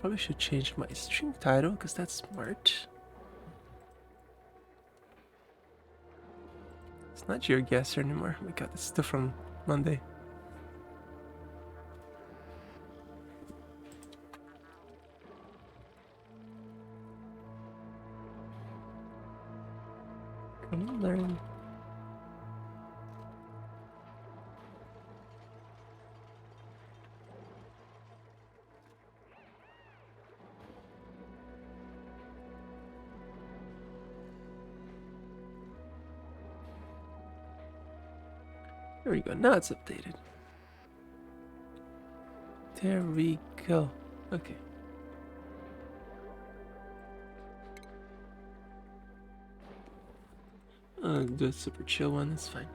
Probably should change my stream title because that's smart. It's not your guesser anymore. Oh my god, it's still from Monday. Come on, learn. There we go. Now it's updated. There we go. Okay. Do a super chill one. That's fine.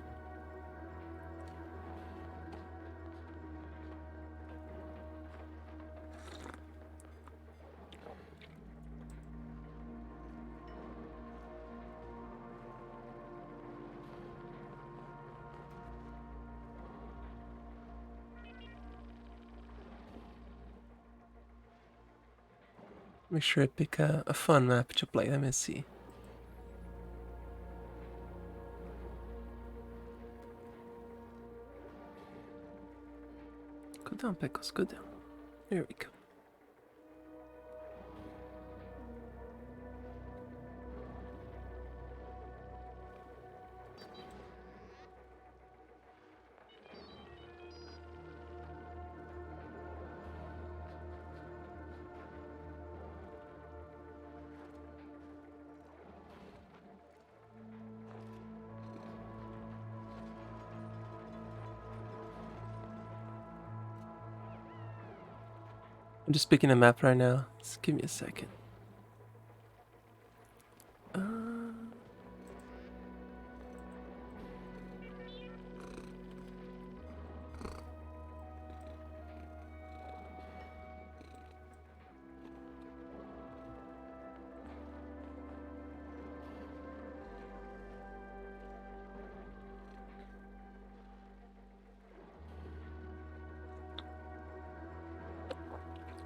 Make sure I pick a fun map to play. Let me see. Go down, Pickles. Go down. There we go. I'm just picking a map right now. Just give me a second.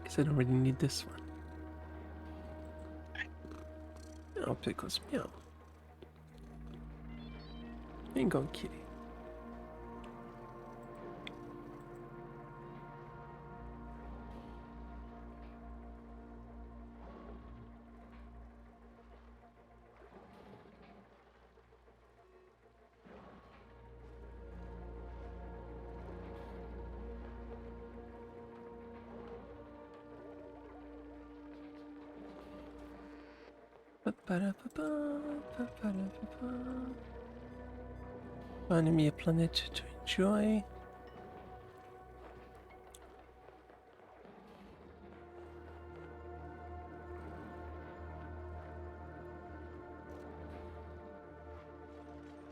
Guess I don't really need this one. Oh, Pickles, meow. Ain't going, kitty. Finding me a planet to enjoy.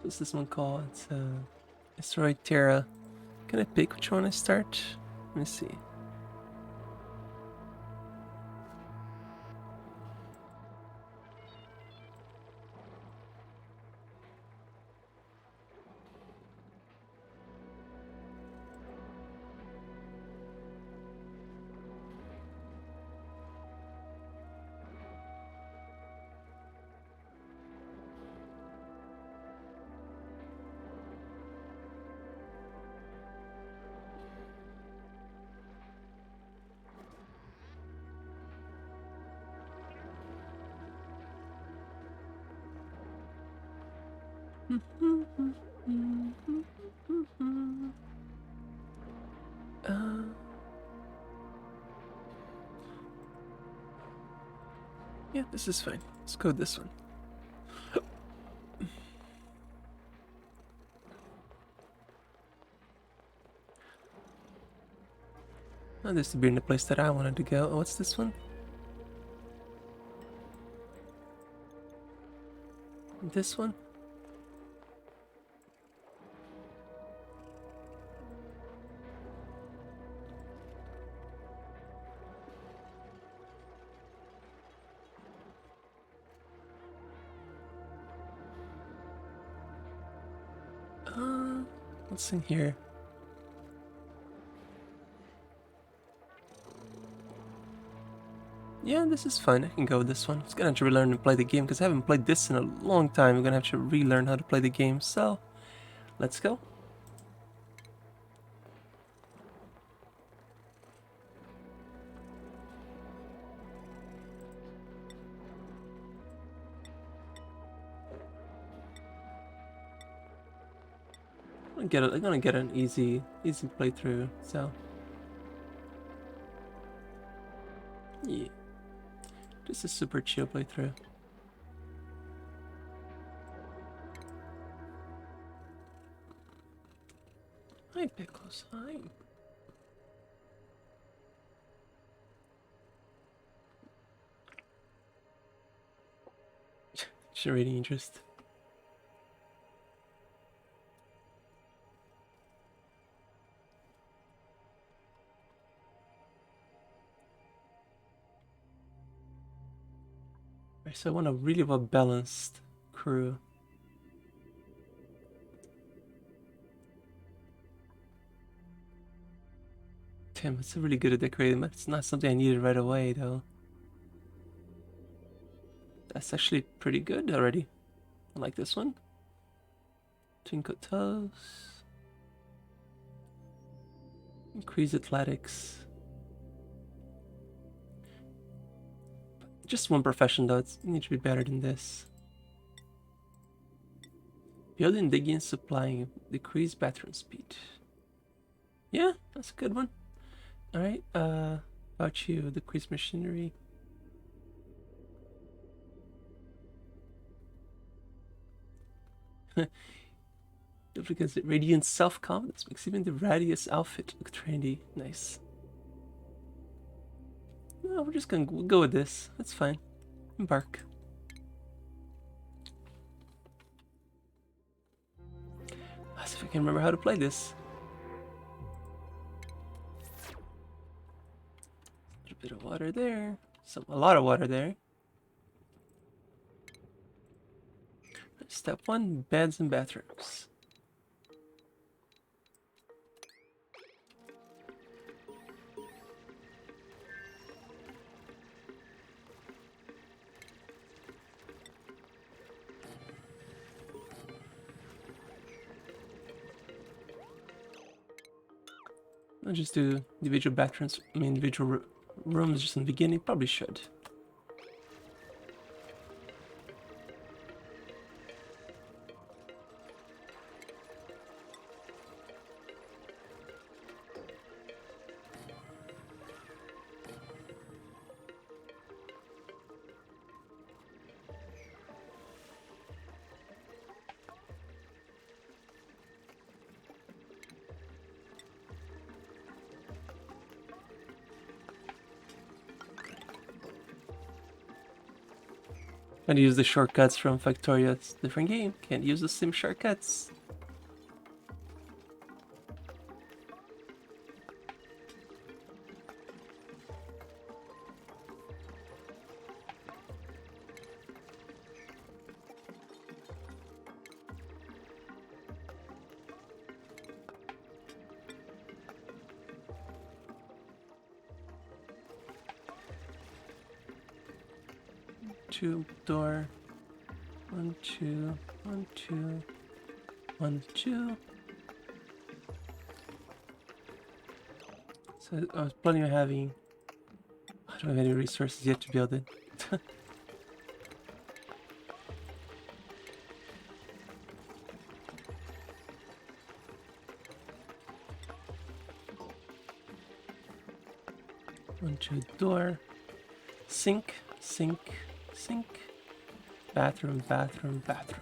What's this one called? It's Asteroid Terra. Can I pick which one I start? Let me see. Yeah, this is fine. Let's go with this one. Oh, this would be in the place that I wanted to go. Oh, what's this one? This one? What's in here? Yeah, this is fine. I can go with this one. Just gonna have to relearn to play the game because I haven't played this in a long time. I'm gonna have to relearn how to play the game. So, let's go. I'm gonna get an easy playthrough. So, yeah, just a super chill playthrough. Hi, Pickles. Hi. Generating interest. Right, so I want a really well balanced crew. Damn, it's really good at decorating, but it's not something I needed right away, though. That's actually pretty good already. I like this one. Twinkle toes. Increase athletics. Just one profession though, it needs to be better than this. Building, digging, supplying. Decrease bathroom speed. Yeah, that's a good one. Alright, about you, decrease machinery. Because radiant self-confidence makes even the radius outfit look trendy. Nice. No, we'll go with this. That's fine. Embark. Let's see if I can remember how to play this. A little bit of water there. A lot of water there. Step 1, beds and bathrooms. I'll just do individual bathrooms, individual rooms just in the beginning. Probably should. Gotta use the shortcuts from Factorio. It's a different game. Can't use the same shortcuts. Two door. 1, 2, 1, 2, 1, 2. So I was planning on having. I don't have any resources yet to build it. 1, 2 door. Sink, sink, sink. Bathroom, bathroom, bathroom.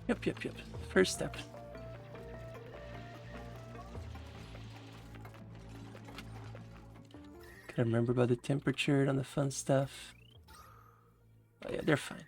Yep. First step. Gotta remember about the temperature on the fun stuff. Oh yeah, they're fine.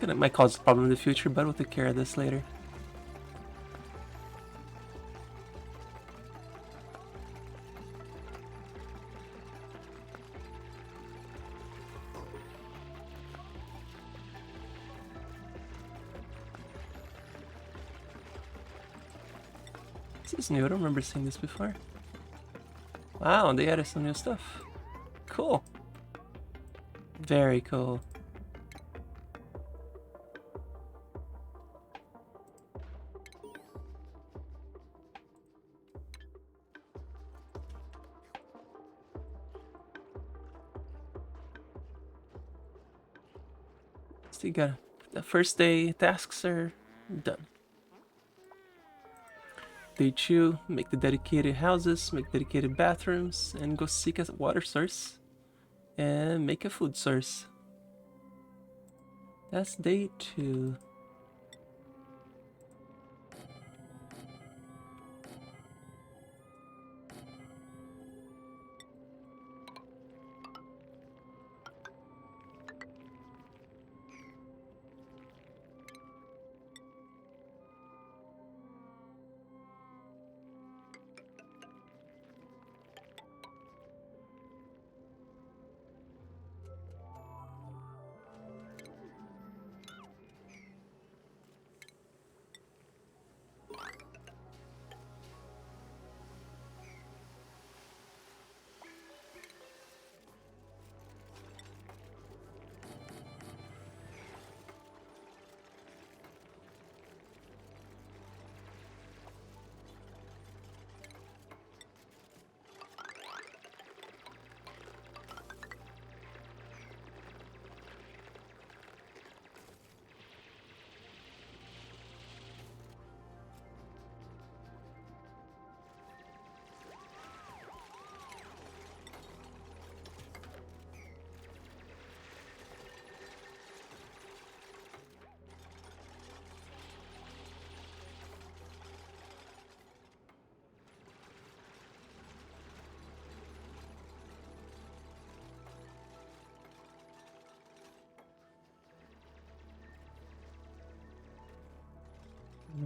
It might cause a problem in the future, but we'll take care of this later. This is new. I don't remember seeing this before. Wow, they added some new stuff. Cool. Very cool. So you got the first day tasks are done. Day 2, make the dedicated houses, make dedicated bathrooms, and go seek a water source and make a food source. That's day 2.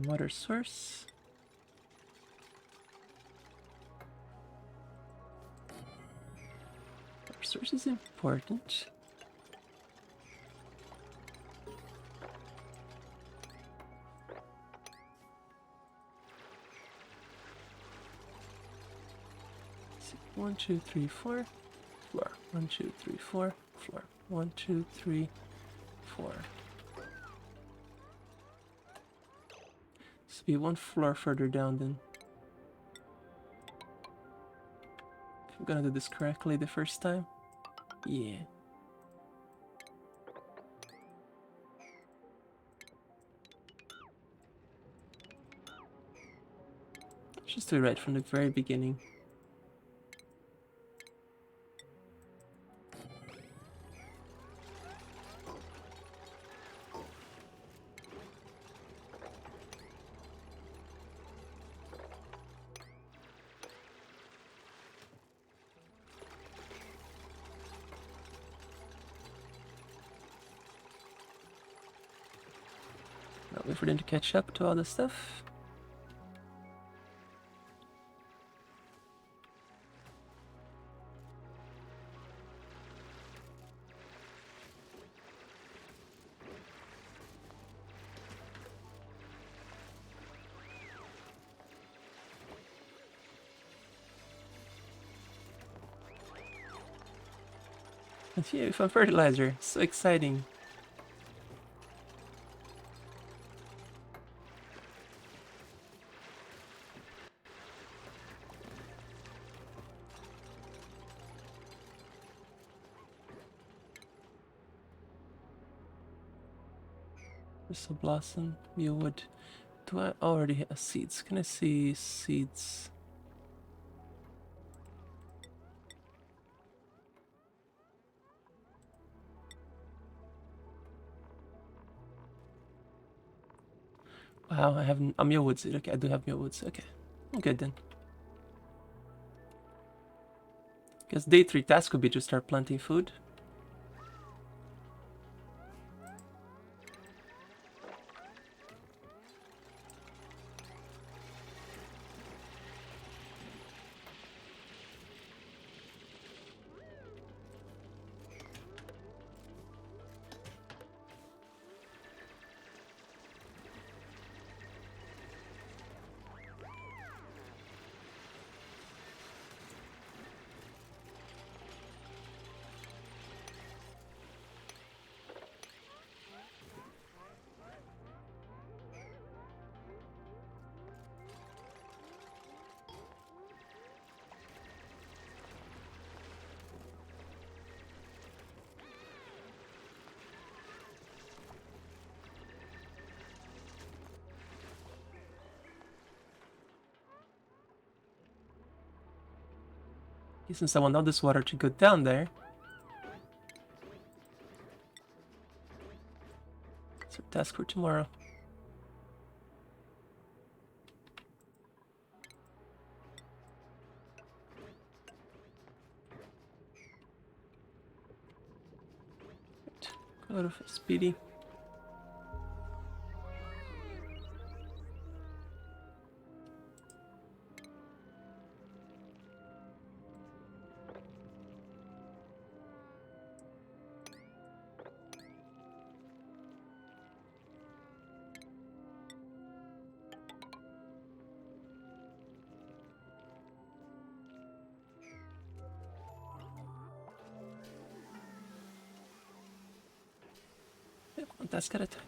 Water source. Water source is important. See, 1, 2, 3, 4. Floor. 1, 2, 3, 4. Floor. 1, 2, 3, 4. Be one floor further down then. If I'm gonna do this correctly the first time. Yeah. Just do it right from the very beginning. Wait for them to catch up to all the stuff. And yeah, we found fertilizer. So exciting. Crystal blossom, mulewood. Do I already have seeds? Can I see seeds? Wow, I have mulewoods. Okay, I do have mulewoods. Okay, I'm good then. Guess day 3 task would be to start planting food. Since I want all this water to go down there. That's our task for tomorrow. Right. Go to Speedy. Yep, one task at a time.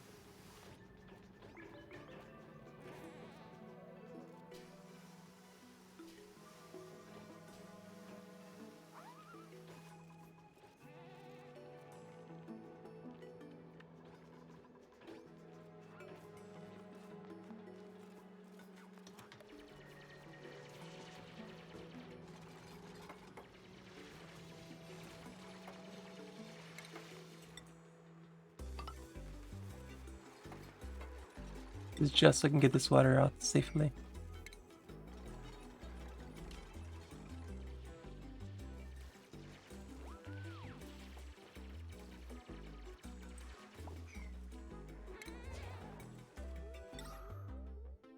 It's just so I can get this water out safely.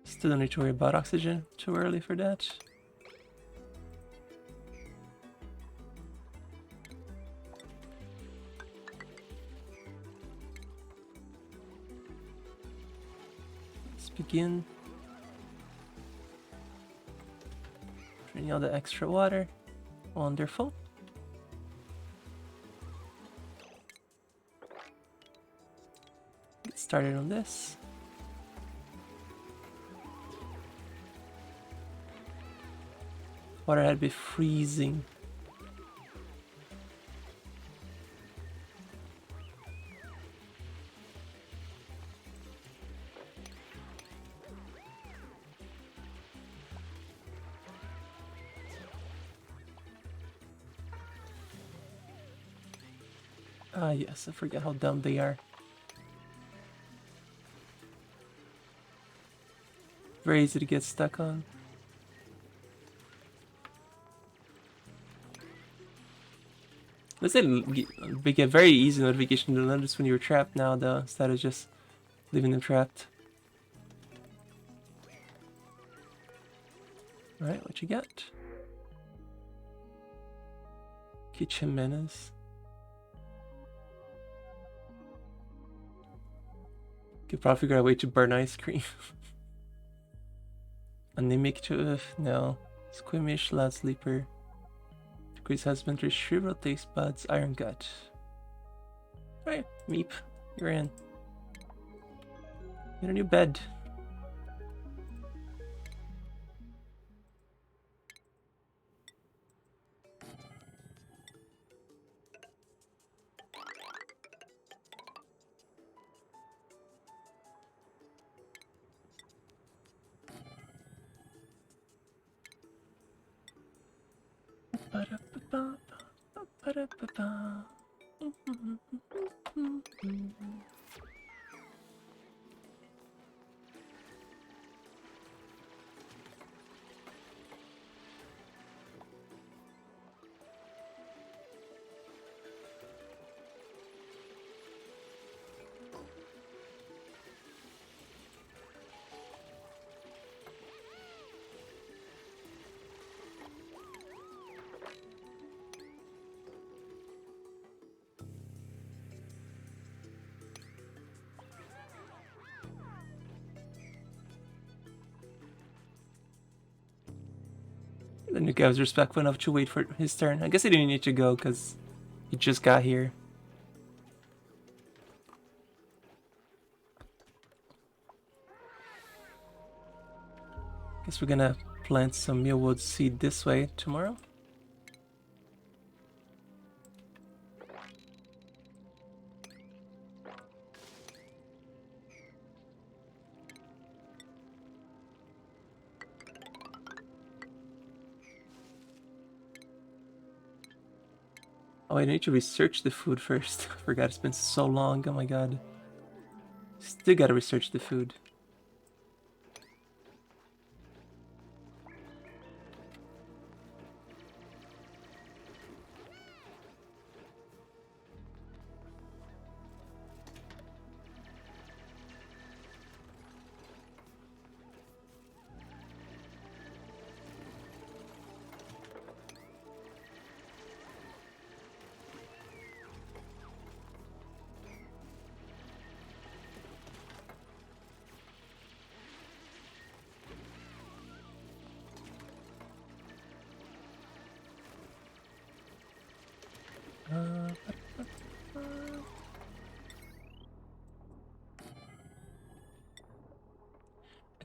Still don't need to worry about oxygen. Too early for that. Let's begin. Draining all the extra water. Wonderful. Get started on this. Water had to be freezing. Ah, yes, I forget how dumb they are. Very easy to get stuck on. Let's say we get very easy notification to notice when you were trapped now, though, instead of just leaving them trapped. Alright, what you got? Kitchen menace. Could probably figure out a way to burn ice cream. Anemic to no. Squeamish, loud sleeper. Decrease husbandry, shriveled taste buds, iron gut. Alright, Meep, you're in. Get a new bed. The new guy was respectful enough to wait for his turn. I guess he didn't need to go because he just got here. Guess we're gonna plant some mealwood seed this way tomorrow. Oh, I need to research the food first. I forgot, it's been so long. Oh my god. Still gotta research the food.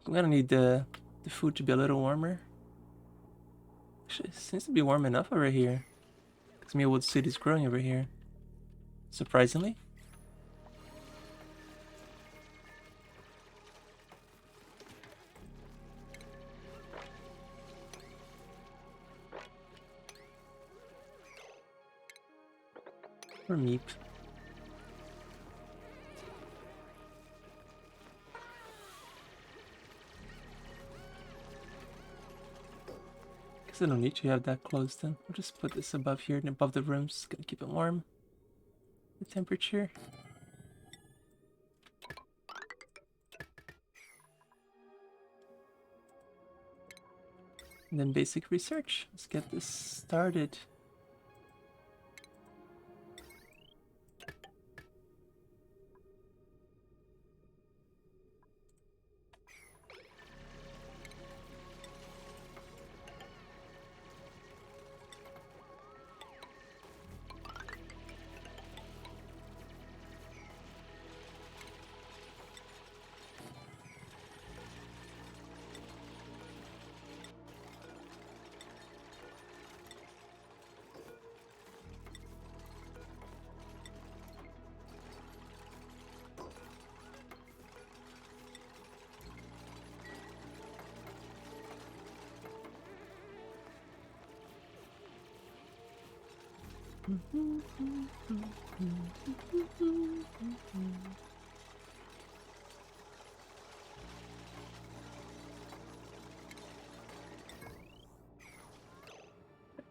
I'm gonna need the food to be a little warmer. Actually, it seems to be warm enough over here. Because mealwood seed is growing over here. Surprisingly. Or meep. Guess I don't need to have that closed then. I'll just put this above here and above the rooms. Gonna keep it warm. The temperature. And then basic research. Let's get this started.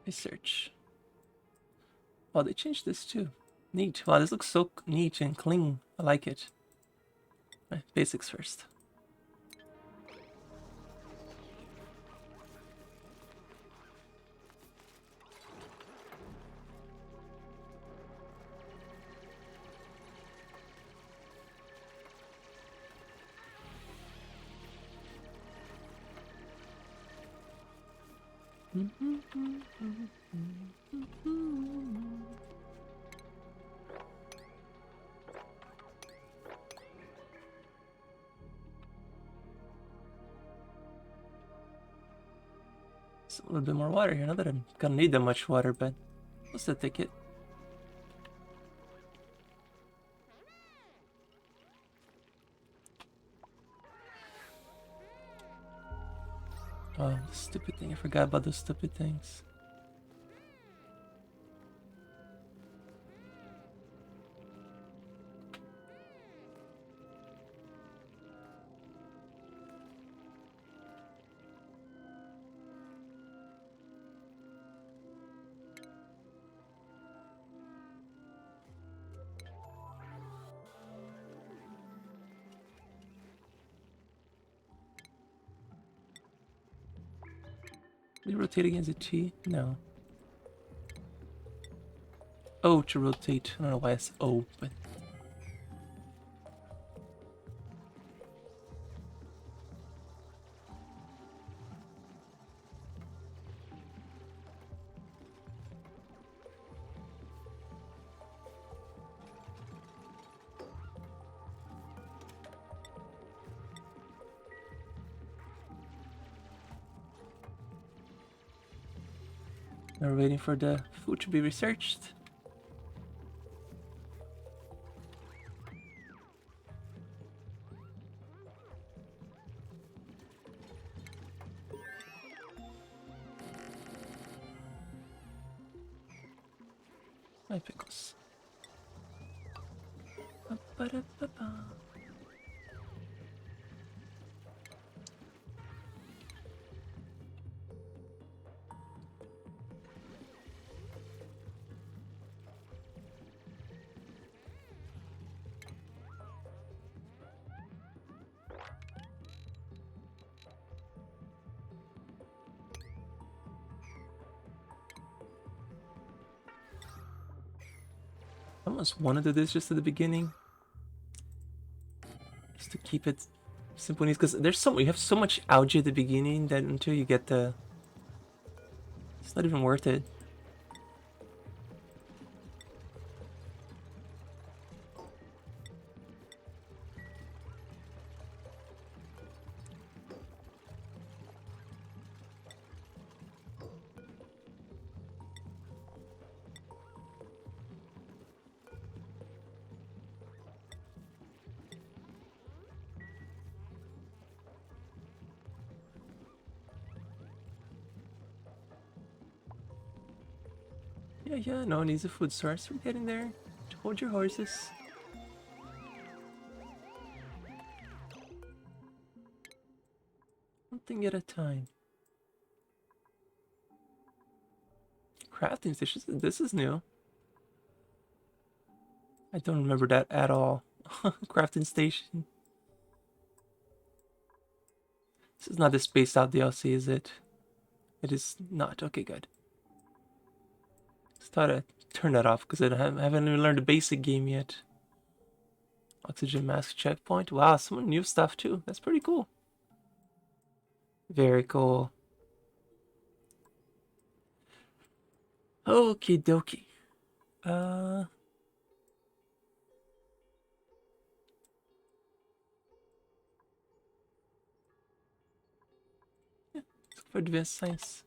Research. Oh, they changed this too. Neat. Wow, this looks so neat and clean. I like it. Right, basics first. So a little bit more water here. Not that I'm gonna need that much water, but what's the ticket? Oh, the stupid thing. I forgot about those stupid things. They rotate against a T? No. O to rotate. I don't know why it's O, but... Now we're waiting for the food to be researched. My pickles. Ba-ba-da-ba-ba. I almost wanted to do this just at the beginning. Just to keep it simple, because there's you have so much algae at the beginning that until you get the... It's not even worth it. Yeah, no one needs a food source. We're getting there. Hold your horses. One thing at a time. Crafting stations. This is new. I don't remember that at all. Crafting station. This is not the spaced out DLC, is it? It is not. Okay, good. Just thought I'd turn that off because I haven't even learned the basic game yet. Oxygen mask checkpoint. Wow, some new stuff too. That's pretty cool. Very cool. Okie dokie. Yeah, for advanced science.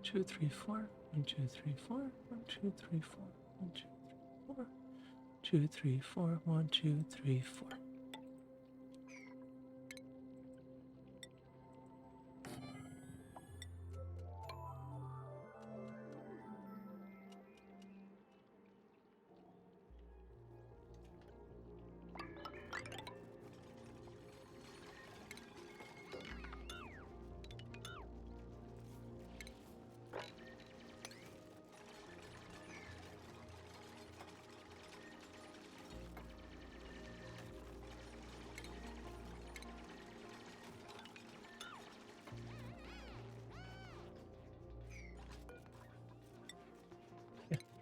Two, three, four. 1, 2, 3, 4. 1, 2, 3, 4. 1, 2, 3, 4. 2, 3, 4. 1, 2, 3, 4.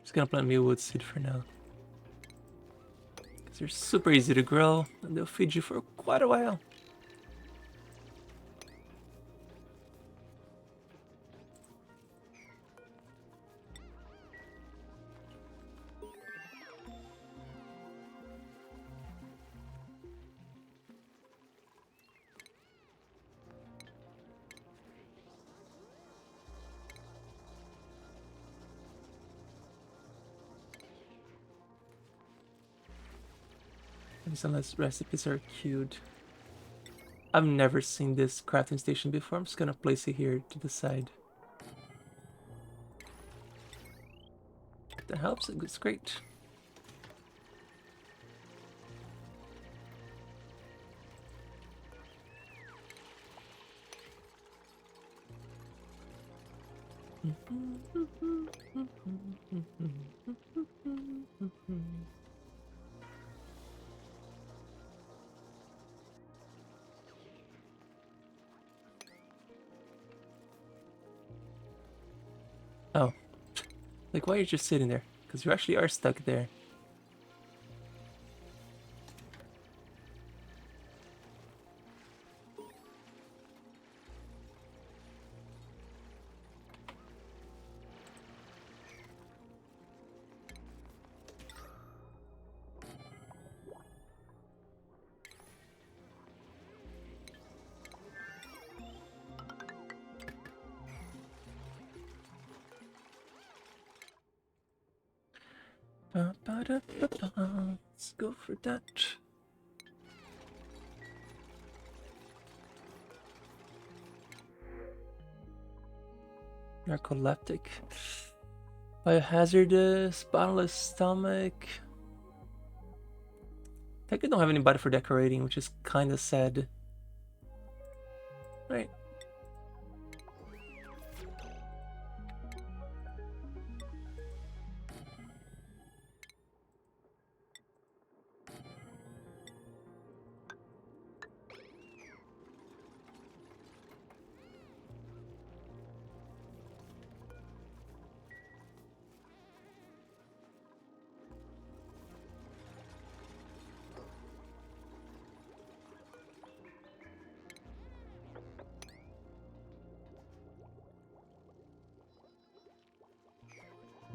Just gonna plant mealwood seed for now. Because they're super easy to grow and they'll feed you for quite a while. Unless recipes are queued. I've never seen this crafting station before. I'm just gonna place it here to the side. That helps. It's great. Oh. Like, why are you just sitting there? Because you actually are stuck there. Let's go for that. Narcoleptic. Biohazardous, bottomless stomach. I don't have anybody for decorating, which is kind of sad. Right.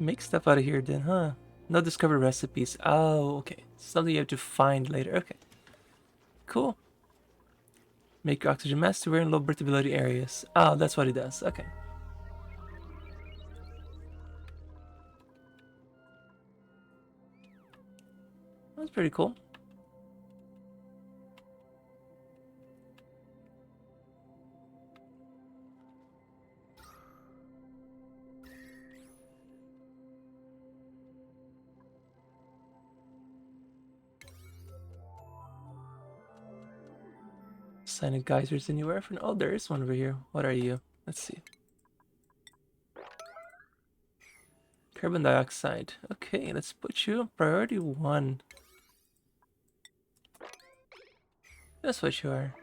Make stuff out of here then, huh? No discovered recipes. Oh, okay. Something you have to find later. Okay. Cool. Make your oxygen mask to wear in low breathability areas. Oh, that's what it does. Okay. That's pretty cool. Silent geysers anywhere from. Oh, there is one over here. What are you? Let's see. Carbon dioxide. Okay, let's put you on priority 1. That's what you are.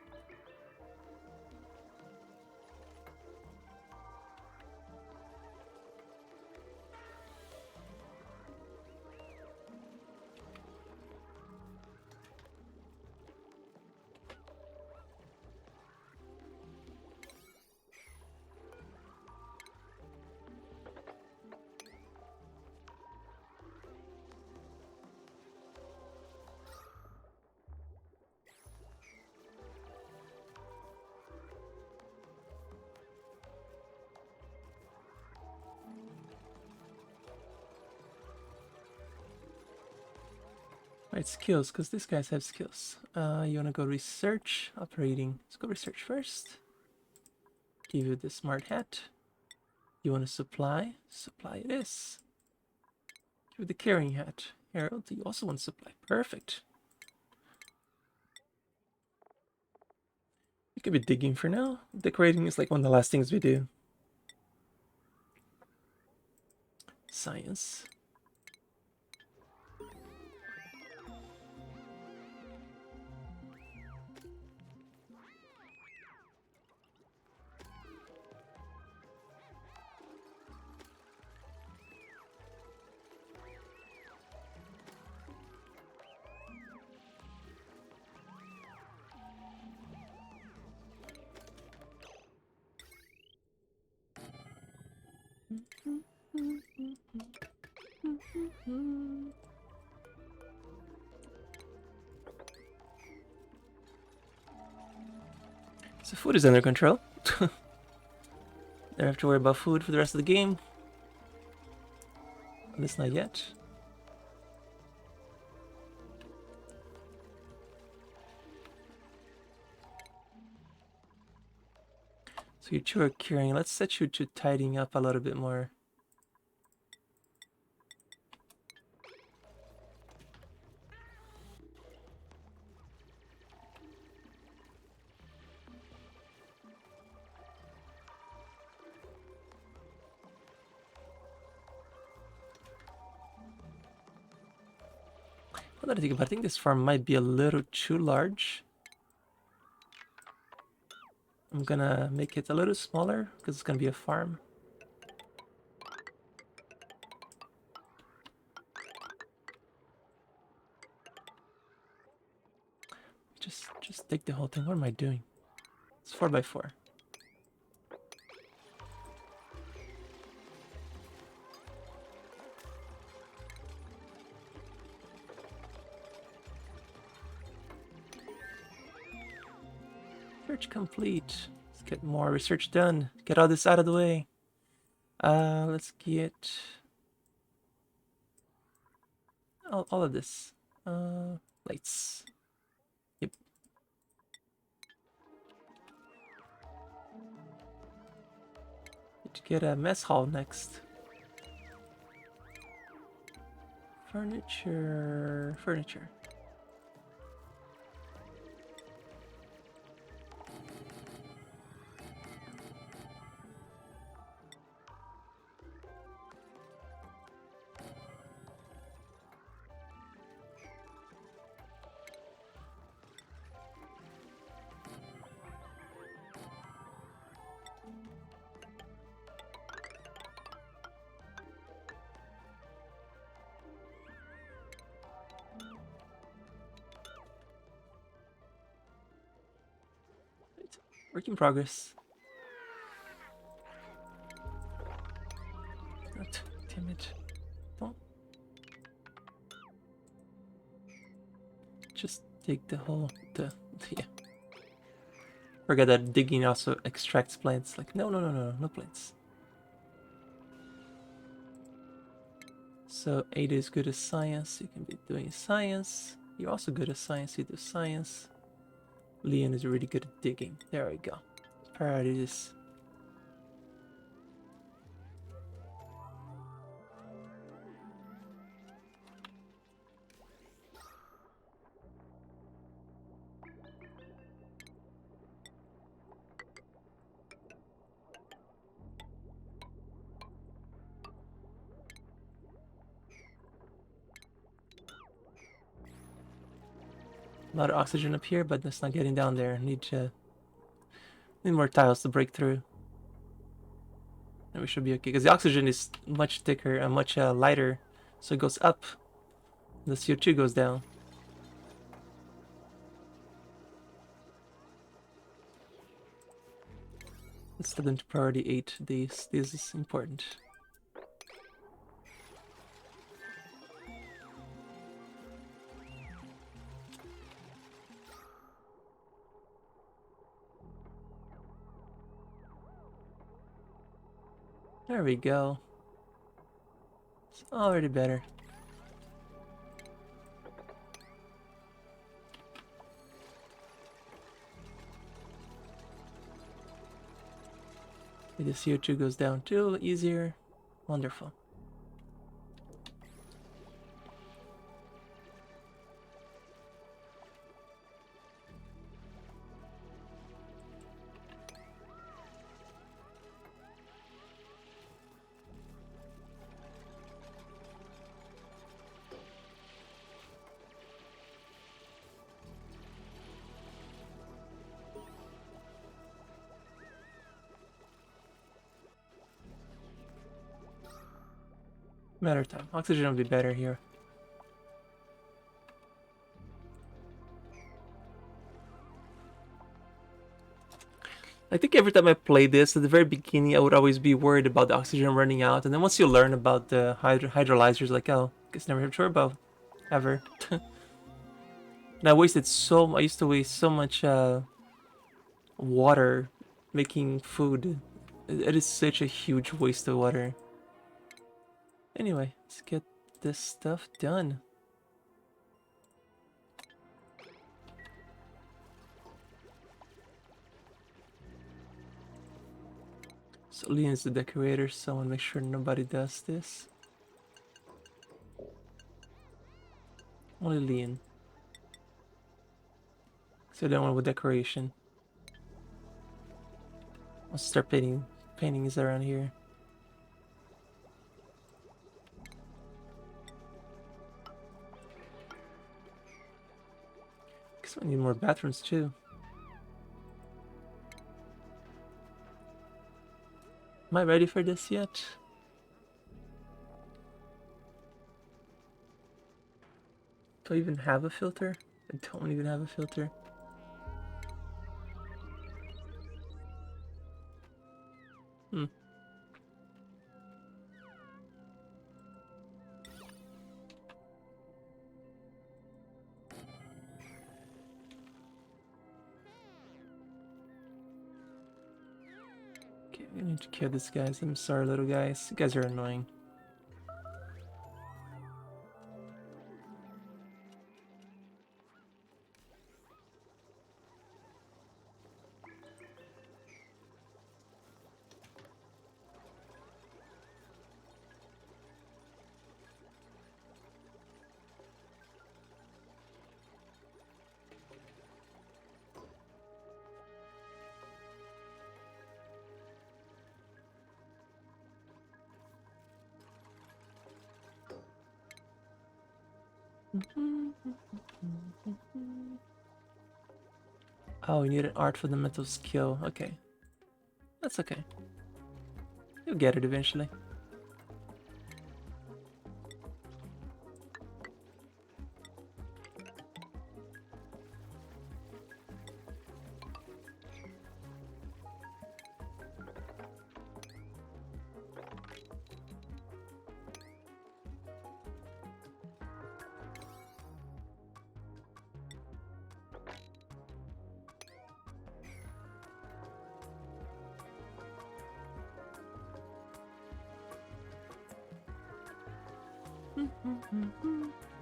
Right, skills, because these guys have skills. You wanna go research, operating. Let's go research first. Give you the smart hat. You want a supply? Supply it is. Give you the carrying hat. Harold, you also want supply. Perfect. You could be digging for now. Decorating is like one of the last things we do. Science. So food is under control. Don't have to worry about food for the rest of the game. At least not yet. So you two are curing. Let's set you to tidying up a little bit more. Now that I think about it, I think this farm might be a little too large. I'm gonna make it a little smaller because it's gonna be a farm. Just take the whole thing. What am I doing? It's 4x4. Research complete. Let's get more research done. Get all this out of the way. Let's get all of this. Lights. Yep. Need to get a mess hall next. Furniture. Work in progress. Damn it. Don't. Just dig the hole. Yeah. Forget that digging also extracts plants. Like, no plants. So Ada is good at science. You can be doing science. You're also good at science. You do science. Leon is really good at digging. There we go. Priorities. A lot of oxygen up here, but that's not getting down there. Need more tiles to break through. And we should be okay, because the oxygen is much thicker and much lighter, so it goes up. The CO2 goes down. Let's set them to priority 8. This is important. There we go. It's already better. The CO2 goes down too, easier. Wonderful. Matter of time. Oxygen will be better here. I think every time I play this, at the very beginning, I would always be worried about the oxygen running out. And then once you learn about the hydrolyzers, like, oh, guess never have turbo. Ever. And I used to waste so much water making food. It is such a huge waste of water. Anyway, let's get this stuff done. So Leon's the decorator, so I want to make sure nobody does this. Only Leon. So the one with decoration. I'll start paintings around here. Guess we need more bathrooms too. Am I ready for this yet? Do I even have a filter? I don't even have a filter. Hmm. Okay, we need to kill these guys. I'm sorry, little guys. You guys are annoying. Oh, we need an art for the mental skill. Okay. That's okay. You'll get it eventually.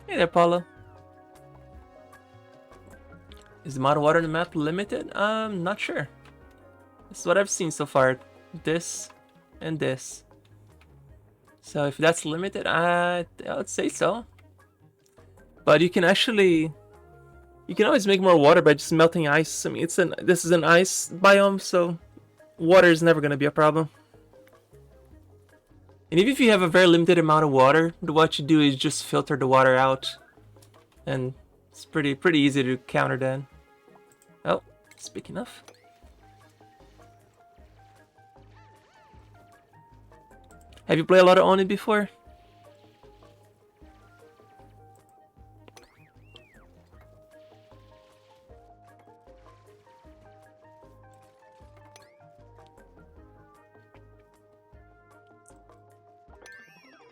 Hey there, Paula. Is the amount of water in the map limited? Not sure. This is what I've seen so far. This and this. So if that's limited, I would say so. But you can actually, you can always make more water by just melting ice. I mean, this is an ice biome, so water is never gonna be a problem. And even if you have a very limited amount of water, what you do is just filter the water out, and it's pretty easy to counter that. Oh, speaking of. Have you played a lot of Oni before?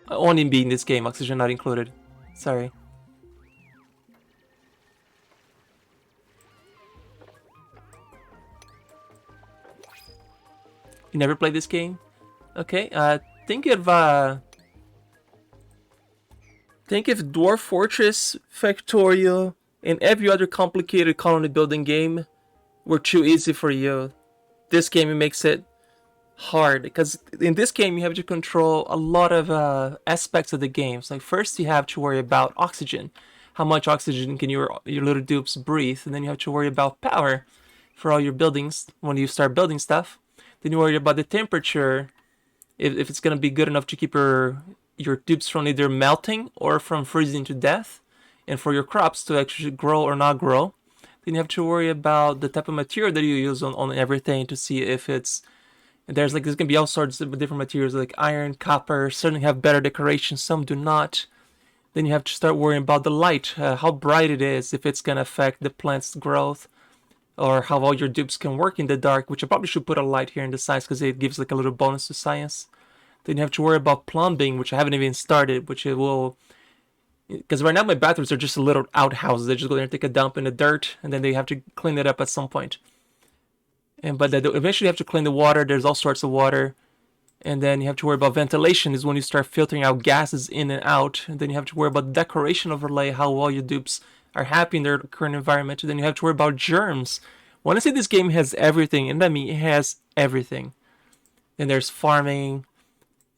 Oni being this game, oxygen not included. Sorry. You never played this game? Okay, think of Dwarf Fortress, Factorio, and every other complicated colony building game were too easy for you. This game makes it hard, because in this game you have to control a lot of aspects of the game. So like first you have to worry about oxygen. How much oxygen can your little dupes breathe? And then you have to worry about power for all your buildings when you start building stuff. Then you worry about the temperature, if it's going to be good enough to keep your dupes from either melting or from freezing to death, and for your crops to actually grow or not grow. Then you have to worry about the type of material that you use on everything to see if it's, there's gonna be all sorts of different materials like iron, copper. Certainly have better decoration, some do not. Then you have to start worrying about the light, how bright it is, if it's gonna affect the plant's growth, or how all your dupes can work in the dark, which I probably should put a light here in the sides because it gives like a little bonus to science. Then you have to worry about plumbing, which I haven't even started, which it will, because right now my bathrooms are just little outhouses. They just go there and take a dump in the dirt, and then they have to clean it up at some point. But they eventually have to clean the water. There's all sorts of water. And then you have to worry about ventilation, is when you start filtering out gases in and out. And then you have to worry about decoration overlay, how all your dupes are happy in their current environment. And then you have to worry about germs. When I say this game has everything, and I mean it has everything. and there's farming,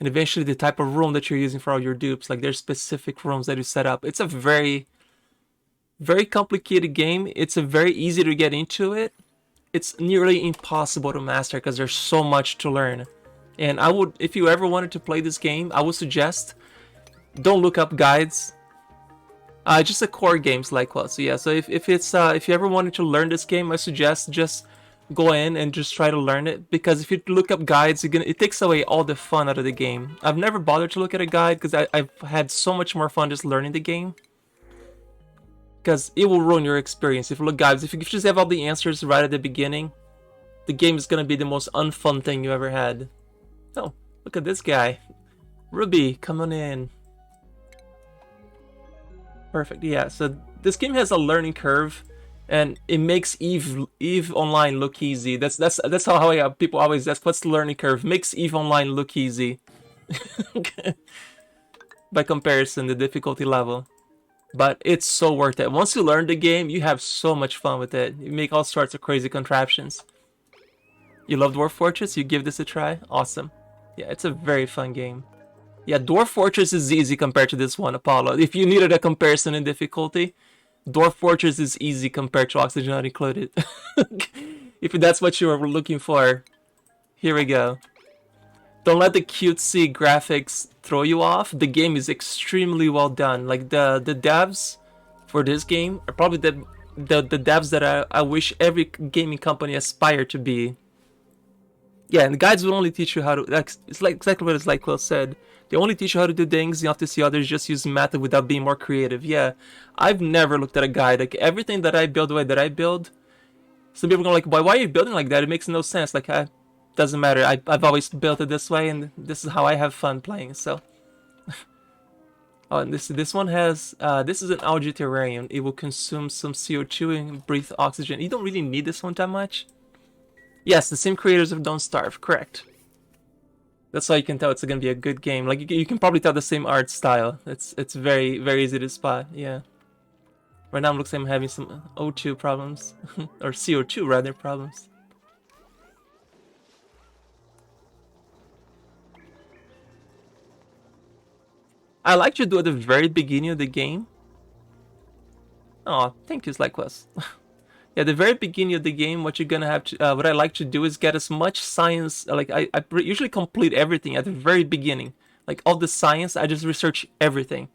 and eventually the type of room that you're using for all your dupes. Like there's specific rooms that you set up. It's a very, very complicated game. It's a very easy to get into it. It's nearly impossible to master because there's so much to learn. And I would, if you ever wanted to play this game, I would suggest don't look up guides. Just the core games like well. So yeah, so if you ever wanted to learn this game, I suggest just go in and just try to learn it, because if you look up guides, it takes away all the fun out of the game. I've never bothered to look at a guide because I've had so much more fun just learning the game. Because it will ruin your experience if you look guides. If you just have all the answers right at the beginning, the game is gonna be the most unfun thing you ever had. Oh, look at this guy. Ruby, come on in. Perfect, yeah, so this game has a learning curve, and it makes Eve Online look easy. That's how people always ask, what's the learning curve? Makes Eve Online look easy. By comparison, the difficulty level. But it's so worth it. Once you learn the game, you have so much fun with it. You make all sorts of crazy contraptions. You love Dwarf Fortress? You give this a try? Awesome. Yeah, it's a very fun game. Yeah, Dwarf Fortress is easy compared to this one, Apollo. If you needed a comparison in difficulty, Dwarf Fortress is easy compared to Oxygen Not Included. If that's what you were looking for, here we go. Don't let the cutesy graphics throw you off. The game is extremely well done. Like the devs for this game are probably the devs that I wish every gaming company aspired to be. Yeah, and the guides will only teach you how to. Like, it's like exactly what it's like Will said. They only teach you how to do things. You have to see others just use method without being more creative. Yeah, I've never looked at a guide. Like everything that I build, the way that I build, some people are going like, why are you building like that? It makes no sense. Like, doesn't matter. I've always built it this way, and this is how I have fun playing. So, oh, and this one has this is an algae terrarium. It will consume some CO2 and breathe oxygen. You don't really need this one that much. Yes, the same creators of Don't Starve. Correct. That's how you can tell it's gonna be a good game. Like you can probably tell the same art style. It's very easy to spot. Yeah. Right now it looks like I'm having some O2 problems or CO2 rather problems. I like to do at the very beginning of the game. Oh, thank you, Slyquest. Yeah, the very beginning of the game, what you're gonna have to, what I like to do is get as much science. Like I usually complete everything at the very beginning. Like all the science, I just research everything.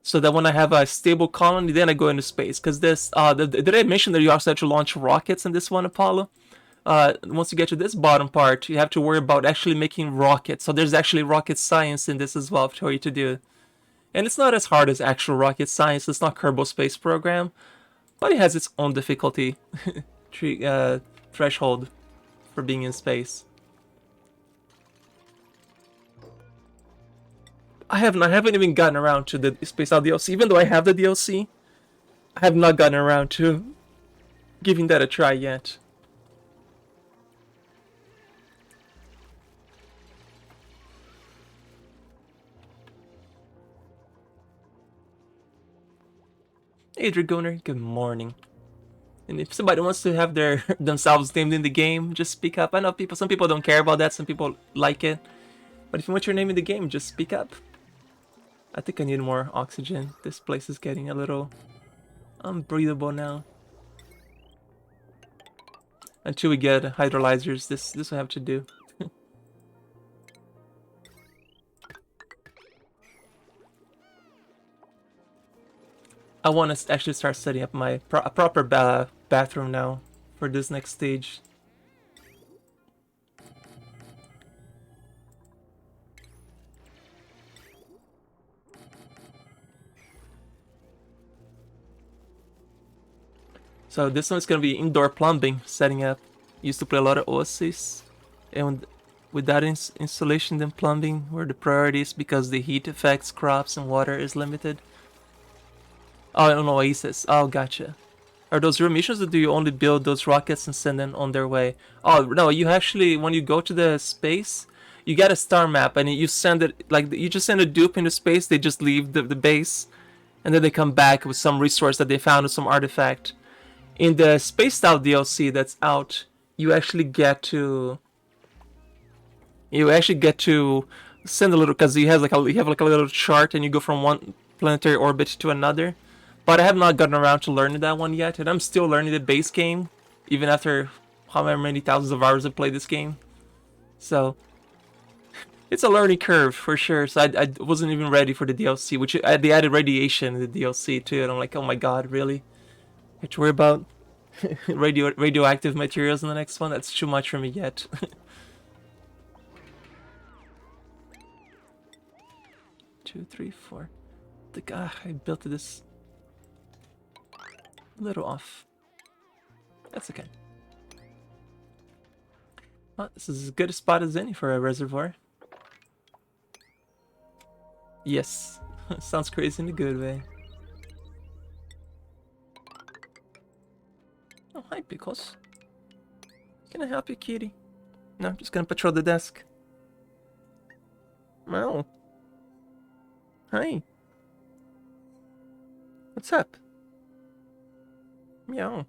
So that when I have a stable colony, then I go into space. Because this, did I mention that you also have to launch rockets in this one, Apollo? Once you get to this bottom part, you have to worry about actually making rockets. So there's actually rocket science in this as well for you to do. And it's not as hard as actual rocket science. It's not Kerbal Space Program. But it has its own difficulty threshold for being in space. I haven't even gotten around to the Space Out DLC. Even though I have the DLC, I have not gotten around to giving that a try yet. Hey Dragoner, good morning. And if somebody wants to have their themselves named in the game, just speak up. I know some people don't care about that, some people like it. But if you want your name in the game, just speak up. I think I need more oxygen. This place is getting a little unbreathable now. Until we get hydrolyzers, this will have to do. I want to actually start setting up my proper bathroom now for this next stage. So this one's gonna be indoor plumbing setting up. Used to play a lot of Oasis, and with that installation, then plumbing were the priorities because the heat affects crops and water is limited. Oh, an Oasis. Oh, gotcha. Are those real missions, or do you only build those rockets and send them on their way? Oh, no, you actually, when you go to the space, you get a star map, and you send it, like, you just send a dupe into space, they just leave the base, and then they come back with some resource that they found or some artifact. In the Spaced Out DLC that's out, you actually get to You actually get to send a little, because he has like you have like a little chart, and you go from one planetary orbit to another. But I have not gotten around to learning that one yet, and I'm still learning the base game, even after however many thousands of hours I've played this game. So it's a learning curve for sure. So I wasn't even ready for the DLC, which they added radiation in the DLC too, and I'm like, oh my god, really? You have to worry about radioactive materials in the next one? That's too much for me yet. 2, 3, 4. The guy I built this a little off. That's okay. Well, this is as good a spot as any for a reservoir. Yes, sounds crazy in a good way. Oh, hi, Pickles. Can I help you, kitty? No, I'm just gonna patrol the desk. Oh. Hi. What's up? Meow.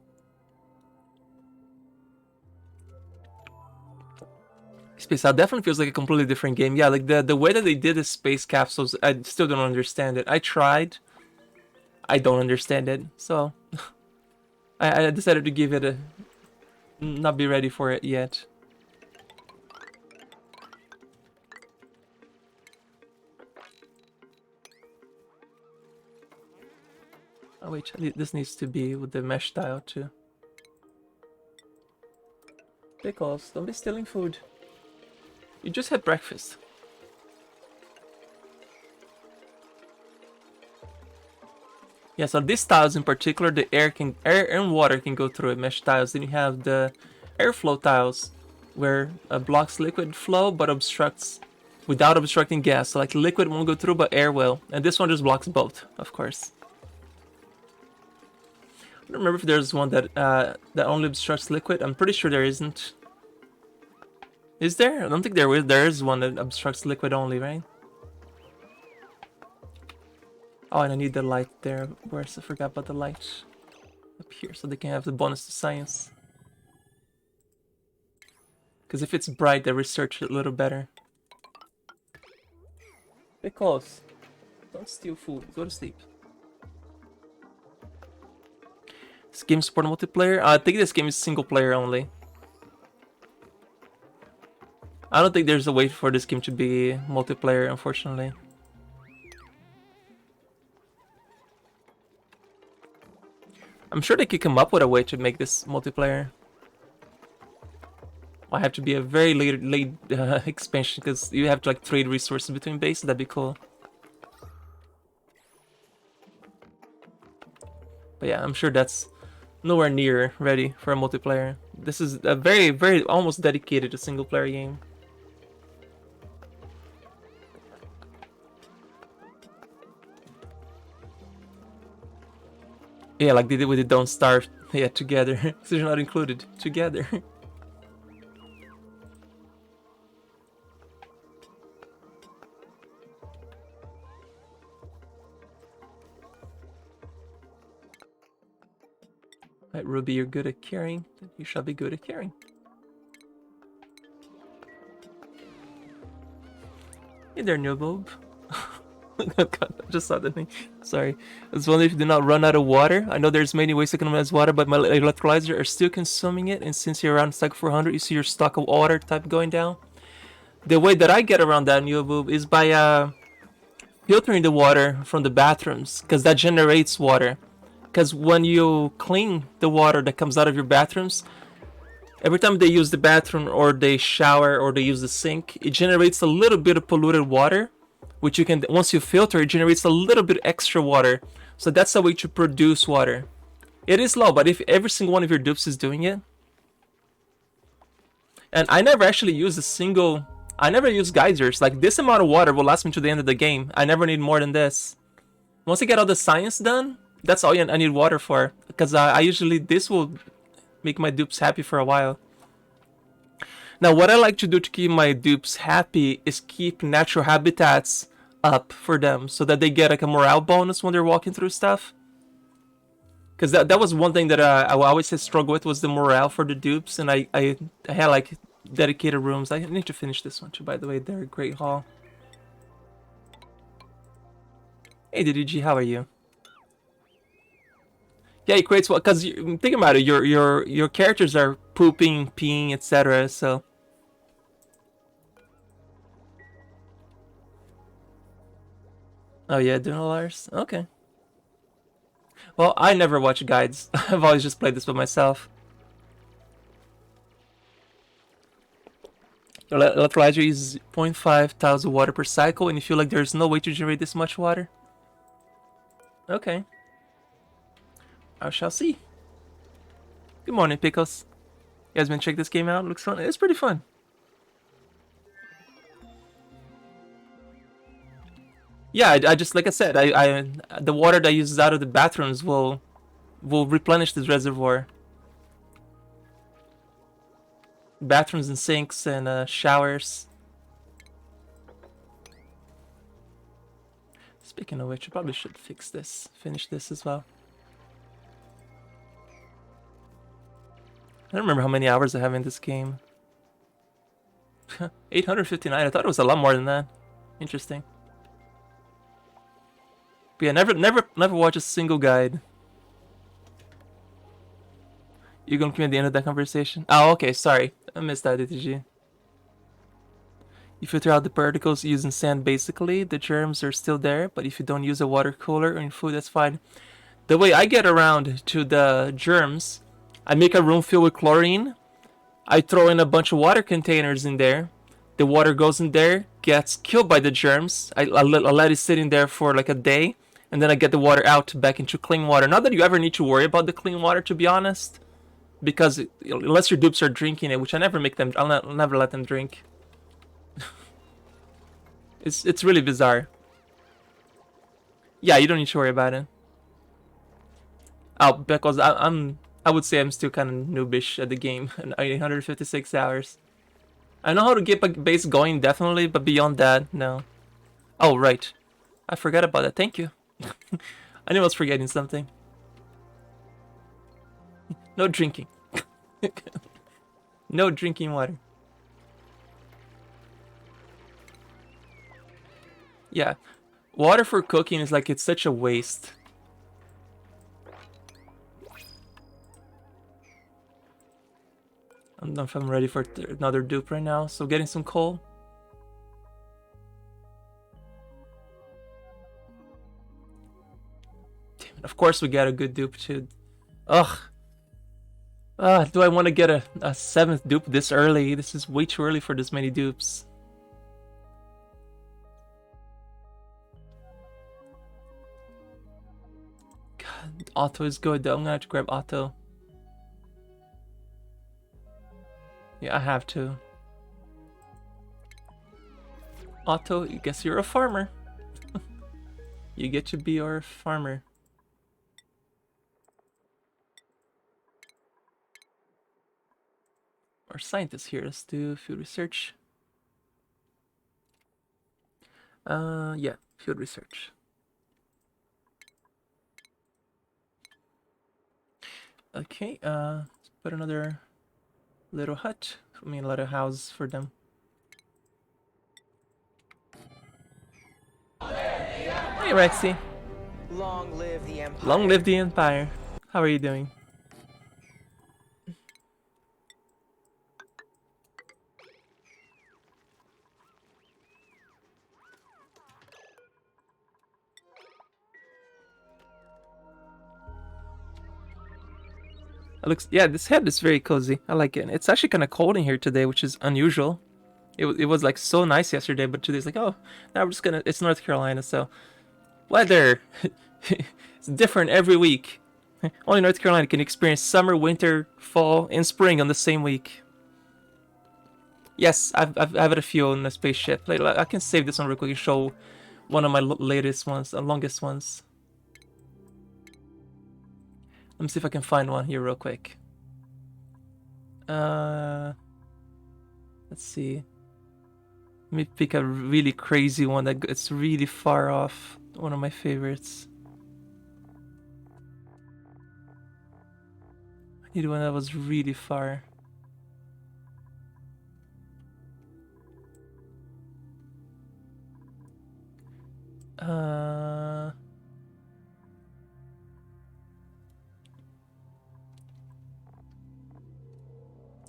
Space Out definitely feels like a completely different game. Yeah, like the way that they did the space capsules, I still don't understand it. I tried. I don't understand it. So I decided to give it a not be ready for it yet. Oh wait, this needs to be with the mesh tile too. Pickles, don't be stealing food. You just had breakfast. Yeah, so these tiles in particular, the air and water can go through it. Mesh tiles. Then you have the airflow tiles, where blocks liquid flow but obstructs without obstructing gas. So like liquid won't go through, but air will. And this one just blocks both, of course. I don't remember if there's one that that only obstructs liquid. I'm pretty sure there isn't. Is there? I don't think there is. There is one that obstructs liquid only, right? Oh, and I need the light there. Of course, I forgot about the light up here, so they can have the bonus to science. Because if it's bright, they research it a little better. Because don't steal food. Go to sleep. This game support multiplayer? I think this game is single player only. I don't think there's a way for this game to be multiplayer, unfortunately. I'm sure they could come up with a way to make this multiplayer. I have to be a very late expansion, because you have to like trade resources between bases. That'd be cool. But yeah, I'm sure that's nowhere near ready for a multiplayer. This is a very almost dedicated to single player game. Yeah, like they did with the Don't Starve. Yeah, together. So you're not included. Together. Right, Ruby, you're good at carrying. You shall be good at carrying. Hey there, noob. God, I just saw the thing. Sorry. I was wondering if you did not run out of water. I know there's many ways to economize water, but my electrolyzer are still consuming it, and since you're around stock 400, you see your stock of water type going down. The way that I get around that, noob, is by filtering the water from the bathrooms, because that generates water. Because when you clean the water that comes out of your bathrooms, every time they use the bathroom or they shower or they use the sink, it generates a little bit of polluted water, which you can, once you filter, it generates a little bit extra water. So that's a way to produce water. It is low, but if every single one of your dupes is doing it, and I never actually use I never use geysers. Like, this amount of water will last me to the end of the game. I never need more than this. Once I get all the science done, that's all I need water for. Because I usually, this will make my dupes happy for a while. Now, what I like to do to keep my dupes happy is keep natural habitats up for them, so that they get like a morale bonus when they're walking through stuff. Because that was one thing that I always had struggled with, was the morale for the dupes, and I had like dedicated rooms. I need to finish this one too, by the way. They're a great haul. Hey, DDG, how are you? Yeah, it creates what? Cause think about it. Your characters are pooping, peeing, etc. So. Oh yeah, Dunalars? Okay. Well, I never watch guides. I've always just played this by myself. Electrolyzer uses 0.5 thousand water per cycle, and you feel like there's no way to generate this much water? Okay. I shall see. Good morning, Pickles. You guys been check this game out? Looks fun. It's pretty fun. Yeah, I just like I said, I the water that uses out of the bathrooms will replenish this reservoir. Bathrooms and sinks and showers. Speaking of which, I probably should fix this, finish this as well. I don't remember how many hours I have in this game. 859. I thought it was a lot more than that. Interesting. But yeah, never watch a single guide. You gonna come at the end of that conversation? Oh, okay. Sorry, I missed that. Did you? You filter out the particles using sand. Basically, the germs are still there, but if you don't use a water cooler or in food, that's fine. The way I get around to the germs, I make a room filled with chlorine. I throw in a bunch of water containers in there. The water goes in there, gets killed by the germs. I let it sit in there for like a day, and then I get the water out back into clean water. Not that you ever need to worry about the clean water, to be honest, because unless your dupes are drinking it, which I never make them, I'll never let them drink. It's really bizarre. Yeah, you don't need to worry about it. Oh, because I would say I'm still kind of noobish at the game. 856 hours. I know how to get a base going, definitely, but beyond that, no. Oh, right. I forgot about that. Thank you. I knew I was forgetting something. No drinking. No drinking water. Yeah. Water for cooking is like, it's such a waste. I don't know if I'm ready for another dupe right now, so getting some coal. Damn it, of course we got a good dupe too. Ugh. Do I want to get a 7th dupe this early? This is way too early for this many dupes. God, Otto is good though. I'm gonna have to grab Otto. Yeah, I have to. Otto, I guess you're a farmer. You get to be our farmer. Our scientist here. Let's do field research. Yeah, field research. Okay, let's put another little hut. I mean, little house for them. Hey, Rexy. Long live the Empire. Long live the Empire. How are you doing? It looks, yeah, this head is very cozy. I like it. It's actually kind of cold in here today, which is unusual. It was like so nice yesterday, but today's like, oh, now we're just gonna. It's North Carolina, so weather. It's different every week. Only North Carolina can experience summer, winter, fall, and spring on the same week. Yes, I've had a few on the spaceship. Like, I can save this one real quick and show one of my latest ones, the longest ones. Let me see if I can find one here real quick. Let's see. Let me pick a really crazy one that it's really far off. One of my favorites. I need one that was really far.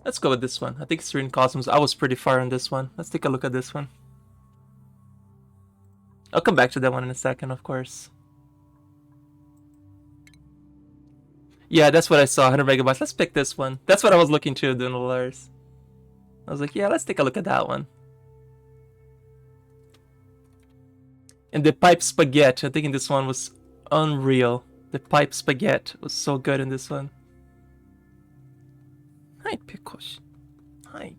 Let's go with this one. I think Serene Cosmos. I was pretty far on this one. Let's take a look at this one. I'll come back to that one in a second, of course. Yeah, that's what I saw, 100 megabytes. Let's pick this one. That's what I was looking to, doing dollars. I was like, yeah, let's take a look at that one. And the pipe spaghetti, I think in this one was unreal. The pipe spaghetti was so good in this one. Hi, Pikosh. Hi. I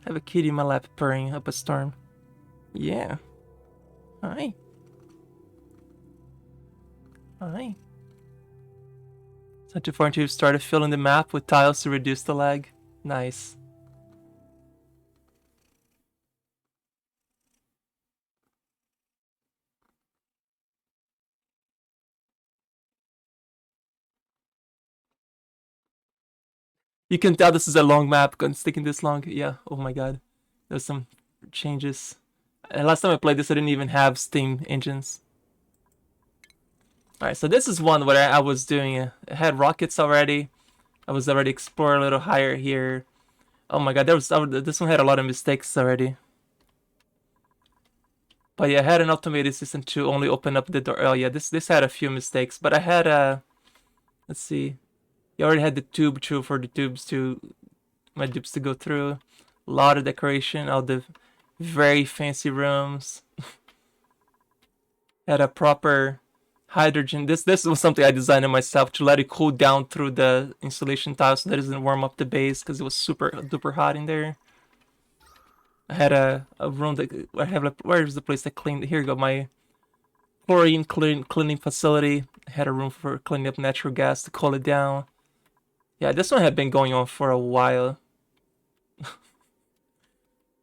have a kitty in my lap purring up a storm. Yeah. Hi. Hi. It's not too far until you've started filling the map with tiles to reduce the lag. Nice. You can tell this is a long map, sticking this long. Yeah, oh my god. There's some changes. Last time I played this, I didn't even have Steam engines. Alright, so this is one where I was doing, I had rockets already. I was already exploring a little higher here. Oh my god, this one had a lot of mistakes already. But yeah, I had an automated system to only open up the door. Oh yeah, this had a few mistakes, but I had let's see. You already had the tube too for the tubes to my tubes to go through. A lot of decoration, all the very fancy rooms. Had a proper hydrogen. This was something I designed myself to let it cool down through the insulation tile so that it doesn't warm up the base because it was super duper hot in there. I had a room that I have. Where's the place that cleaned? Here you go. My chlorine cleaning facility. I had a room for cleaning up natural gas to cool it down. Yeah, this one had been going on for a while.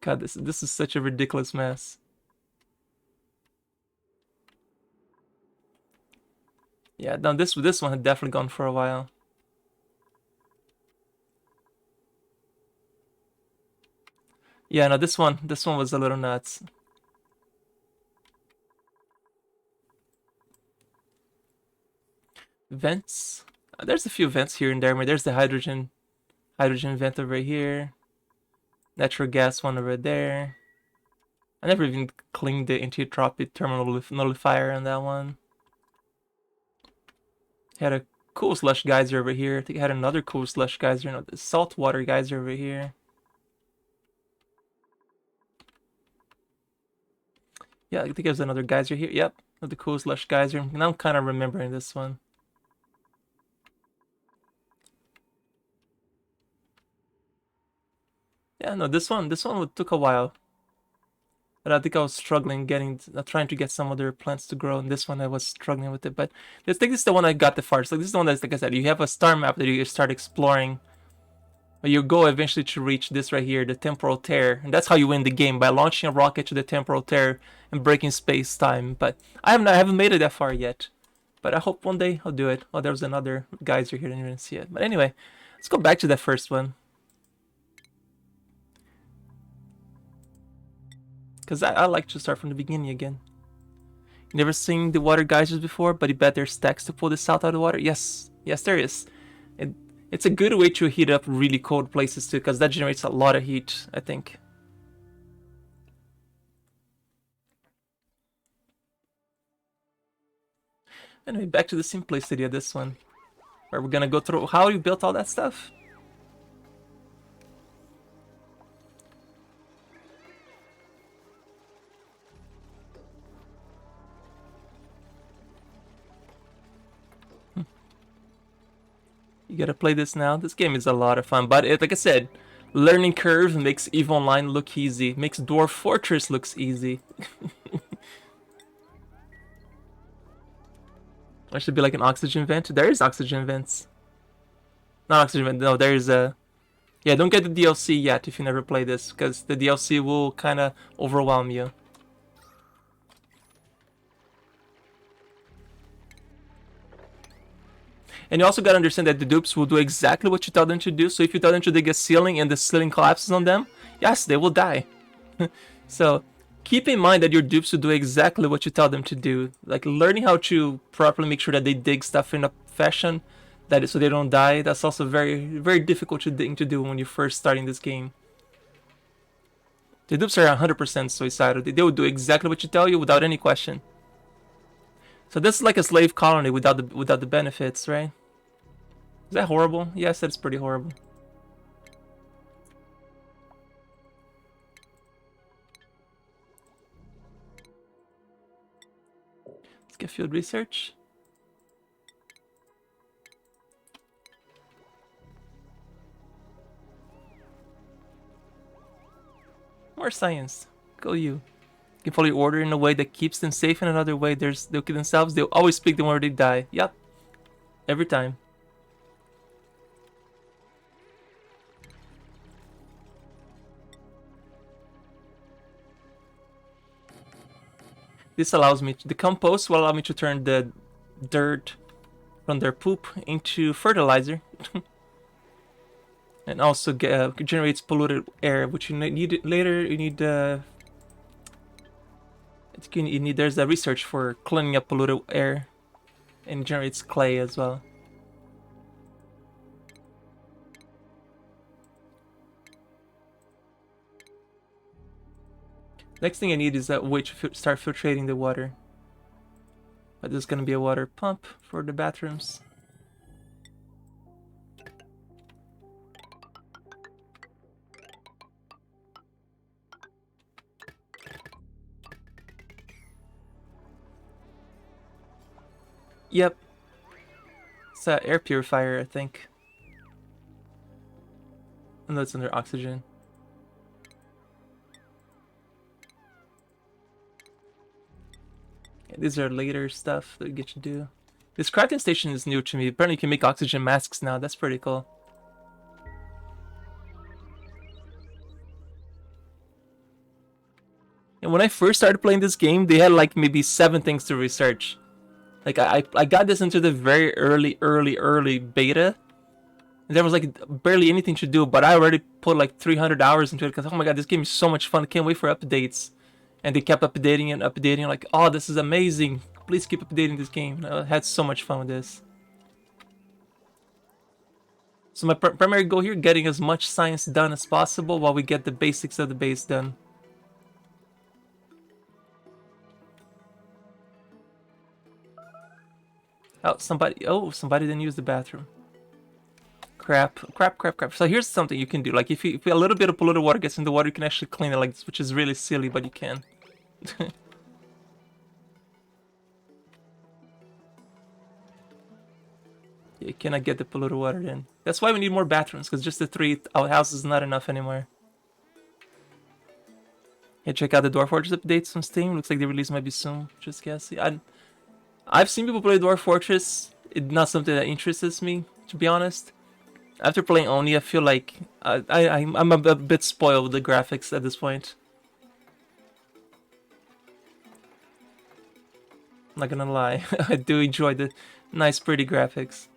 God, this is such a ridiculous mess. Yeah, no, this one had definitely gone for a while. Yeah, no, this one was a little nuts. Vents. There's a few vents here and there. I mean, there's the hydrogen vent over here. Natural gas one over there. I never even cleaned the anti-tropic terminal nullifier on that one. Had a cool slush geyser over here. I think I had another cool slush geyser. No, the saltwater geyser over here. Yeah, I think there's another geyser here. Yep, the cool slush geyser. Now I'm kind of remembering this one. Yeah, no, this one took a while. But I think I was struggling trying to get some other plants to grow, and this one I was struggling with it. But I think this is the one I got the farthest. Like this is the one that's, like I said, you have a star map that you start exploring. But you go eventually to reach this right here, the temporal tear, and that's how you win the game, by launching a rocket to the temporal tear and breaking space-time. But I haven't made it that far yet. But I hope one day I'll do it. Oh, there was another geyser here, I didn't even see it. But anyway, let's go back to that first one. Because I like to start from the beginning again. You never seen the water geysers before, but you bet there's stacks to pull this out of the water? Yes, yes there is. It's a good way to heat up really cold places too, because that generates a lot of heat, I think. Anyway, back to the simplicity of this one, where we're gonna go through how you built all that stuff. You gotta play this now. This game is a lot of fun, but like I said, learning curve makes EVE Online look easy, makes Dwarf Fortress looks easy. There should be like an oxygen vent. There is oxygen vents. Not oxygen vent, no, there's a... Yeah, don't get the DLC yet if you never play this, because the DLC will kind of overwhelm you. And you also gotta understand that the dupes will do exactly what you tell them to do. So if you tell them to dig a ceiling and the ceiling collapses on them, yes, they will die. So keep in mind that your dupes will do exactly what you tell them to do. Like learning how to properly make sure that they dig stuff in a fashion That is so they don't die. That's also very difficult thing to do when you're first starting this game. The dupes are 100% suicidal. They will do exactly what you tell you without any question. So this is like a slave colony without the benefits, right? Is that horrible? Yes, that's pretty horrible. Let's get field research. More science. Go you. You can follow your order in a way that keeps them safe. In another way, they'll kill themselves. They'll always speak them where they die. Yep. Every time. This allows me the compost will allow me to turn the dirt from their poop into fertilizer. And also generates polluted air, which you need later. You need there's a research for cleaning up polluted air, and generates clay as well. Next thing I need is that way to start filtrating the water. But there's gonna be a water pump for the bathrooms. Yep. It's an air purifier, I think. And that's under oxygen. Yeah, these are later stuff that get you do. This crafting station is new to me. Apparently you can make oxygen masks now. That's pretty cool. And when I first started playing this game, they had like maybe 7 things to research. Like I got this into the very early beta. And there was like barely anything to do, but I already put like 300 hours into it because oh my god, this game is so much fun. I can't wait for updates. And they kept updating and updating, like, oh, this is amazing. Please keep updating this game. I had so much fun with this. So my primary goal here, getting as much science done as possible while we get the basics of the base done. Oh, somebody didn't use the bathroom. Crap. So here's something you can do. Like if a little bit of polluted water gets in the water, you can actually clean it like this, which is really silly, but you can. You cannot get the polluted water in. That's why we need more bathrooms, because just the 3 outhouses is not enough anymore. Yeah, check out the Dwarf Fortress updates on Steam. Looks like the release might be soon. Just guessing. I've seen people play Dwarf Fortress. It's not something that interests me, to be honest. After playing Oni, I feel like I'm a bit spoiled with the graphics at this point. I'm not gonna lie, I do enjoy the nice, pretty graphics.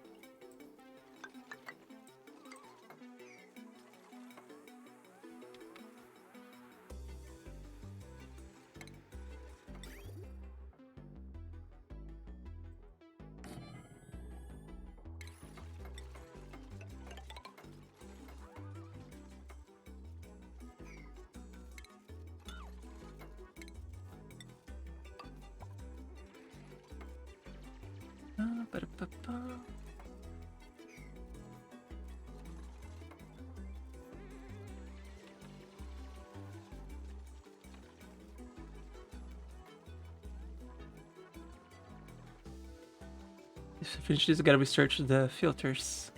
If I finish this, I gotta research the filters.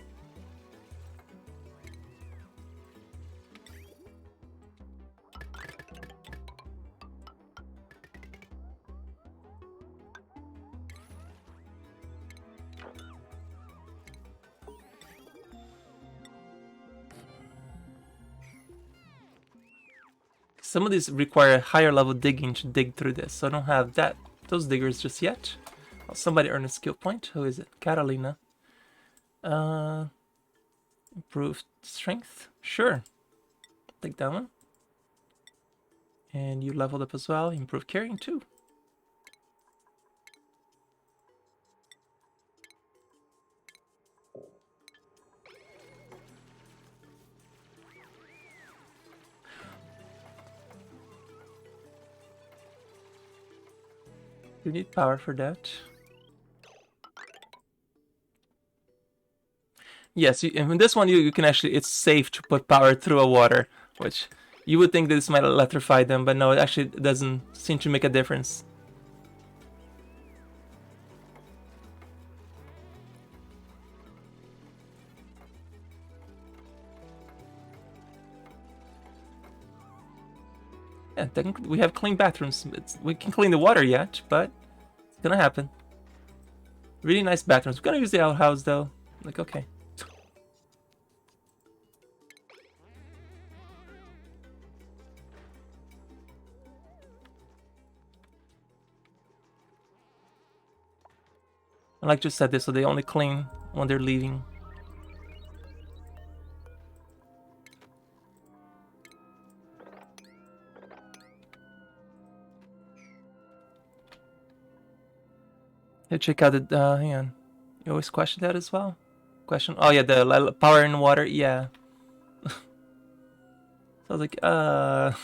Some of these require higher level digging to dig through this, so I don't have those diggers just yet. Oh, somebody earned a skill point. Who is it? Catalina. Improved strength. Sure. Take that one. And you leveled up as well. Improved carrying too. You need power for that. Yes, in this one you can actually, it's safe to put power through a water, which you would think this might electrify them, but no, it actually doesn't seem to make a difference. Yeah, technically we have clean bathrooms. We can clean the water yet, but it's gonna happen. Really nice bathrooms. We're gonna use the outhouse though. Like, okay. I like to set this so they only clean when they're leaving. Yeah, check out the, hang on. You always question that as well? Question, oh yeah, the power in water, yeah. So I was like, okay,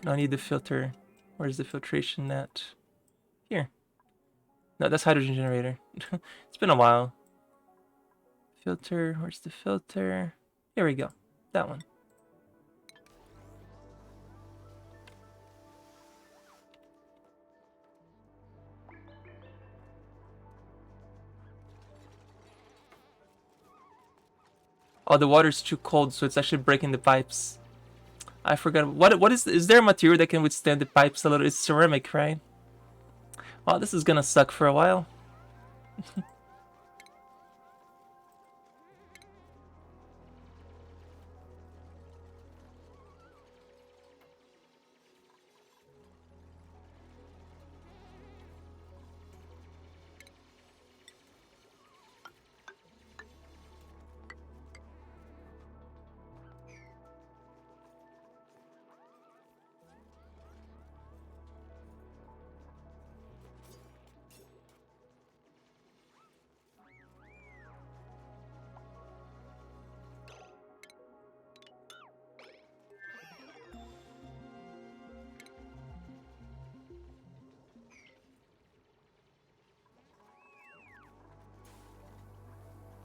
now I need the filter. Where's the filtration net? Here. No, that's hydrogen generator. It's been a while. Filter, where's the filter? Here we go, that one. Oh, the water's too cold, so it's actually breaking the pipes. I forgot. What is there a material that can withstand the pipes a little? It's ceramic, right? Oh, this is gonna suck for a while.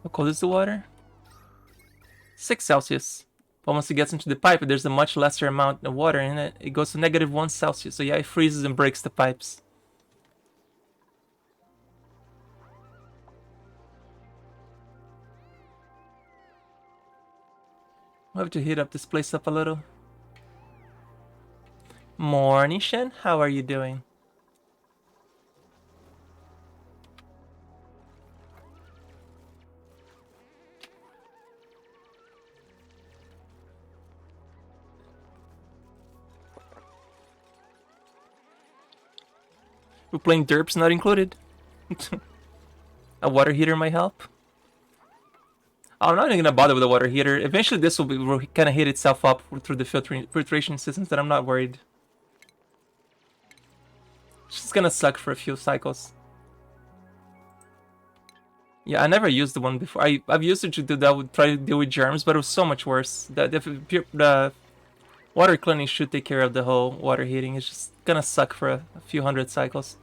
How cold is the water? 6 Celsius. But once it gets into the pipe, there's a much lesser amount of water in it. It goes to -1 Celsius. So yeah, it freezes and breaks the pipes. We'll have to heat up this place up a little. Morning, Shen. How are you doing? We're playing derps not included. A water heater might help. I'm not even gonna bother with the water heater. Eventually this will kind of heat itself up through the filtration systems, that I'm not worried. It's just gonna suck for a few cycles. Yeah, I never used the one before. I've used it to do that, try to deal with germs, but it was so much worse. The water cleaning should take care of the whole water heating. It's just gonna suck for a few hundred cycles.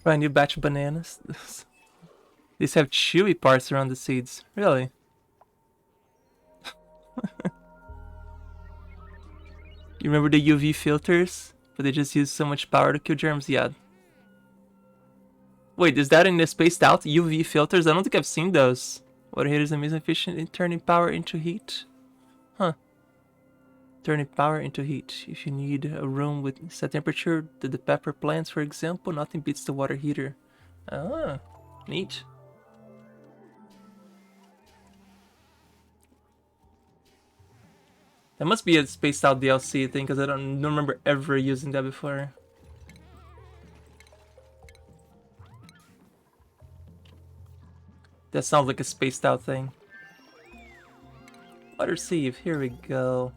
Buy a new batch of bananas. These have chewy parts around the seeds. Really? You remember the UV filters? But they just use so much power to kill germs? Yeah. Wait, is that in the spaced out UV filters? I don't think I've seen those. Water heaters are amazing efficient in turning power into heat. Huh. Turning power into heat. If you need a room with set temperature, the pepper plants, for example, nothing beats the water heater. Ah, neat. That must be a spaced out DLC thing, because I don't remember ever using that before. That sounds like a spaced out thing. Water sieve, here we go.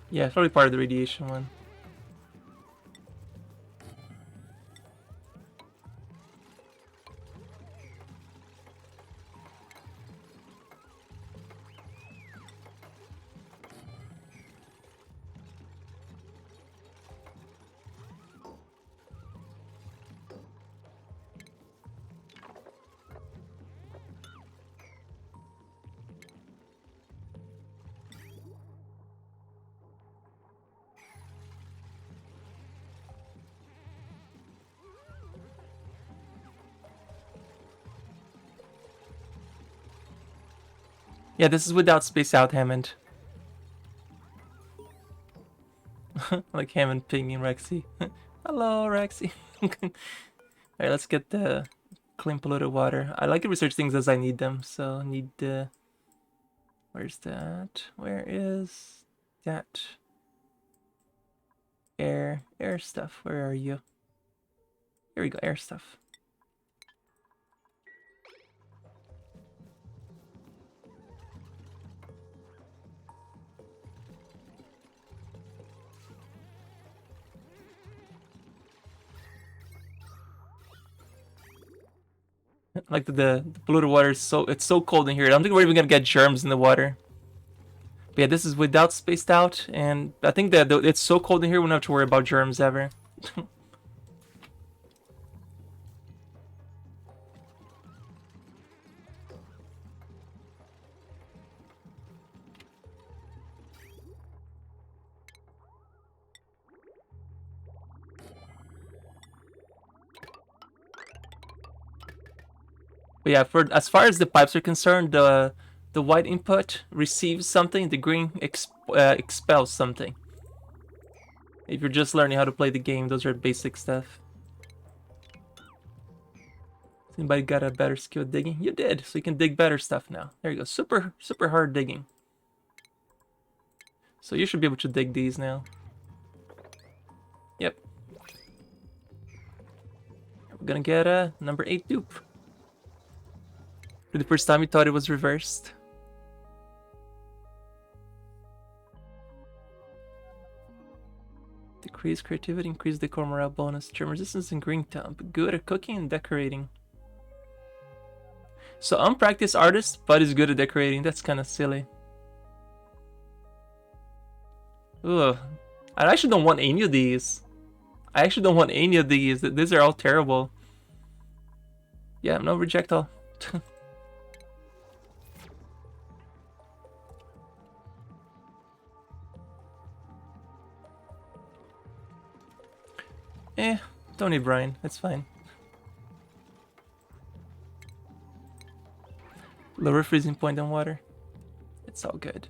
Yeah, it's probably part of the radiation one. Yeah, this is without space out Hammond. Like Hammond pinging Rexy. Hello, Rexy. Alright, let's get the clean polluted water. I like to research things as I need them, so I need the... Where's that? Where is that? Air stuff. Where are you? Here we go, air stuff. Like the polluted water is it's so cold in here. I don't think we're even gonna get germs in the water. But yeah, this is without spaced out, and I think that it's so cold in here we don't have to worry about germs ever. But yeah, for as far as the pipes are concerned, the white input receives something, the green expels something. If you're just learning how to play the game, those are basic stuff. Anybody got a better skill at digging? You did, so you can dig better stuff now. There you go, super hard digging. So you should be able to dig these now. Yep. We're gonna get a number 8 dupe. For the first time you thought it was reversed. Decrease creativity, increase decor morale bonus, germ resistance in Greentown, but good at cooking and decorating. So unpracticed artist, but is good at decorating. That's kind of silly. Ugh. I actually don't want any of these. I actually don't want any of these. These are all terrible. Yeah, no, reject all. Don't need Brian. It's fine. Lower freezing point than water. It's all good.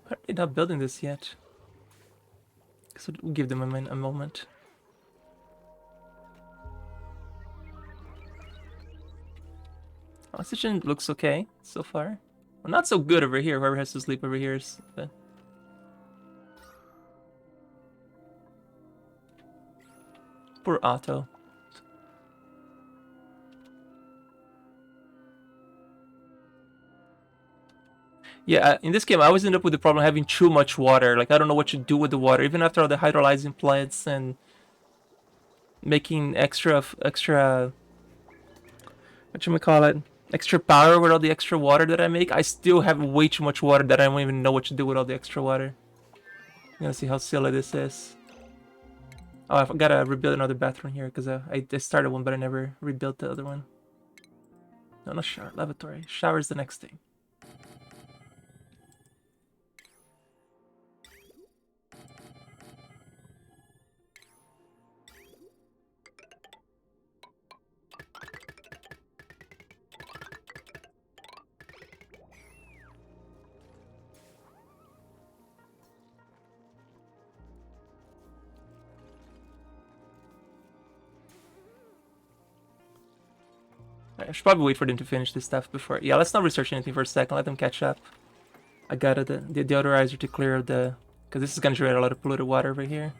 Why are they not building this yet? So we'll give them a moment. Oxygen looks okay so far. Well, not so good over here. Whoever has to sleep over here is... Poor Otto. Yeah, in this game, I always end up with the problem of having too much water. Like, I don't know what to do with the water, even after all the hydrolyzing plants and making extra, whatchamacallit, extra power with all the extra water that I make. I still have way too much water that I don't even know what to do with all the extra water. I'm gonna see how silly this is. Oh, I gotta rebuild another bathroom here because I started one, but I never rebuilt the other one. No shower, lavatory. Shower's the next thing. I should probably wait for them to finish this stuff before. Yeah, let's not research anything for a second. Let them catch up. I got the deodorizer to clear the... Because this is going to generate a lot of polluted water over here.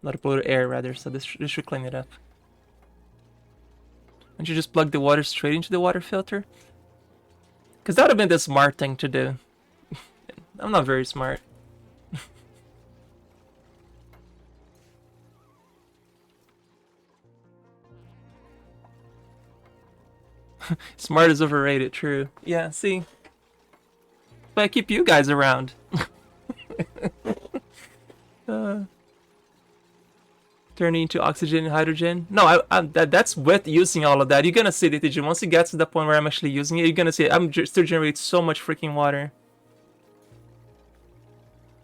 A lot of polluted air, rather. So this should clean it up. Don't you just plug the water straight into the water filter? Because that would have been the smart thing to do. I'm not very smart. Smart is overrated, true. Yeah, see? But I keep you guys around. Turning into oxygen and hydrogen. No, that's with using all of that. You're gonna see it, Digit. Once it gets to the point where I'm actually using it, you're gonna see it. I'm still generating so much freaking water.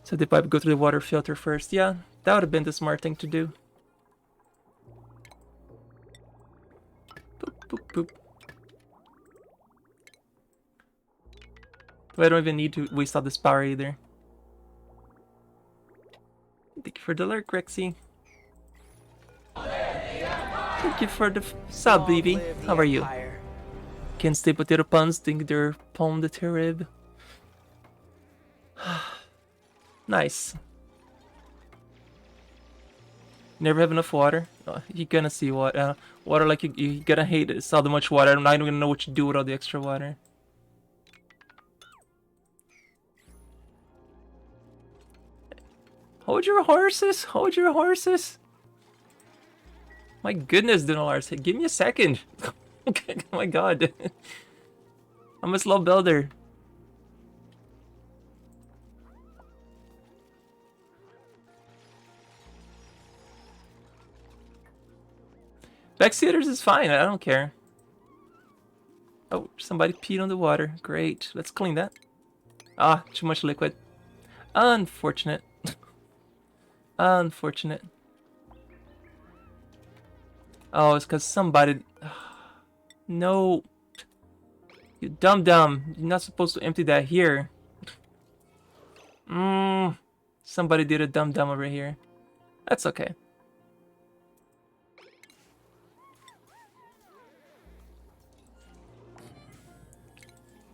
So they probably go through the water filter first. Yeah, that would have been the smart thing to do. Boop, boop, boop. But I don't even need to waste all this power either. Thank you for the alert, Rexy. Thank you for the sub, baby. How are you? Can't stay potato puns, think they're pomme de terre. Nice. Never have enough water. Oh, you're gonna see water. Water like you're gonna hate it. It's all the much water. I'm not even gonna know what to do with all the extra water. Hold your horses. Hold your horses. My goodness, Dunalars. Give me a second. Oh my god. I'm a slow builder. Backseaters is fine. I don't care. Oh, somebody peed on the water. Great. Let's clean that. Ah, too much liquid. Unfortunate. Unfortunate. Oh, it's because somebody... No. You dumb. You're not supposed to empty that here. Somebody did a dumb over here. That's okay.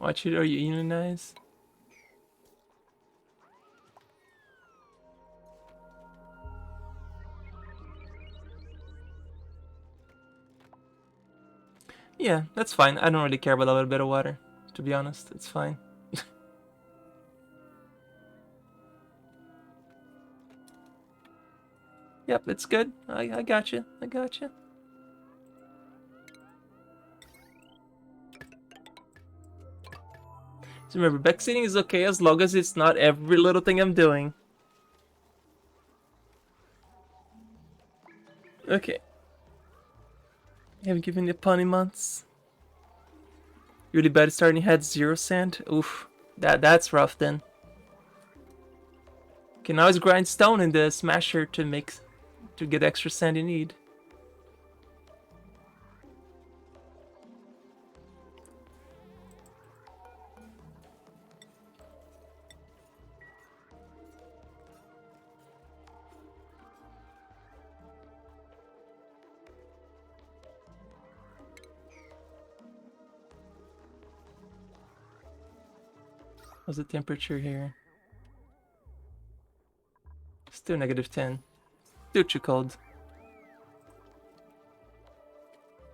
Watch it, are you unionized? Yeah, that's fine. I don't really care about a little bit of water, to be honest. It's fine. Yep, it's good. I got you. I got you. So remember, backseating is okay as long as it's not every little thing I'm doing. Okay. Haven't given you punny months. Really bad starting had 0 sand. Oof. That's rough then. Can always grind stone in the smasher to get extra sand you need. What's the temperature here? Still -10. Still too cold.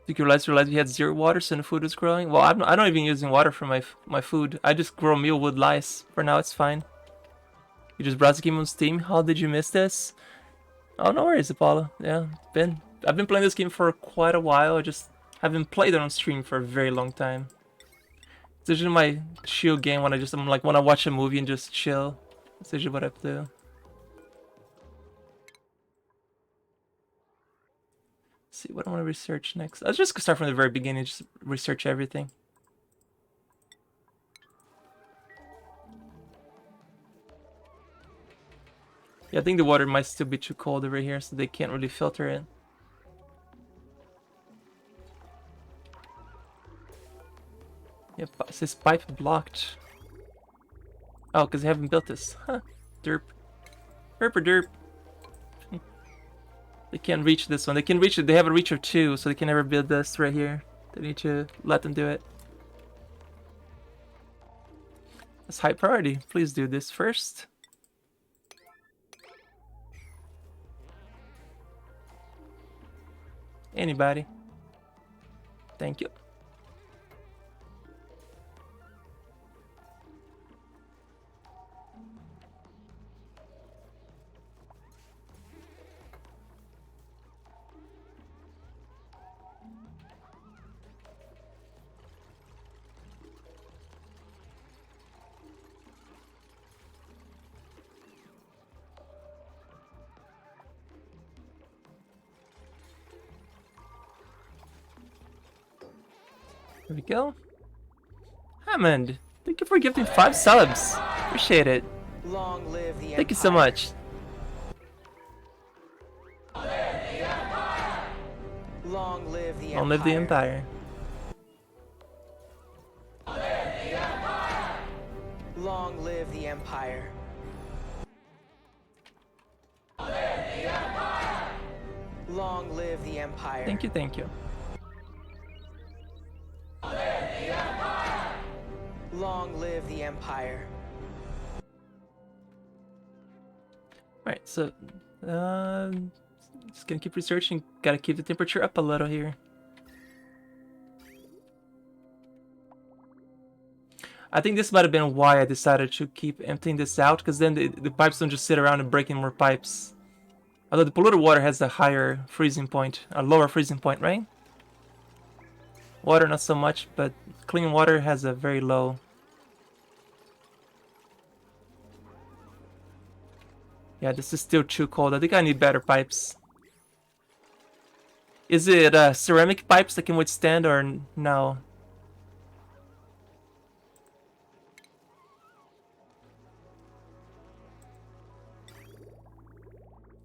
Did you realize we had 0 water so the food was growing? Well, I'm not even using water for my food. I just grow mealwood lice. For now, it's fine. You just browsed the game on Steam? How did you miss this? Oh, no worries, Apollo. Yeah, I've been playing this game for quite a while. I just haven't played it on stream for a very long time. It's usually my chill game when I'm like when I watch a movie and just chill. That's usually what I do. Let's see what I want to research next. Let's just start from the very beginning, just research everything. Yeah, I think the water might still be too cold over here, so they can't really filter it. Yep, it says pipe blocked. Oh, because they haven't built this. Huh. Derp. Herper derp. They can't reach this one. They can reach it. They have a reach of 2, so they can never build this right here. They need to let them do it. That's high priority. Please do this first. Anybody? Thank you. There we go. Hammond, thank you for gifting 5 subs. Appreciate it. Long live the Thank you so much. Long live the Long live the Empire. Long live the Empire. Long live the Empire. Thank you, thank you. Long live the Empire. Alright, so just gonna keep researching. Gotta keep the temperature up a little here. I think this might have been why I decided to keep emptying this out, because then the pipes don't just sit around and breaking more pipes. Although the polluted water has a higher freezing point, a lower freezing point, right? Water not so much, but clean water has a very low. Yeah, this is still too cold. I think I need better pipes. Is it ceramic pipes that can withstand or no?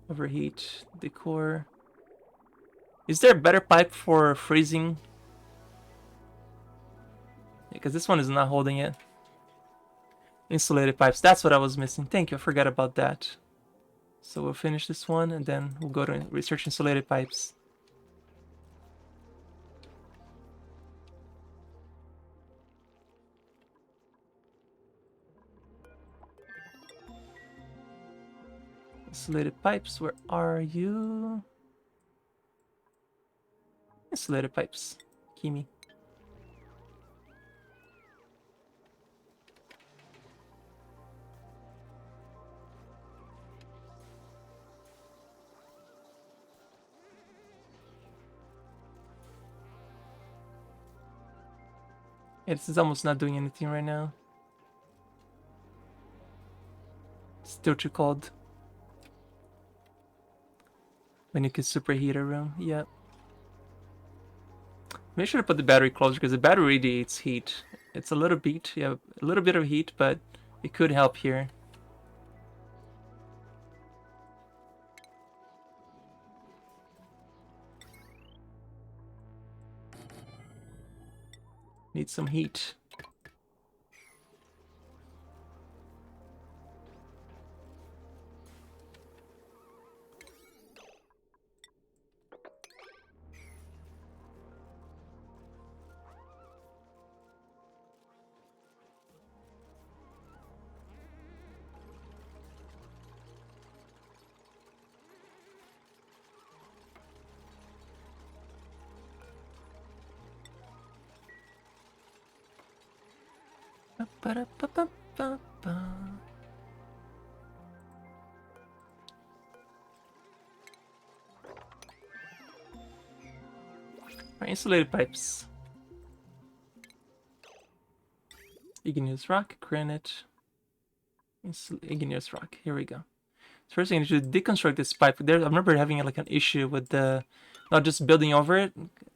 Overheat, decor. Is there a better pipe for freezing? Because this one is not holding it. Insulated pipes, that's what I was missing. Thank you, I forgot about that. So we'll finish this one and then we'll go to research insulated pipes. Insulated pipes, where are you? Insulated pipes, Kimi. Yeah, this is almost not doing anything right now. Still too cold. When you can superheat a room, yep. Make sure to put the battery closer because the battery radiates heat. It's a little bit, yeah, a little bit of heat, but it could help here. Need some heat. Our insulated pipes. Igneous rock, granite, igneous rock. Here we go. First thing is to deconstruct this pipe. There, I remember having like an issue with the, not just building over it.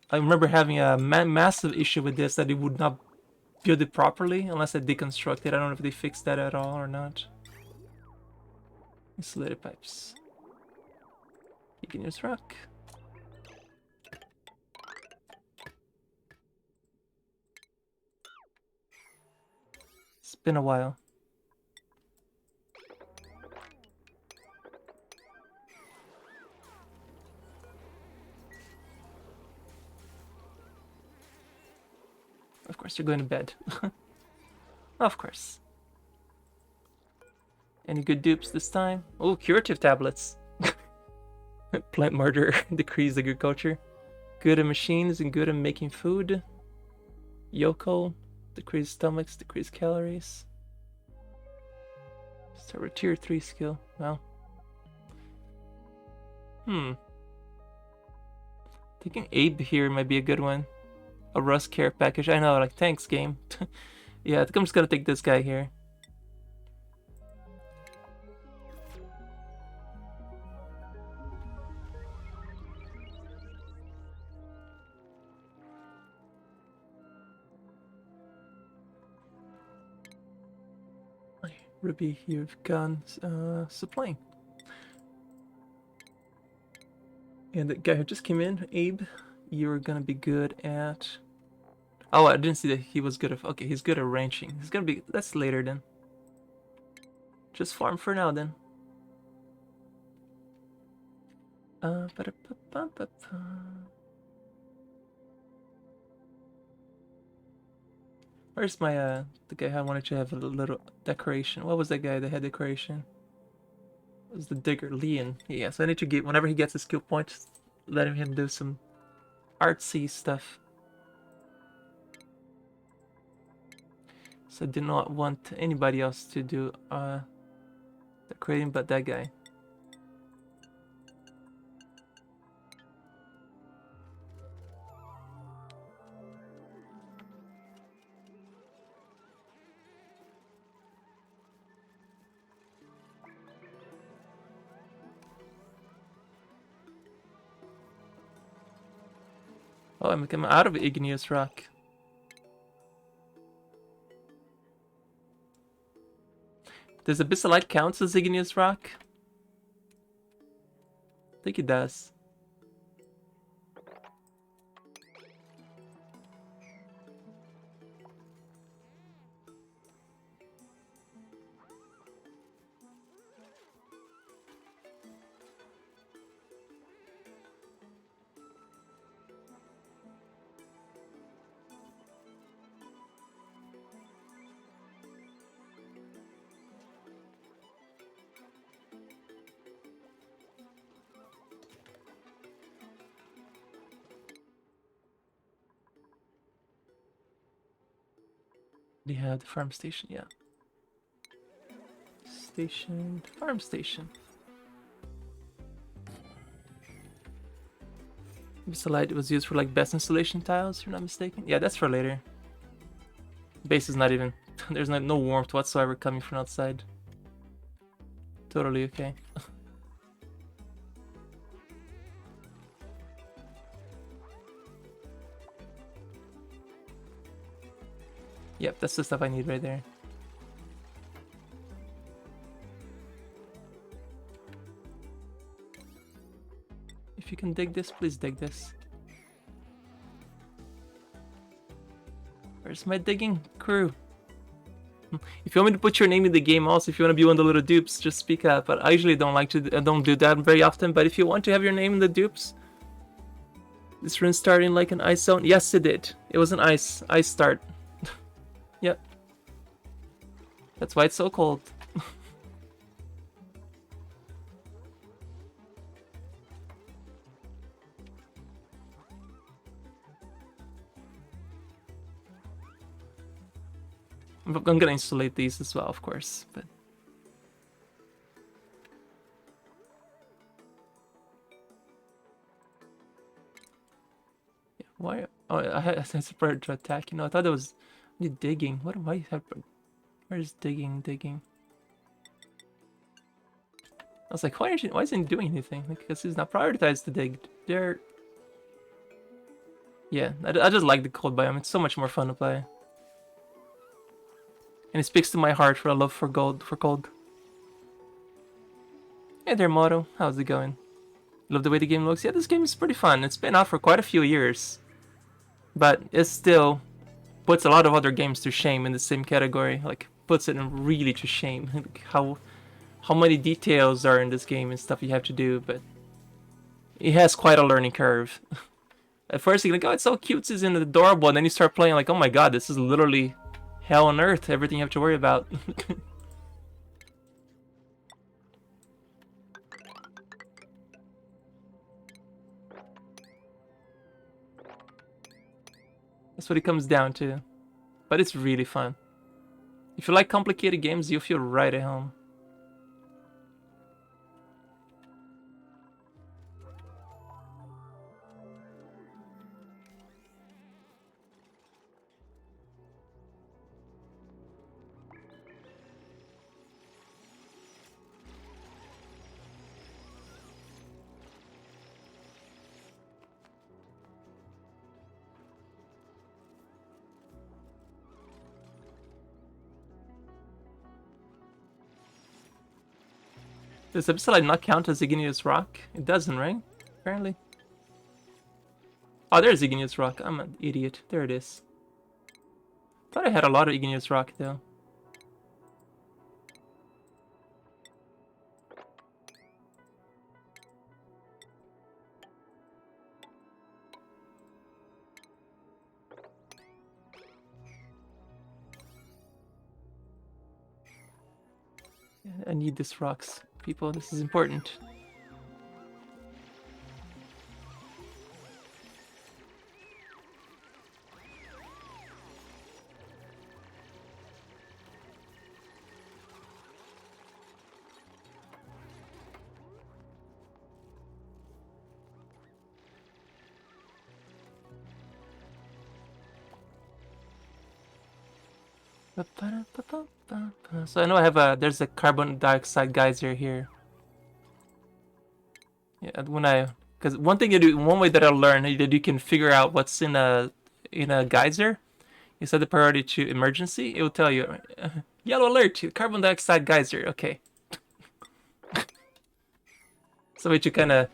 I remember having a massive issue with this, that it would not build it properly unless I deconstruct it. I don't know if they fixed that at all or not. Insulated pipes. Igneous rock. It's been a while. course, you're going to bed. Of course. Any good dupes this time? Oh, curative tablets. Plant murder, decrease agriculture. Good at machines and good at making food. Yoko, decrease stomachs, decrease calories. Start with tier 3 skill. Well. Thinking Abe here might be a good one. A Rust care package. I know, like, thanks, game. Yeah, I think I'm just gonna take this guy here. Ruby, you've gone supplying. And the guy who just came in, Abe, you're gonna be good at... Oh, I didn't see that he was good at... Okay, he's good at ranching. He's gonna be... That's later then. Just farm for now then. Where's my, the guy I wanted to have a little decoration? What was that guy that had decoration? It was the digger, Leon. Yeah, so I need to get, whenever he gets a skill point, letting him do some artsy stuff. So I do not want anybody else to do, decorating but that guy. Oh, I'm out of igneous rock. Does abyssalite count as igneous rock? I think it does. They have the farm station, yeah. Station, farm station. Abyssalite was used for like best installation tiles, if you're not mistaken. Yeah, that's for later. Base is not even, there's no warmth whatsoever coming from outside. Totally okay. Yep, that's the stuff I need right there. If you can dig this, please dig this. Where's my digging crew? If you want me to put your name in the game also, if you want to be one of the little dupes, just speak up. But I usually don't like to, I don't do that very often. But if you want to have your name in the dupes, this run starting like an ice zone. Yes, it did. It was an ice start. Yep. That's why it's so cold. I'm gonna insulate these as well, of course, but yeah, why? Oh, I had a bird to attack. You know, I thought it was digging. What am I? Where's digging? Digging. I was like, why isn't he doing anything? Because he's not prioritized to dig dirt. Yeah, I just like the cold biome. It's so much more fun to play. And it speaks to my heart for a love for cold. Hey there, Moto. How's it going? Love the way the game looks. Yeah, this game is pretty fun. It's been out for quite a few years. But it still puts a lot of other games to shame in the same category. Like, puts it really to shame. Like, how many details are in this game and stuff you have to do. But it has quite a learning curve. At first you're like, oh, it's so cute, it's adorable, and then you start playing like, oh my god, this is literally hell on earth, everything you have to worry about. That's what it comes down to. But it's really fun. If you like complicated games, you'll feel right at home. Does episode not count as Igneous Rock? It doesn't, right? Apparently. Oh, there's Igneous Rock. I'm an idiot. There it is. Thought I had a lot of Igneous Rock, though. I need these rocks. People, this is important. So I know I have there's a carbon dioxide geyser here. Yeah, because one thing you do, one way that I learned that you can figure out what's in a geyser. You set the priority to emergency. It will tell you, yellow alert, carbon dioxide geyser. Okay. So way to kind of,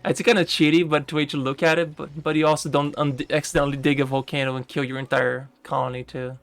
it's kind of cheaty, but way to look at it. But you also don't accidentally dig a volcano and kill your entire colony too.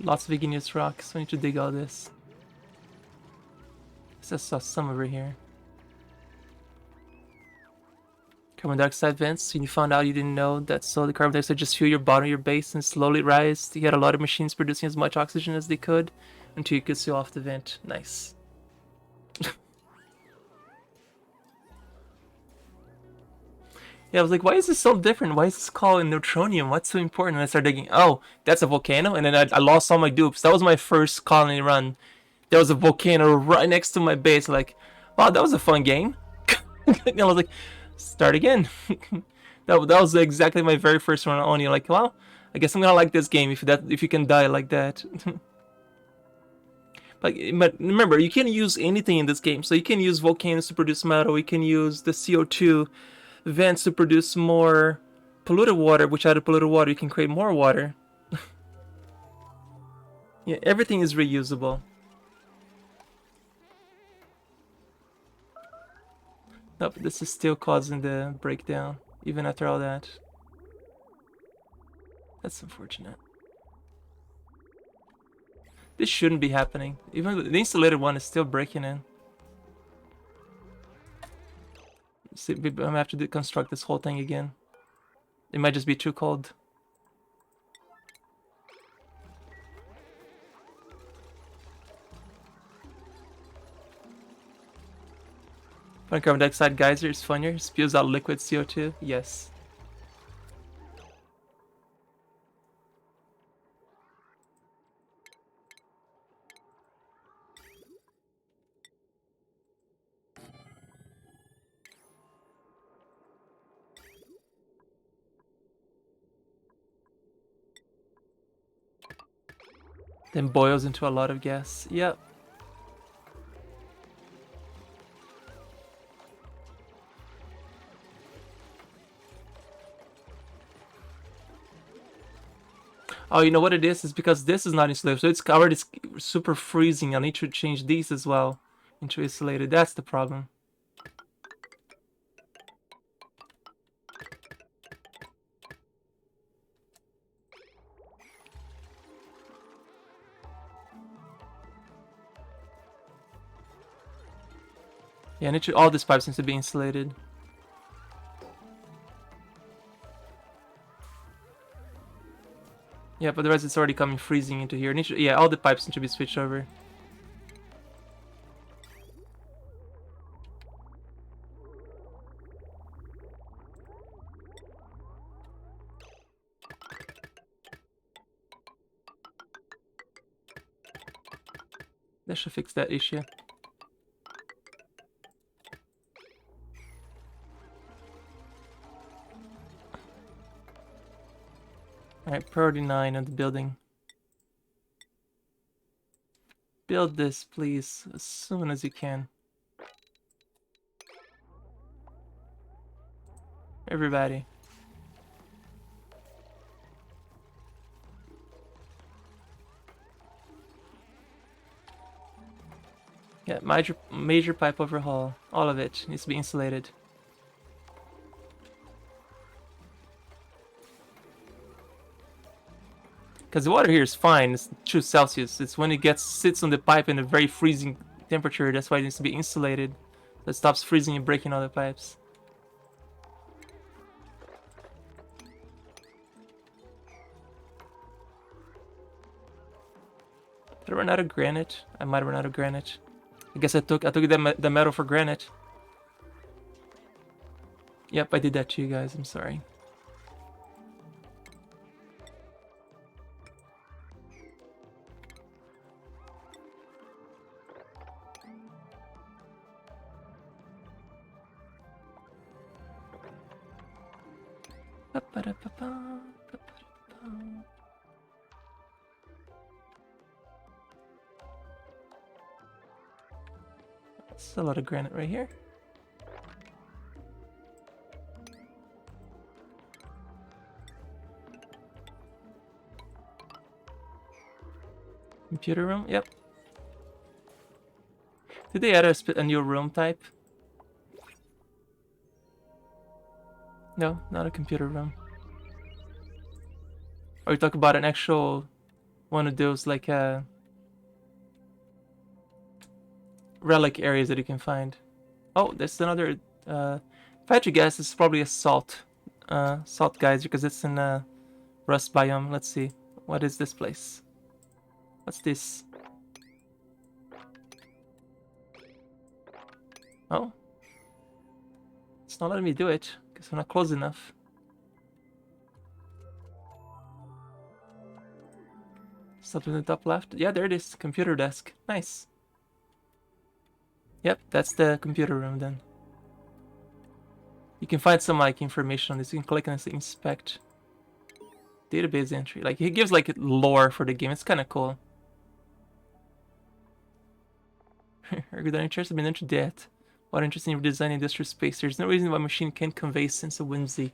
Lots of igneous rocks, so I need to dig all this. I saw some over here. Carbon dioxide vents, and you found out you didn't know that, so the carbon dioxide just fuel your bottom of your base and slowly rise. You had a lot of machines producing as much oxygen as they could until you could seal off the vent. Nice. Yeah, I was like, why is this so different? Why is this called neutronium? What's so important? And I started digging, oh, that's a volcano? And then I lost all my dupes. That was my first colony run. There was a volcano right next to my base. Like, wow, that was a fun game. And I was like, start again. that was exactly my very first run on you. Like, well, I guess I'm gonna like this game if you can die like that. But remember, you can use anything in this game. So you can use volcanoes to produce metal. You can use the CO2 vents to produce more polluted water, which out of polluted water you can create more water. Yeah, everything is reusable. Nope, this is still causing the breakdown, even after all that. That's unfortunate. This shouldn't be happening. Even the insulated one is still breaking in. See, I'm gonna have to deconstruct this whole thing again. It might just be too cold. When carbon dioxide geyser is funnier, spews out liquid CO2. Yes. Then boils into a lot of gas. Yep. Oh, you know what it is? It's because this is not insulated, so it's already super freezing. I need to change these as well into insulated. That's the problem. Yeah, I need to, all these pipes need to be insulated. Yeah, but the rest it's already coming freezing into here. Yeah, all the pipes need to be switched over. That should fix that issue. Alright, priority 9 on the building. Build this, please, as soon as you can. Everybody. Yeah, major pipe overhaul. All of it needs to be insulated. Because the water here is fine, it's 2 Celsius. It's when it sits on the pipe in a very freezing temperature, that's why it needs to be insulated. So it stops freezing and breaking all the pipes. Did I run out of granite? I might have run out of granite. I guess I took the metal for granite. Yep, I did that to you guys, I'm sorry. That's a lot of granite right here. Computer room, yep. Did they add a new room type? No, not a computer room. Or you talk about an actual one of those like relic areas that you can find. Oh, there's another if I had to guess, it's probably a salt geyser because it's in a rust biome. Let's see. What is this place? What's this? Oh. It's not letting me do it because I'm not close enough. Up in the top left. Yeah, there it is. Computer desk. Nice. Yep, that's the computer room then. You can find some like information on this. You can click and say inspect. Database entry. Like he gives like lore for the game. It's kind of cool. Are you interested in into that? What interesting in designing industrial space. There's no reason why a machine can't convey sense of whimsy.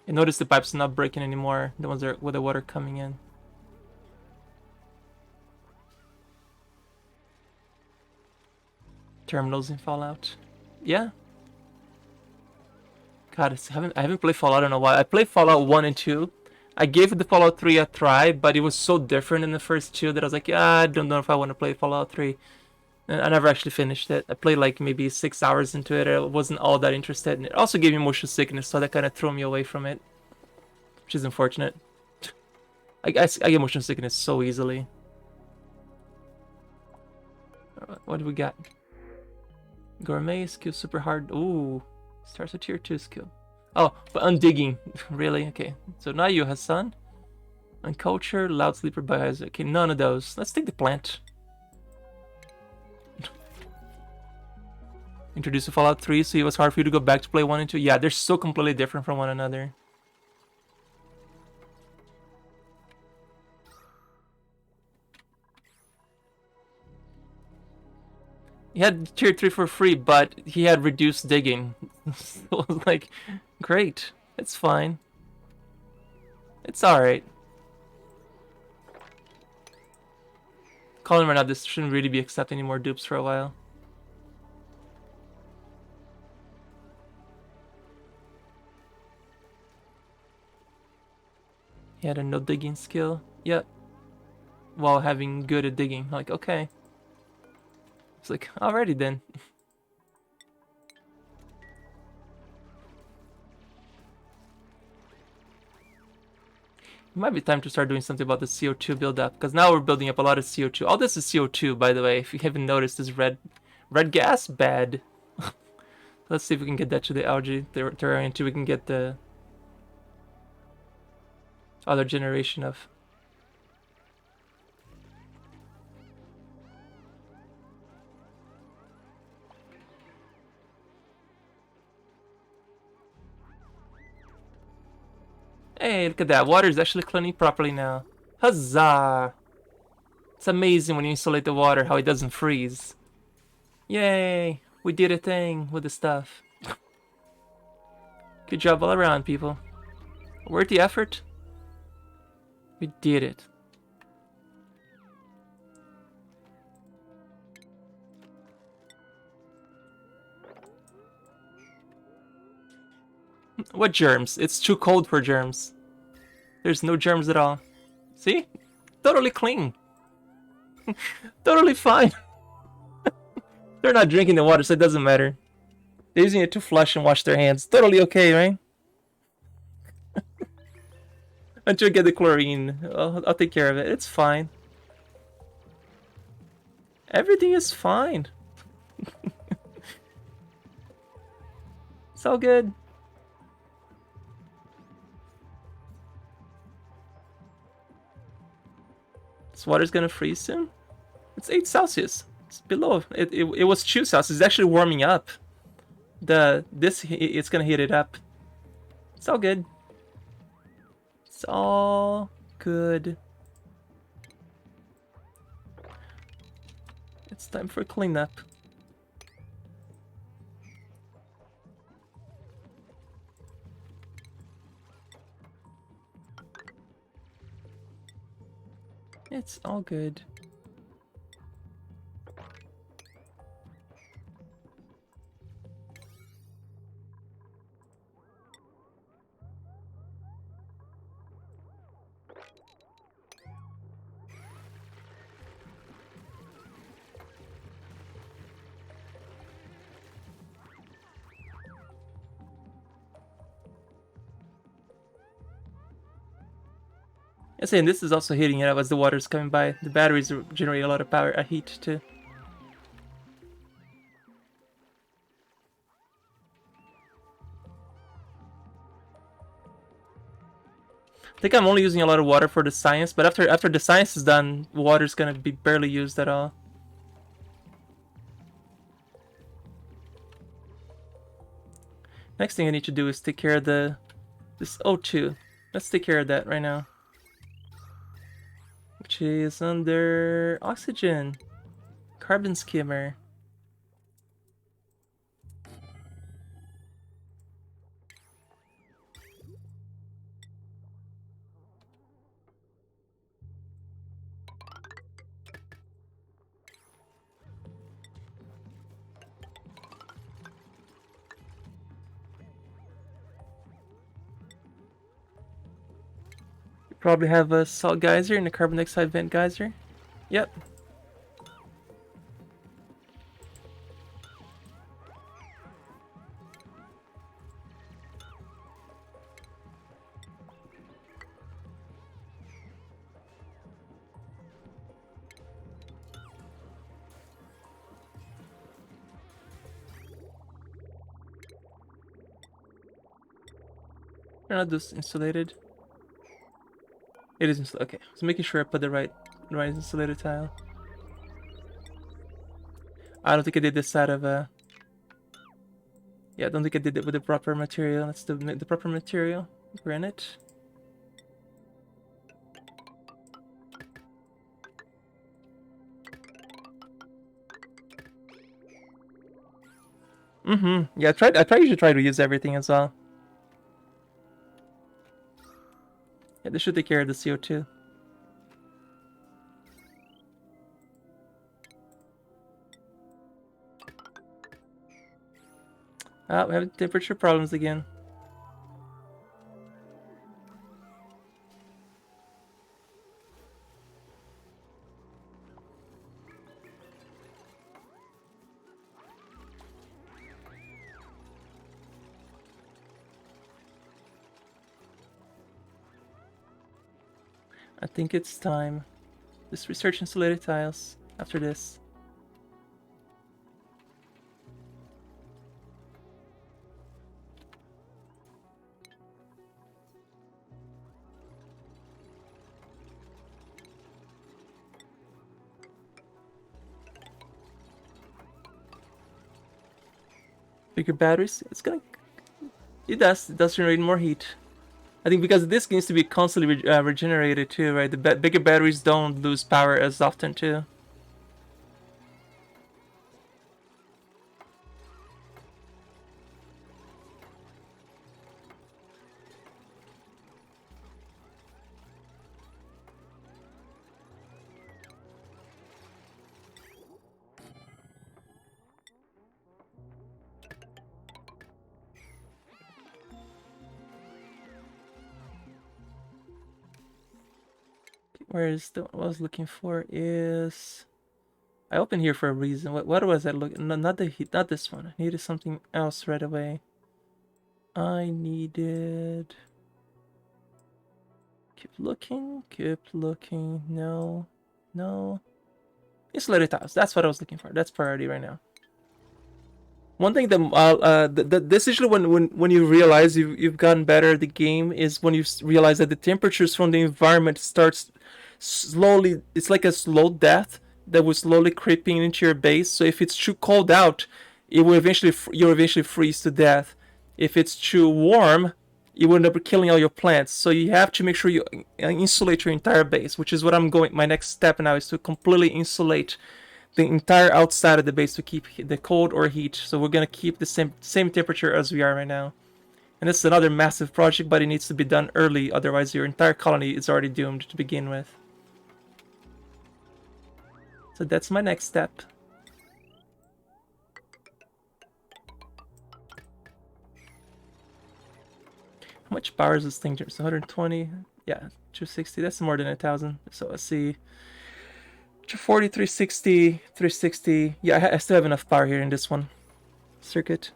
And notice the pipes are not breaking anymore. The ones that are with the water coming in. Terminals in Fallout. Yeah. God, I haven't played Fallout in a while. I played Fallout 1 and 2. I gave the Fallout 3 a try, but it was so different in the first two that I was like, yeah, I don't know if I want to play Fallout 3. And I never actually finished it. I played like maybe 6 hours into it. I wasn't all that interested. And it also gave me motion sickness, so that kind of threw me away from it. Which is unfortunate. I get motion sickness so easily. What do we got? Gourmet skill super hard. Ooh. Starts with tier 2 skill. Oh, but undigging. Really? Okay. So now you, Hassan. Unculture, loud sleeper, biohazard. Okay, none of those. Let's take the plant. Introduce to Fallout 3, so it was hard for you to go back to play 1 and 2. Yeah, they're so completely different from one another. He had tier 3 for free, but he had reduced digging. So it was like, great. It's fine. It's alright. Calling right now, this shouldn't really be accepting any more dupes for a while. He had a no digging skill. Yep. While having good at digging. Like, okay. It's like, alrighty then. It might be time to start doing something about the CO2 buildup, because now we're building up a lot of CO2. All this is CO2, by the way. If you haven't noticed, this red gas, bad. Let's see if we can get that to the algae terrarium until we can get the other generation of. Hey, look at that. Water is actually cleaning properly now. Huzzah! It's amazing when you insulate the water how it doesn't freeze. Yay! We did a thing with the stuff. Good job all around, people. Worth the effort? We did it. What germs? It's too cold for germs. There's no germs at all. See? Totally clean. Totally fine. They're not drinking the water, so it doesn't matter. They're using it to flush and wash their hands. Totally okay, right? Until I get the chlorine. I'll take care of it. It's fine. Everything is fine. It's all good. This water's gonna freeze soon. It's 8 Celsius. It's below. It was 2 Celsius. It's actually warming up. It's gonna heat it up. It's all good. It's all good. It's time for cleanup. It's all good. I'm saying this is also heating it up as the water's coming by. The batteries generate a lot of power, heat too. I think I'm only using a lot of water for the science, but after the science is done, water's gonna be barely used at all. Next thing I need to do is take care of this O2. Let's take care of that right now. Which is under oxygen. Carbon skimmer. You probably have a salt geyser and a carbon dioxide vent geyser. Yep. They're not this insulated. It is insulated. Okay, so making sure I put the right insulated tile. I don't think I did this side of yeah, I don't think I did it with the proper material. That's the proper material. Granite. Yeah, I usually try to use everything as well. Yeah, this should take care of the CO2. Ah, we have temperature problems again. I think it's time. Just research insulated tiles after this. Bigger batteries. It does generate more heat. I think because this needs to be constantly regenerated too, right? The bigger batteries don't lose power as often too. Whereas what I was looking for is I opened here for a reason. What was I looking? No, not the heat, not this one. I needed something else right away. I needed. Keep looking. Keep looking. No, no. Insulated tiles. That's what I was looking for. That's priority right now. One thing that this usually when you realize you've gotten better at the game is when you realize that the temperatures from the environment starts slowly. It's like a slow death that was slowly creeping into your base. So if it's too cold out, it will eventually you'll eventually freeze to death. If it's too warm, you will end up killing all your plants. So you have to make sure you insulate your entire base, which is what I'm going. My next step now is to completely insulate the entire outside of the base to keep the cold or heat. So we're gonna keep the same temperature as we are right now. And this is another massive project, but it needs to be done early, otherwise your entire colony is already doomed to begin with. So that's my next step. How much power is this thing? It's 120. Yeah, 260. That's more than 1,000. So let's see. 240, 360, 360. Yeah, I still have enough power here in this one circuit.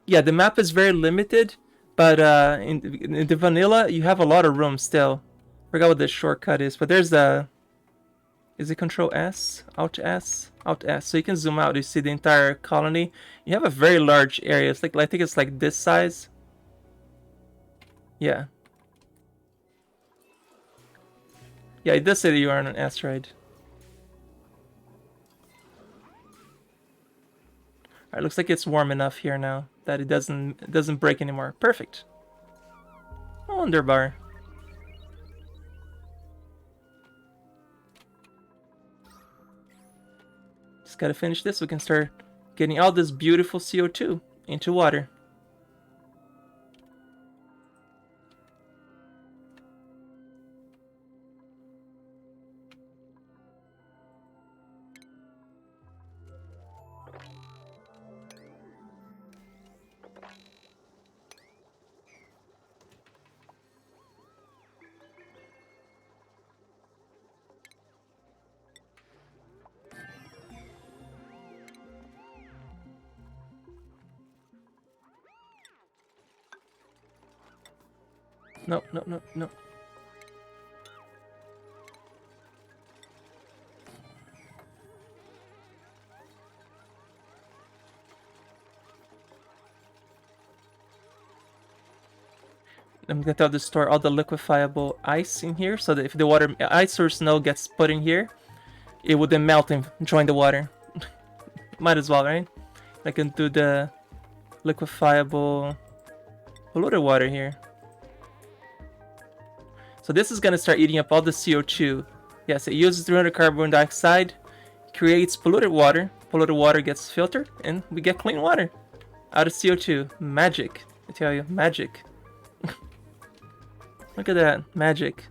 Yeah, the map is very limited, but in the vanilla you have a lot of room still. Forgot what the shortcut is, but there's a. Is it Control S, Alt S, Alt S? So you can zoom out. You see the entire colony. You have a very large area. It's like I think it's like this size. Yeah. Yeah, it does say that you are on an asteroid. Alright, looks like it's warm enough here now that it doesn't break anymore. Perfect. Wonderbar. Just gotta finish this. We can start getting all this beautiful CO2 into water. No, no, no, no. I'm gonna tell to store all the liquefiable ice in here so that if the water, ice or snow gets put in here, it would then melt and join the water. Might as well, right? I can do the liquefiable polluted water here. So this is gonna start eating up all the CO2. Yes, it uses 300 carbon dioxide, creates polluted water. Polluted water gets filtered, and we get clean water out of CO2. Magic, I tell you, magic. Look at that, magic.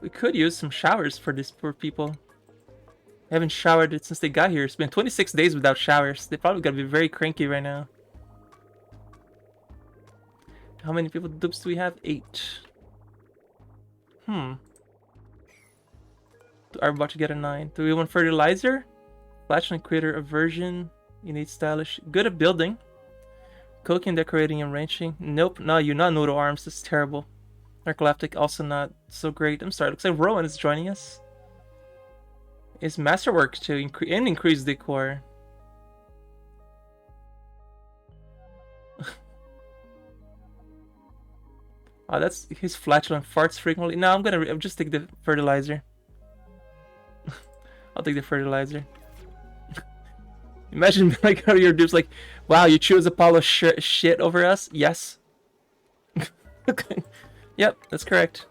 We could use some showers for these poor people. They haven't showered it since they got here. It's been 26 days without showers. They probably gotta be very cranky right now. How many people dupes do we have? 8. Are we about to get a 9? Do we want fertilizer? Flash and creator aversion. You need stylish. Good at building. Cooking, decorating, and ranching. Nope, no, you're not noodle arms. That's terrible. Narcoleptic, also not so great. I'm sorry, looks like Rowan is joining us. Is masterwork to increase decor. Oh, that's his flatulent farts frequently. No, I'll just take the fertilizer. I'll take the fertilizer. Imagine like how your dude's like, wow, you choose Apollo shit over us? Yes. Okay. Yep, that's correct.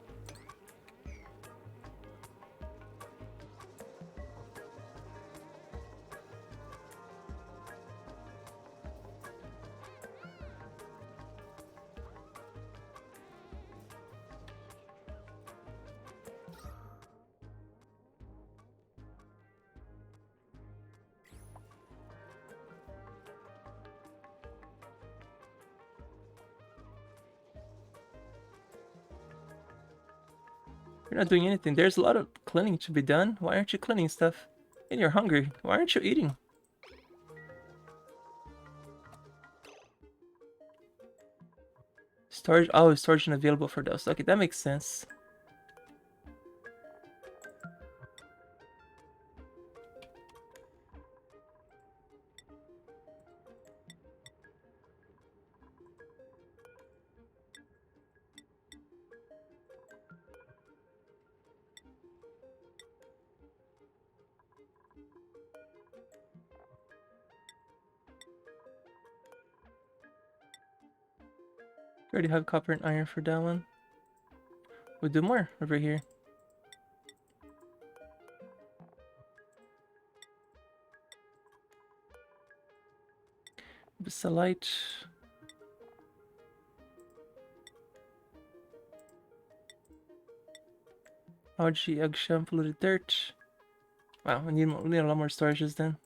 You're not doing anything. There's a lot of cleaning to be done. Why aren't you cleaning stuff? And you're hungry. Why aren't you eating? Storage. Oh, storage unavailable for those. Okay, that makes sense. We already have copper and iron for that one. We'll do more over here. Basalite. Algae, eggshell, polluted dirt. Wow, we need a lot more storages then.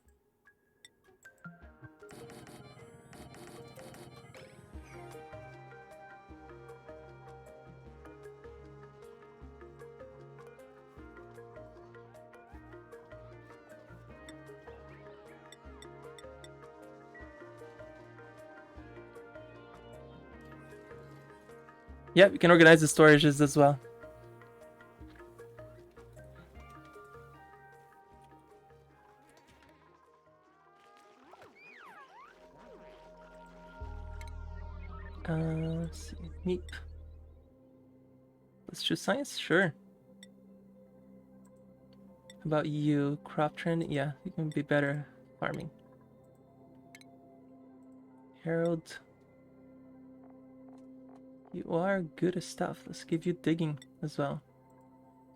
Yeah, we can organize the storages as well. Let's see. Meep. Let's choose science? Sure. How about you? Crop trend? Yeah, you can be better farming. Harold. You are good at stuff. Let's give you digging as well.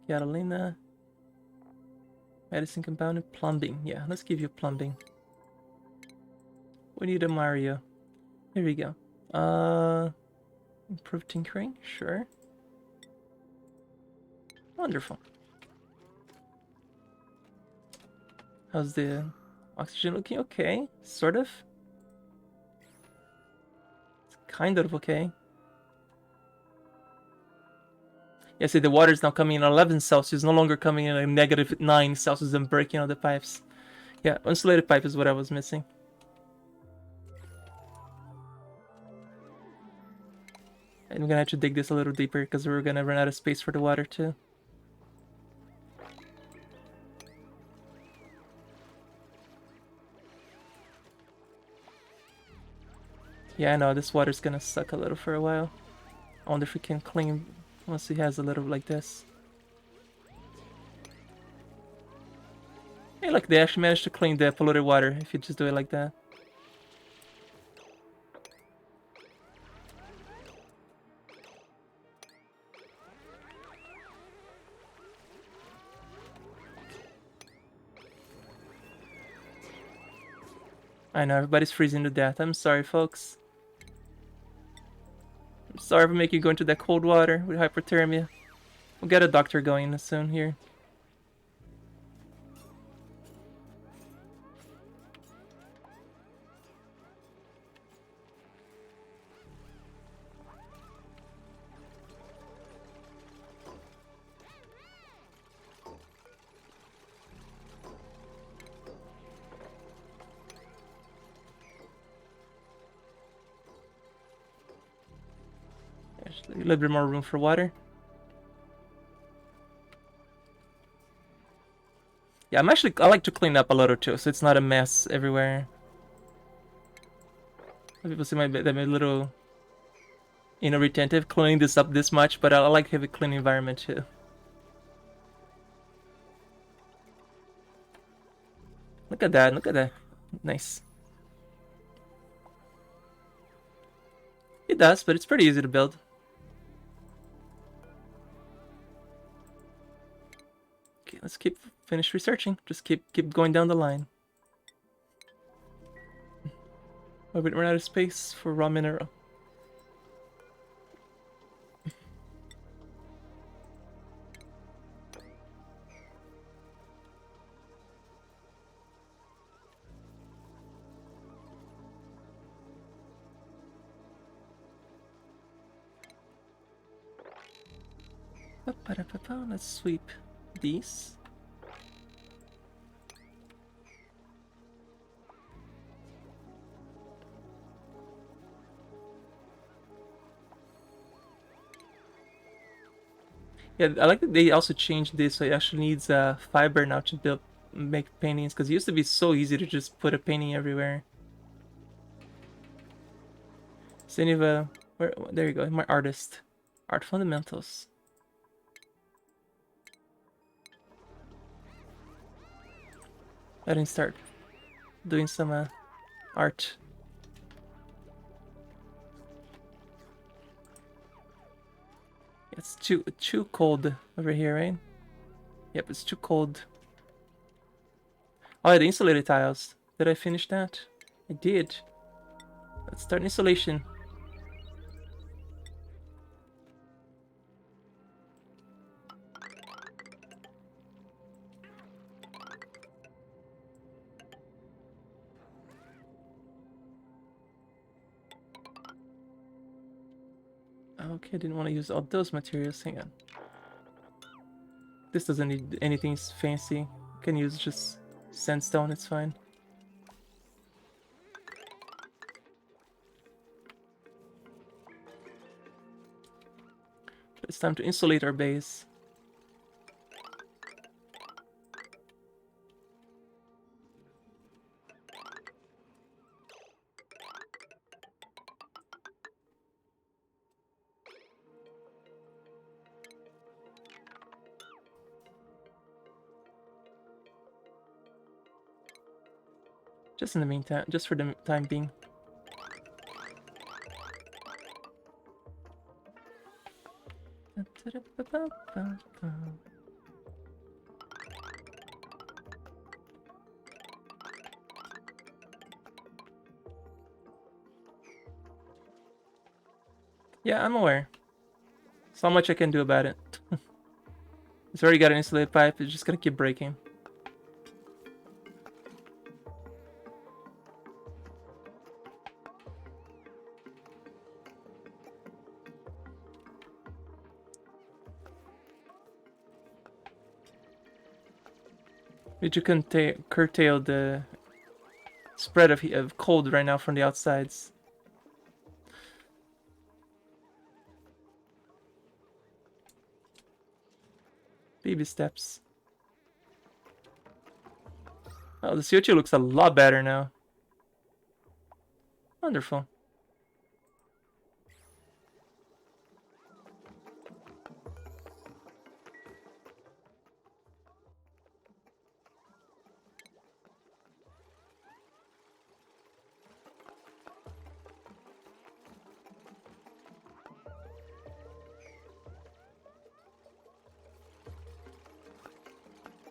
Catalina. Medicine compounded. Plumbing. Yeah, let's give you plumbing. We need a Mario. Here we go. Improved tinkering? Sure. Wonderful. How's the oxygen looking? Okay, sort of. It's kind of okay. Yeah, see, the water is now coming in 11 Celsius, no longer coming in at negative 9 Celsius and breaking all the pipes. Yeah, insulated pipe is what I was missing. And we're gonna have to dig this a little deeper because we're gonna run out of space for the water too. Yeah, I know, this water's gonna suck a little for a while. I wonder if we can clean once he has a little like this. Hey, look, they actually managed to clean the polluted water if you just do it like that. I know, everybody's freezing to death. I'm sorry, folks. I'm sorry for making you go into that cold water with hypothermia. We'll get a doctor going soon here. There's a little bit more room for water. Yeah, I like to clean up a little too, so it's not a mess everywhere. Some people say I'm a little, retentive cleaning this up this much, but I like to have a clean environment too. Look at that, look at that. Nice. It does, but it's pretty easy to build. Okay, let's finish researching. Just keep going down the line. Oh, we run out of space for raw mineral. Let's sweep these. Yeah, I like that they also changed this, so it actually needs fiber now to make paintings, because it used to be so easy to just put a painting everywhere. Zeneva, there you go, my artist. Art fundamentals. I didn't start doing some art. It's too cold over here, right? Yep, it's too cold. Oh, the insulated tiles. Did I finish that? I did. Let's start insulation. Okay, I didn't want to use all those materials. Hang on. This doesn't need anything fancy. I can use just sandstone, it's fine. It's time to insulate our base. Just in the meantime, just for the time being. Yeah, I'm aware. There's not much I can do about it. It's already got an insulated pipe, it's just gonna keep breaking. Need to curtail the spread of cold right now from the outsides. Baby steps. Oh, the CO2 looks a lot better now. Wonderful.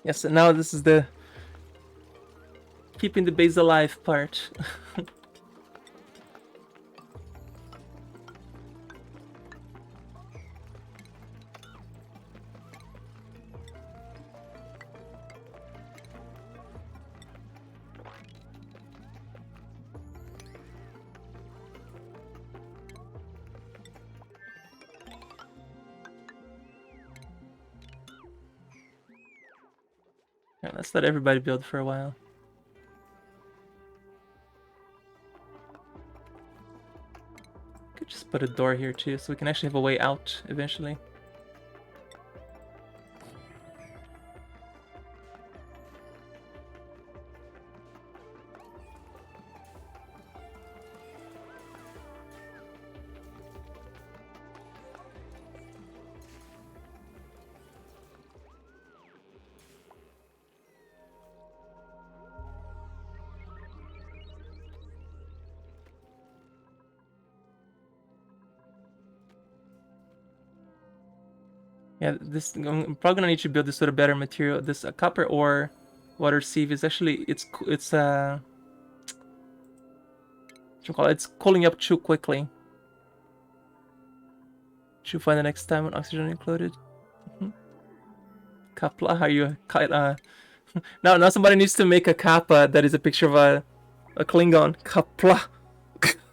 Yes, and now this is the keeping the base alive part. Alright, let's let everybody build for a while. Could just put a door here too, so we can actually have a way out eventually. Yeah, this I'm probably gonna need to build this with a better material. This copper ore water sieve is actually it's what you call it? It's cooling up too quickly. Should find the next time when oxygen included. Kapla, are you now somebody needs to make a kappa that is a picture of a Klingon. Kapla.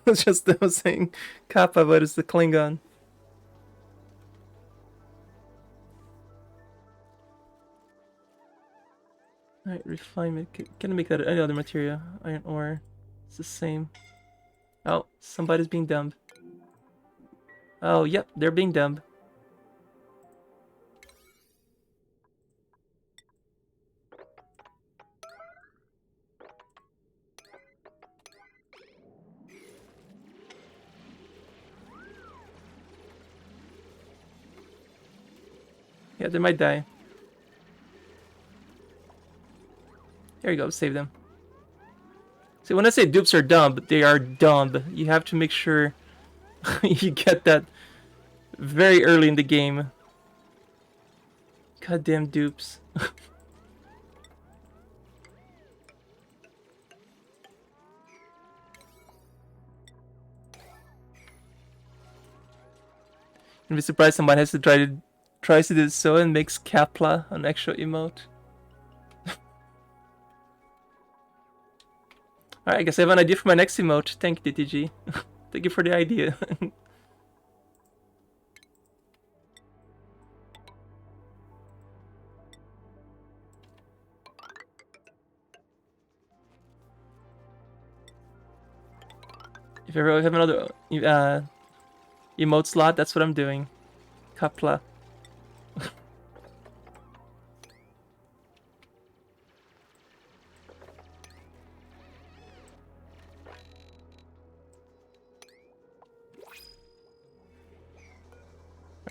It's just them saying kappa, but it's the Klingon. Alright, refinement. Can I make that any other material? Iron ore. It's the same. Oh, somebody's being dumb. Oh, yep, they're being dumb. Yeah, they might die. There you go, save them. See, when I say dupes are dumb, they are dumb. You have to make sure you get that very early in the game. Goddamn dupes. You'd be surprised someone has to tries to do so and makes Kapla an extra emote. Alright, I guess I have an idea for my next emote. Thank you, DTG. Thank you for the idea. If I ever have another emote slot, that's what I'm doing. Kapla.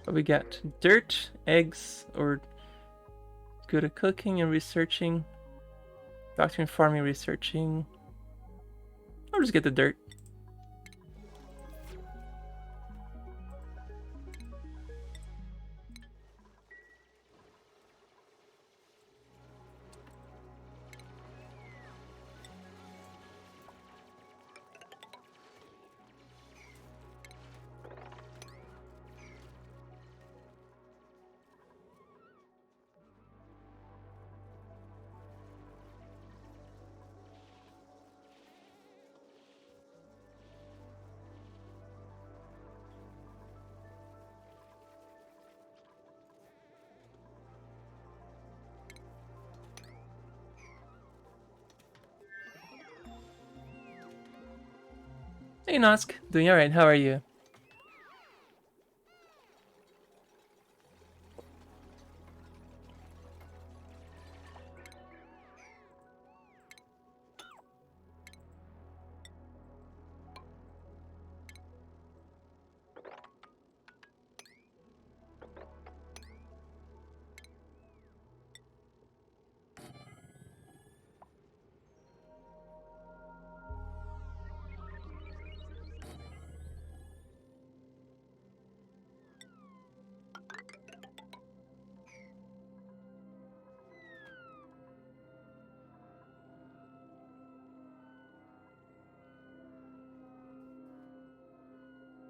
We got dirt, eggs, or good at cooking and researching. Doctor and farming, researching. I'll just get the dirt. Hey Nosk, doing alright, how are you?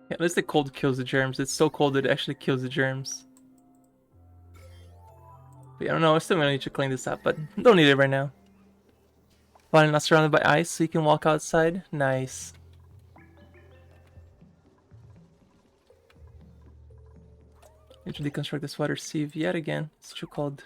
Yeah, at least the cold kills the germs. It's so cold that it actually kills the germs. But yeah, I don't know. I still gonna need to clean this up, but don't need it right now. Finally not surrounded by ice, so you can walk outside. Nice. Need to deconstruct this water sieve yet again. It's too cold.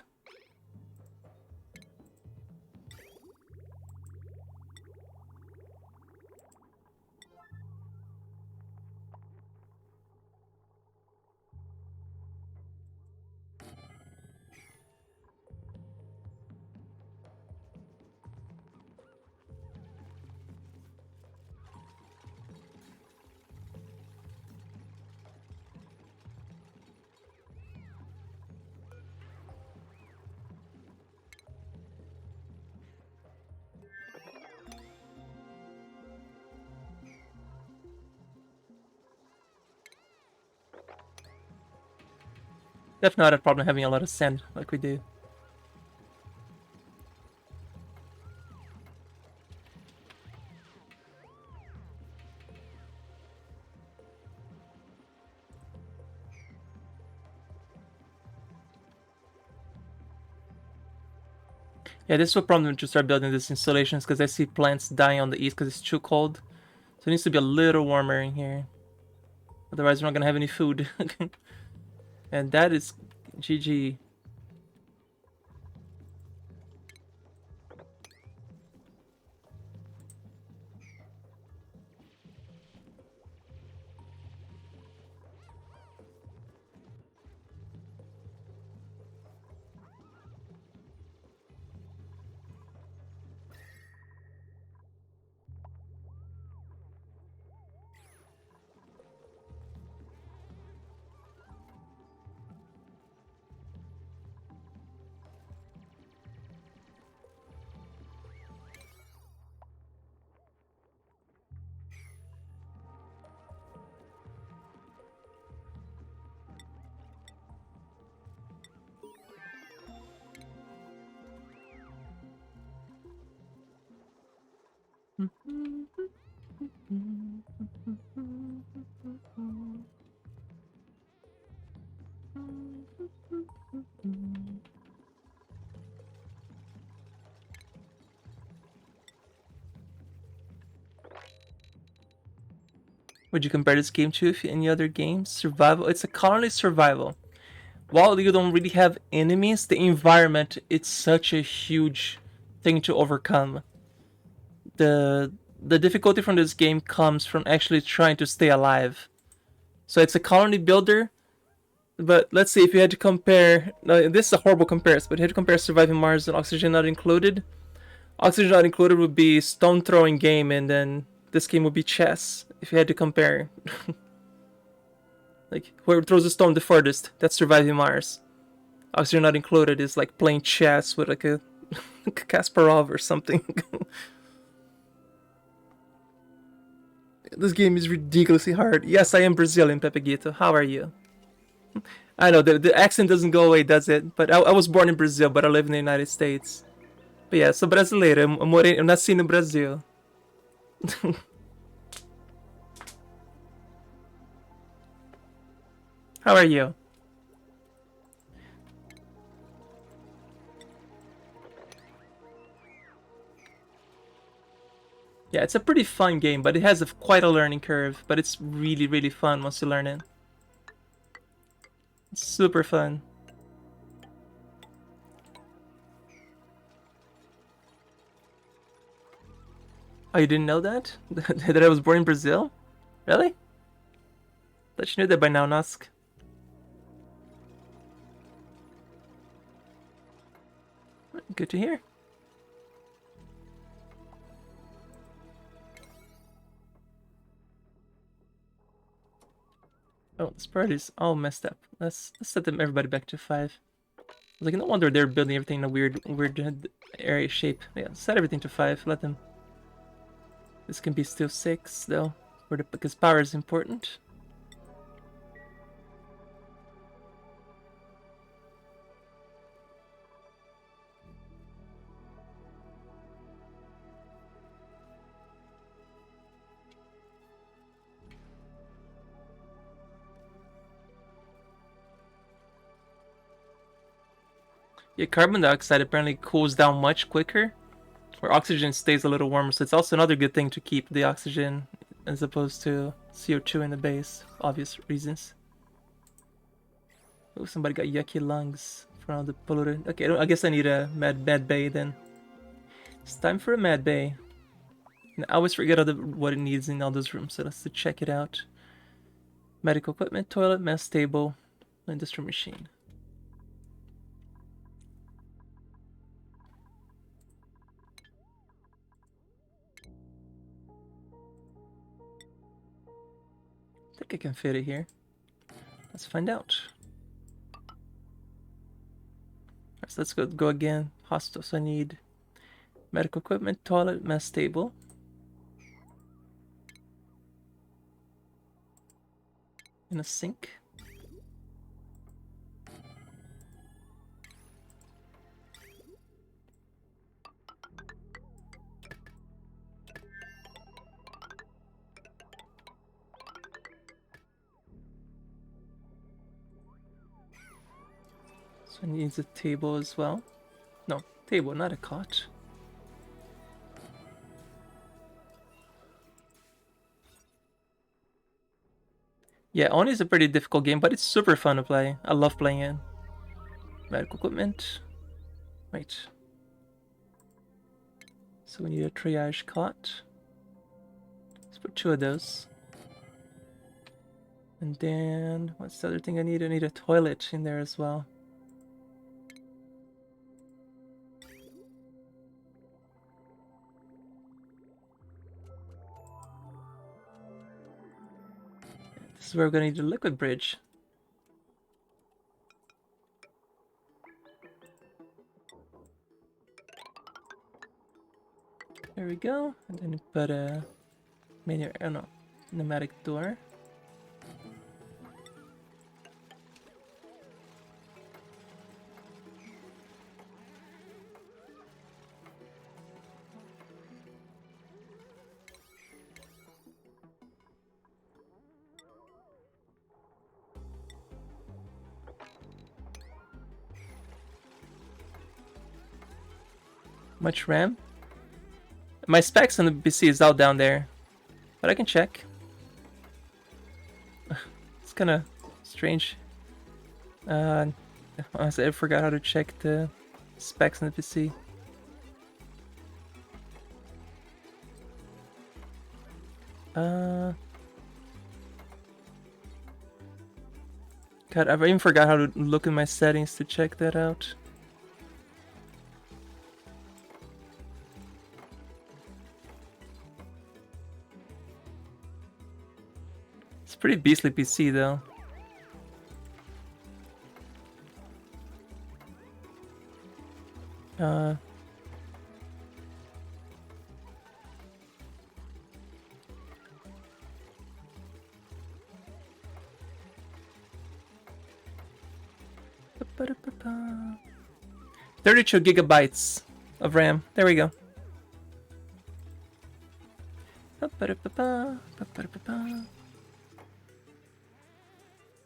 Definitely not a problem having a lot of sand like we do. Yeah, this is a problem to start building these installations because I see plants dying on the east because it's too cold. So it needs to be a little warmer in here. Otherwise, we're not gonna have any food. And that is GG. Would you compare this game to any other games? Survival. It's a colony survival. While you don't really have enemies, the environment it's such a huge thing to overcome. The difficulty from this game comes from actually trying to stay alive. So it's a colony builder, but let's see if you had to compare. No, this is a horrible comparison, but if you had to compare Surviving Mars and Oxygen Not Included. Oxygen Not Included would be stone throwing game, and then this game would be chess. If you had to compare, like whoever throws the stone the furthest, that's Surviving Mars. Oxygen Not Included is like playing chess with like a Kasparov or something. This game is ridiculously hard. Yes, I am Brazilian, Pepegito. How are you? I know the accent doesn't go away, does it? But I was born in Brazil, but I live in the United States. But yeah, sou brasileiro. Eu nasci no Brasil. How are you? Yeah, it's a pretty fun game, but it has quite a learning curve. But it's really, really fun once you learn it. It's super fun. Oh, you didn't know that? That I was born in Brazil? Really? Thought you knew that by now, Nusk. Good to hear. Oh, this part is all messed up. Let's set them everybody back to 5. Like, no wonder they're building everything in a weird area shape. Yeah, set everything to 5. Let them. This can be still 6 though, because power is important. Yeah, carbon dioxide apparently cools down much quicker, where oxygen stays a little warmer. So it's also another good thing to keep the oxygen as opposed to CO2 in the base, obvious reasons. Oh, somebody got yucky lungs from the polluted. Okay, I guess I need a med bay then. It's time for a med bay. And I always forget what it needs in all those rooms, so let's check it out. Medical equipment, toilet, mess table, industrial machine. I think I can fit it here. Let's find out. Alright, so let's go again. Hospital, so I need medical equipment, toilet, mess table. And a sink. So it needs a table as well. No, table, not a cot. Yeah, Oni is a pretty difficult game, but it's super fun to play. I love playing it. Medical equipment. Right. So we need a triage cot. Let's put 2 of those. And then, what's the other thing I need? I need a toilet in there as well. This is where we're gonna need a liquid bridge. There we go. And then put a manual, oh no, pneumatic door. Much RAM? My specs on the PC is out down there, but I can check. It's kind of strange. Honestly, I forgot how to check the specs on the PC. God, I even forgot how to look in my settings to check that out. It's pretty beastly PC though. Ba-da-ba-ba. 32 gigabytes of RAM. There we go. Ba-ba-da-ba-ba, ba-ba-da-ba-ba.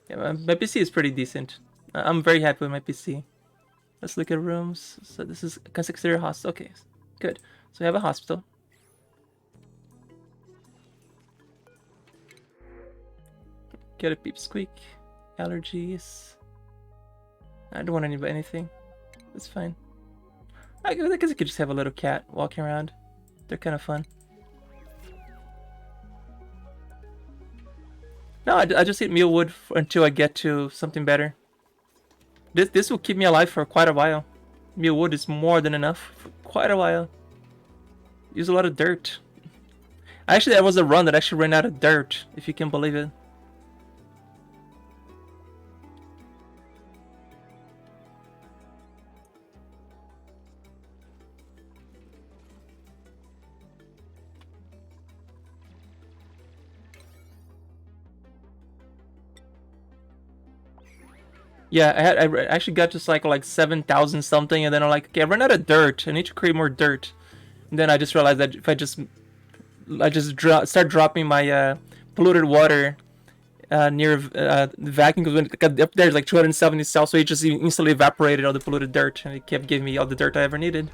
Yeah, my PC is pretty decent. I'm very happy with my PC. Let's look at rooms. So this is exterior hospital. Okay, good. So we have a hospital. Get a peep squeak. Allergies. I don't want anything. That's fine. I guess I could just have a little cat walking around. They're kind of fun. No, I just eat mealwood until I get to something better. This will keep me alive for quite a while. Mealwood is more than enough for quite a while. Use a lot of dirt. Actually, that was a run that actually ran out of dirt, if you can believe it. Yeah, I actually got to cycle like 7,000 something, and then I'm like, okay, I ran out of dirt. I need to create more dirt. And then I just realized that if I just start dropping my polluted water near the vacuum, because when it got up there, like 270 cells, so it just instantly evaporated all the polluted dirt, and it kept giving me all the dirt I ever needed.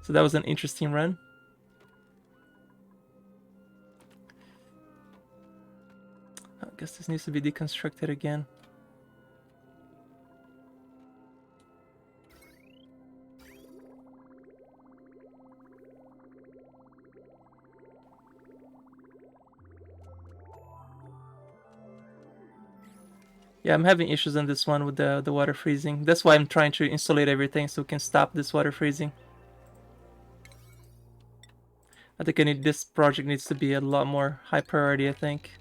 So that was an interesting run. I guess this needs to be deconstructed again. Yeah, I'm having issues on this one with the water freezing. That's why I'm trying to insulate everything so we can stop this water freezing. I think this project needs to be a lot more high priority, I think.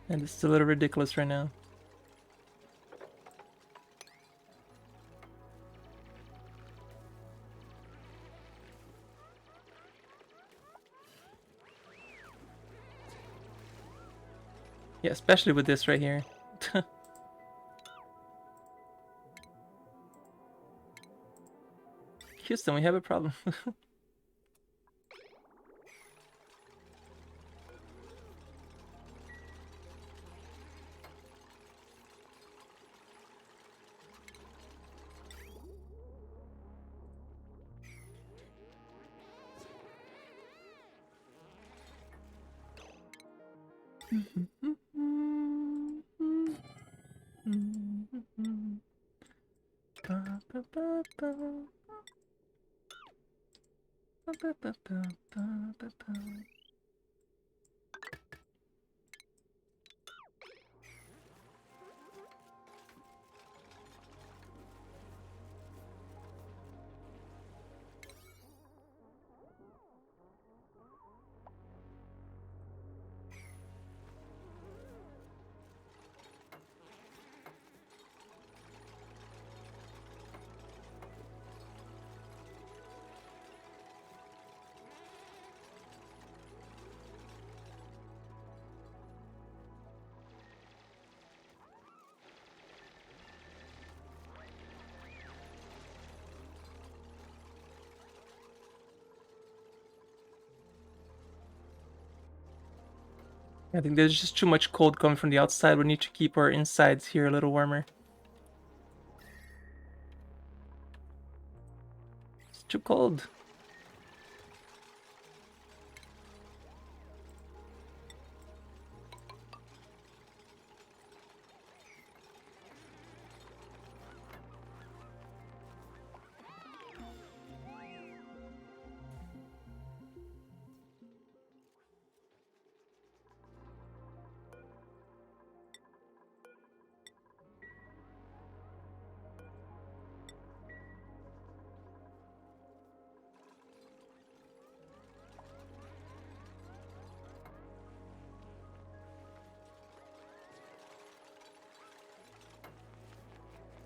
And it's a little ridiculous right now. Yeah, especially with this right here. Houston, we have a problem. I think there's just too much cold coming from the outside. We need to keep our insides here a little warmer. It's too cold.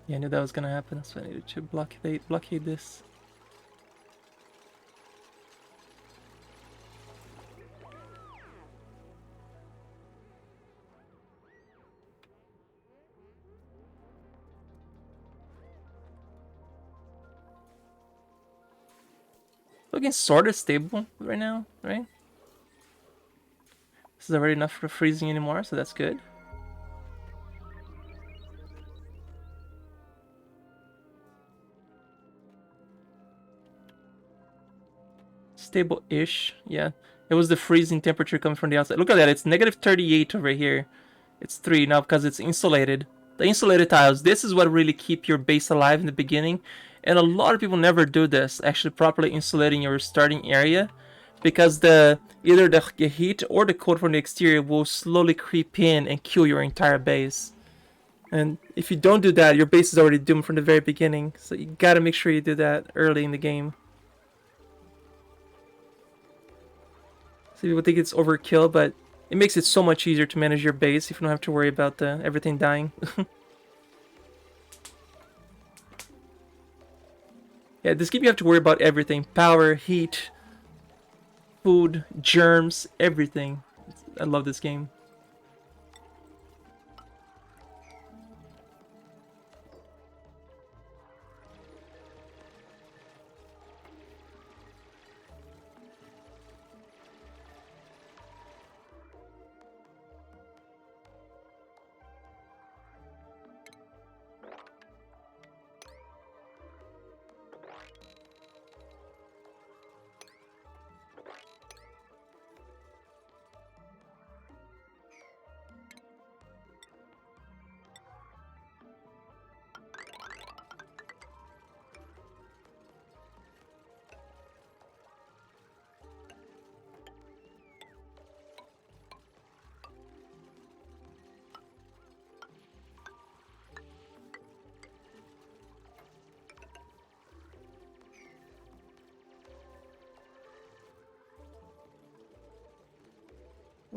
Yeah, I knew that was gonna happen, so I needed to blockade this. Looking sort of stable right now, right? This is already enough for freezing anymore, so that's good. Stable-ish, yeah. It was the freezing temperature coming from the outside. Look at that, it's negative 38 over here. It's 3 now because it's insulated. The insulated tiles, this is what really keep your base alive in the beginning. And a lot of people never do this, actually properly insulating your starting area. Because either the heat or the cold from the exterior will slowly creep in and kill your entire base. And if you don't do that, your base is already doomed from the very beginning. So you gotta make sure you do that early in the game. So people think it's overkill, but it makes it so much easier to manage your base if you don't have to worry about everything dying. Yeah, this game you have to worry about everything. Power, heat, food, germs, everything. I love this game.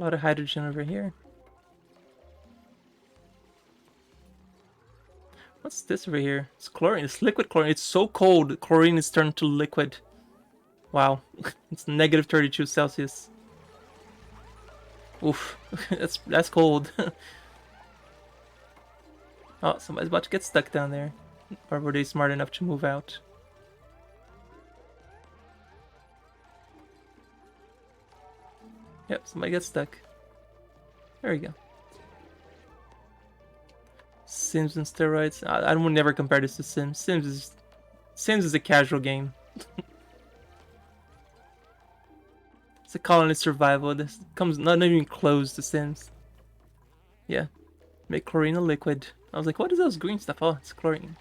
lot of hydrogen over here. What's this over here? It's chlorine. It's liquid chlorine. It's so cold. Chlorine is turned to liquid. Wow. It's negative 32 Celsius. Oof. that's cold. Oh, somebody's about to get stuck down there. Or were they smart enough to move out? Yep, somebody gets stuck. There we go. Sims and steroids. I would never compare this to Sims. Sims is a casual game. It's a colony survival. This comes not even close to Sims. Yeah. Make chlorine a liquid. I was like, what is those green stuff? Oh, it's chlorine.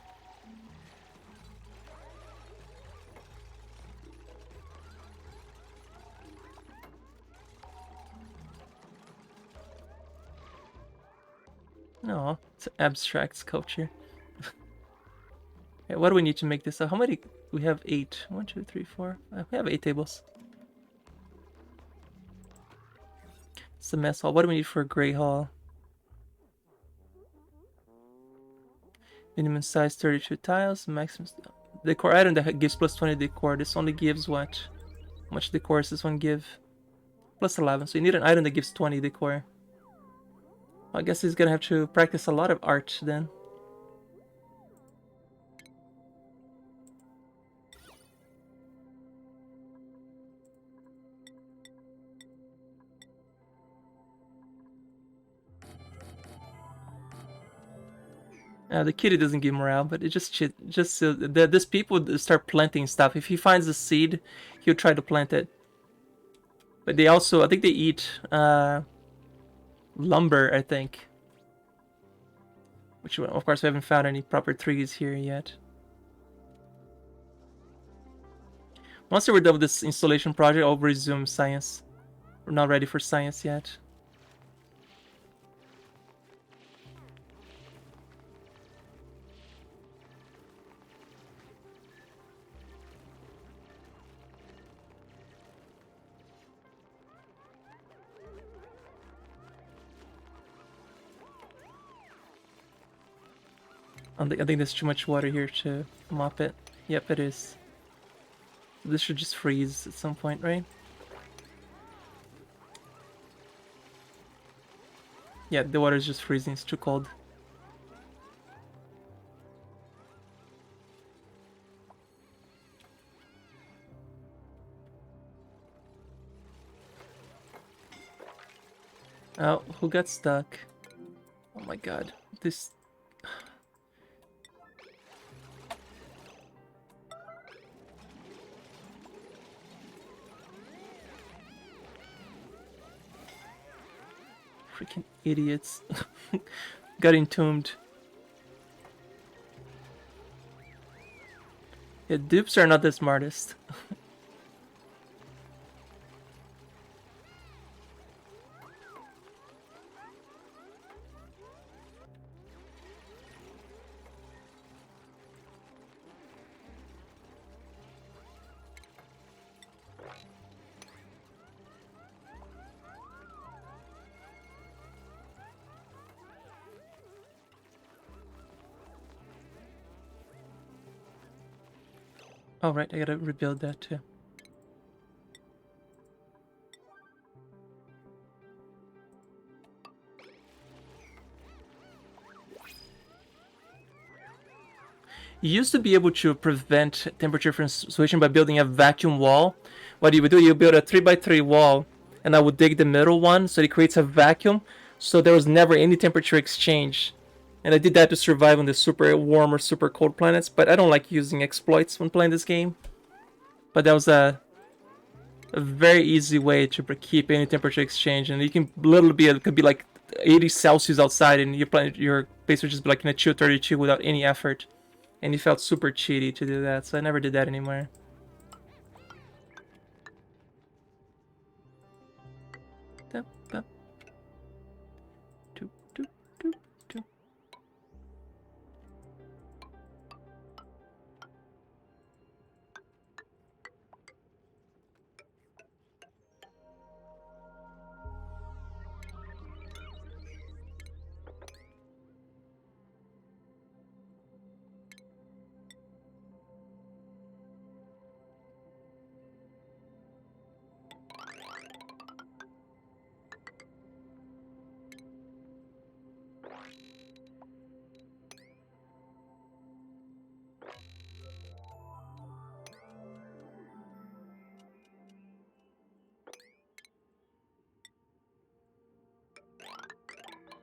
No, it's an abstract sculpture. Okay, what do we need to make this? How many? We have 8. 1, 2, 3, 4. We have 8 tables. It's a mess hall. What do we need for a gray hall? Minimum size 32 tiles. Maximum decor item that gives plus 20 decor. This only gives what? How much decor does this one give? Plus 11. So you need an item that gives 20 decor. I guess he's gonna have to practice a lot of art then. The kitty doesn't give morale, but it just this people start planting stuff. If he finds a seed, he'll try to plant it. But they also, I think they eat lumber, I think. Which, of course, we haven't found any proper trees here yet. Once we're done with this installation project, I'll resume science. We're not ready for science yet. I think there's too much water here to mop it. Yep, it is. This should just freeze at some point, right? Yeah, the water is just freezing. It's too cold. Oh, who got stuck? Oh my god. This... Freaking idiots. Got entombed. Yeah, dupes are not the smartest. Oh right, I gotta rebuild that too. You used to be able to prevent temperature fluctuation by building a vacuum wall. What you would do, you build a 3x3 wall, and I would dig the middle one so it creates a vacuum, so there was never any temperature exchange. And I did that to survive on the super warm or super cold planets, but I don't like using exploits when playing this game. But that was a very easy way to keep any temperature exchange, and you can literally be, it could be like 80 Celsius outside, and your base would just be like in a chill 32 without any effort. And it felt super cheaty to do that, so I never did that anymore.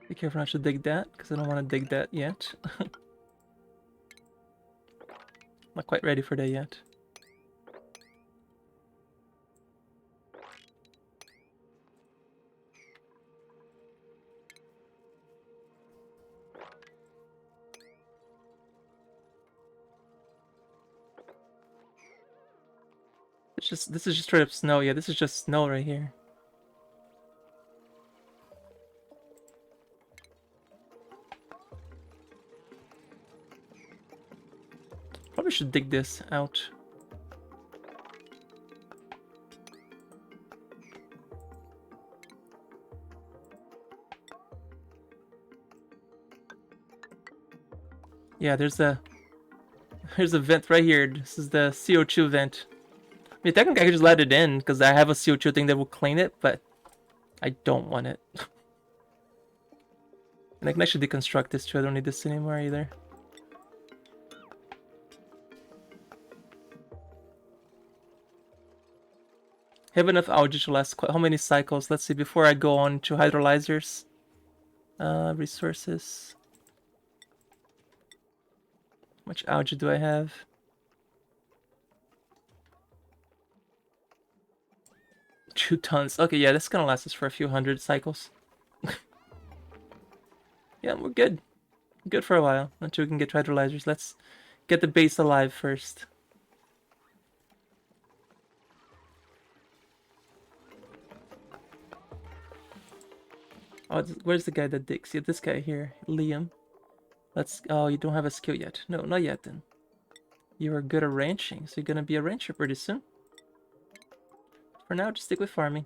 Be careful not to dig that, because I don't want to dig that yet. Not quite ready for that yet. This is just straight up snow. Yeah, this is just snow right here. Probably should dig this out. Yeah, there's a vent right here. This is the CO2 vent. I mean, technically I could just let it in because I have a CO2 thing that will clean it, but I don't want it. And I can actually deconstruct this too. I don't need this anymore either. Have enough algae to last how many cycles? Let's see, before I go on to hydrolyzers. Resources. How much algae do I have? Two tons. Okay, yeah, this is gonna last us for a few hundred cycles. Yeah, we're good. Good for a while until we can get to hydrolyzers. Let's get the base alive first. Oh, where's the guy that digs? Yeah, this guy here, Liam. Let's. Oh, you don't have a skill yet. No, not yet. Then you are good at ranching, so you're gonna be a rancher pretty soon. For now, just stick with farming.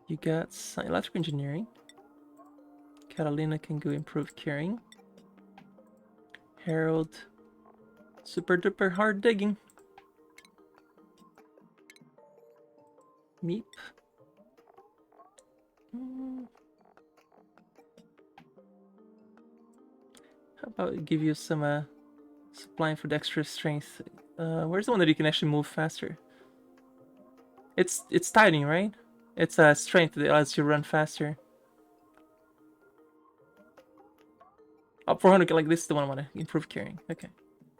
You got electrical engineering. Catalina can go improve carrying. Harold, super duper hard digging. Meep. How about give you some supplying for the extra strength? Where's the one that you can actually move faster? It's tiding, right? It's strength that lets you run faster. Oh, 400, like this is the one I want to improve carrying. Okay.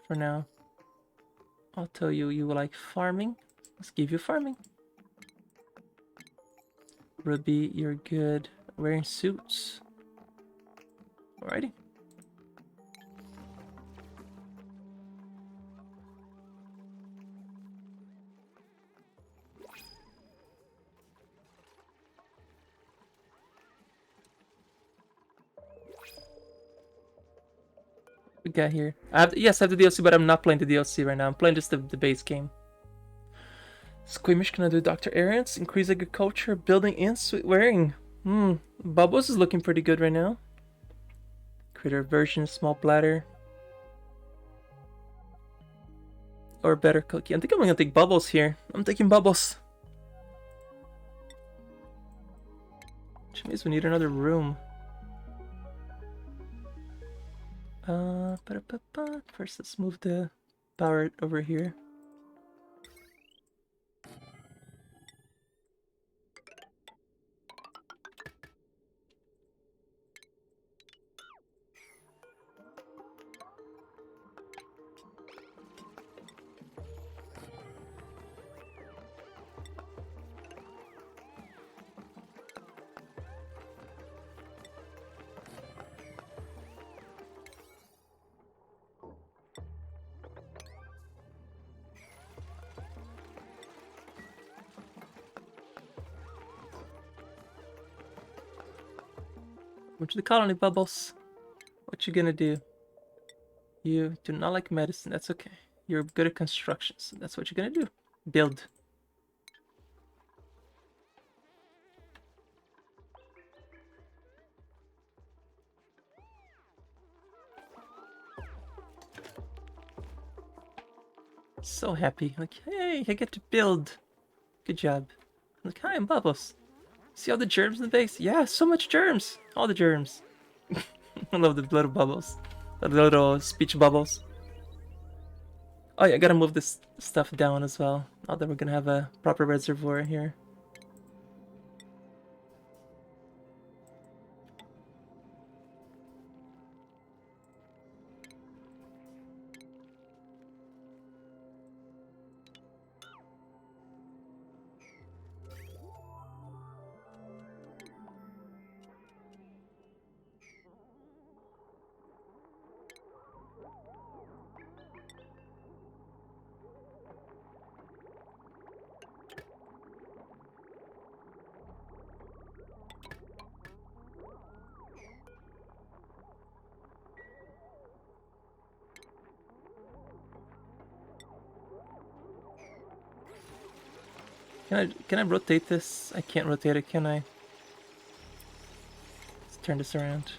For now, I'll tell you like farming. Let's give you farming. Ruby, you're good. Wearing suits. Alrighty. We got here. Yes, I have the DLC, but I'm not playing the DLC right now. I'm playing just the base game. Squamish can I do Dr. Errants, increase agriculture, building, and sweet wearing. Bubbles is looking pretty good right now. Critter version, small bladder. Or better cookie. I think I'm gonna take Bubbles here. I'm taking Bubbles. Which means we need another room. First, let's move the power over here. Went to the colony, Bubbles. What you gonna do? You do not like medicine. That's okay. You're good at construction, so that's what you're gonna do. Build. So happy. Like, hey, I get to build. Good job. Like, hi, I'm Bubbles. See all the germs in the base? Yeah, so much germs. All the germs. I love the little bubbles. The little speech bubbles. Oh yeah, I gotta move this stuff down as well. Now that we're gonna have a proper reservoir here. Can I rotate this? I can't rotate it, can I? Let's turn this around.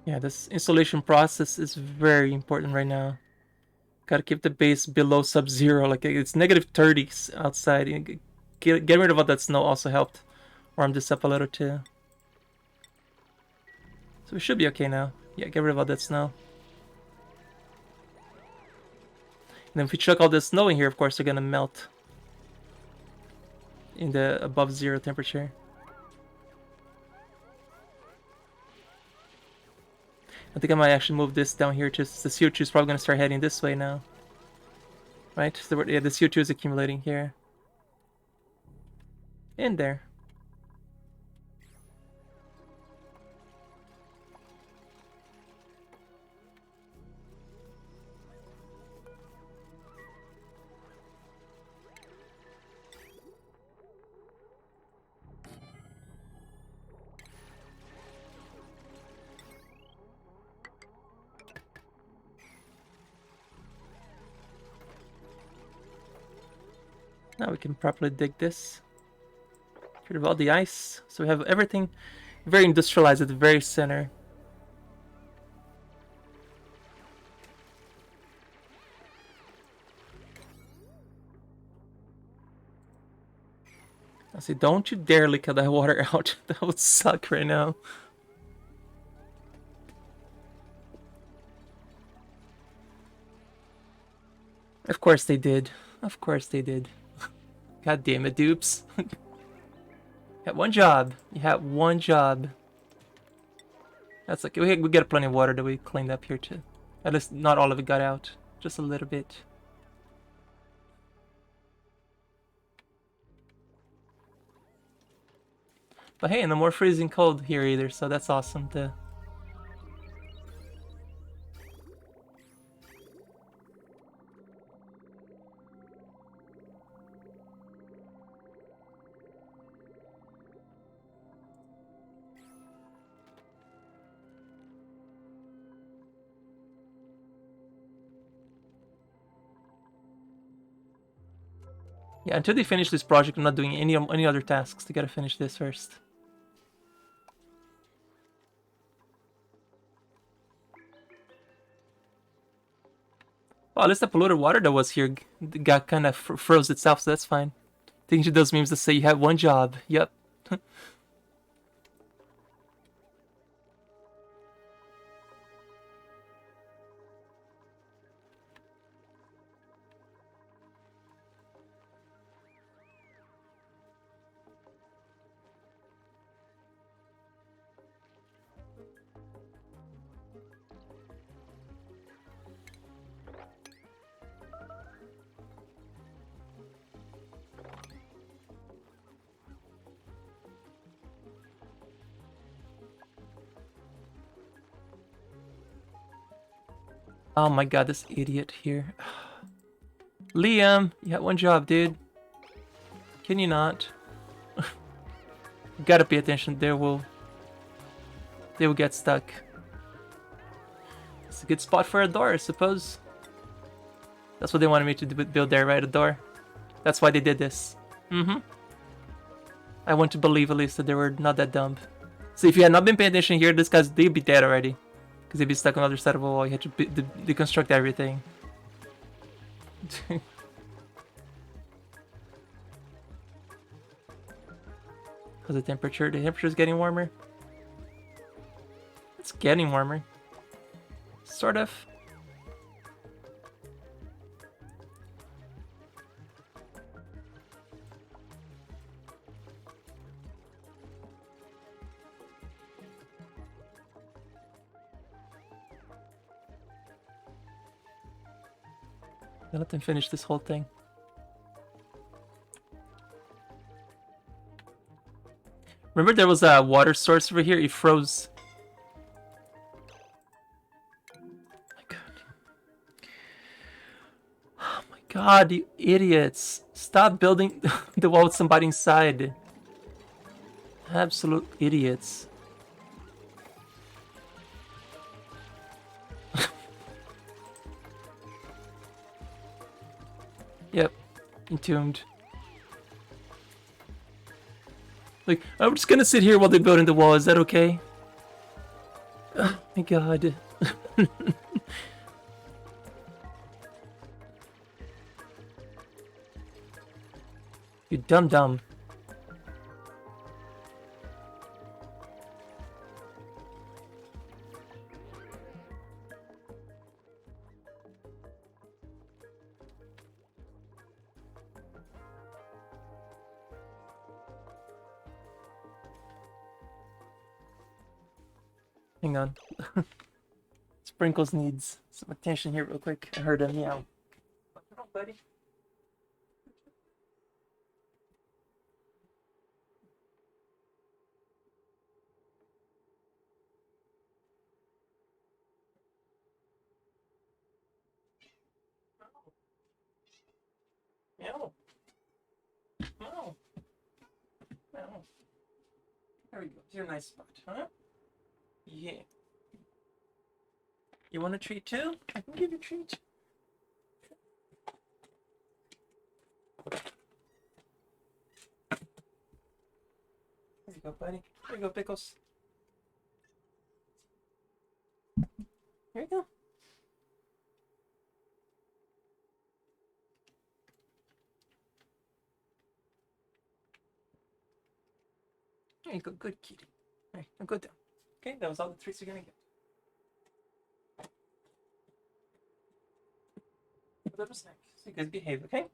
Yeah, this installation process is very important right now. Gotta keep the base below sub-zero. Like it's -30s outside. Get rid of all that snow also helped warm this up a little too. So we should be okay now. Yeah, get rid of all that snow. And then if we chuck all the snow in here, of course they're gonna melt in the above zero temperature. I think I might actually move this down here to the CO2 is probably gonna start heading this way now. Right? So yeah, the CO2 is accumulating here. In there. Now we can properly dig this. Get rid of all the ice. So we have everything very industrialized at the very center. I say, don't you dare leak that water out. That would suck right now. Of course they did. Of course they did. God damn it, dupes. You had one job. You had one job. That's like, we got plenty of water that we cleaned up here too. At least not all of it got out. Just a little bit. But hey, no more freezing cold here either, so that's awesome too. Yeah, until they finish this project, I'm not doing any other tasks. They gotta finish this first. Well, at least the polluted water that was here got kind of froze itself, so that's fine. Thinking to those memes that say you have one job. Yep. Oh my god, this idiot here. Liam, you had one job, dude. Can you not? You gotta pay attention. They will get stuck. It's a good spot for a door, I suppose. That's what they wanted me to build there, right? A door. That's why they did this. I want to believe at least that they were not that dumb. So if you had not been paying attention here, they'd be dead already. Because they'd be stuck on the other side of a wall. You had to deconstruct everything. Because the temperature is getting warmer. It's getting warmer. Sort of. Let them finish this whole thing. Remember there was a water source over here? It froze God, you idiots. Stop building the wall with somebody inside. Absolute idiots. Yep, entombed. Like, I'm just gonna sit here while they're building the wall, is that okay? Oh my god. You dumb. Hang on. Sprinkles needs some attention here real quick. I heard a meow. What's wrong, buddy? Meow. Meow. Meow. There we go. It's your nice spot, huh? Yeah. You want a treat too? I can give you a treat. There you go, buddy. There you go, Pickles. Here you go. There you go, good kitty. Alright, now go down. Okay, that was all the treats you're gonna get. A little snack. So you guys behave, okay?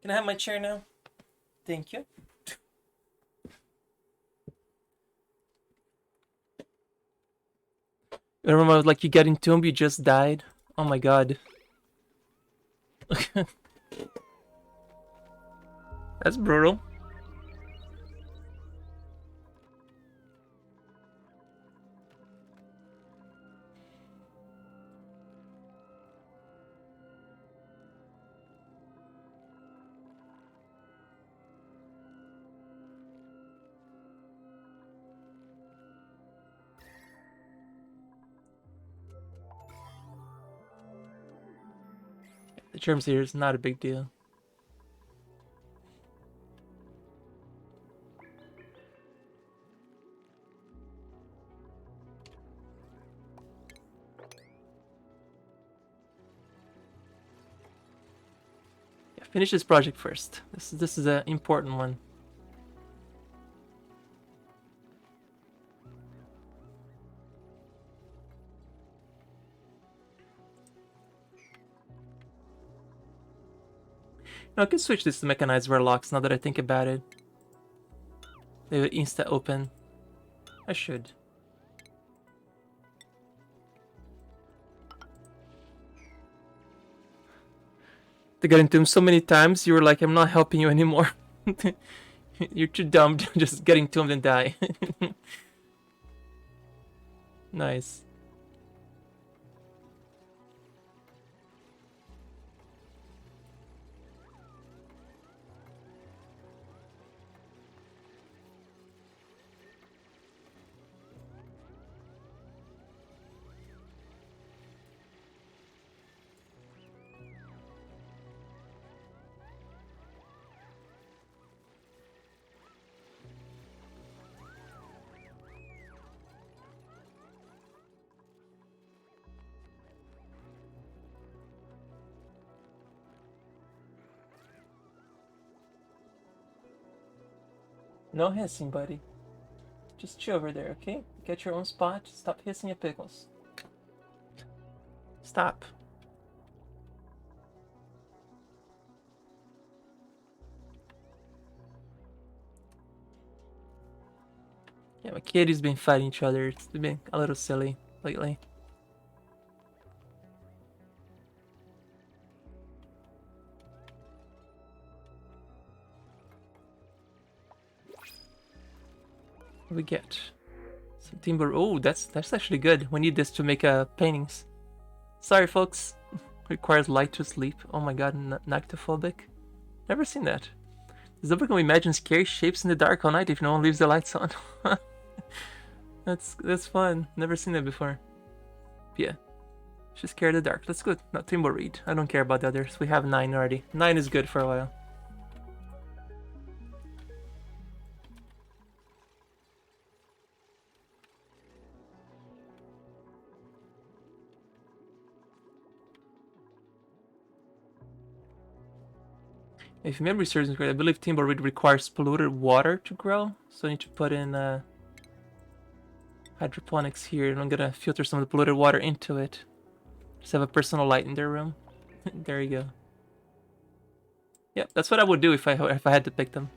Can I have my chair now? Thank you. Remember, like, you get entombed, you just died? Oh my god. That's brutal. The germs here is not a big deal. Yeah, finish this project first. This is an important one. I can switch this to mechanized warlocks now that I think about it. They will insta open. I should. They got into him so many times, you were like, I'm not helping you anymore. You're too dumb to just get into him and die. Nice. No hissing, buddy. Just chill over there, okay? Get your own spot. Stop hissing at Pickles. Stop. Yeah, my kitty's been fighting each other. It's been a little silly lately. What do we get? Some timber. Oh, that's actually good. We need this to make paintings. Sorry, folks. Requires light to sleep. Oh my god, nyctophobic. Never seen that. Zubik can imagine scary shapes in the dark all night if no one leaves the lights on. That's fun. Never seen that before. Yeah. She's scared of the dark. That's good. Not Timbo Reed. I don't care about the others. We have 9 already. 9 is good for a while. If memory serves me correctly, I believe Timber Reed requires polluted water to grow. So I need to put in hydroponics here, and I'm gonna filter some of the polluted water into it. Just have a personal light in their room. There you go. Yep, that's what I would do if I had to pick them.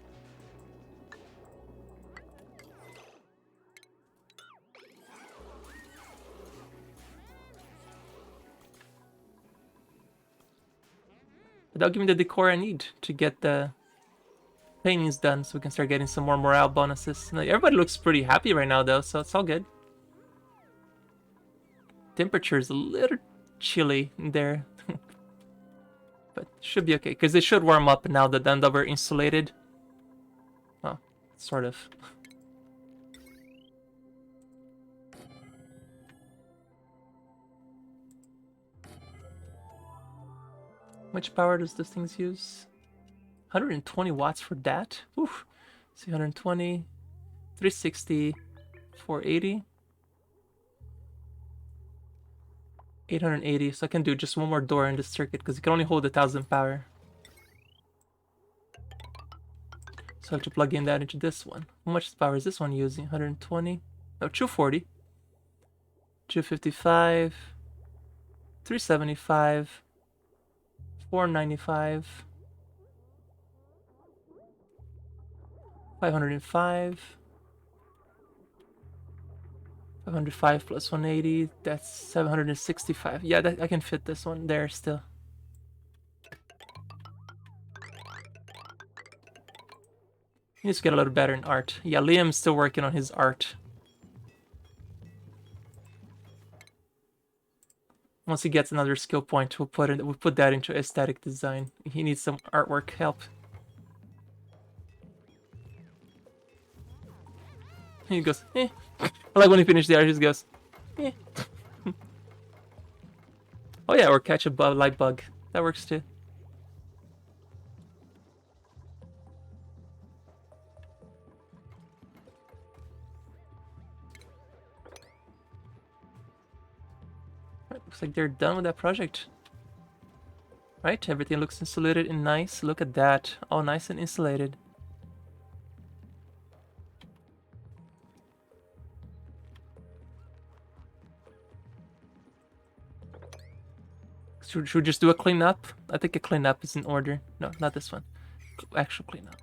But that'll give me the decor I need to get the paintings done, so we can start getting some more morale bonuses. Like, everybody looks pretty happy right now, though, so it's all good. Temperature is a little chilly in there. But should be okay, because it should warm up now that we're insulated. Oh, sort of. How much power does this thing use? 120 watts for that? Oof. See, 120, 360, 480, 880. So I can do just one more door in this circuit because it can only hold 1,000 power. So I have to plug in that into this one. How much power is this one using? 120? No, 240. 255. 375. 495. 505. 505 plus 180. That's 765. Yeah, I can fit this one there still. He needs to get a little better in art. Yeah, Liam's still working on his art. Once he gets another skill point, we'll put that into aesthetic design. He needs some artwork help. He goes, eh. I like when he finished the art, he just goes, eh. Oh yeah, or catch a light bug. That works too. Right, looks like they're done with that project. Right, everything looks insulated and nice. Look at that. All nice and insulated. Should we just do a cleanup? I think a cleanup is in order. No, not this one. Actual cleanup.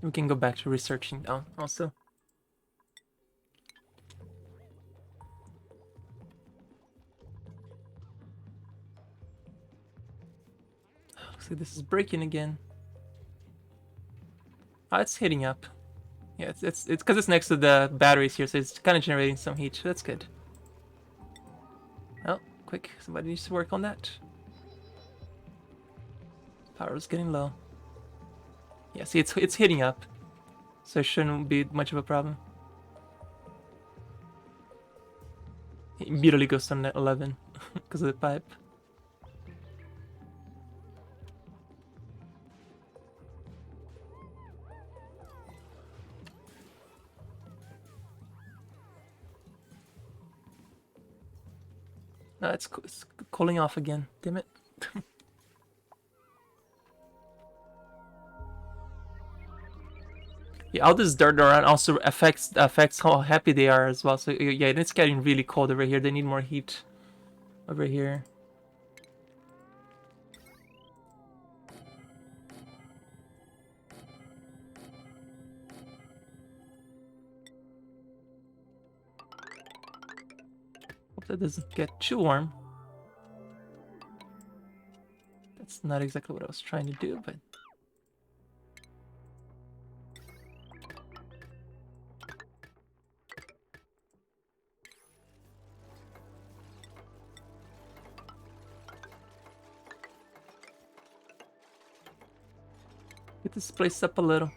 We can go back to researching down also. Looks like this is breaking again. Oh, it's heating up. Yeah, it's because it's next to the batteries here, so it's kind of generating some heat. That's good. Oh, quick! Somebody needs to work on that. Power is getting low. Yeah, see, it's heating up, so it shouldn't be much of a problem. It immediately goes to net 11 because of the pipe. No, it's cooling off again. Damn it. Yeah, all this dirt around also affects how happy they are as well. So yeah, it's getting really cold over here. They need more heat over here. Hope so it doesn't get too warm. That's not exactly what I was trying to do, but... Get this place up a little.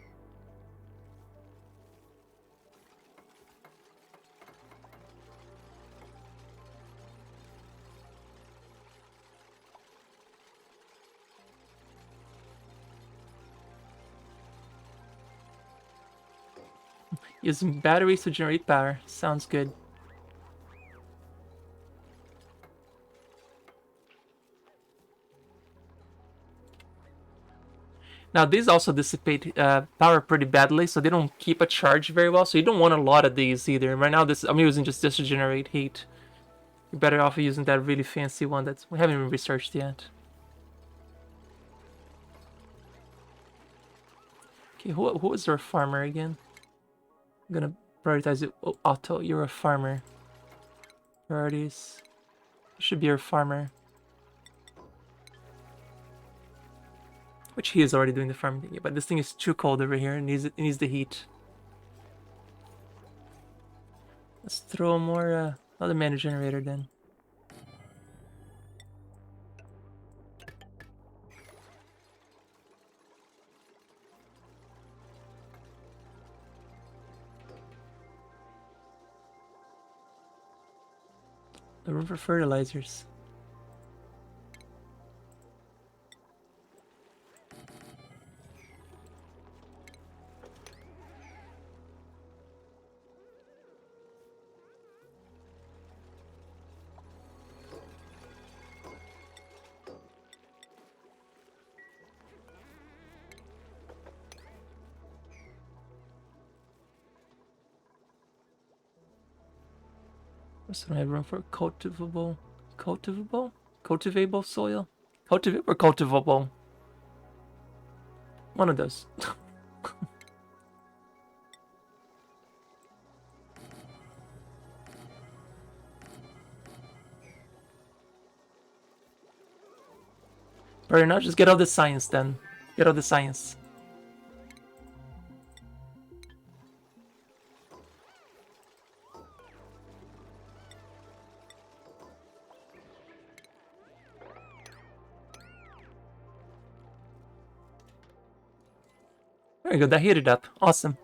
Using batteries to generate power. Sounds good. Now these also dissipate power pretty badly, so they don't keep a charge very well. So you don't want a lot of these either. Right now, I'm using just this to generate heat. You're better off using that really fancy one that we haven't even researched yet. Okay, who is our farmer again? I'm gonna prioritize it. Oh, Otto, you're a farmer. Priorities. You should be our farmer. Which he is already doing the farming thing, but this thing is too cold over here. It needs the heat. Let's throw more another mana generator then. The room for fertilizers. So I have room for cultivable soil? Cultivate or cultivable? One of those. Better not just get all the science then. Get all the science. There you go, that heated up. Awesome.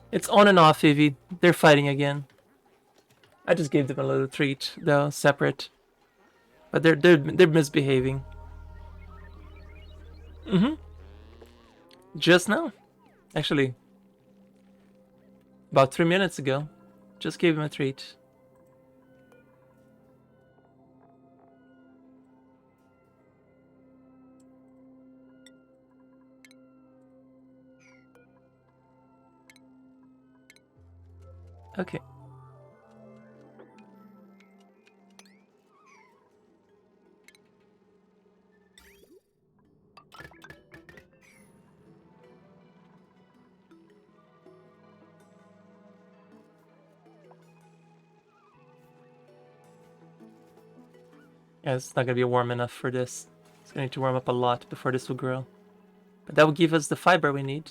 It's on and off, Evie. They're fighting again. I just gave them a little treat, though, separate. But they're misbehaving. Mm-hmm. Just now. Actually, about 3 minutes ago. Just gave him a treat. Okay. Yeah, it's not gonna be warm enough for this. It's gonna need to warm up a lot before this will grow. But that will give us the fiber we need.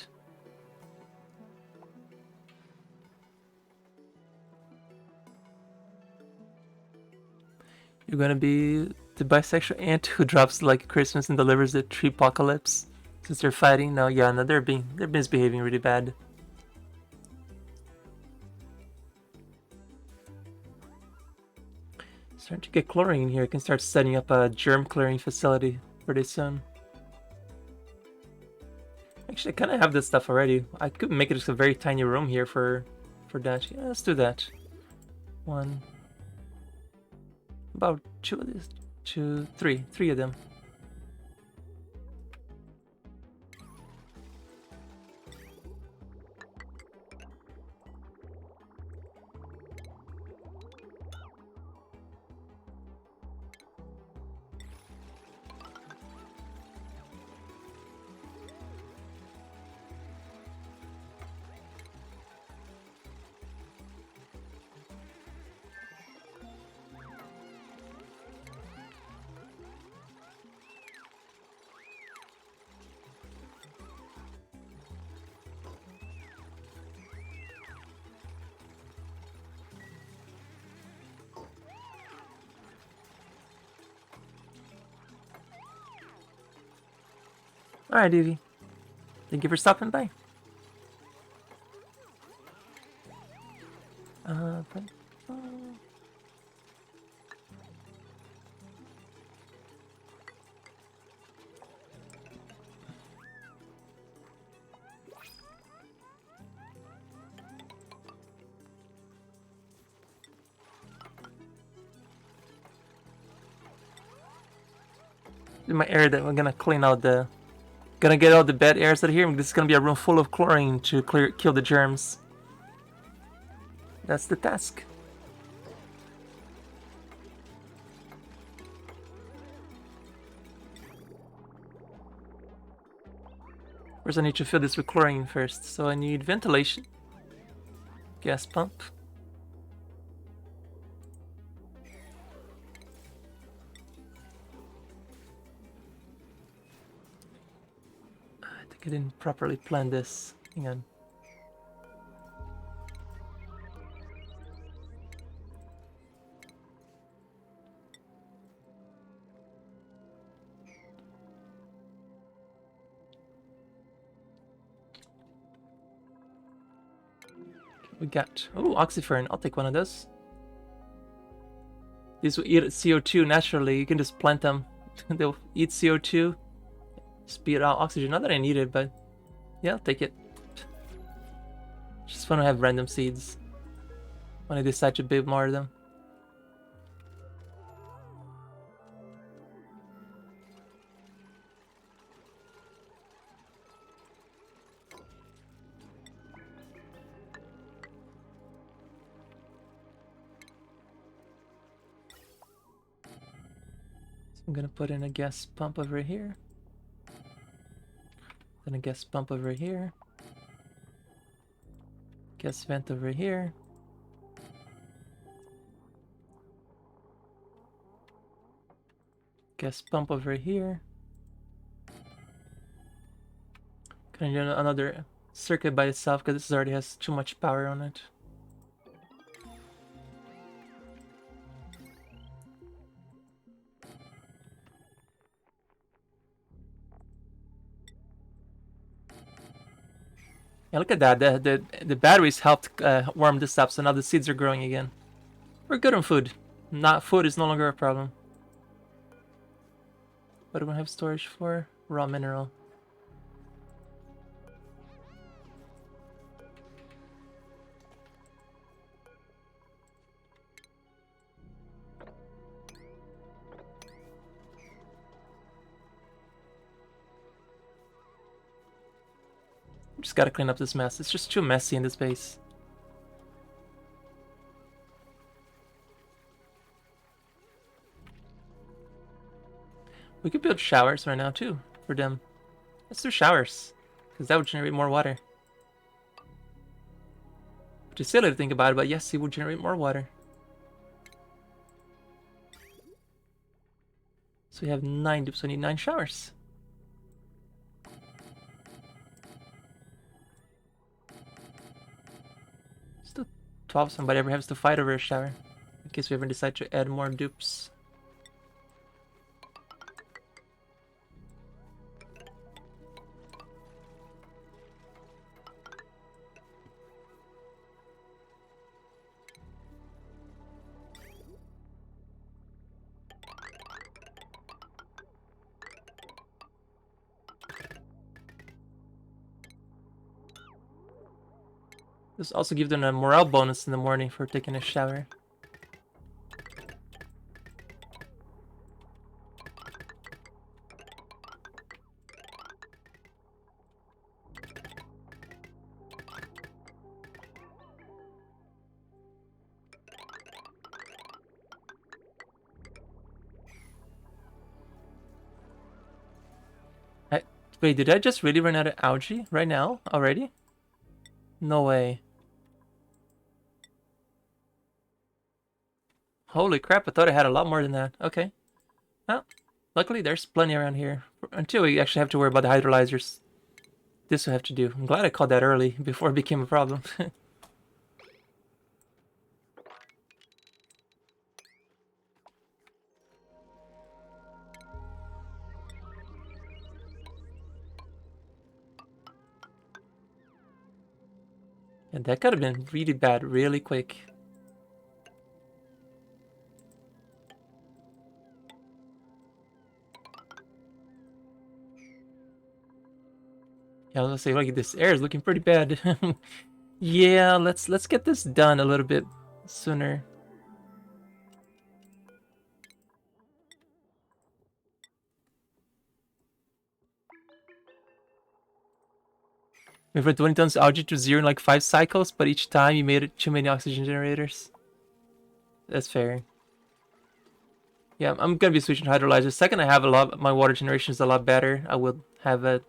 You're gonna be the bisexual ant who drops like Christmas and delivers the tree apocalypse. Since they're fighting, no, yeah, no, they're misbehaving really bad. Starting to get chlorine here. I can start setting up a germ clearing facility pretty soon. Actually, I kind of have this stuff already. I could make it just a very tiny room here for that. Yeah, let's do that. One. About two of these. Three of them. Alright, Evie. Thank you for stopping by. But, in my area that we're gonna clean out the... Gonna get all the bad airs out of here. This is gonna be a room full of chlorine to kill the germs. That's the task. First I need to fill this with chlorine first. So I need ventilation. Gas pump. I think I didn't properly plan this. Hang on. We got... Oh, oxyfern. I'll take one of those. These will eat CO2 naturally. You can just plant them. They'll eat CO2. Speed out oxygen. Not that I need it, but... Yeah, I'll take it. Just fun to have random seeds. When I decide to build more of them. I'm gonna put in a gas pump over here. Then a gas pump over here. Gas vent over here. Gas pump over here. Can I do another circuit by itself because this already has too much power on it. Yeah, look at that. The batteries helped warm this up, so now the seeds are growing again. We're good on food. Food is no longer a problem. What do we have storage for? Raw mineral. Just gotta clean up this mess. It's just too messy in this base. We could build showers right now too for them. Let's do showers, because that would generate more water. Which is silly to think about it, but yes, it would generate more water. So we have 9 dupes, so we need 9 showers. Still 12, somebody ever has to fight over a shower. In case we ever decide to add more dupes. This also gives them a morale bonus in the morning for taking a shower. Wait, did I just really run out of algae right now already? No way. Holy crap, I thought I had a lot more than that. Okay. Well, luckily there's plenty around here. Until we actually have to worry about the hydrolyzers. This we have to do. I'm glad I caught that early before it became a problem. And that could have been really bad really quick. Yeah, I was gonna say, like, this air is looking pretty bad. Yeah, let's get this done a little bit sooner. We went 20 tons algae to zero in like 5 cycles, but each time you made it too many oxygen generators. That's fair. Yeah, I'm gonna be switching to hydrolyzer. The second I have my water generation is a lot better. I will have it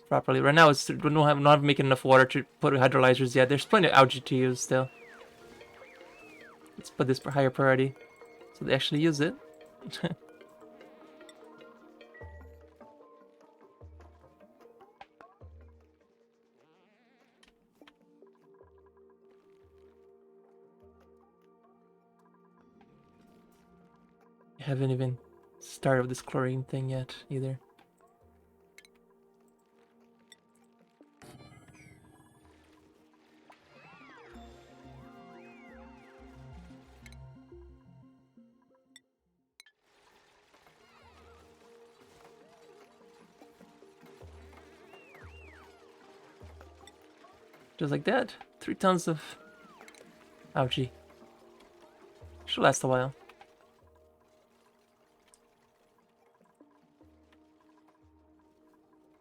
properly. Right now, we not making enough water to put hydrolyzers yet. There's plenty of algae to use still. Let's put this for higher priority, so they actually use it. I haven't even started with this chlorine thing yet either. Just like that. 3 tons of algae. Should last a while.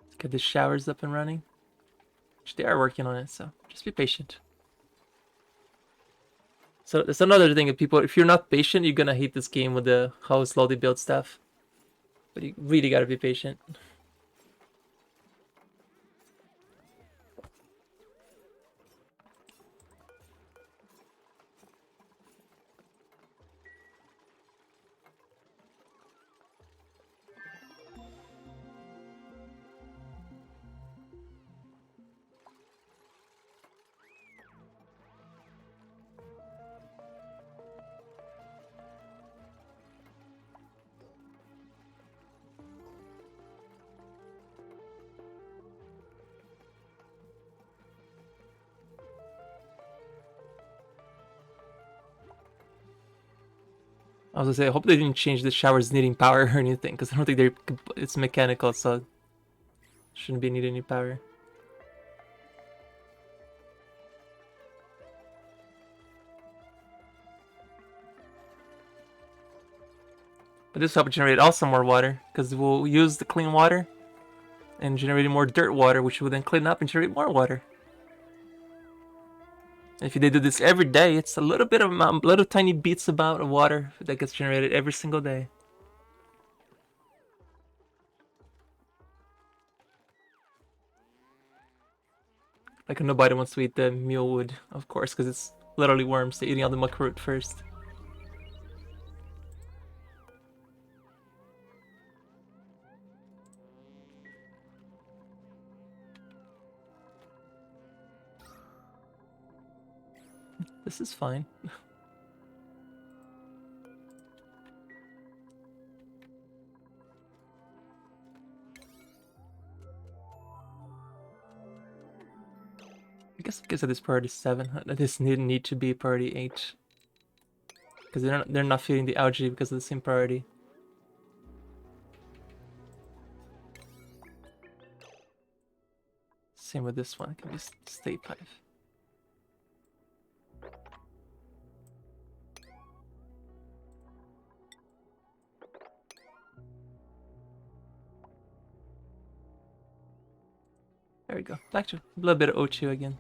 Let's get the showers up and running. Which they are working on it, so just be patient. So that's another thing, if you're not patient, you're gonna hate this game with how slow they build stuff. But you really gotta be patient. I was gonna say, I hope they didn't change the showers needing power or anything, because I don't think it's mechanical, so shouldn't be needing any power. But this will help generate also more water, because we'll use the clean water and generate more dirt water, which will then clean up and generate more water. If they do this every day, it's a little bit of little tiny beats amount of water that gets generated every single day. Like nobody wants to eat the mealwood, of course, because it's literally worms. They're eating all the muck root first. This is fine. I guess because of this priority 7, this need to be priority 8. Because they're not feeding the algae because of the same priority. Same with this one, it can be stay pipe. There we go. Back to a little bit of Ochu again.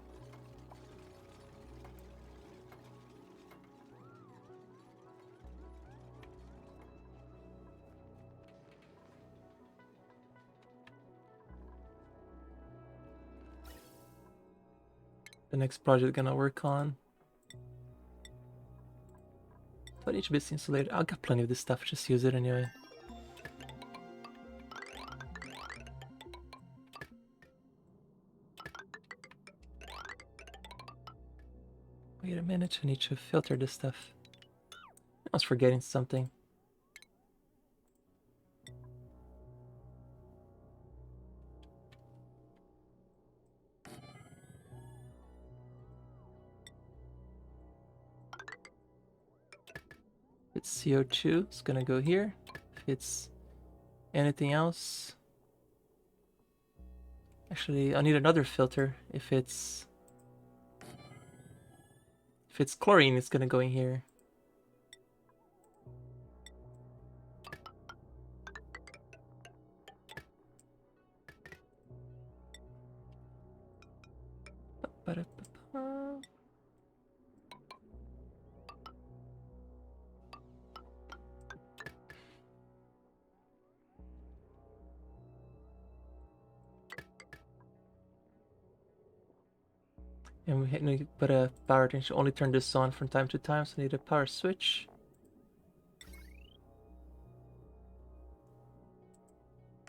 The next project gonna work on. But each bit insulated. I'll get plenty of this stuff, just use it anyway. Wait a minute, I need to filter this stuff. I was forgetting something. it's CO2, it's gonna go here. If it's anything else, actually, I need another filter. If it's chlorine, it's gonna go in here. Ba-da-ba-ba. And we need to put a power to only turn this on from time to time, so I need a power switch.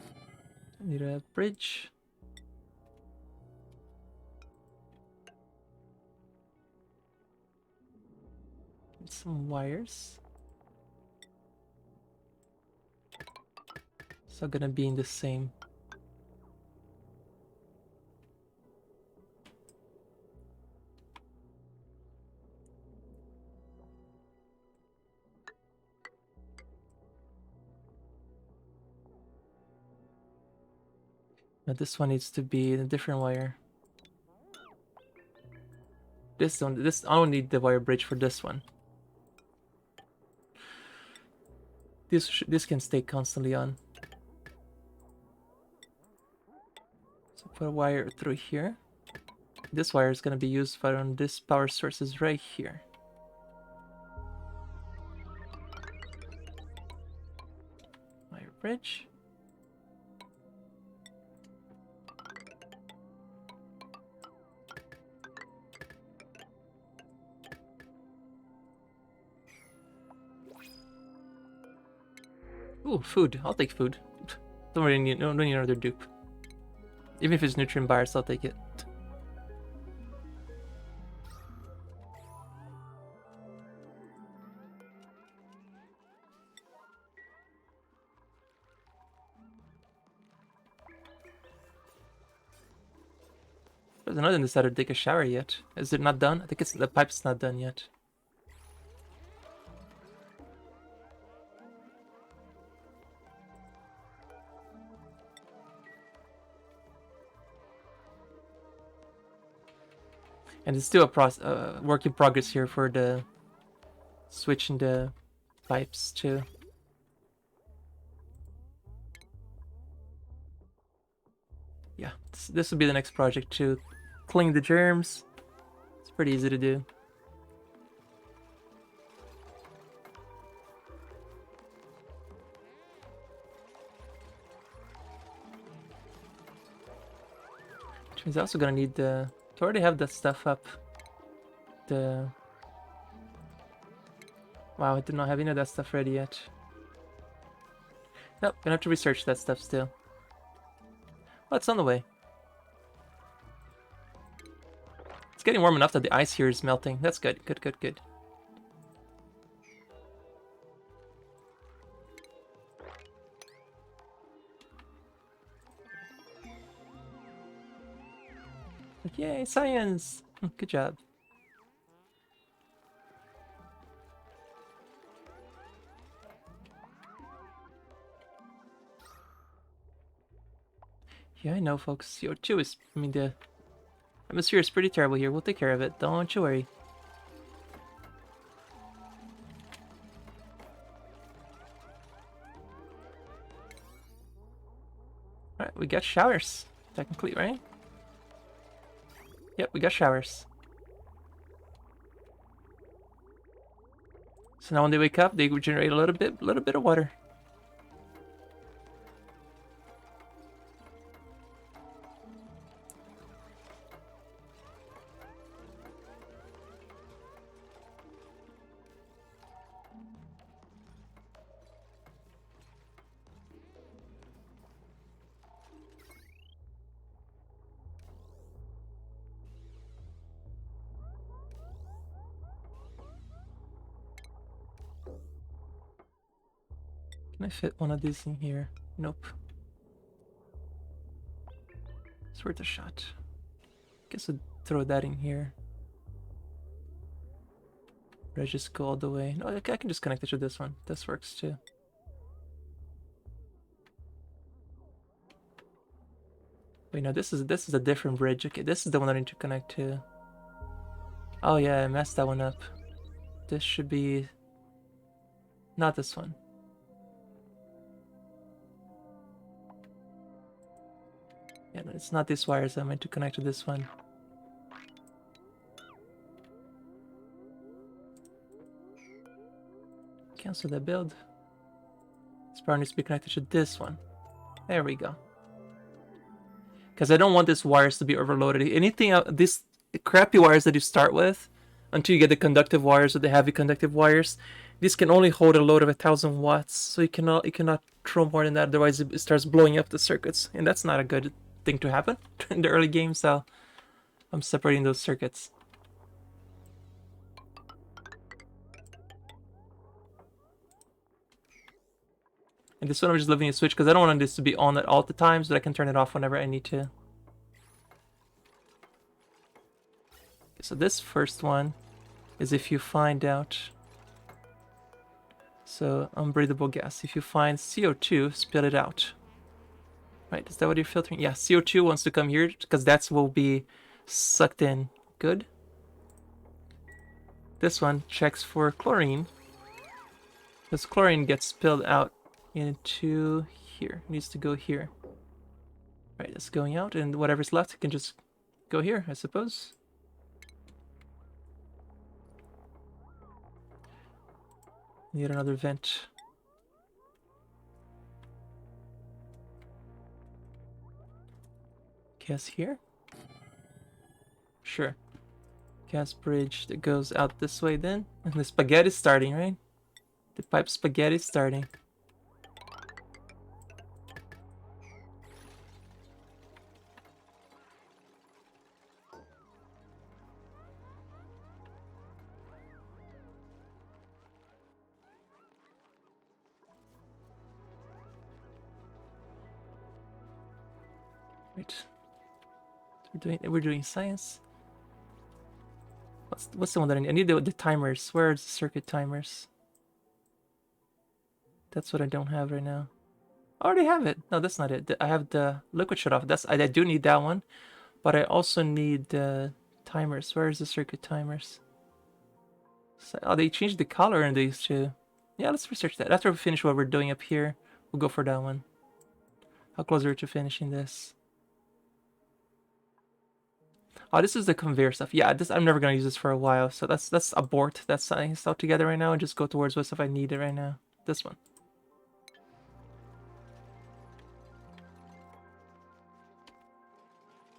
I need a bridge. And some wires. So gonna be in the same. Now this one needs to be in a different wire. This one, I don't need the wire bridge for this one. This can stay constantly on. So put a wire through here. This wire is gonna be used for on this power source is right here. Wire bridge. Ooh, food. I'll take food. Don't really need, don't need another dupe. Even if it's nutrient bars, I'll take it. There's another decided to take a shower yet. Is it not done? I think the pipe's not done yet. And it's still a work in progress here for the switching the pipes too. Yeah, this will be the next project to clean the germs. It's pretty easy to do. Which means I'm also gonna need to already have that stuff up. Wow, I did not have any of that stuff ready yet. Nope, gonna have to research that stuff still. Well, it's on the way. It's getting warm enough that the ice here is melting. That's good, good, good, good. Yay, science! Good job. Yeah, I know, folks. CO2 is, I mean, the atmosphere is pretty terrible here. We'll take care of it. Don't you worry. Alright, we got showers. Technically, right? Yep, we got showers. So now when they wake up, they regenerate a little bit of water. Can I fit one of these in here? Nope. It's worth a shot. Guess I'd throw that in here. Or I just go all the way? No, I can just connect it to this one. This works too. Wait, no, this is a different bridge. Okay, this is the one I need to connect to. Oh yeah, I messed that one up. This should be not this one. Yeah, no, it's not these wires. I meant to connect to this one. Cancel that build. This power needs to be connected to this one. There we go. Because I don't want these wires to be overloaded. Anything these crappy wires that you start with, until you get the conductive wires or the heavy conductive wires, this can only hold a load of 1,000 watts. So you cannot throw more than that. Otherwise, it starts blowing up the circuits, and that's not a good thing to happen in the early game. So I'm separating those circuits. And this one I'm just leaving a switch because I don't want this to be on at all the times, but I can turn it off whenever I need to. Okay, so this first one is if you find out. So unbreathable gas. If you find CO2, spit it out. Right, is that what you're filtering? Yeah, CO2 wants to come here because that's what will be sucked in. Good. This one checks for chlorine. Because chlorine gets spilled out into here. It needs to go here. Right, it's going out, and whatever's left can just go here, I suppose. Need another vent. Gas here? Sure. Gas bridge that goes out this way then. And the spaghetti's starting, right? The pipe spaghetti's starting. Right. We're doing science. What's the one that I need? I need the timers. Where's the circuit timers? That's what I don't have right now. I already have it. No, that's not it. I have the liquid shut off. I do need that one, but I also need the timers. Where's the circuit timers? So, oh, they changed the color in these two. Yeah, let's research that. After we finish what we're doing up here, we'll go for that one. How close are we to finishing this? Oh, this is the conveyor stuff. Yeah, I'm never gonna use this for a while, so let's abort that science altogether right now and just go towards what stuff I need it right now. This one.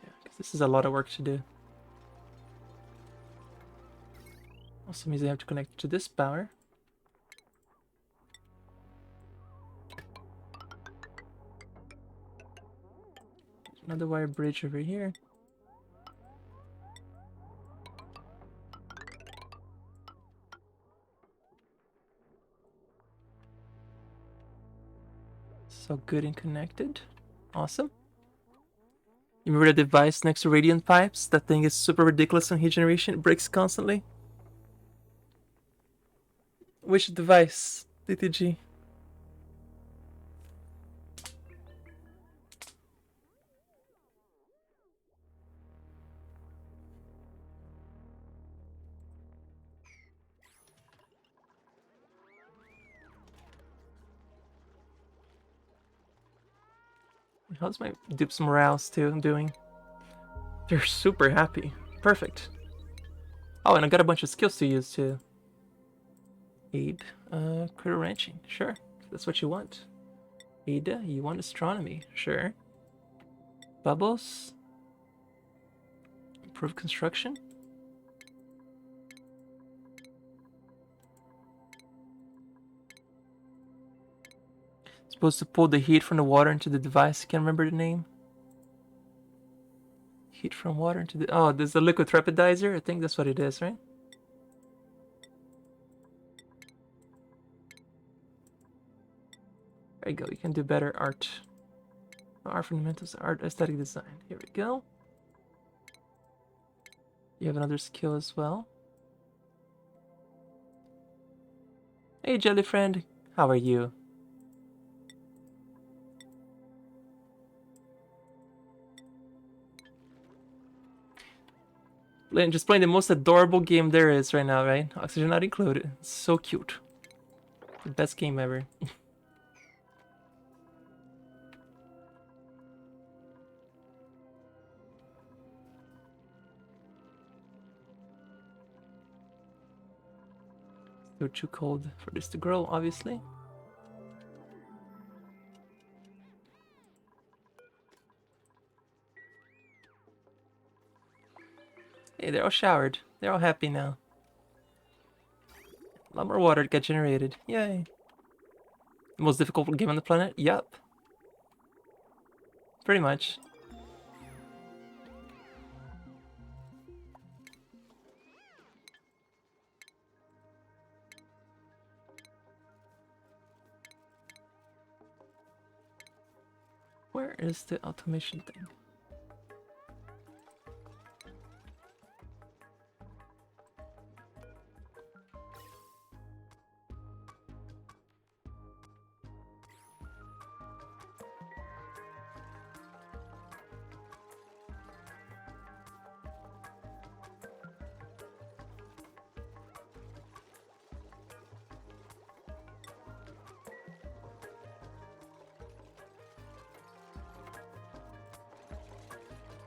Yeah, because this is a lot of work to do. Also means I have to connect to this power. Another wire bridge over here. So good and connected. Awesome. You remember the device next to radiant pipes? That thing is super ridiculous on heat generation. It breaks constantly. Which device? DTG. How's my dupes morales too doing? They're super happy. Perfect. Oh, and I got a bunch of skills to use too. Aid, critter ranching. Sure, that's what you want. Ada, you want astronomy. Sure. Bubbles. Improve construction. Supposed to pull the heat from the water into the device. Can't remember the name. Heat from water into the... Oh, there's the liquid trepidizer. I think that's what it is, right? There you go. You can do better art. Art fundamentals, art aesthetic design. Here we go. You have another skill as well. Hey, jelly friend, how are you? Just playing the most adorable game there is right now, right? Oxygen not included. It's so cute. The best game ever. Still too cold for this to grow, obviously. Hey, they're all showered. They're all happy now. A lot more water get generated. Yay. The most difficult game on the planet? Yup. Pretty much. Where is the automation thing?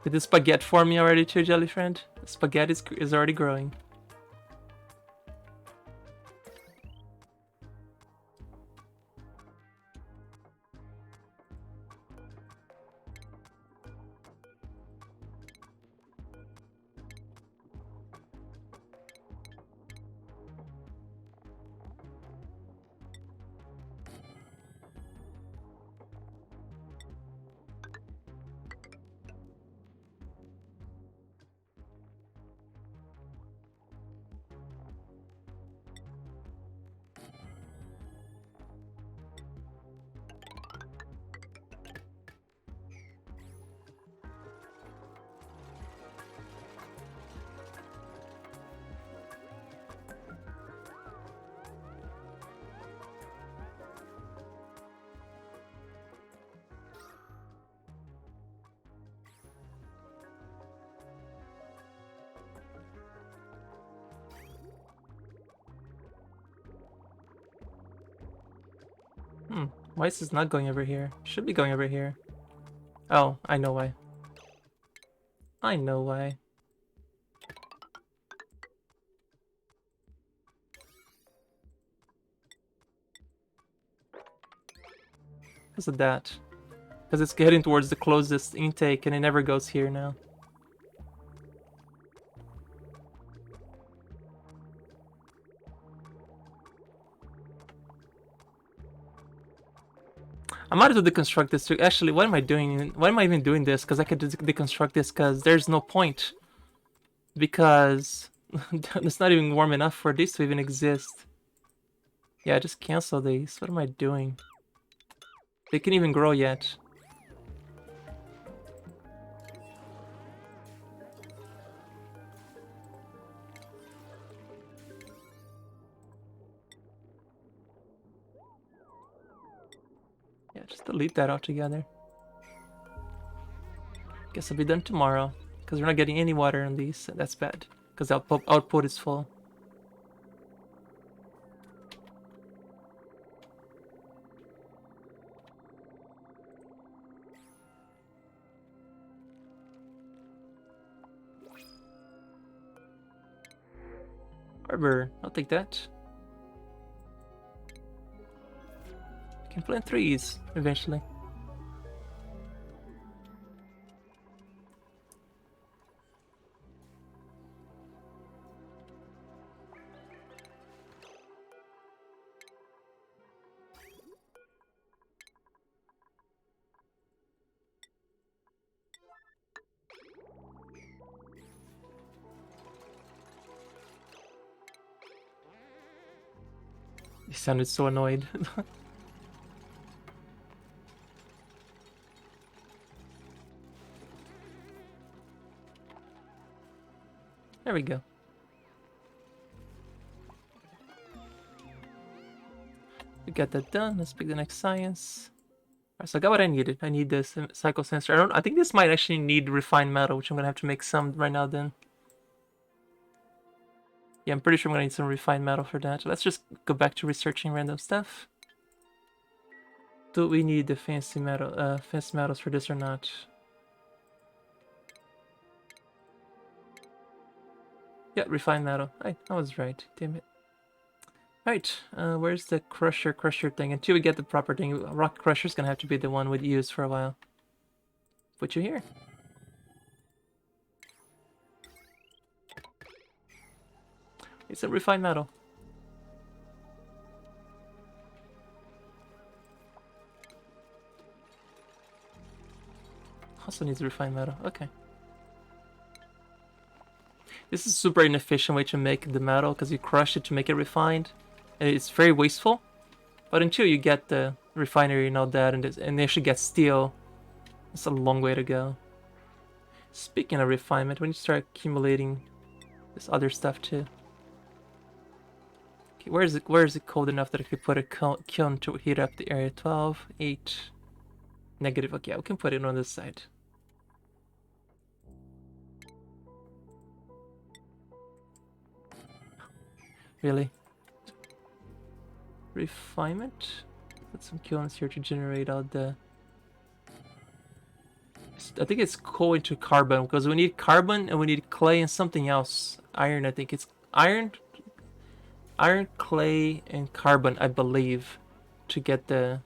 Did the spaghetti for me already too, jelly friend? The spaghetti is already growing. Why is this not going over here? Should be going over here. Oh, I know why. I know why. Because of that. Because it's heading towards the closest intake and it never goes here now. I might as well deconstruct this too. Actually, what am I doing? Why am I even doing this? Because I could just deconstruct this because there's no point. Because it's not even warm enough for these to even exist. Yeah, just cancel these. What am I doing? They can't even grow yet. Yeah, just delete that altogether. Guess I'll be done tomorrow. Because we're not getting any water on these. That's bad. Because the output is full. Harbor, I'll take that. Can plant trees eventually. He sounded so annoyed. There we go. We got that done. Let's pick the next science. Alright, so I got what I needed. I need this cycle sensor. I think this might actually need refined metal, which I'm gonna have to make some right now then. Yeah, I'm pretty sure I'm gonna need some refined metal for that. So let's just go back to researching random stuff. Do we need the fancy metals for this or not? Yeah, refined metal. I was right. Damn it. Alright, where's the crusher thing? Until we get the proper thing, rock crusher's gonna have to be the one we'd use for a while. Put you here. It's a refined metal. Also needs refined metal. Okay. This is a super inefficient way to make the metal because you crush it to make it refined. And it's very wasteful. But until you get the refinery and all that and they actually get steel, it's a long way to go. Speaking of refinement, we need to start accumulating this other stuff too. Okay, where is it cold enough that I could put a kiln to heat up the area? 12, 8, negative. Okay, we can put it on this side. Really? Refinement? Put some kilns here to generate all the... I think it's coal into carbon because we need carbon and we need clay and something else. Iron, I think it's iron, clay, and carbon, I believe, to get the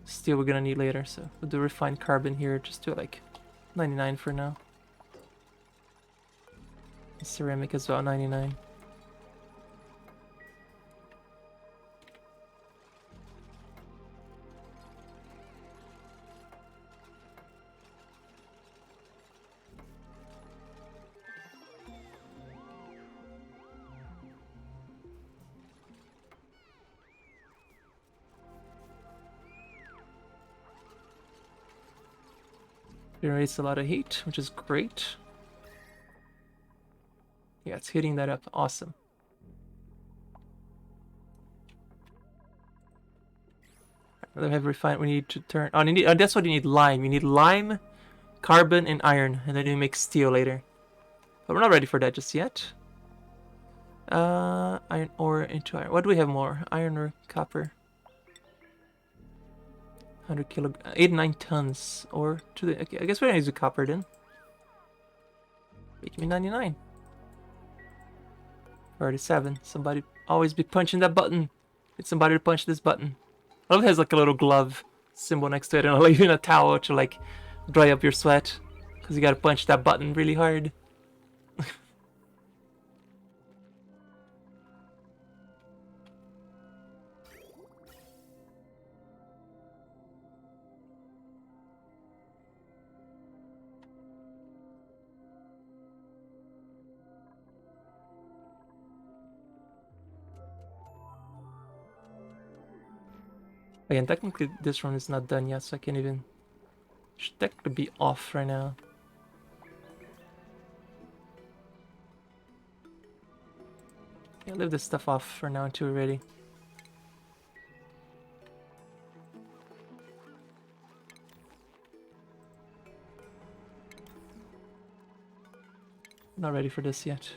steel we're gonna need later. So we'll do refined carbon here. Just do like 99 for now. Ceramic as well, 99. Generates a lot of heat, which is great. Yeah, it's hitting that up. Awesome. We have refined. We need to turn. Oh, that's what you need. Lime. You need lime, carbon, and iron, and then you make steel later. But we're not ready for that just yet. Iron ore into iron. What do we have more? Iron or copper? 100 kilo, 89 tons. Or to the. Okay, I guess we're gonna use the copper then. Make me 99. 37. Somebody always be punching that button. Get somebody to punch this button. I love it has like a little glove symbol next to it, and even a towel to like dry up your sweat, because you gotta punch that button really hard. Again, technically this run is not done yet, so I can't even... Should technically be off right now. Yeah, leave this stuff off for now until we're ready. Not ready for this yet.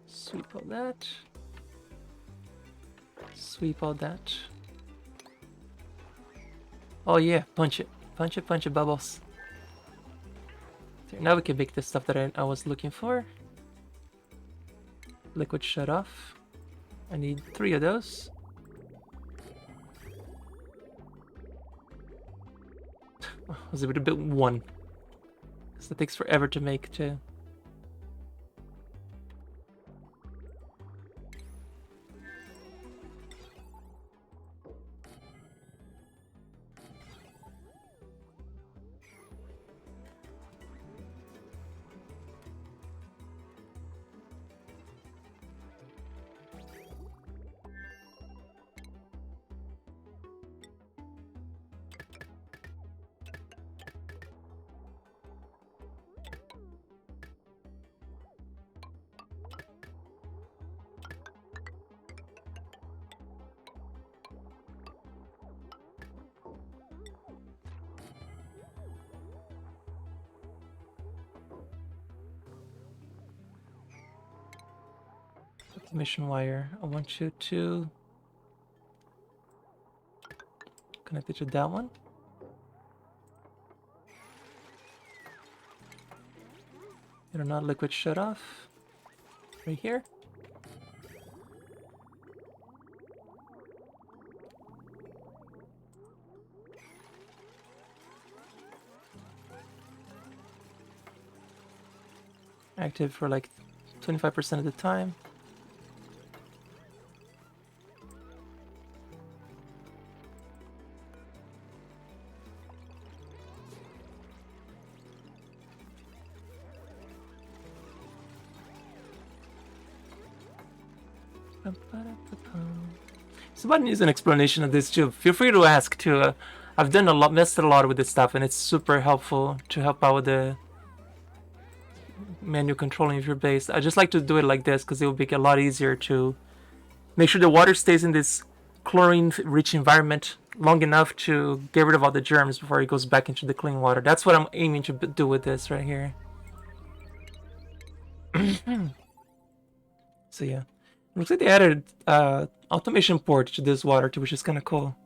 Sweep all that. Sweep all that. Oh yeah, punch it. Punch it, bubbles. There, now we can make the stuff that I was looking for. Liquid shut off. I need 3 of those. I was able to build 1. Because that takes forever to make too. Automation wire. I want you to connect it to that one. It'll not liquid shut off. Right here. Active for like 25% of the time. Somebody needs an explanation of this too. Feel free to ask too. I've done a lot, messed a lot with this stuff, and it's super helpful to help out with the menu controlling of your base. I just like to do it like this because it will make it a lot easier to make sure the water stays in this chlorine-rich environment long enough to get rid of all the germs before it goes back into the clean water. That's what I'm aiming to do with this right here. So yeah, looks like they added automation port to this water too, which is kind of cool.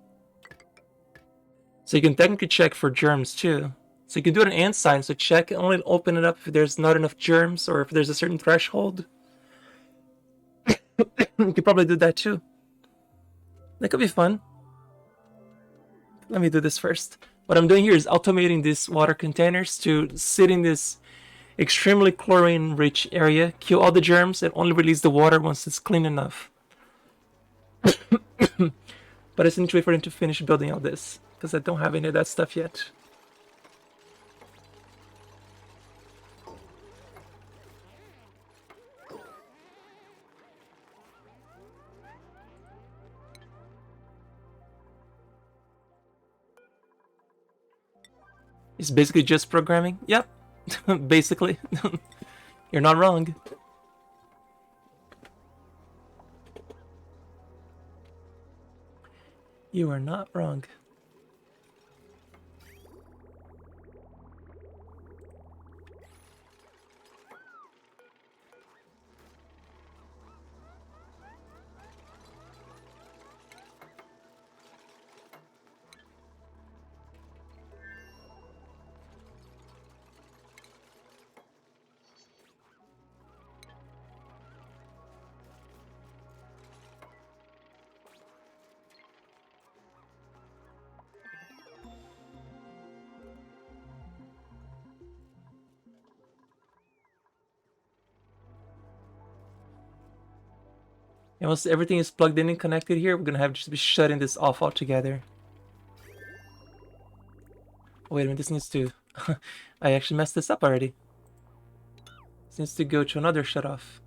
So you can technically check for germs too. So you can do an and sign, so check, only open it up if there's not enough germs or if there's a certain threshold. You could probably do that too. That could be fun. Let me do this first. What I'm doing here is automating these water containers to sit in this extremely chlorine-rich area, kill all the germs, and only release the water once it's clean enough. But I just need to wait for them to finish building all this, because I don't have any of that stuff yet. It's basically just programming. Yep, basically. You're not wrong. You are not wrong. And once everything is plugged in and connected here, we're gonna have to just be shutting this off altogether. Wait a minute, this needs to... I actually messed this up already. This needs to go to another shut off.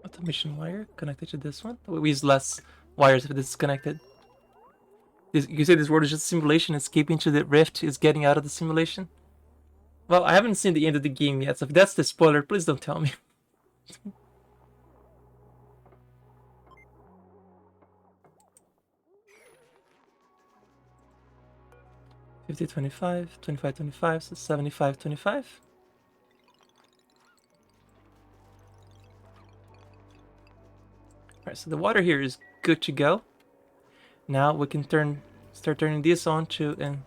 Automation wire connected to this one. We use less wires if this is connected. You can say this word is just simulation, escaping to the rift is getting out of the simulation. Well, I haven't seen the end of the game yet, so if that's the spoiler, please don't tell me. 50-25, 25-25, so 75-25. Alright, so the water here is good to go. Now we can start turning this on to, and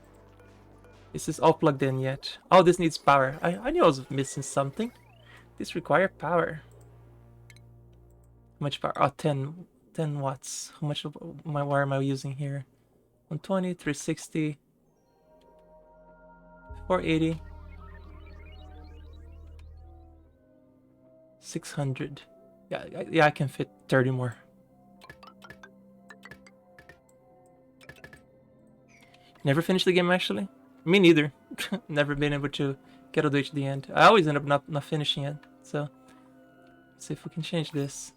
this is all plugged in yet. Oh, this needs power. I knew I was missing something. This requires power. How much power? Oh, 10 watts. How much of my wire am I using here? 120, 360, 480, 600. Yeah, I can fit 30 more. Never finished the game, actually. Me neither. Never been able to get all the way to the end. I always end up not finishing it. So, let's see if we can change this.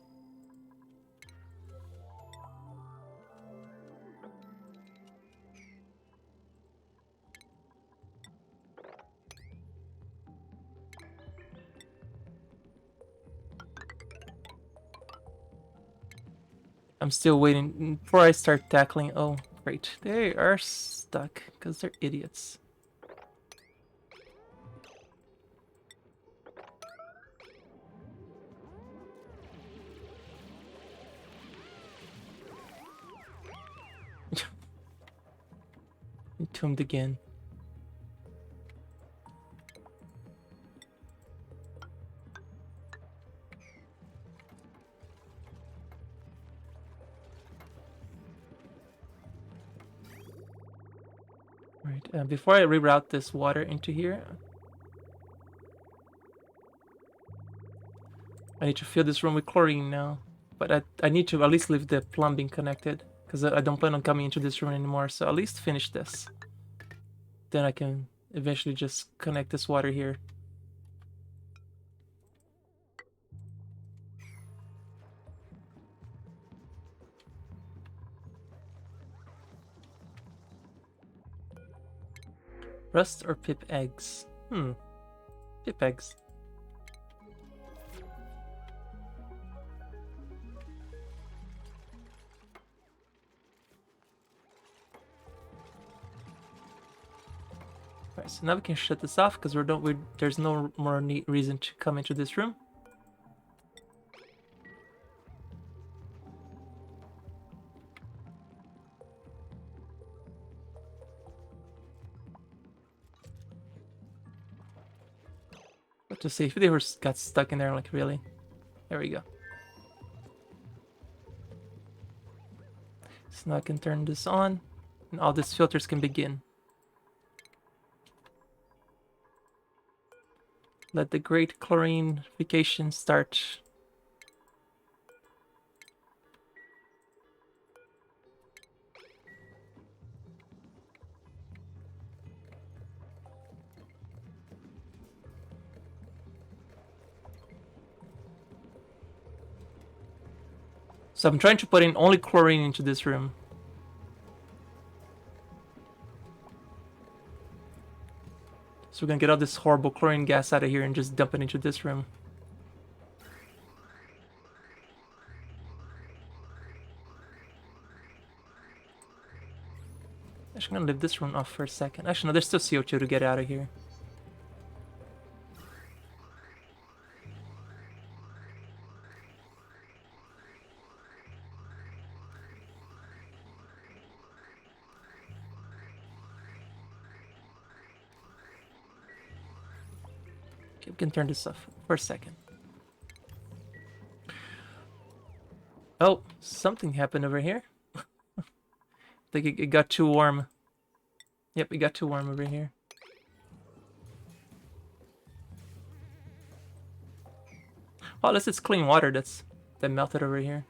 I'm still waiting before I start tackling. Oh, great. They are stuck because they're idiots. Entombed again. Right, before I reroute this water into here, I need to fill this room with chlorine now. But I need to at least leave the plumbing connected, because I don't plan on coming into this room anymore, so at least finish this. Then I can eventually just connect this water here. Rust or pip eggs? Pip eggs. Alright, so now we can shut this off because there's no more reason to come into this room. But to see if they got stuck in there, like really. There we go. So now I can turn this on, and all these filters can begin. Let the great chlorinification start. So I'm trying to put in only chlorine into this room. So we're gonna get all this horrible chlorine gas out of here and just dump it into this room. Actually, I'm gonna leave this one off for a second. Actually, no, there's still CO2 to get out of here. Okay, we can turn this off for a second. Oh, something happened over here. I think it got too warm. Yep, it got too warm over here. Oh, unless it's clean water that melted over here.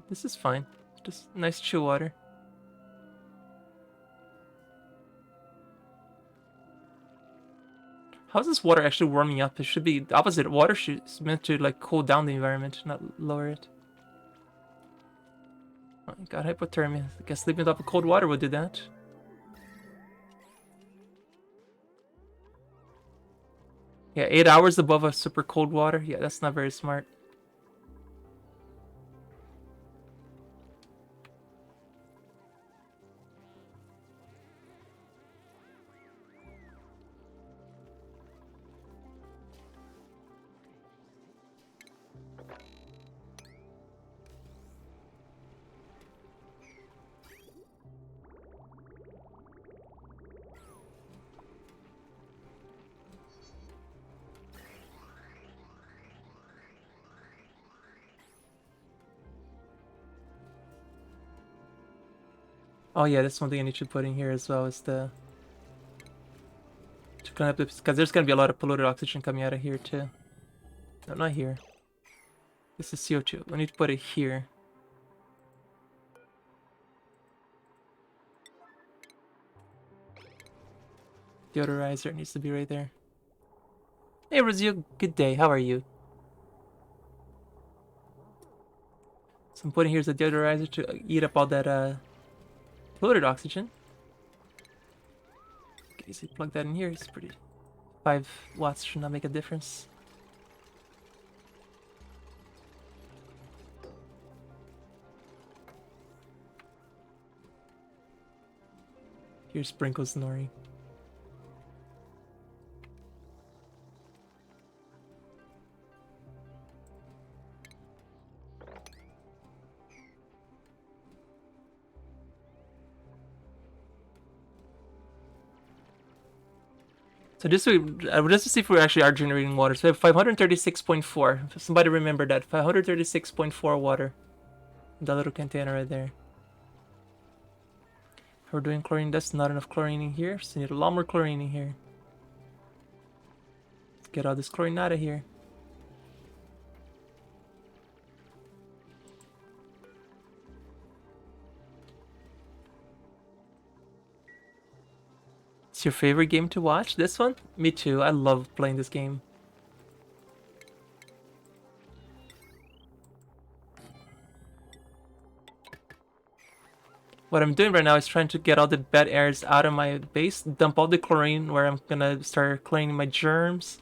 This is fine. Just nice chill water. How's this water actually warming up? It should be the opposite. Water is meant to like cool down the environment, not lower it. Oh, got hypothermia. I guess sleeping on top of cold water would do that. Yeah, 8 hours above a super cold water. Yeah, that's not very smart. Oh yeah, that's one thing I need to put in here as well, is the to clean up this, because there's gonna be a lot of polluted oxygen coming out of here too. No, not here. This is CO2. I need to put it here. Deodorizer needs to be right there. Hey Razio, good day. How are you? So I'm putting here's a deodorizer to eat up all that polluted oxygen. Okay, so you plug that in here, it's pretty... 5 watts should not make a difference. Here's Sprinkles Nori. So just to see if we actually are generating water. So we have 536.4. If somebody remember that. 536.4 water. That little container right there. We're doing chlorine. That's not enough chlorine in here. So we need a lot more chlorine in here. Let's get all this chlorine out of here. It's your favorite game to watch? This one? Me too. I love playing this game. What I'm doing right now is trying to get all the bad airs out of my base, dump all the chlorine where I'm gonna start cleaning my germs,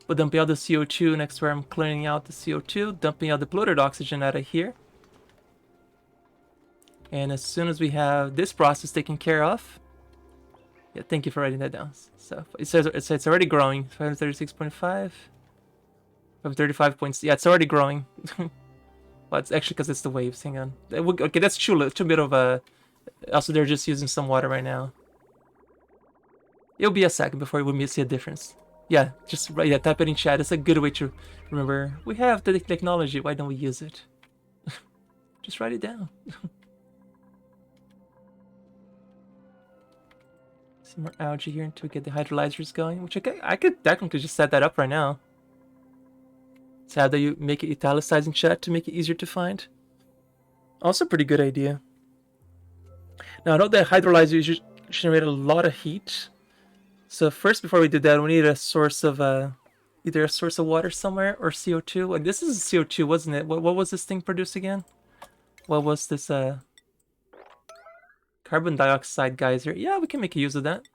but dumping out the CO2 next where I'm cleaning out the CO2, dumping out the polluted oxygen out of here. And as soon as we have this process taken care of, yeah, thank you for writing that down. So it says it's already growing. 536.5, 535 points. Yeah, it's already growing. Well, it's actually because it's the waves. Hang on. Okay, that's too bit of a. Also, they're just using some water right now. It'll be a second before we see a difference. Yeah, just type it in chat. It's a good way to remember. We have the technology. Why don't we use it? Just write it down. Some more algae here until we get the hydrolyzers going, which I could technically just set that up right now. Sad that you make it italicized in chat to make it easier to find. Also, pretty good idea. Now, I know that hydrolyzer generate a lot of heat. So first, before we do that, we need a source of either a source of water somewhere or CO2. And this is CO2, wasn't it? What was this thing produce again? What was this carbon dioxide geyser? Yeah, we can make use of that.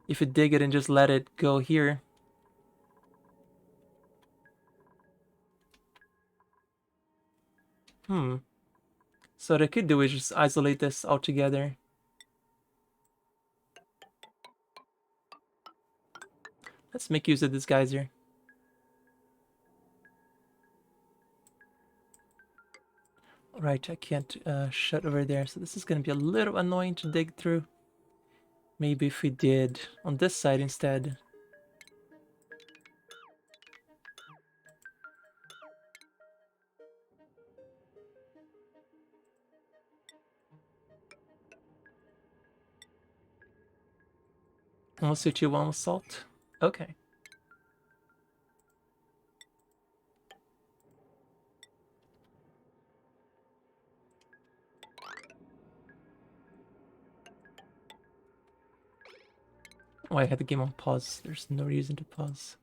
If you dig it and just let it go here. So what I could do is just isolate this altogether. Let's make use of this geyser. Right, I can't shut over there, so this is going to be a little annoying to dig through. Maybe if we did on this side instead. One CO2, one salt. Okay. Oh, I had the game on pause. There's no reason to pause.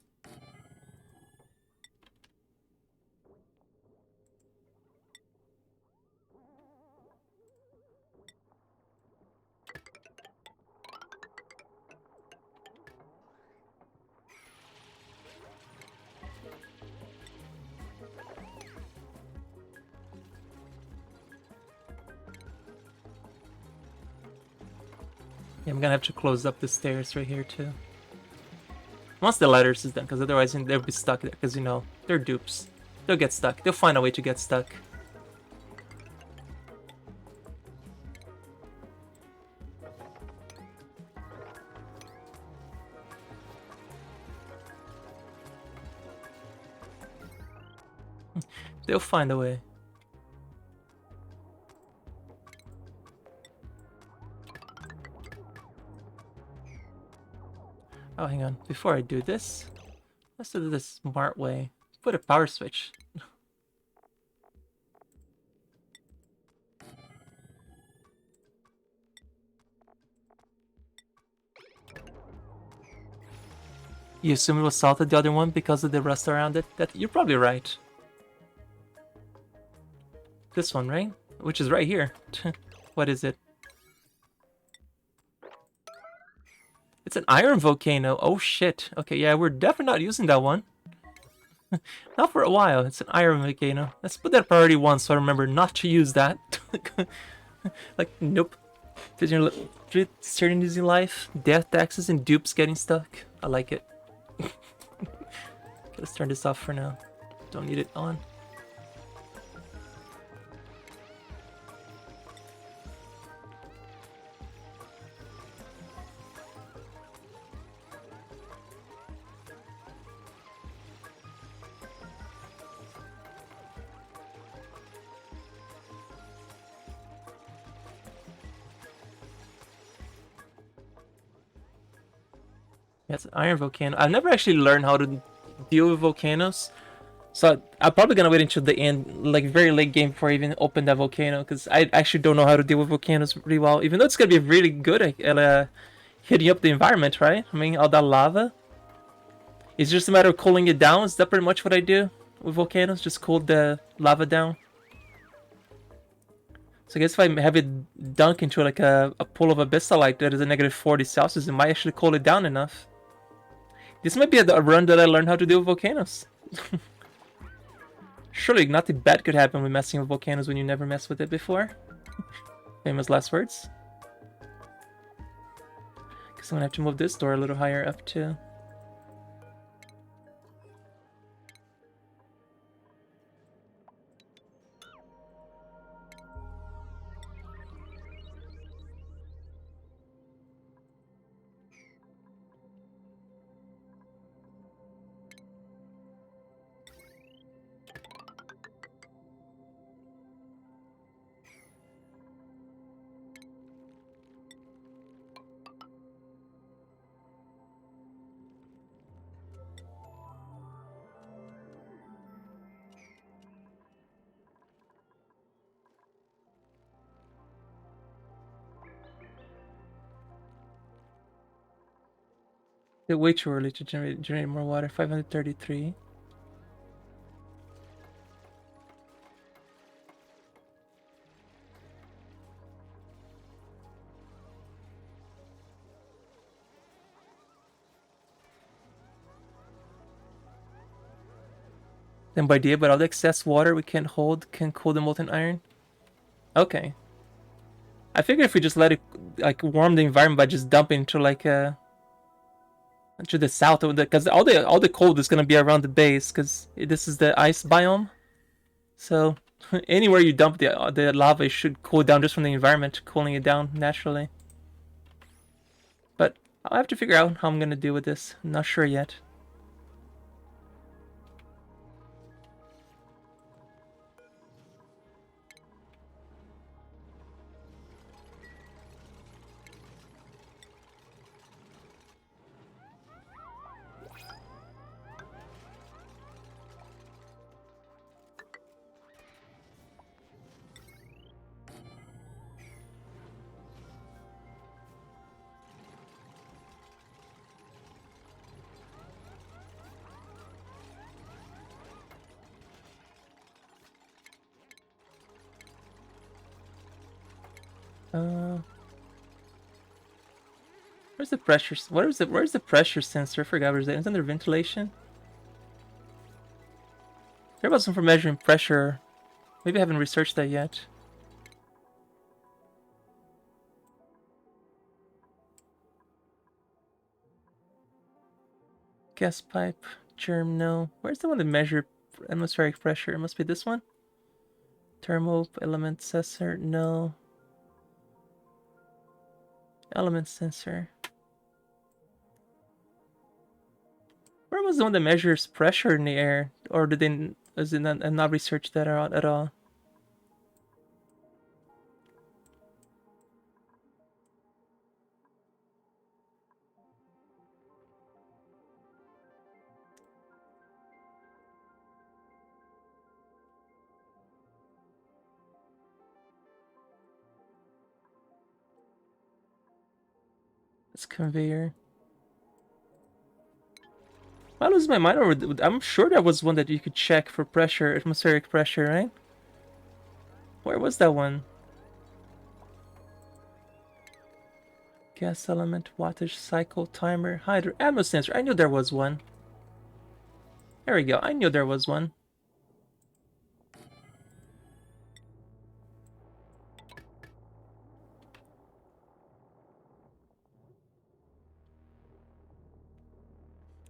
Yeah, I'm gonna have to close up the stairs right here too. Once the ladders is done, because otherwise they'll be stuck there, because you know, they're dupes. They'll get stuck. They'll find a way to get stuck. They'll find a way. Oh, hang on. Before I do this, let's do this smart way. Put a power switch. You assume it was salted, the other one, because of the rust around it? You're probably right. This one, right? Which is right here. What is it? It's an iron volcano. Oh shit. Okay, yeah, we're definitely not using that one. Not for a while. It's an iron volcano. Let's put that priority 1 so I remember not to use that. Like, nope. Starting using life, death taxes, and dupes getting stuck. I like it. Let's turn this off for now. Don't need it on. Yeah, it's an iron volcano. I've never actually learned how to deal with volcanoes. So I'm probably gonna wait until the end, like very late game before I even open that volcano, because I actually don't know how to deal with volcanoes really well. Even though it's gonna be really good at hitting up the environment, right? I mean, all that lava. It's just a matter of cooling it down. Is that pretty much what I do with volcanoes? Just cool the lava down. So I guess if I have it dunk into like a pool of abyssalite that is a negative 40 Celsius, it might actually cool it down enough. This might be a run that I learned how to deal with volcanoes. Surely nothing bad could happen with messing with volcanoes when you never messed with it before. Famous last words. Guess I'm gonna have to move this door a little higher up too. It's way too early to generate more water. 533. Then by idea, but all the excess water we can't hold can cool the molten iron. Okay. I figure if we just let it like warm the environment by just dumping to like to the south of the, because all the cold is gonna be around the base because this is the ice biome. So anywhere you dump the lava, it should cool down just from the environment, cooling it down naturally. But I'll have to figure out how I'm gonna deal with this. I'm not sure yet. Where's the pressure? Where's the pressure sensor? I forgot where's that. It's under ventilation. There was some for measuring pressure. Maybe I haven't researched that yet. Gas pipe, germ, no. Where's the one that measure atmospheric pressure? It must be this one. Thermal element sensor, no. Element sensor. Where was the one that measures pressure in the air? Or did they, is it not researched that out at all? This conveyor. I lose my mind over. I'm sure that was one that you could check for pressure, atmospheric pressure, right? Where was that one? Gas element, wattage cycle, timer, hydro, ammo sensor. I knew there was one. There we go. I knew there was one.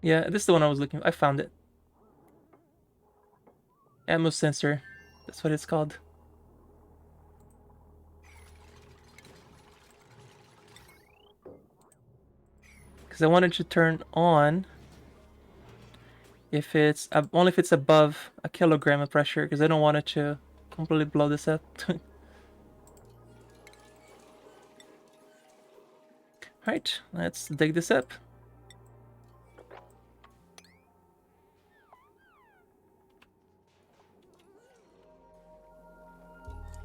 Yeah, this is the one I was looking for. I found it. Ammo sensor. That's what it's called. Because I wanted to turn on if it's only if it's above a kilogram of pressure, because I don't want it to completely blow this up. Right, let's dig this up.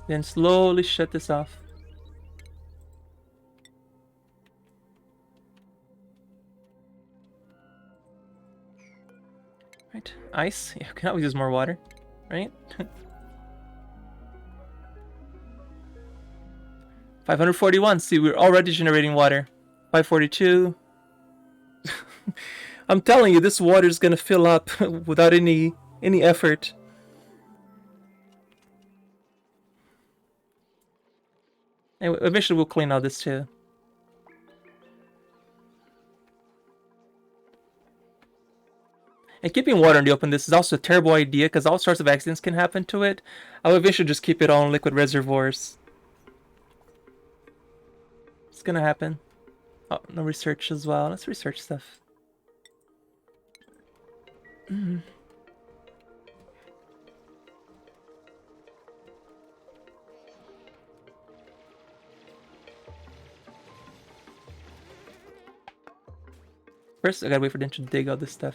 Then slowly shut this off. Right, ice. Yeah, we can always use more water, right? 541. See, we're already generating water. 542. I'm telling you, this water is gonna fill up without any effort. And eventually we'll clean all this too. And keeping water in the open, this is also a terrible idea because all sorts of accidents can happen to it. I would eventually just keep it all in liquid reservoirs. It's gonna happen. Oh, no research as well. Let's research stuff. First, I gotta wait for them to dig all this stuff.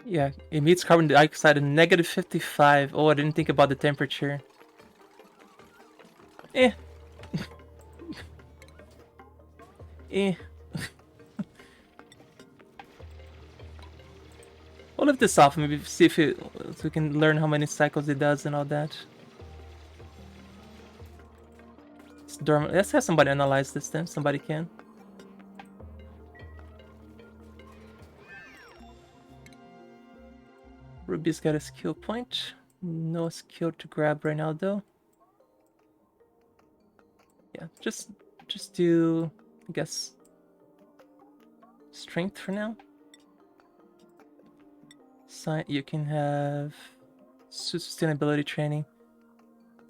Yeah, it emits carbon dioxide at -55. Oh, I didn't think about the temperature. Eh. Eh. We'll lift this off and maybe see if we can learn how many cycles it does and all that. It's dormant. Let's have somebody analyze this then. Somebody can. Ruby's got a skill point. No skill to grab right now though. Yeah, just do, I guess, strength for now. You can have sustainability training.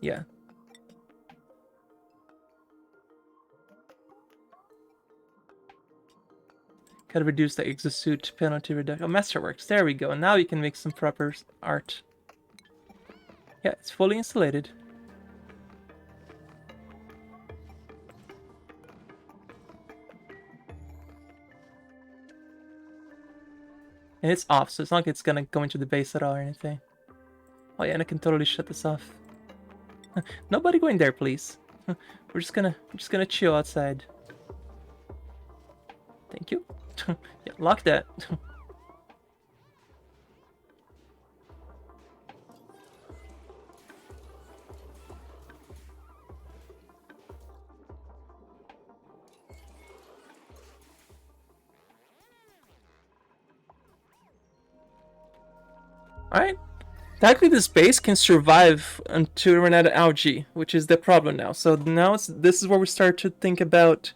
Yeah. Gotta reduce the exosuit penalty reduction. Oh, Masterworks. There we go. And now you can make some proper art. Yeah, it's fully insulated. And it's off, so it's not like it's gonna go into the base at all or anything. Oh yeah, and I can totally shut this off. Nobody go in there, please. We're just gonna chill outside. Thank you. Yeah, lock that. Alright. Technically, this base can survive until we run out of algae, which is the problem now. So now this is where we start to think about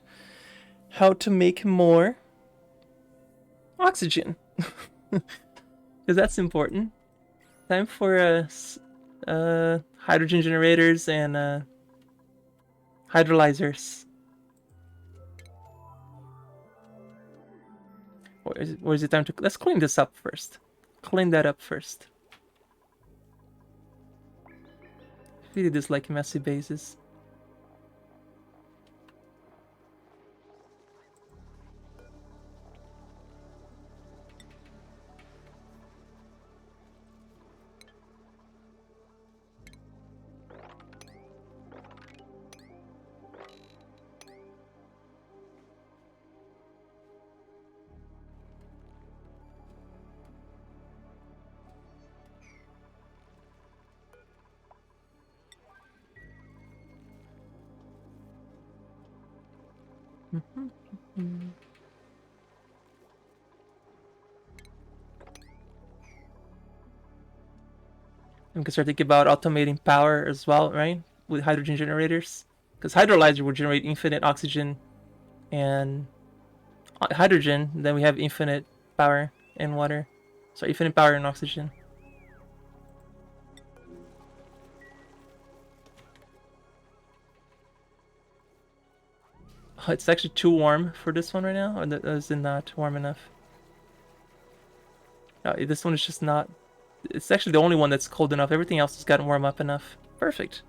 how to make more oxygen, because that's important. Time for hydrogen generators and hydrolyzers. Or is it time to... Let's clean this up first. Clean that up first. Really dislike messy bases. We can start thinking about automating power as well, right? With hydrogen generators. Because hydrolyzer will generate infinite oxygen and hydrogen, then we have infinite power and water. So infinite power and oxygen. Oh, it's actually too warm for this one right now, or is it not warm enough? No, this one is just not. It's actually the only one that's cold enough. Everything else has gotten warm up enough. Perfect.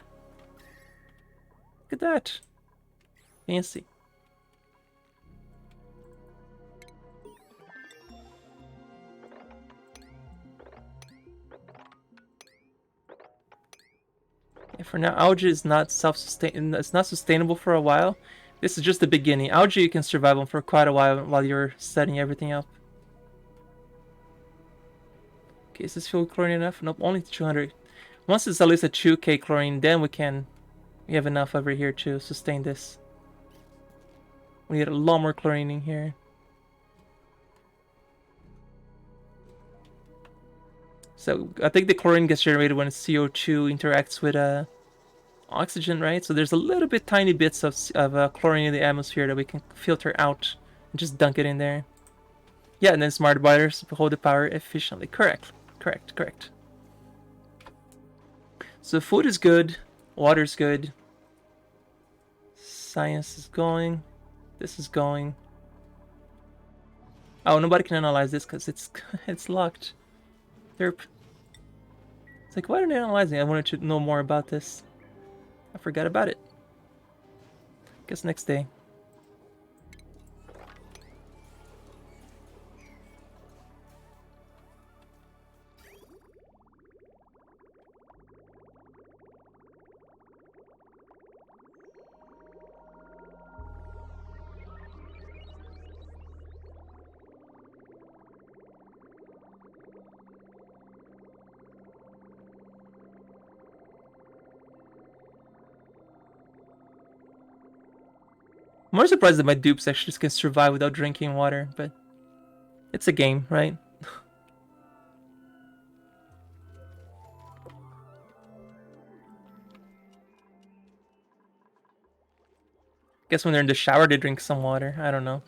Look at that. Fancy. And for now, algae is not self-sustain. It's not sustainable for a while. This is just the beginning. Algae you can survive on for quite a while you're setting everything up. Okay, is this fuel chlorine enough? Nope, only 200. Once it's at least a 2k chlorine, then we have enough over here to sustain this. We need a lot more chlorine in here. So I think the chlorine gets generated when CO2 interacts with oxygen, right? So there's a little bit, tiny bits of chlorine in the atmosphere that we can filter out and just dunk it in there. Yeah, and then smart boilers hold the power efficiently. Correct. So food is good, water's good, science is going, this is going. Oh, nobody can analyze this because it's locked. Derp. It's like, why are they analyzing? I wanted to know more about this. I forgot about it. Guess next day. I'm more surprised that my dupes actually can survive without drinking water, but it's a game, right? Guess when they're in the shower, they drink some water. I don't know.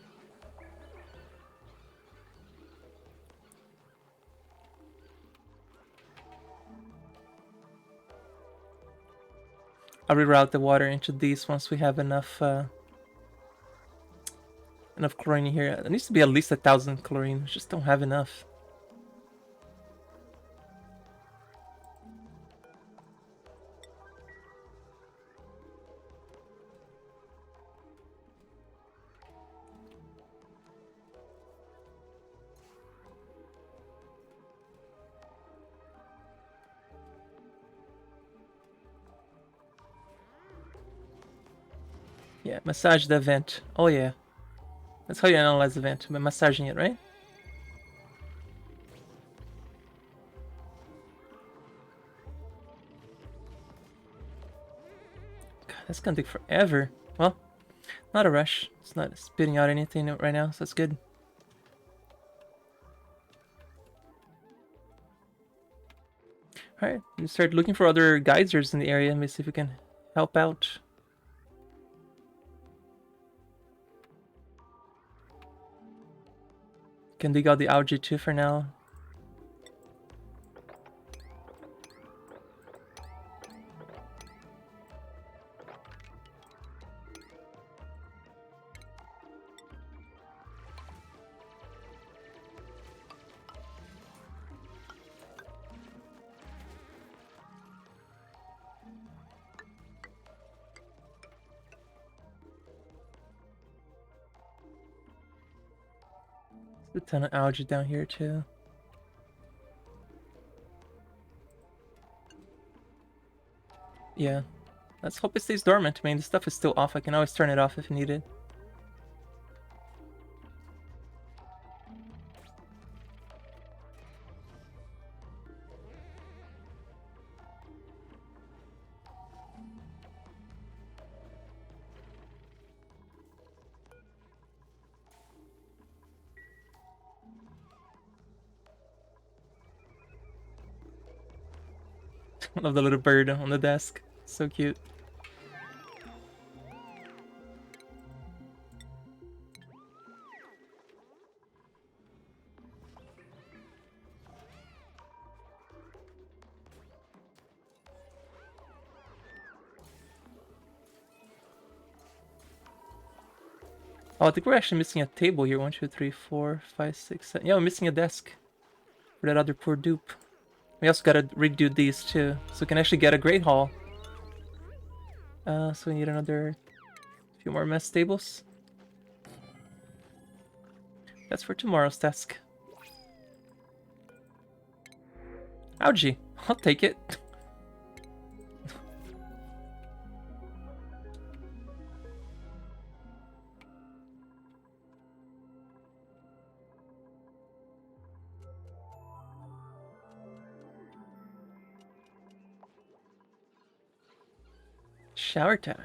I'll reroute the water into these once we have enough chlorine here. There needs to be at least 1,000 chlorine. We just don't have enough. Yeah, massage the vent. Oh yeah. That's how you analyze the vent, by massaging it, right? God, that's gonna take forever. Well, not a rush. It's not spitting out anything right now, so that's good. Alright, we start looking for other geysers in the area. Let me see if we can help out. Can dig out the algae too for now. There's a ton of algae down here too. Yeah. Let's hope it stays dormant. I mean, the stuff is still off. I can always turn it off if needed. I love the little bird on the desk. So cute. Oh, I think we're actually missing a table here. 1, 2, 3, 4, 5, 6, 7. Yeah, we're missing a desk for that other poor dupe. We also gotta redo these too, so we can actually get a great haul. So we need another few more mess tables. That's for tomorrow's task. Algae. I'll take it. Shower time.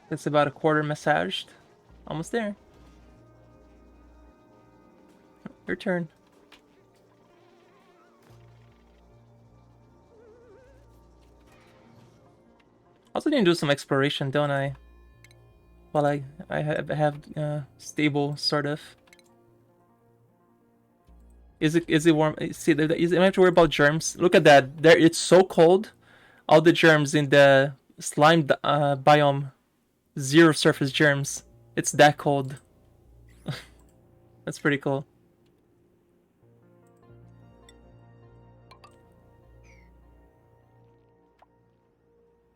That's about a quarter massaged. Almost there. Your turn. Also need to do some exploration, don't I? While I have stable sort of. Is it warm? See, I don't have to worry about germs. Look at that. There, it's so cold. All the germs in the slime biome, zero surface germs. It's that cold. That's pretty cool.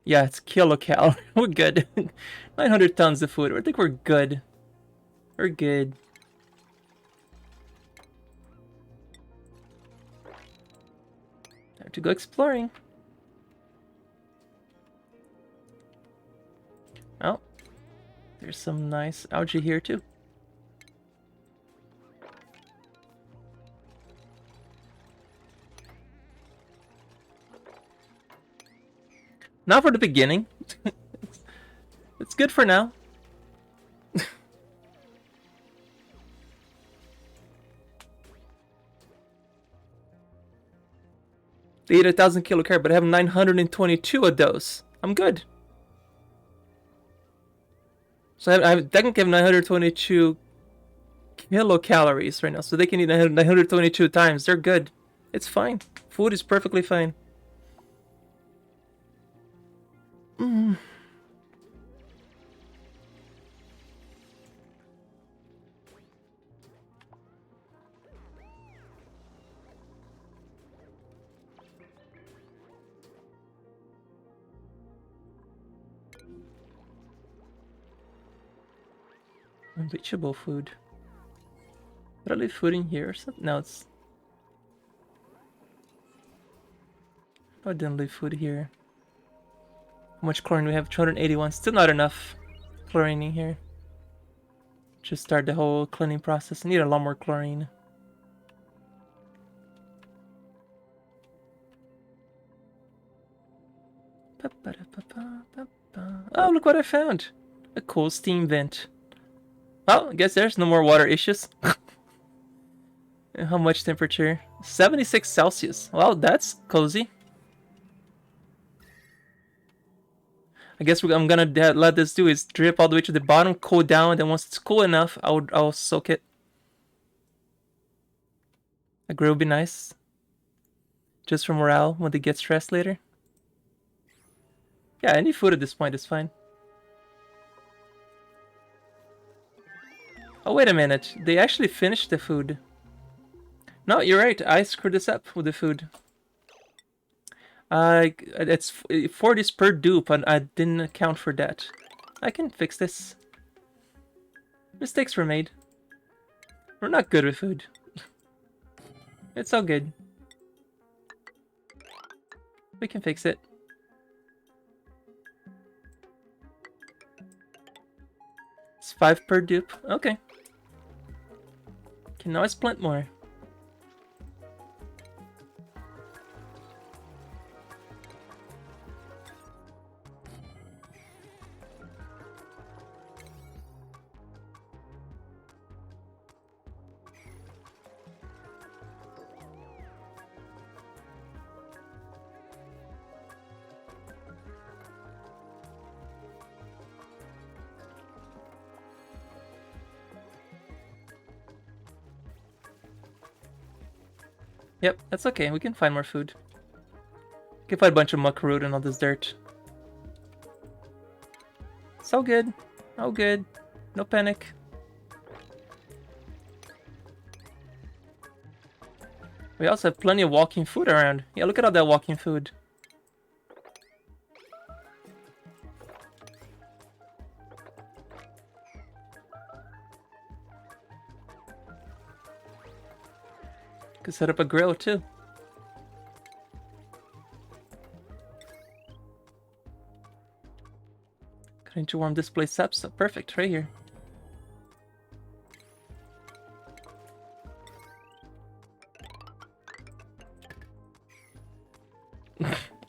Yeah, it's kilocal. We're good. 900 tons of food. I think we're good. We're good. Time to go exploring. Oh, there's some nice algae here too. Not for the beginning. It's good for now. They eat 1,000 kilocal, but I have 922 of those. I'm good. So I technically have 922 kilocalories right now. So they can eat 922 times. They're good. It's fine. Food is perfectly fine. Mm. Unreachable food. Did I leave food in here or something? No, it's... I didn't leave food here. How much chlorine do we have? 281. Still not enough chlorine in here. Just start the whole cleaning process. I need a lot more chlorine. Oh, look what I found! A cool steam vent. Well, I guess there's no more water issues. How much temperature? 76 Celsius. Well, that's cozy. I guess what I'm gonna let this do is drip all the way to the bottom, cool down, and then once it's cool enough, I'll soak it. A grill would be nice. Just for morale when they get stressed later. Yeah, any food at this point is fine. Oh, wait a minute. They actually finished the food. No, you're right. I screwed this up with the food. It's 40s per dupe, and I didn't account for that. I can fix this. Mistakes were made. We're not good with food. It's all good. We can fix it. It's 5 per dupe. Okay. Can always plant more. Yep, that's okay. We can find more food. We can find a bunch of muck root and all this dirt. It's all good. All good. No panic. We also have plenty of walking food around. Yeah, look at all that walking food. Could set up a grill too. Going to warm this place up, so perfect, right here.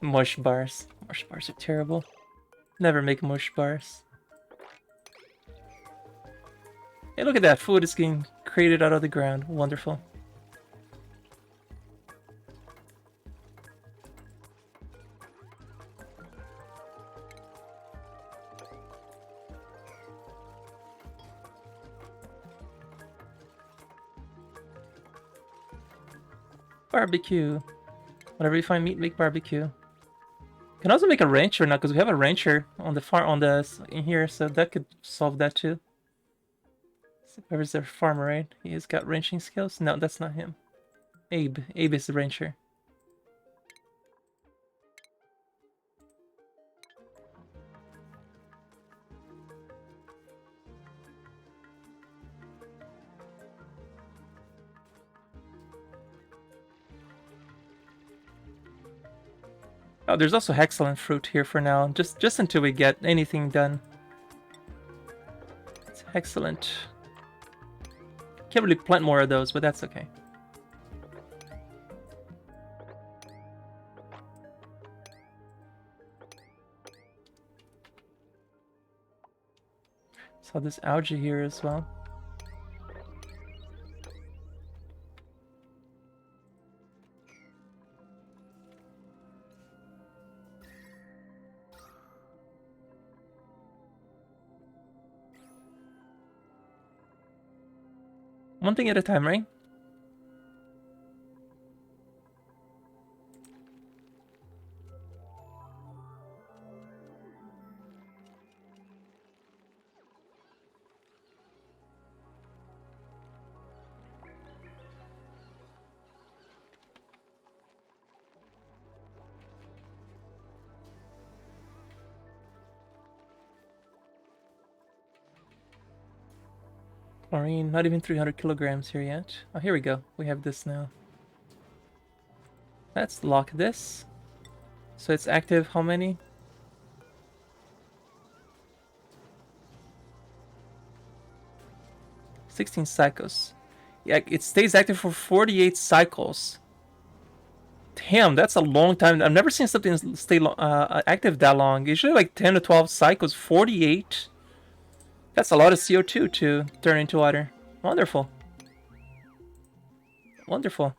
Mush bars. Mush bars are terrible. Never make mush bars. Hey, look at that. Food is getting created out of the ground. Wonderful. Barbecue. Whenever you find meat, make barbecue. You can also make a rancher now, because we have a rancher on the farm in here, so that could solve that too. So whoever's their farmer, right? He's got ranching skills. No, that's not him. Abe. Abe is the rancher. Oh, there's also excellent fruit here for now, just until we get anything done. It's excellent. Can't really plant more of those, but that's okay. Saw this algae here as well. One thing at a time, right? chlorine. Not even 300 kilograms here yet. Oh, here we go. We have this now. Let's lock this. So it's active how many? 16 cycles. Yeah, it stays active for 48 cycles. Damn, that's a long time. I've never seen something stay active that long. Usually like 10 to 12 cycles. 48? That's a lot of CO2 to turn into water. Wonderful. Wonderful.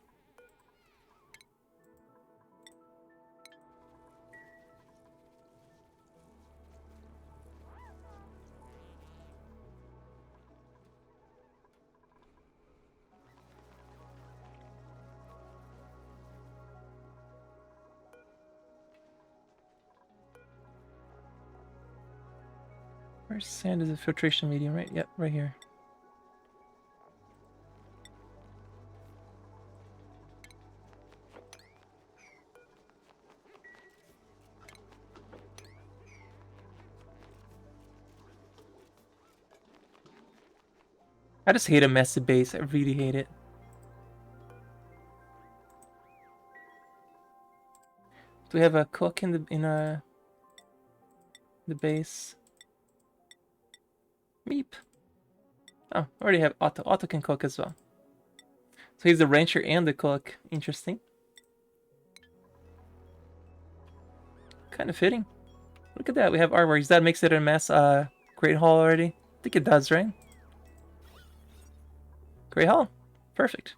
Where's sand is a filtration medium, right? Yep, right here. I just hate a messy base. I really hate it. Do we have a cook in the base? Meep. Oh, I already have Otto. Otto can cook as well. So he's the rancher and the cook. Interesting. Kind of fitting. Look at that. We have artworks. That makes it a mass Great Hall already. I think it does, right? Great Hall. Perfect.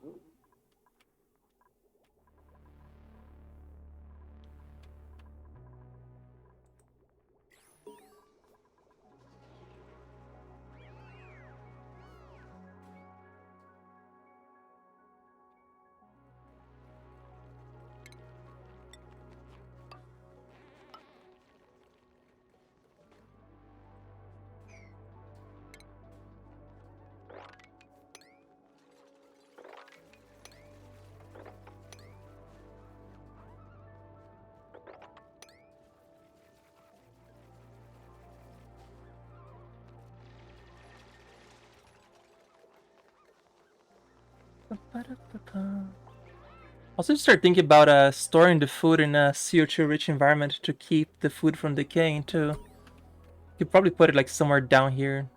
Also, just start thinking about storing the food in a CO2-rich environment to keep the food from decaying too. You could probably put it like somewhere down here,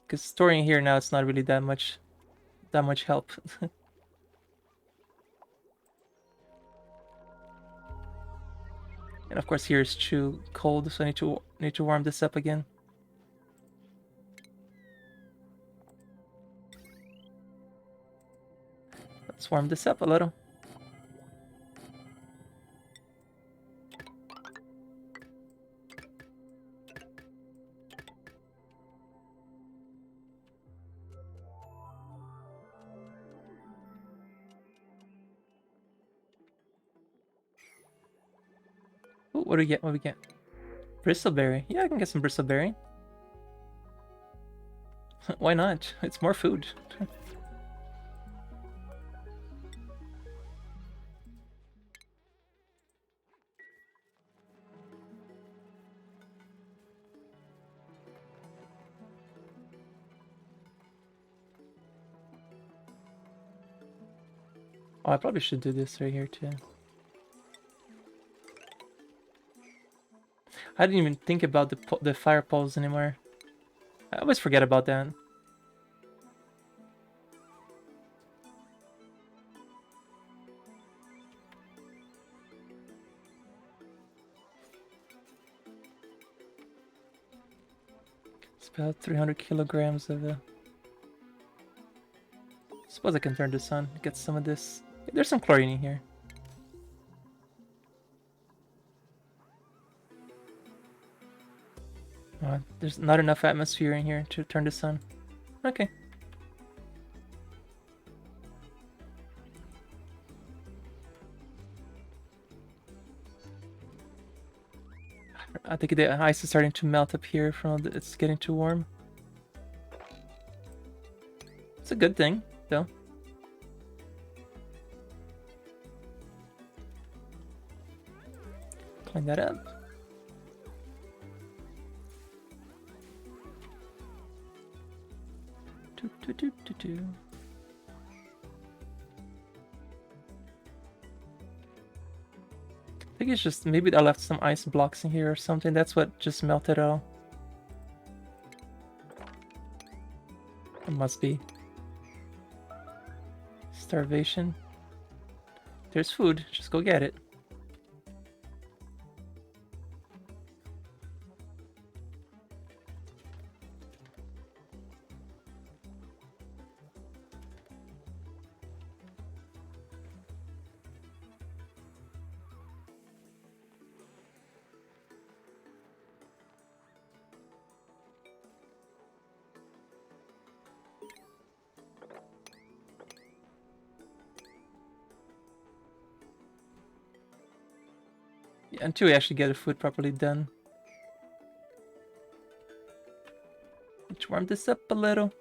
because storing here now it's not really that much help. And of course here is too cold, so I need to warm this up again. Let's warm this up a little. Ooh, what do we get? What do we get? Bristleberry. Yeah, I can get some bristleberry. Why not? It's more food. Oh, I probably should do this right here too. I didn't even think about the fire poles anymore. I always forget about that. It's about 300 kilograms of suppose I can turn this on, get some of this. There's some chlorine in here. There's not enough atmosphere in here to turn this on. Okay. I think the ice is starting to melt up here from it's getting too warm. It's a good thing, though. Clean that up. I think it's just maybe I left some ice blocks in here or something. That's what just melted all. It must be. Starvation. There's food. Just go get it. Yeah, until we actually get the food properly done. Let's warm this up a little.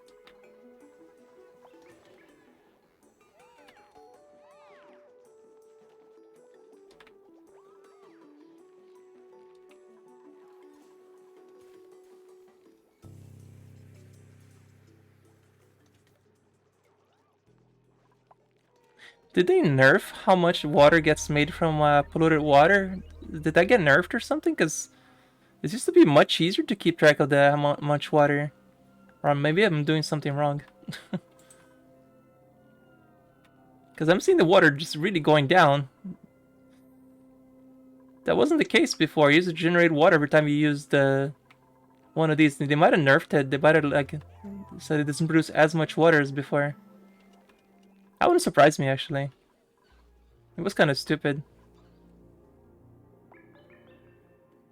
Did they nerf how much water gets made from polluted water? Did that get nerfed or something? Because it used to be much easier to keep track of the how much water. Or maybe I'm doing something wrong. Because I'm seeing the water just really going down. That wasn't the case before. You used to generate water every time you used one of these. They might have nerfed it. They might have like said it doesn't produce as much water as before. That wouldn't surprise me actually. It was kind of stupid.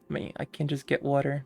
I mean, I can't just get water.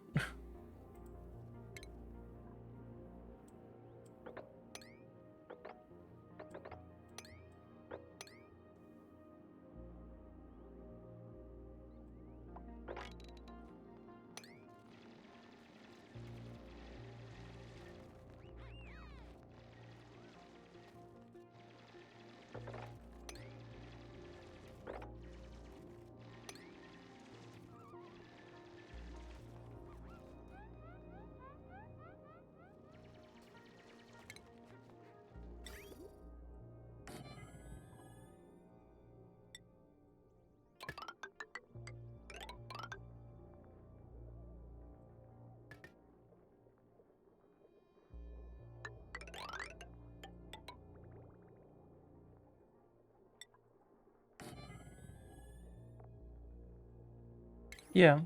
Yeah.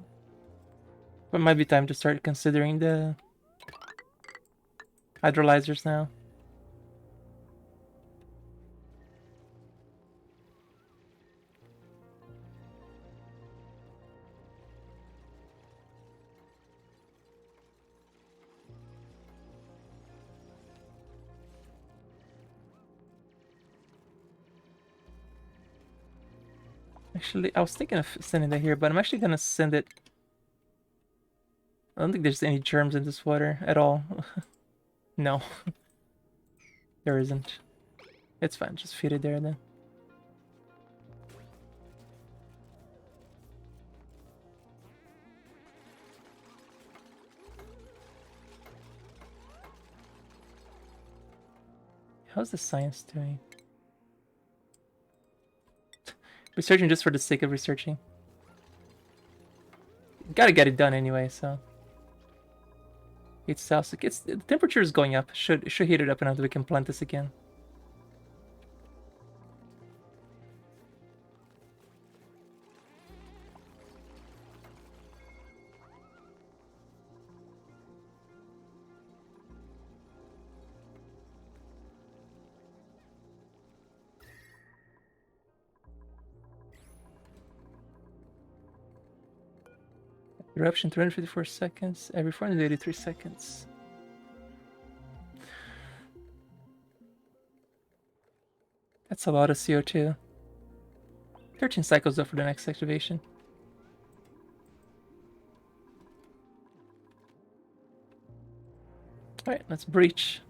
But it might be time to start considering the hydrolyzers now. Actually, I was thinking of sending that here, but I'm actually gonna send it. I don't think there's any germs in this water at all. No, there isn't. It's fine, just feed it there then. How's the science doing? Researching just for the sake of researching. Gotta get it done anyway, so. It's south. It's the temperature is going up. Should heat it up enough that we can plant this again. Eruption 354 seconds every 483 seconds. That's a lot of CO2. 13 cycles though for the next activation. Alright, let's breach.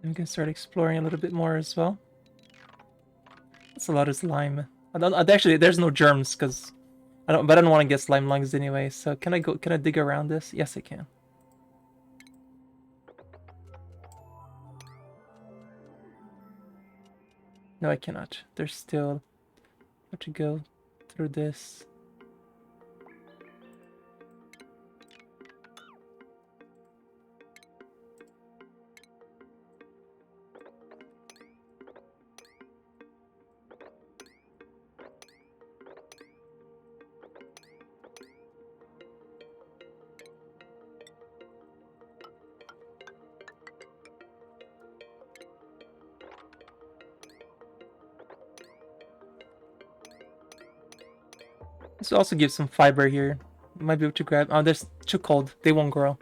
I'm gonna start exploring a little bit more as well. That's a lot of slime. Actually, there's no germs because but I don't want to get slime lungs anyway. So can I go? Can I dig around this? Yes, I can. No, I cannot. There's still have to go through this. This will also give some fiber here. Might be able to grab. Oh, there's too cold. They won't grow.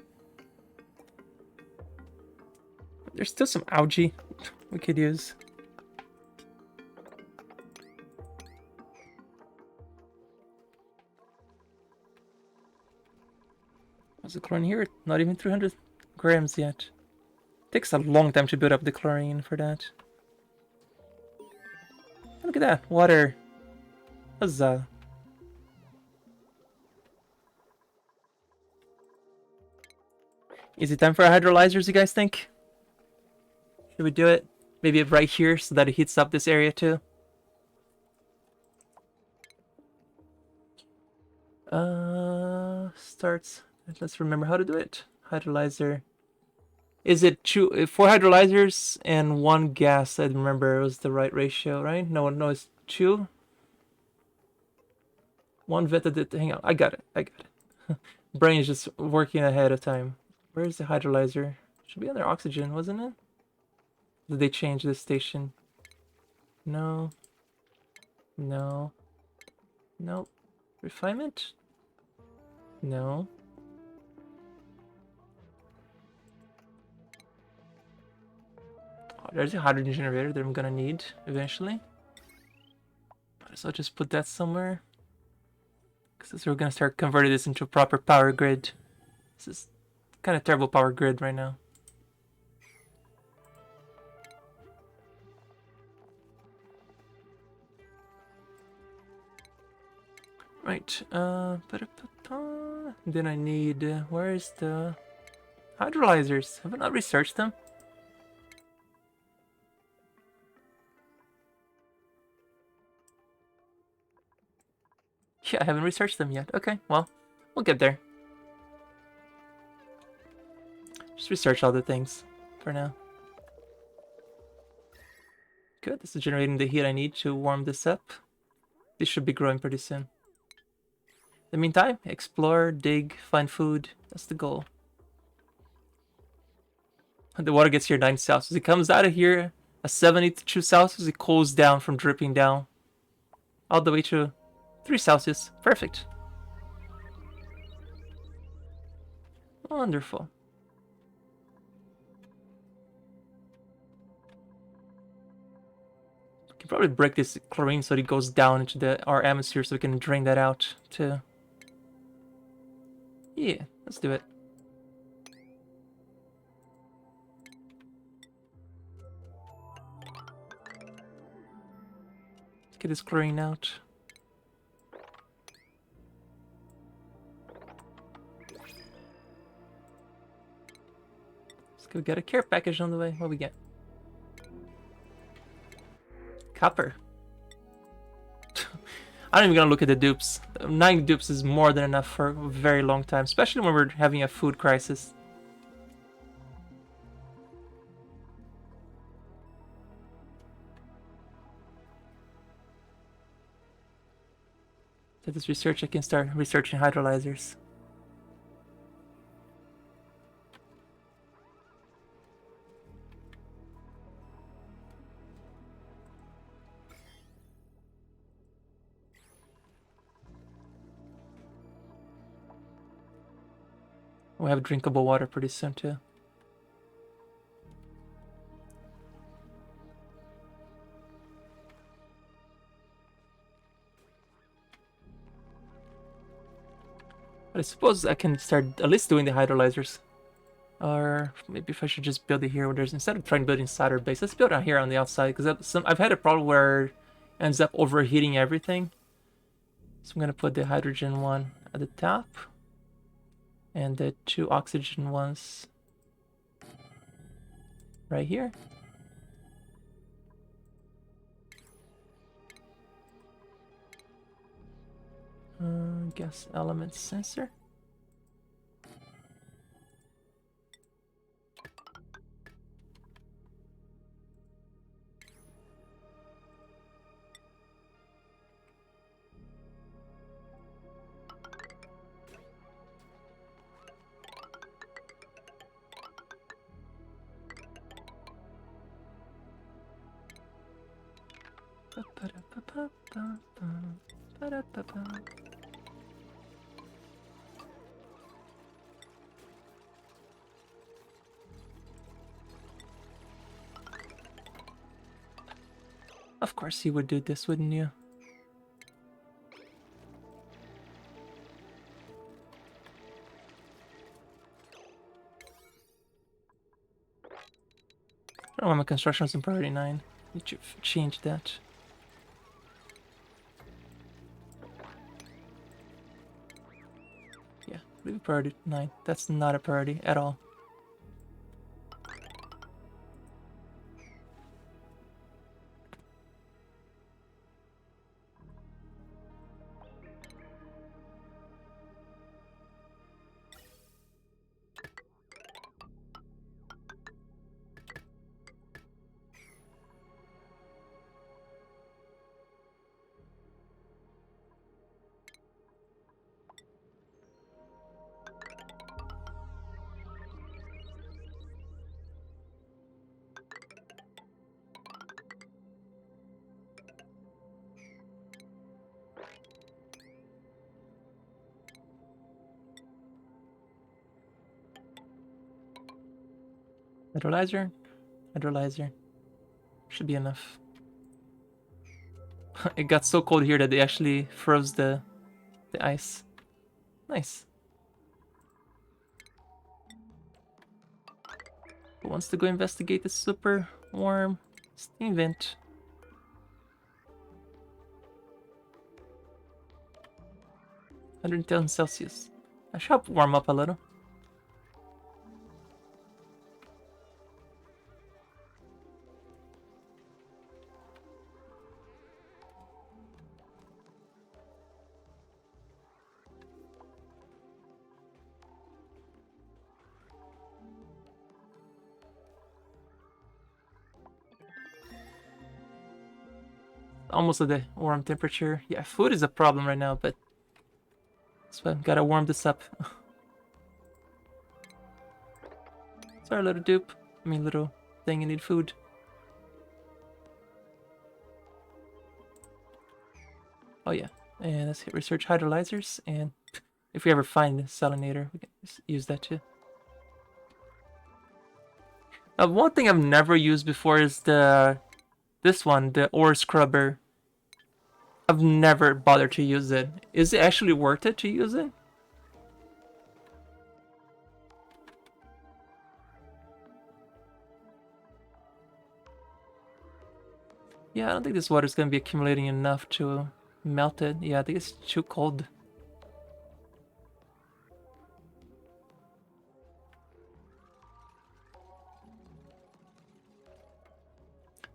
There's still some algae we could use. What's the chlorine here? Not even 300 grams yet. Takes a long time to build up the chlorine for that. Look at that. Water. Huzzah. Is it time for hydrolyzers, you guys think? Should we do it? Maybe right here so that it heats up this area too? Starts. Let's remember how to do it. Hydrolyzer. Is it 4 hydrolyzers and 1 gas? I remember it was the right ratio, right? No, it's 2. 1 vent. Hang on, I got it. Brain is just working ahead of time. Where's the hydrolyzer? Should be under oxygen, wasn't it? Did they change this station? No. No. Nope. Refinement? No. Oh, there's a hydrogen generator that I'm gonna need eventually. So I'll just put that somewhere. Because we're gonna start converting this into a proper power grid. This is kind of terrible power grid right now. Right, then I need, where is the hydrolyzers? Have I not researched them? Yeah, I haven't researched them yet. Okay, well, we'll get there. Just research all the things for now. Good, this is generating the heat I need to warm this up. This should be growing pretty soon. In the meantime, explore, dig, find food. That's the goal. The water gets here 9 Celsius. It comes out of here at 72 Celsius. It cools down from dripping down all the way to 3 Celsius. Perfect. Wonderful. We can probably break this chlorine so it goes down into our atmosphere so we can drain that out too. Yeah, let's do it. Let's get this chlorine out. Let's go get a care package on the way. What we get? Copper. I'm not even gonna look at the dupes. 9 dupes is more than enough for a very long time, especially when we're having a food crisis. So this research, I can start researching hydrolyzers. We'll have drinkable water pretty soon too. But I suppose I can start at least doing the hydrolyzers. Or maybe if I should just build it here, where there's, instead of trying to build inside our base, let's build it here on the outside, because I've had a problem where it ends up overheating everything. So I'm gonna put the hydrogen one at the top, and the 2 oxygen ones right here. Gas element sensor. Of course you would do this, wouldn't you? I don't know why my construction was in priority 9. Need to change that. Yeah, leave it priority 9. That's not a priority at all. Hydrolyzer, hydrolyzer. Should be enough. It got so cold here that they actually froze the ice. Nice. Who wants to go investigate the super warm steam vent? 110 Celsius. I should help warm up a little. Almost at the warm temperature. Yeah, food is a problem right now, but that's why I've gotta warm this up. Sorry, little dupe. I mean, little thing, you need food. Oh yeah, and let's hit research hydrolyzers, and if we ever find a salinator, we can just use that too. One thing I've never used before is this one, the ore scrubber. I've never bothered to use it. Is it actually worth it to use it? Yeah, I don't think this water is gonna be accumulating enough to melt it. Yeah, I think it's too cold.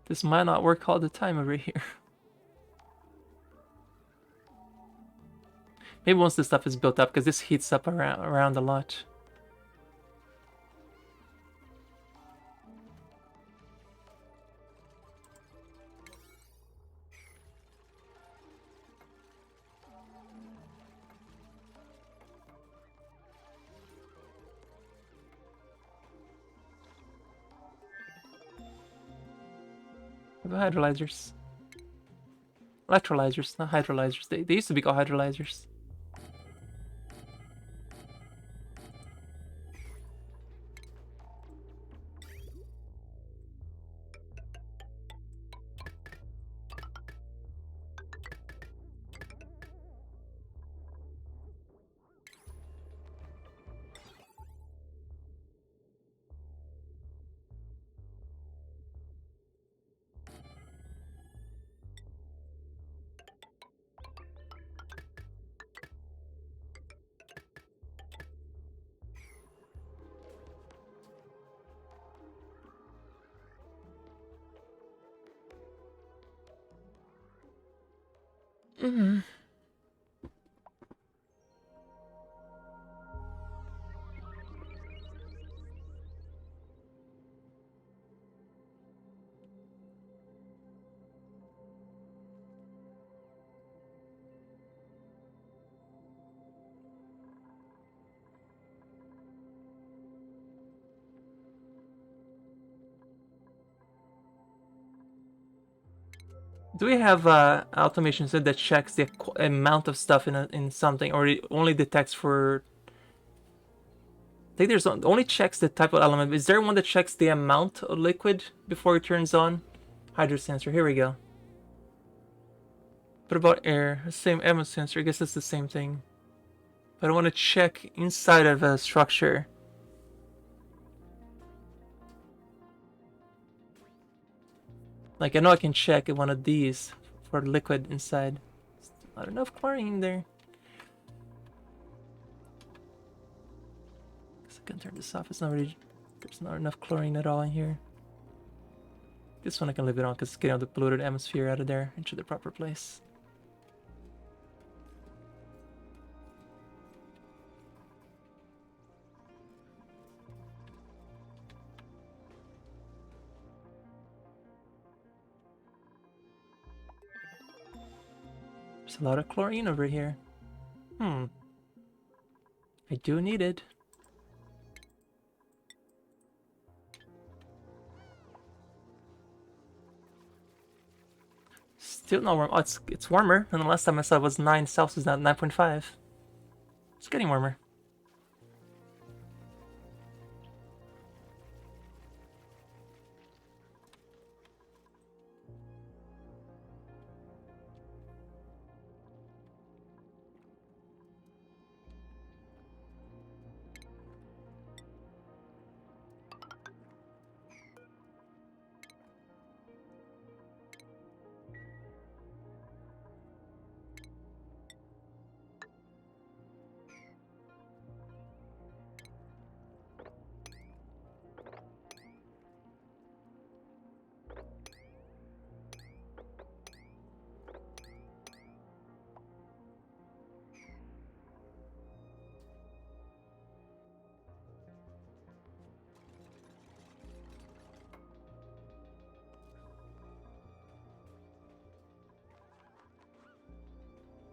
This might not work all the time over here. Maybe once this stuff is built up, because this heats up around a lot. What about hydrolyzers? Electrolyzers, not hydrolyzers. They used to be called hydrolyzers. Mm-hmm. Do we have automation set that checks the amount of stuff in something, or it only detects for? I think there's only checks the type of element. Is there one that checks the amount of liquid before it turns on? Hydro sensor. Here we go. What about air? Same ammo sensor. I guess it's the same thing. But I want to check inside of a structure. Like I know I can check one of these for liquid inside. Not enough chlorine there. Guess I can turn this off. It's not really. There's not enough chlorine at all in here. This one I can leave it on because it's getting all the polluted atmosphere out of there into the proper place. There's a lot of chlorine over here. I do need it. Still not warm. Oh, it's warmer. And the last time I saw it was 9 Celsius, now 9.5. It's getting warmer.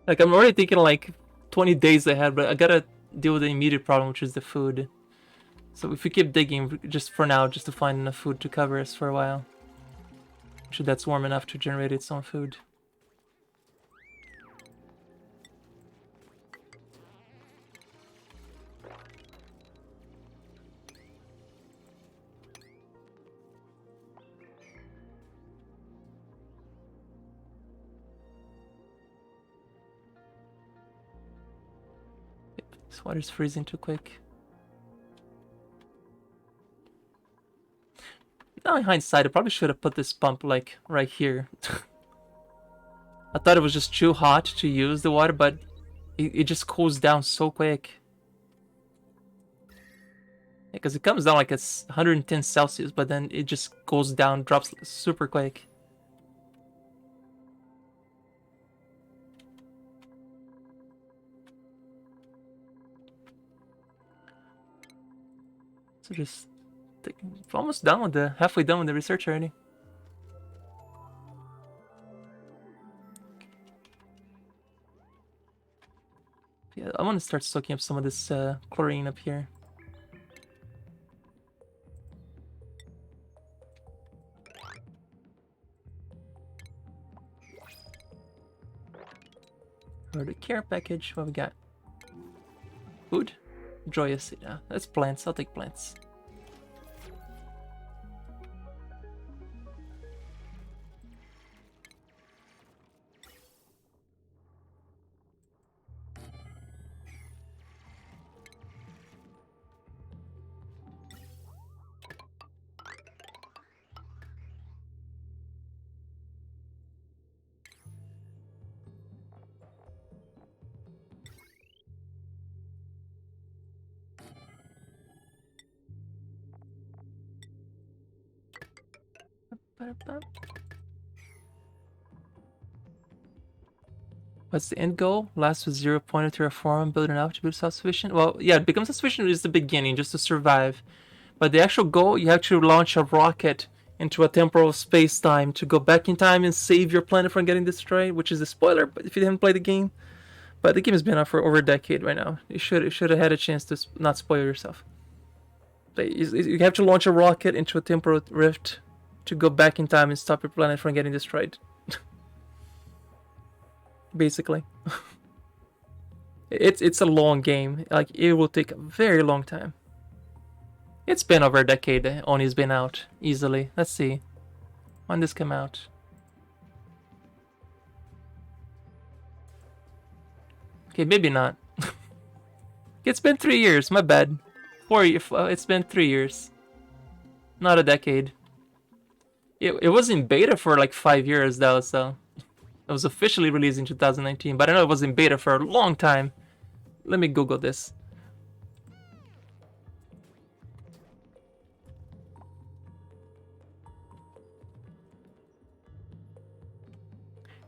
Like I'm already thinking like 20 days ahead, but I gotta deal with the immediate problem, which is the food. So if we keep digging, just for now, just to find enough food to cover us for a while. Sure that's warm enough to generate its own food. This water's freezing too quick. Now in hindsight, I probably should have put this pump like right here. I thought it was just too hot to use the water, but it just cools down so quick. Because it comes down like it's 110 Celsius, but then it just goes down, drops super quick. So just almost done with halfway done with the research already. Yeah, I want to start soaking up some of this chlorine up here. Or the care package. What we got? Food? Joyous. Yeah, that's plants. I'll take plants. What's the end goal? Last with 0 point to terraform, build enough to be self-sufficient. Well, yeah, it becomes self-sufficient is the beginning, just to survive. But the actual goal, you have to launch a rocket into a temporal space-time to go back in time and save your planet from getting destroyed, which is a spoiler. But if you haven't played the game, but the game has been out for over a decade right now. You should have had a chance to not spoil yourself. But you have to launch a rocket into a temporal rift to go back in time and stop your planet from getting destroyed. Basically. It's a long game. Like, it will take a very long time. It's been over a decade Oni's been out, easily. Let's see. When did this come out? Okay, maybe not. It's been 3 years, my bad. 4 years, it's been 3 years. Not a decade. It was in beta for like 5 years though, so... It was officially released in 2019, but I know it was in beta for a long time. Let me Google this.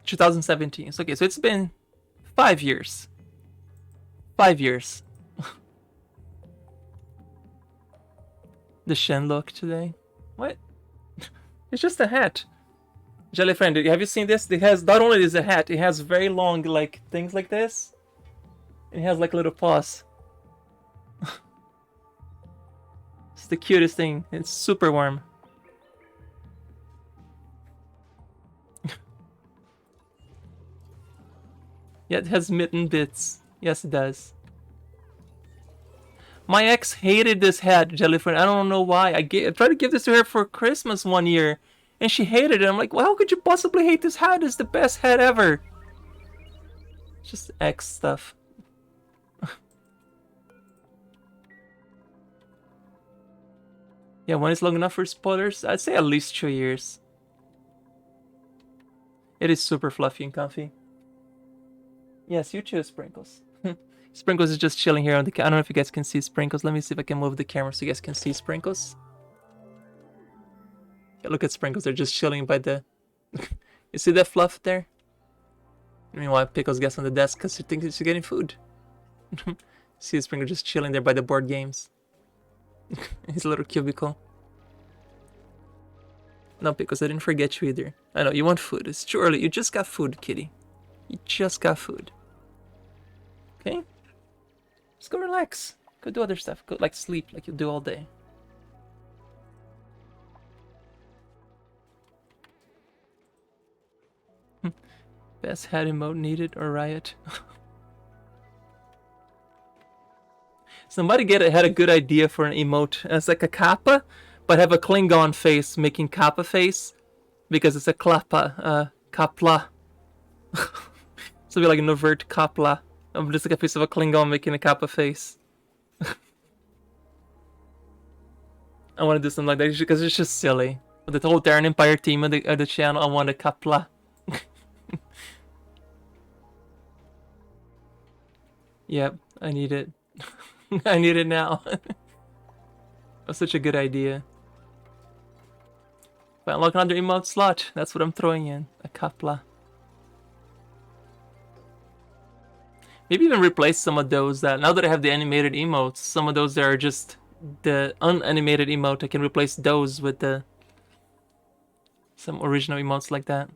...2017. So, okay, so it's been 5 years. 5 years. The Shen look today. What? It's just a hat. Jellyfriend, have you seen this? It has, not only is a hat, it has very long, like, things like this. It has, like, little paws. It's the cutest thing. It's super warm. Yeah, it has mitten bits. Yes, it does. My ex hated this hat, Jellyfriend. I don't know why. I tried to give this to her for Christmas one year. And she hated it. I'm like, well, how could you possibly hate this hat? It's the best hat ever. It's just X stuff. Yeah, when it's long enough for spoilers, I'd say at least 2 years. It is super fluffy and comfy. Yes, you too, Sprinkles. Sprinkles is just chilling here on the... I don't know if you guys can see Sprinkles. Let me see if I can move the camera so you guys can see Sprinkles. Yeah, look at Sprinkles. They're just chilling by the... You see that fluff there? Meanwhile, Pickles gets on the desk because she thinks she's getting food. See Sprinkles just chilling there by the board games. His little cubicle. No, Pickles, I didn't forget you either. I know, you want food. It's too early. You just got food, kitty. You just got food. Okay? Just go relax. Go do other stuff. Go, like, sleep like you do all day. Best hat emote needed or riot. Somebody had a good idea for an emote. It's like a kappa, but have a Klingon face making kappa face. Because it's a klappa, kapla. So it'd be like an overt kapla. I'm just like a piece of a Klingon making a kappa face. I want to do something like that because it's just silly. With the whole Terran Empire team of the channel, I want a kapla. Yep, I need it. I need it now. That's such a good idea. If I unlock another emote slot, that's what I'm throwing in. A kapla. Maybe even replace some of those that, now that I have the animated emotes, some of those that are just the unanimated emote, I can replace those with some original emotes like that.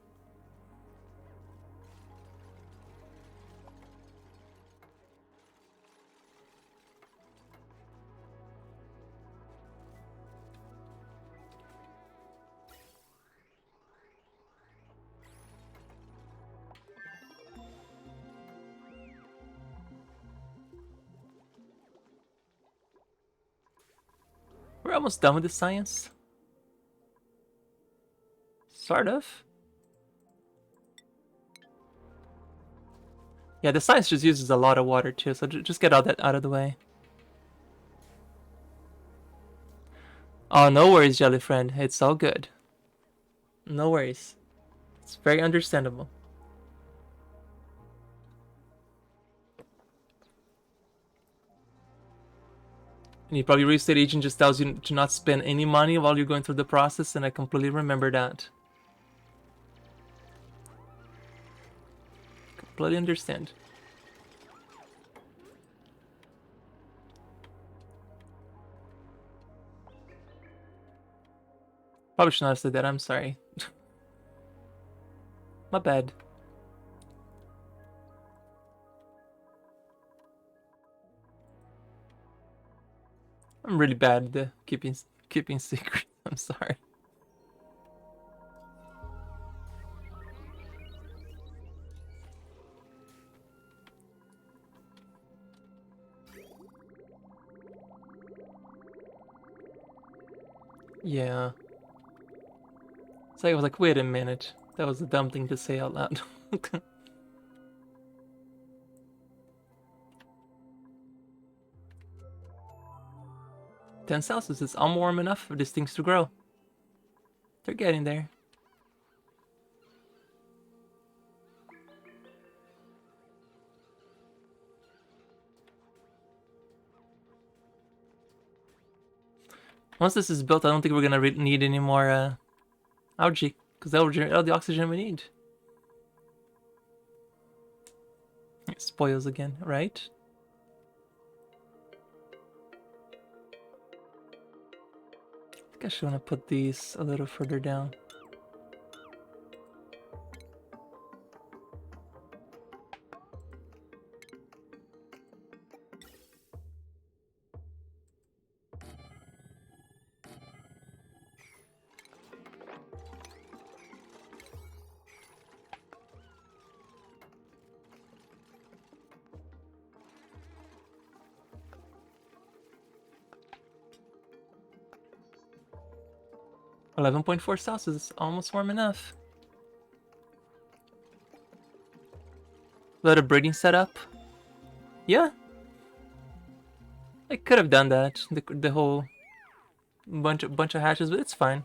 We're almost done with the science. Sort of. Yeah, the science just uses a lot of water too, so just get all that out of the way. Oh, no worries, Jelly Friend. It's all good. No worries. It's very understandable. And you probably real estate agent just tells you to not spend any money while you're going through the process, and I completely remember that. Totally understand. Probably should not have said that. I'm sorry. My bad. I'm really bad at keeping secrets. I'm sorry. Yeah. So I was like, wait a minute. That was a dumb thing to say out loud. 10 Celsius is almost warm enough for these things to grow. They're getting there. Once this is built, I don't think we're gonna need any more algae, because that'll generate all the oxygen we need. It spoils again, right? I think I should want to put these a little further down. .4 Celsius is almost warm enough. Let a breeding setup. Yeah, I could have done that. The whole bunch of hatches, but it's fine.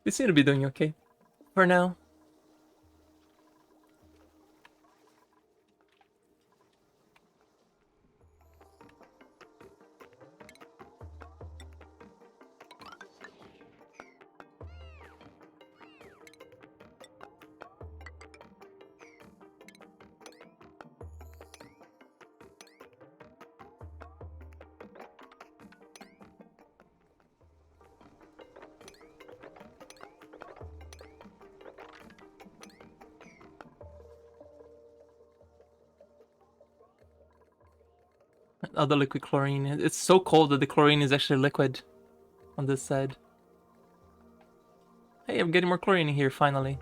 We seem to be doing okay for now. Other liquid chlorine. It's so cold that the chlorine is actually liquid on this side. Hey, I'm getting more chlorine in here finally.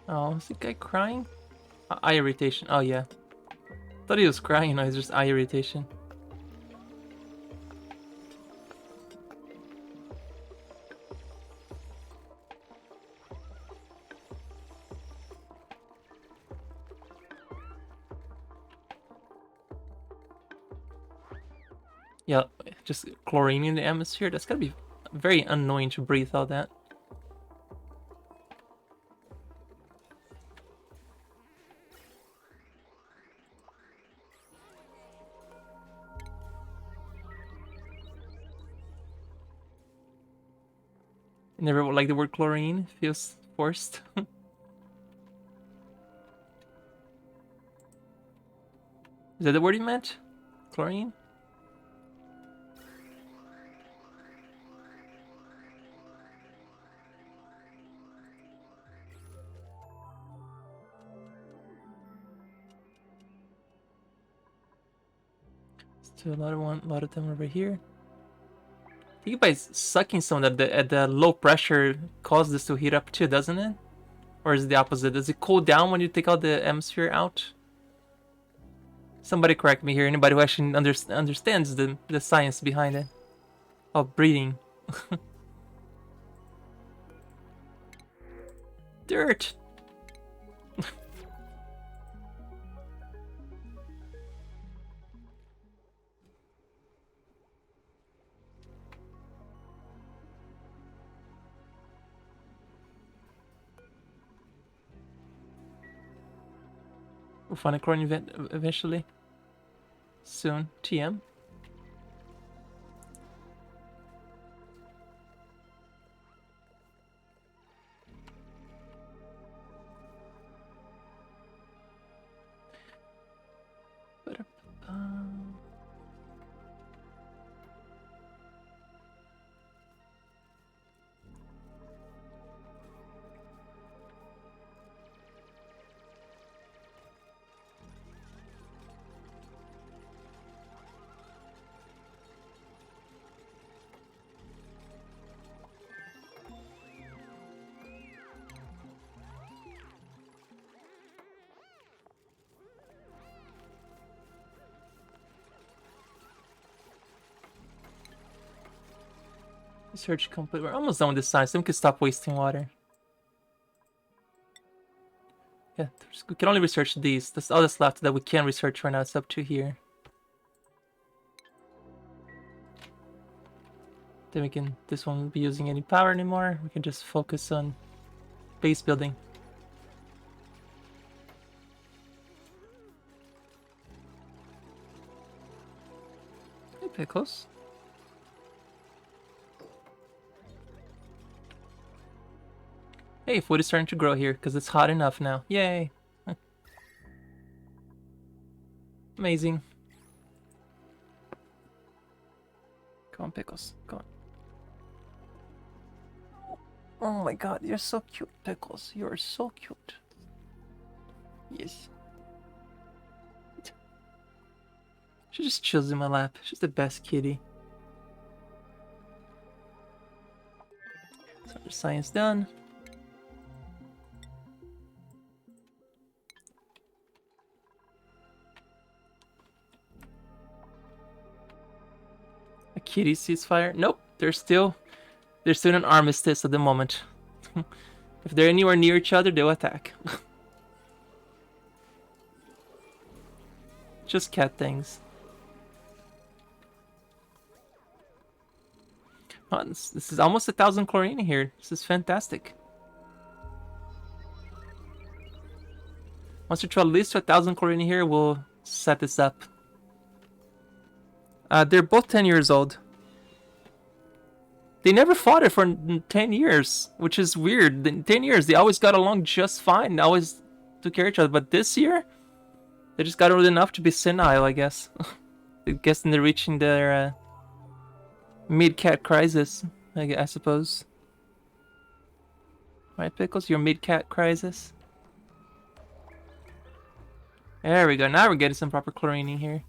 Oh, is the guy crying? Eye irritation. Oh yeah. Thought he was crying. No, it's just eye irritation. Yeah, just chlorine in the atmosphere. That's gotta be very annoying to breathe all that. Never like the word chlorine. Feels forced. Is that the word you meant? Chlorine? Still a lot of them over here. I think by sucking some at the low pressure causes this to heat up too, doesn't it? Or is it the opposite? Does it cool down when you take out the atmosphere out? Somebody correct me here. Anybody who actually understands the science behind it of breathing. Dirt. We'll find a chlorine event eventually. Soon. TM. Research complete. We're almost done with this science. Then we can stop wasting water. Yeah, we can only research these. That's all that's left that we can research right now. It's up to here. Then we can. This won't be using any power anymore. We can just focus on base building. Hey, pickles. Hey, food is starting to grow here because it's hot enough now. Yay! Amazing. Come on, pickles. Come on. Oh my god, you're so cute, pickles. You're so cute. Yes. She just chills in my lap. She's the best kitty. So the science done. A kitty ceasefire? Nope. They're still in an armistice at the moment. If they're anywhere near each other, they'll attack. Just cat things. Oh, this is almost 1,000 chlorine here. This is fantastic. Once we try at least 1,000 chlorine here, we'll set this up. They're both 10 years old. They never fought it for 10 years, which is weird. In 10 years, they always got along just fine. They always took care of each other. But this year, they just got old enough to be senile, I guess. I guess they're reaching their mid-cat crisis, I suppose. Right, Pickles? Your mid-cat crisis? There we go. Now we're getting some proper chlorine here.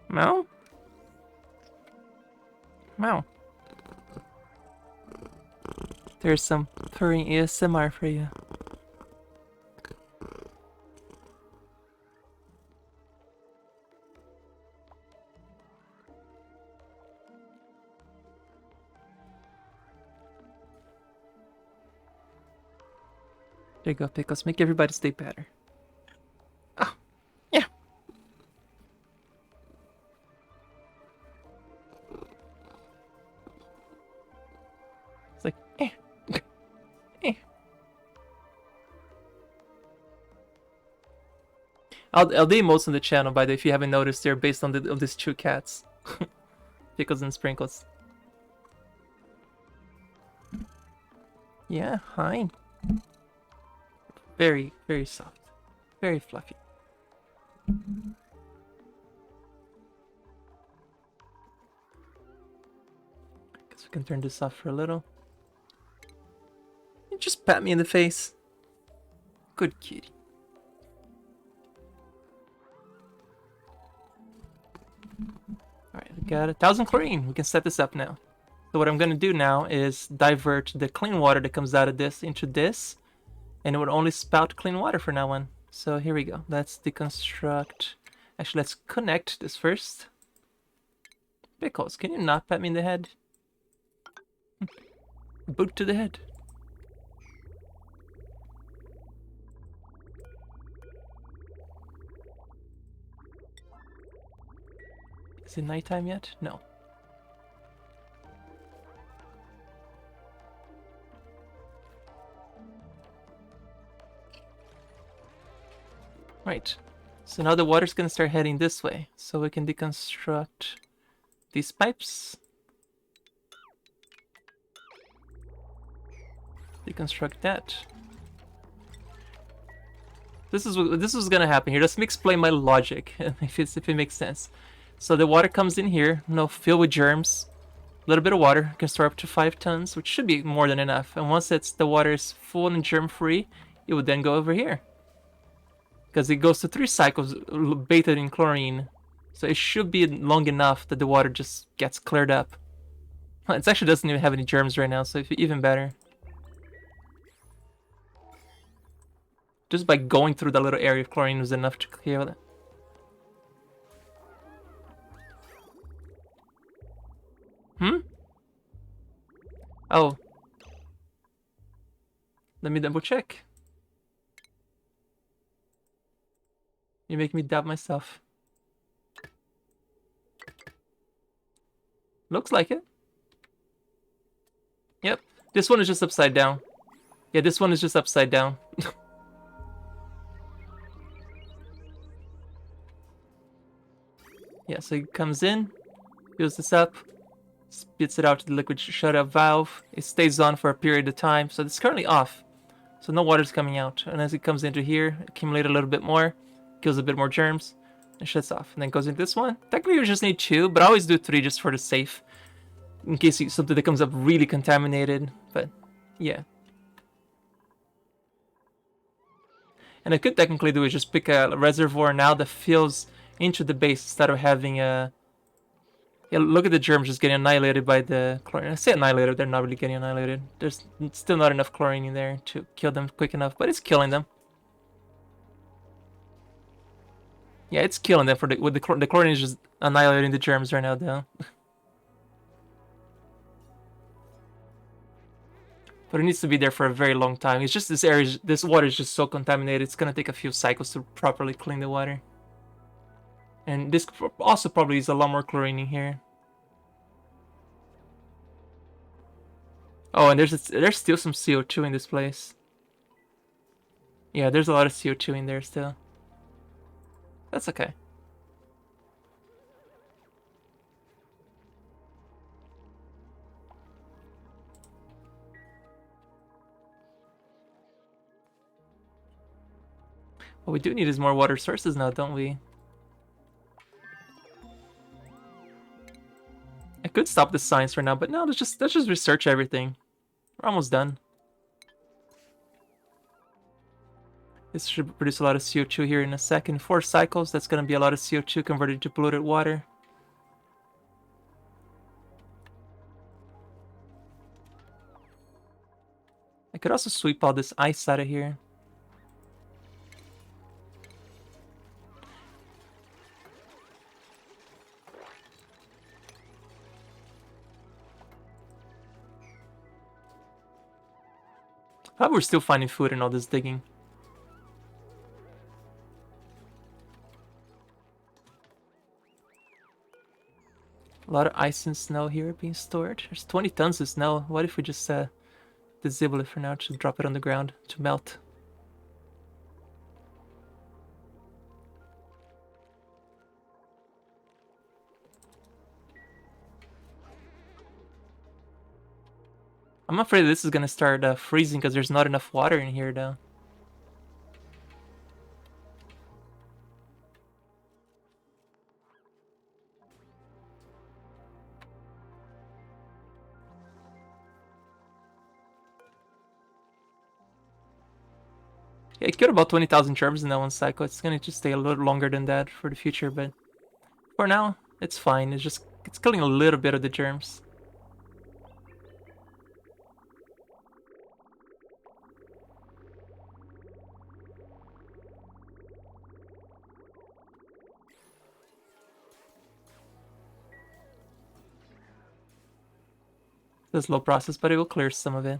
Meow? Meow. There's some purring ASMR for you. There you go, Pickles. Make everybody stay better. Oh, yeah. It's like, eh. Eh. I'll do most on the channel, by the way, if you haven't noticed. They're based on these two cats. Pickles and Sprinkles. Yeah, hi. Very, very soft. Very fluffy. Guess we can turn this off for a little. You just pat me in the face. Good kitty. Alright, we got 1,000 chlorine. We can set this up now. So what I'm going to do now is divert the clean water that comes out of this into this. And it would only spout clean water from now on. So here we go. Let's deconstruct. Actually, let's connect this first. Pickles, can you not pat me in the head? Boot to the head. Is it nighttime yet? No. Right. So now the water's gonna start heading this way. So we can deconstruct these pipes. Deconstruct that. This is gonna happen here. Let me explain my logic, if it makes sense. So the water comes in here, filled with germs. A little bit of water can store up to 5 tons, which should be more than enough. And once the water is full and germ-free, it would then go over here. Because it goes to 3 cycles bathed in chlorine. So it should be long enough that the water just gets cleared up. It actually doesn't even have any germs right now, so even better. Just by going through that little area of chlorine was enough to clear that. Oh. Let me double check. You make me doubt myself. Looks like it. Yep. This one is just upside down. Yeah, this one is just upside down. Yeah, so it comes in, fills this up, spits it out to the liquid shutoff valve. It stays on for a period of time, so it's currently off. So no water's coming out. And as it comes into here, accumulate a little bit more, kills a bit more germs, and shuts off. And then goes into this one. Technically, we just need 2, but I always do 3 just for the safe. In case something that comes up really contaminated. But, yeah. And I could technically do is just pick a reservoir now that fills into the base instead of having a... Yeah, look at the germs just getting annihilated by the chlorine. I say annihilated, they're not really getting annihilated. There's still not enough chlorine in there to kill them quick enough, but it's killing them. Yeah, it's killing them. The chlorine is just annihilating the germs right now, though. But it needs to be there for a very long time. It's just this water is just so contaminated. It's gonna take a few cycles to properly clean the water. And this also probably is a lot more chlorine in here. Oh, and there's still some CO2 in this place. Yeah, there's a lot of CO2 in there still. That's okay. What we do need is more water sources now, don't we? I could stop the science for now, but no, let's just research everything. We're almost done. This should produce a lot of CO2 here in a second. 4 cycles, that's going to be a lot of CO2 converted to polluted water. I could also sweep all this ice out of here. How we're still finding food in all this digging. A lot of ice and snow here being stored. There's 20 tons of snow. What if we just disable it for now, just drop it on the ground to melt? I'm afraid this is gonna start freezing because there's not enough water in here though. Yeah, it killed about 20,000 germs in that one cycle. It's gonna just stay a little longer than that for the future, but for now, it's fine. It's killing a little bit of the germs. It's a slow process, but it will clear some of it.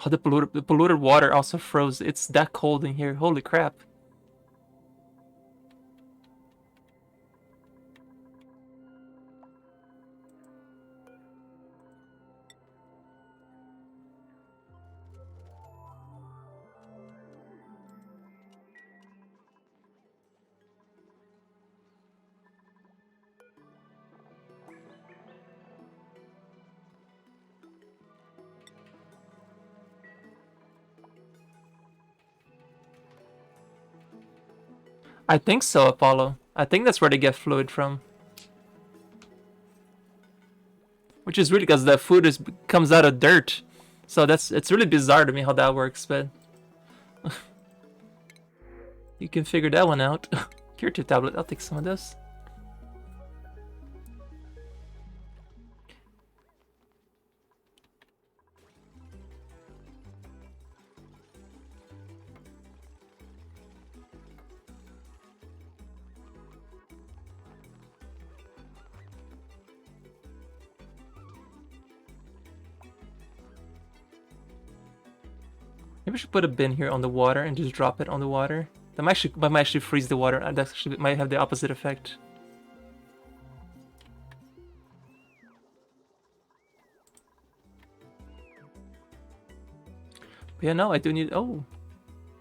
Oh, the polluted water also froze. It's that cold in here. Holy crap. I think so, Apollo. I think that's where they get fluid from. Which is really because the food comes out of dirt. So it's really bizarre to me how that works, but you can figure that one out. Curative tablet, I'll take some of this. Maybe I should put a bin here on the water and just drop it on the water. That might actually freeze the water. That actually might have the opposite effect. But yeah, no, I do need. Oh,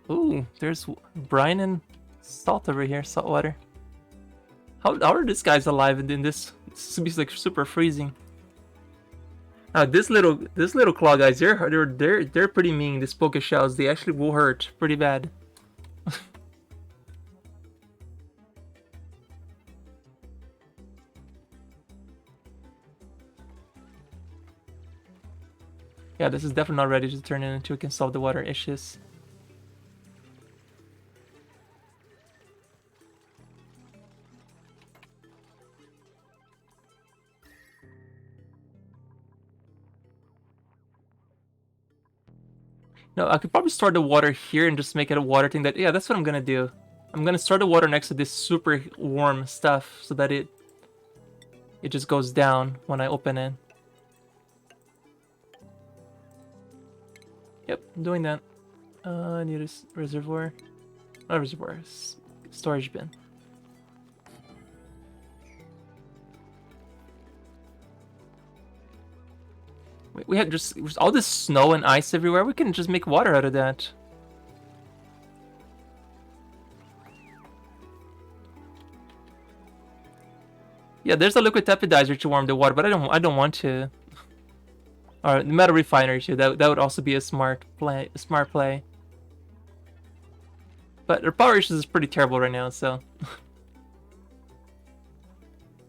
ooh, there's brine and salt over here, salt water. How are these guys alive in this? This be like super freezing. Now this little claw guys, they're pretty mean. These poke shells, they actually will hurt pretty bad. Yeah, this is definitely not ready to turn it into. It can solve the water issues. No, I could probably store the water here and just make it a water thing. Yeah, that's what I'm gonna do. I'm gonna store the water next to this super warm stuff so that it just goes down when I open it. Yep, I'm doing that. I need a reservoir. Not reservoir, storage bin. We had just all this snow and ice everywhere. We can just make water out of that. Yeah, there's a liquid tepidizer to warm the water, but I don't want to. Or the metal refinery too. That would also be a smart play. But their power issues is pretty terrible right now, so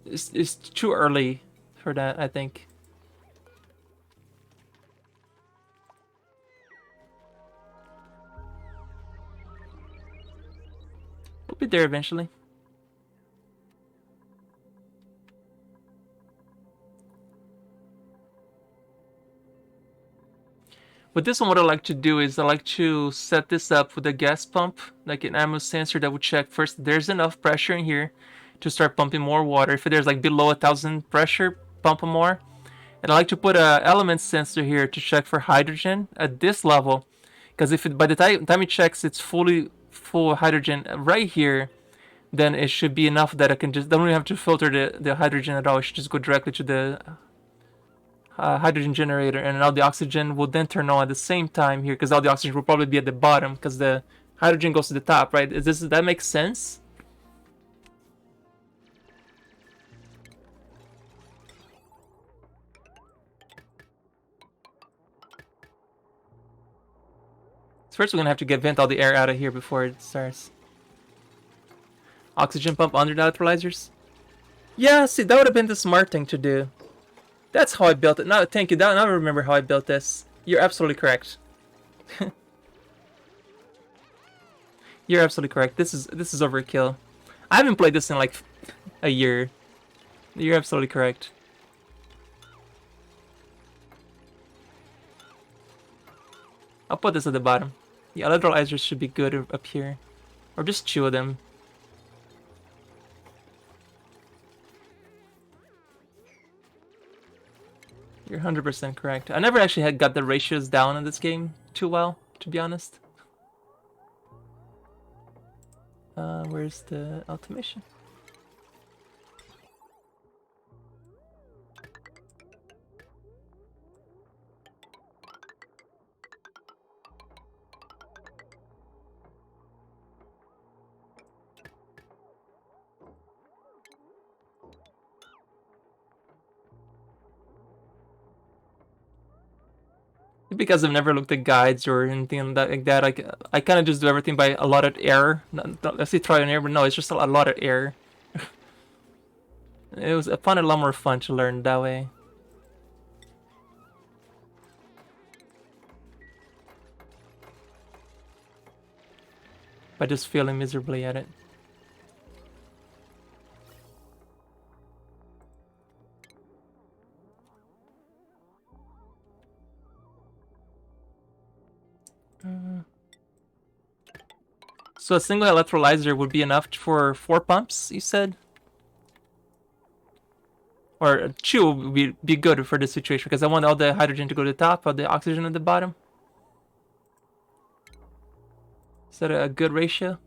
it's too early for that, I think. We'll be there eventually. With this one, what I like to do is I like to set this up with a gas pump, like an ammo sensor that would check first there's enough pressure in here to start pumping more water. If there's like below 1,000 pressure, pump more. And I like to put a element sensor here to check for hydrogen at this level, because if by the time it checks it's full hydrogen right here, then it should be enough that I can just don't even have to filter the hydrogen at all. It should just go directly to the hydrogen generator, and all the oxygen will then turn on at the same time here, because all the oxygen will probably be at the bottom because the hydrogen goes to the top, right? Does that make sense? So first we're gonna have to vent all the air out of here before it starts. Oxygen pump under the electrolyzers. Yeah, see, that would have been the smart thing to do. That's how I built it. Now, thank you. Now I remember how I built this. You're absolutely correct. You're absolutely correct. This is overkill. I haven't played this in like a year. You're absolutely correct. I'll put this at the bottom. The electrolyzers should be good up here. Or just chew them. You're 100% correct. I never actually got the ratios down in this game too well, to be honest. Where's the automation? Because I've never looked at guides or anything like that. I kind of just do everything by allotted error. Let's say try and error, but no, it's just a allotted error. I found it a lot more fun to learn that way. By just failing miserably at it. So a single electrolyzer would be enough for 4 pumps, you said? Or 2 would be good for this situation, because I want all the hydrogen to go to the top, all the oxygen at the bottom. Is that a good ratio?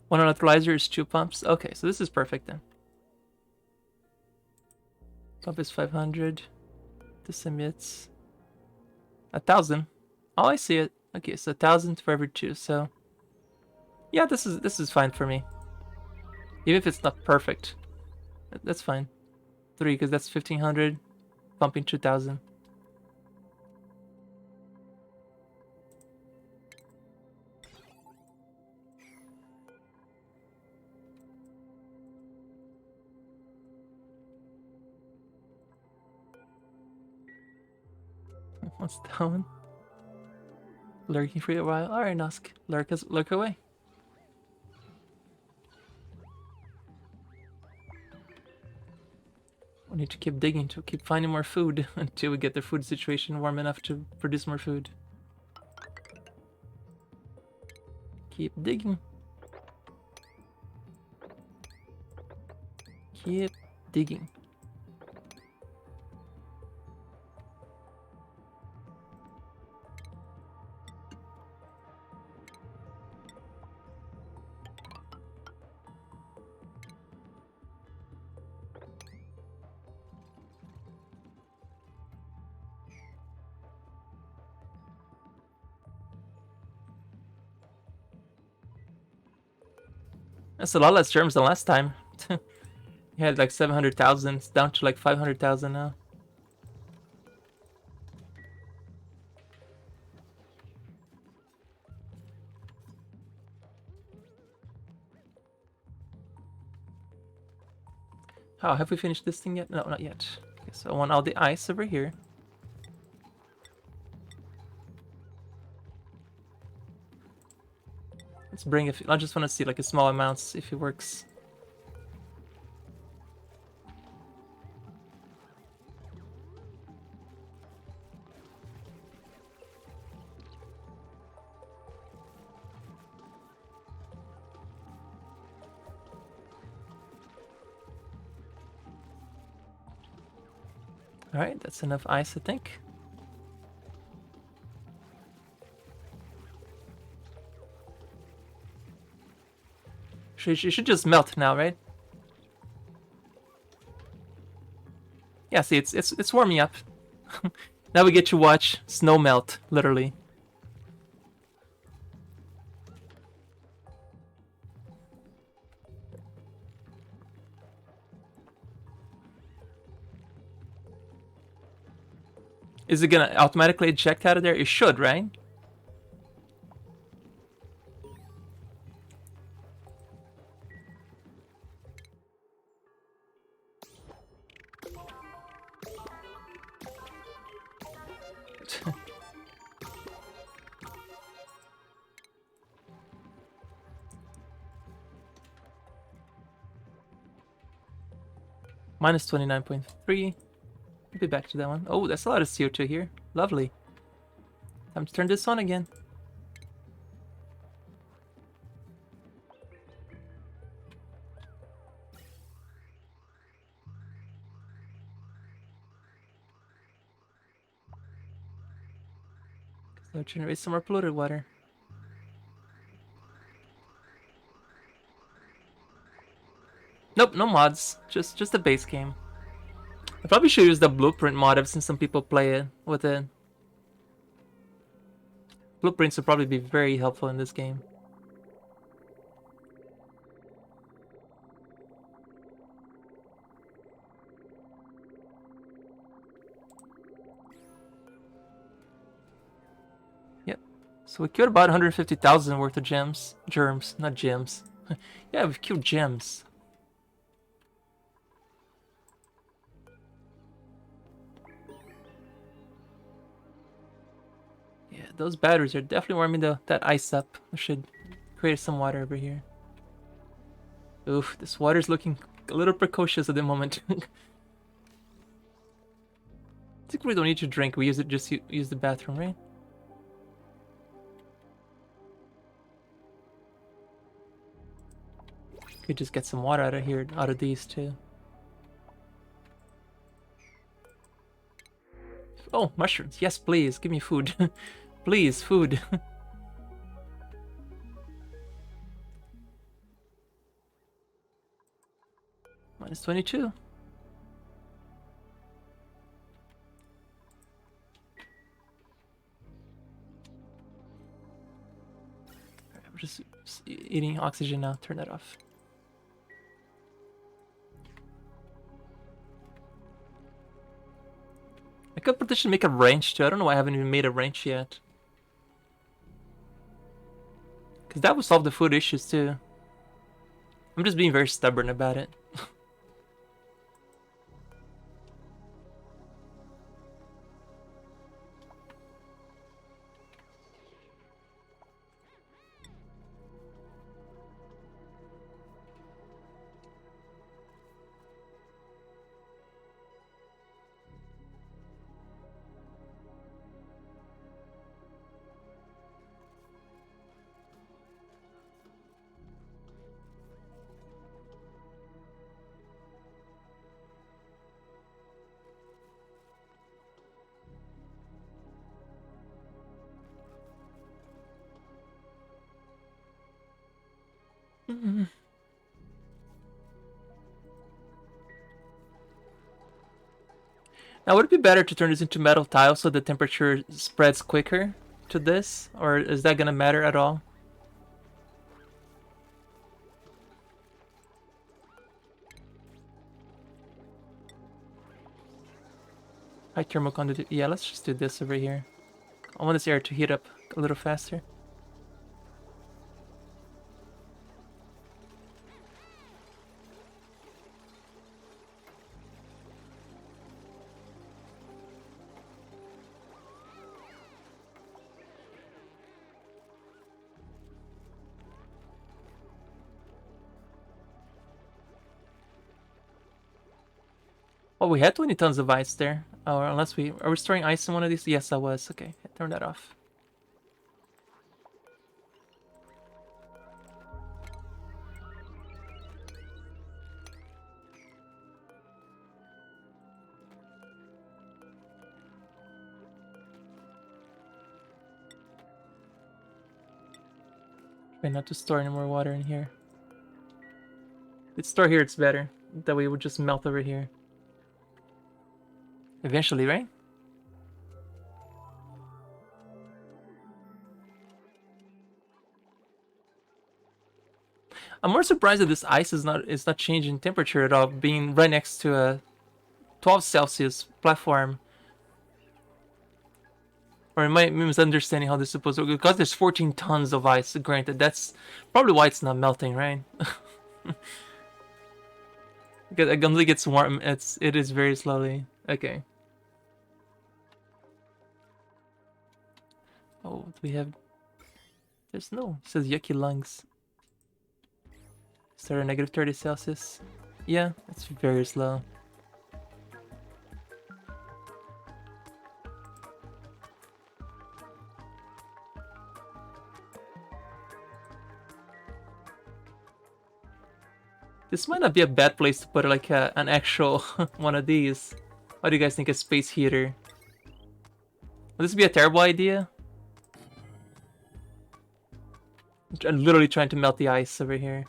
One electrolyzer is 2 pumps. Okay, so this is perfect then. Pump is 500. This emits 1,000. Oh, I see it. Okay, so 1,000 for every 2. So yeah, this is fine for me. Even if it's not perfect, that's fine. 3, because that's 1,500. Pumping 2,000. What's down? Lurking for a while. Alright, Nosk. Lurk away. We need to keep digging to keep finding more food until we get the food situation warm enough to produce more food. Keep digging. Keep digging. That's a lot less germs than last time. You had like 700,000. It's down to like 500,000 now. Oh, have we finished this thing yet? No, not yet. Okay, so I want all the ice over here. Let's bring it. I just want to see like a small amounts if it works. Alright, that's enough ice, I think. She should just melt now, right? Yeah, see, it's warming up. Now we get to watch snow melt, literally. Is it gonna automatically eject out of there? It should, right? Minus 29.3. We'll be back to that one. Oh, that's a lot of CO2 here. Lovely. Time to turn this on again. So generate some more polluted water. Nope, no mods. Just the base game. I probably should use the blueprint mod. I've seen some people play it with it. Blueprints would probably be very helpful in this game. So we killed about 150,000 worth of gems. Germs, not gems. Yeah, we've killed gems. Yeah, those batteries are definitely warming that ice up. I should create some water over here. Oof, this water's looking a little precocious at the moment. I think we don't need to drink. We use it just use the bathroom, right? Could just get some water out of here, out of these too. Oh, mushrooms. Yes, please. Give me food. Please, food. Minus 22. We're just eating oxygen now. Turn that off. I could potentially make a wrench too. I don't know why I haven't even made a wrench yet. Because that would solve the food issues too. I'm just being very stubborn about it. Now, would it be better to turn this into metal tile so the temperature spreads quicker to this? Or is that gonna matter at all? High thermal conductivity. Yeah, let's just do this over here. I want this air to heat up a little faster. Oh, we had 20 tons of ice there. Oh, unless are we storing ice in one of these? Yes, I was. Okay, turn that off. Try not to store any more water in here. If it's store here, it's better. That way it would just melt over here. Eventually, right? I'm more surprised that this ice is not changing temperature at all, being right next to a 12 Celsius platform. Or am I misunderstanding how this is supposed to work? Because there's 14 tons of ice, granted. That's probably why it's not melting, right? Because it only gets warm, it is very slowly. Okay. Oh, do we have... There's no... It says yucky lungs. Is there a negative 30 Celsius? Yeah, it's very slow. This might not be a bad place to put like an actual one of these. What do you guys think? A space heater? Would this be a terrible idea? I'm literally trying to melt the ice over here.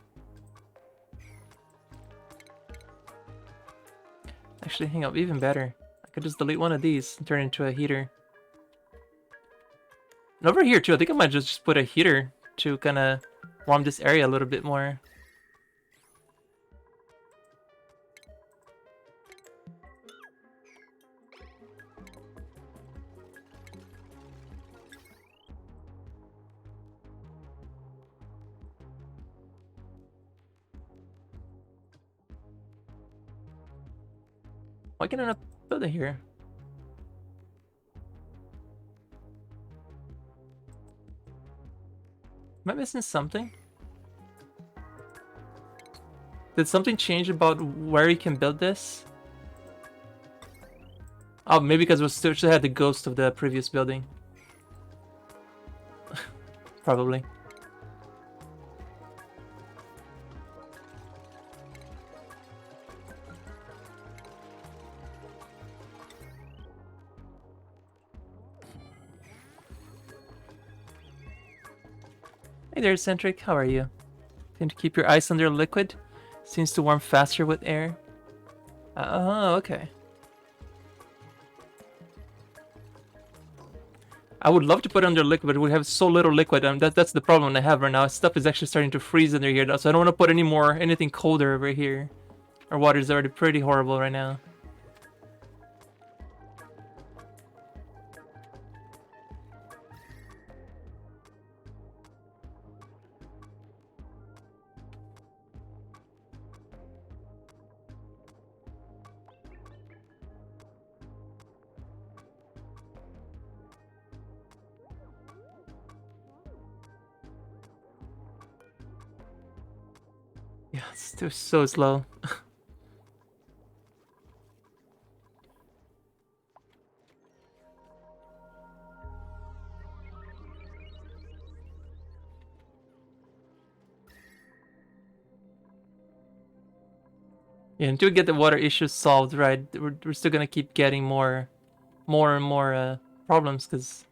Actually, hang on, even better. I could just delete one of these and turn it into a heater. And over here too, I think I might just put a heater to kind of warm this area a little bit more. Why can I not build it here? Am I missing something? Did something change about where you can build this? Oh, maybe because we still had the ghost of the previous building. Probably. Hey there, Eccentric. How are you? Tend to keep your ice under liquid? Seems to warm faster with air. Oh, okay. I would love to put it under liquid, but we have so little liquid. That's the problem I have right now. Stuff is actually starting to freeze under here, so I don't want to put anything colder over here. Our water is already pretty horrible right now. Yeah, it's still so slow. Yeah, until we get the water issues solved, right, we're still gonna keep getting more and more problems, because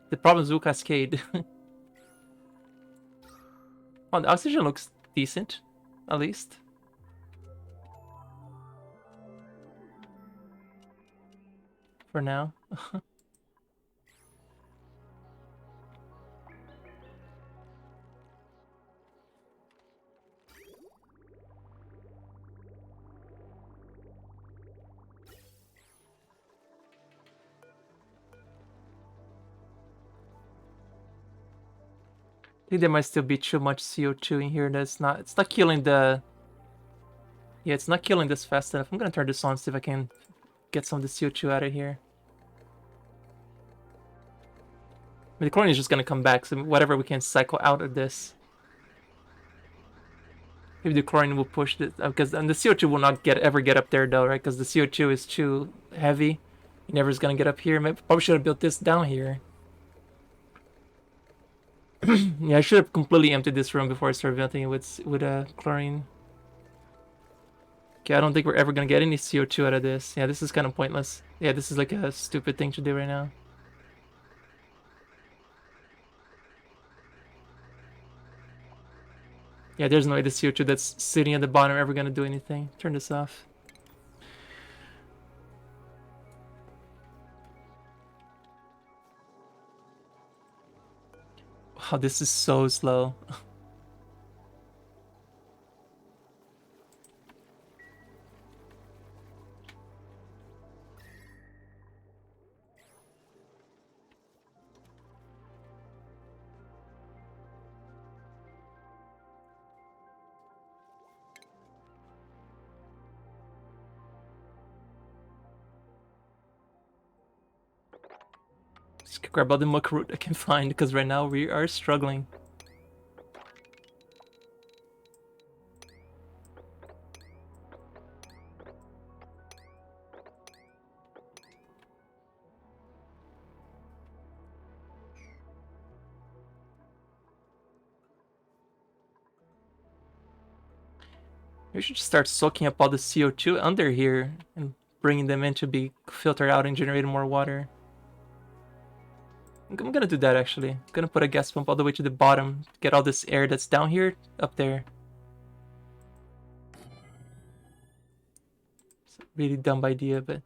the problems will cascade. Oh, the oxygen looks decent, at least. For now. I think there might still be too much CO2 in here. It's not killing the... Yeah, it's not killing this fast enough. I'm gonna turn this on, see if I can get some of the CO2 out of here. I mean, the chlorine is just gonna come back, so whatever we can cycle out of this. Maybe the chlorine will push this, because and the CO2 will not ever get up there though, right? Because the CO2 is too heavy. It never is gonna get up here. Maybe, probably should have built this down here. Yeah, I should have completely emptied this room before I started venting it with chlorine. Okay, I don't think we're ever gonna get any CO2 out of this. Yeah, this is kind of pointless. Yeah, this is like a stupid thing to do right now. Yeah, there's no way the CO2 that's sitting at the bottom ever gonna do anything. Turn this off. Wow, this is so slow. Just grab all the muck root I can find, because right now we are struggling. We should just start soaking up all the CO2 under here and bringing them in to be filtered out and generating more water. I'm gonna do that actually. I'm gonna put a gas pump all the way to the bottom, get all this air that's down here up there. It's a really dumb idea, but...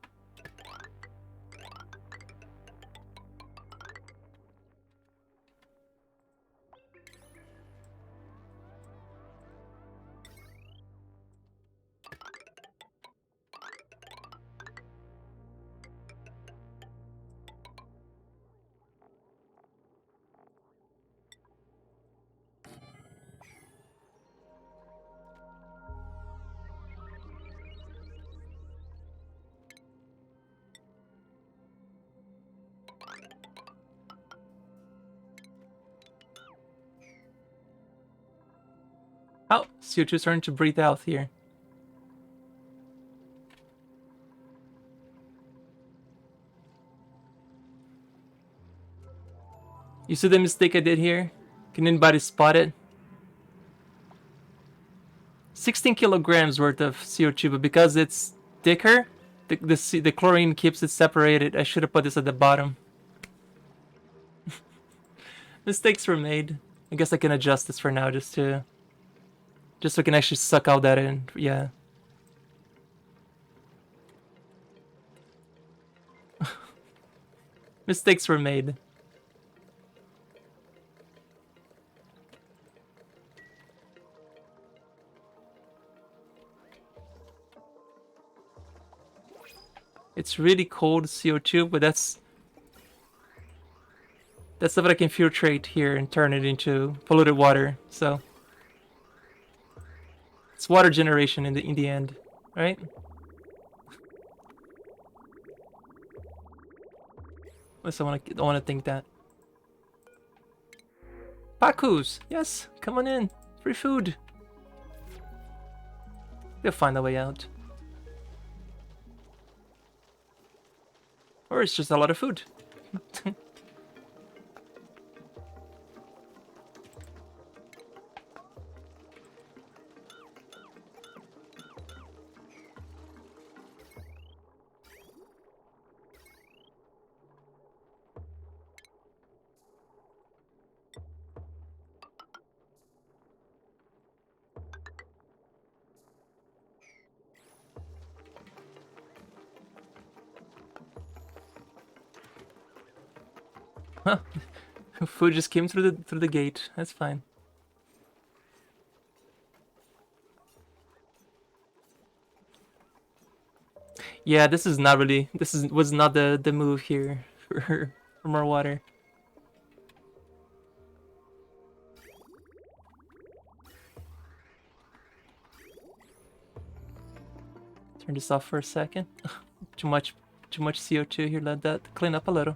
CO2 starting to breathe out here. You see the mistake I did here? Can anybody spot it? 16 kilograms worth of CO2, but because it's thicker, the chlorine keeps it separated. I should have put this at the bottom. Mistakes were made. I guess I can adjust this for now just so I can actually suck out that in. Yeah. Mistakes were made. It's really cold CO2, but that's stuff that I can filtrate here and turn it into polluted water. So it's water generation in the end, right? At least I want to think that. Pakus, yes, come on in. Free food. We'll find a way out. Or it's just a lot of food. Huh. Food just came through the gate. That's fine. Yeah, this is not really. Was not the move here for more water. Turn this off for a second. too much CO2 here. Let that clean up a little.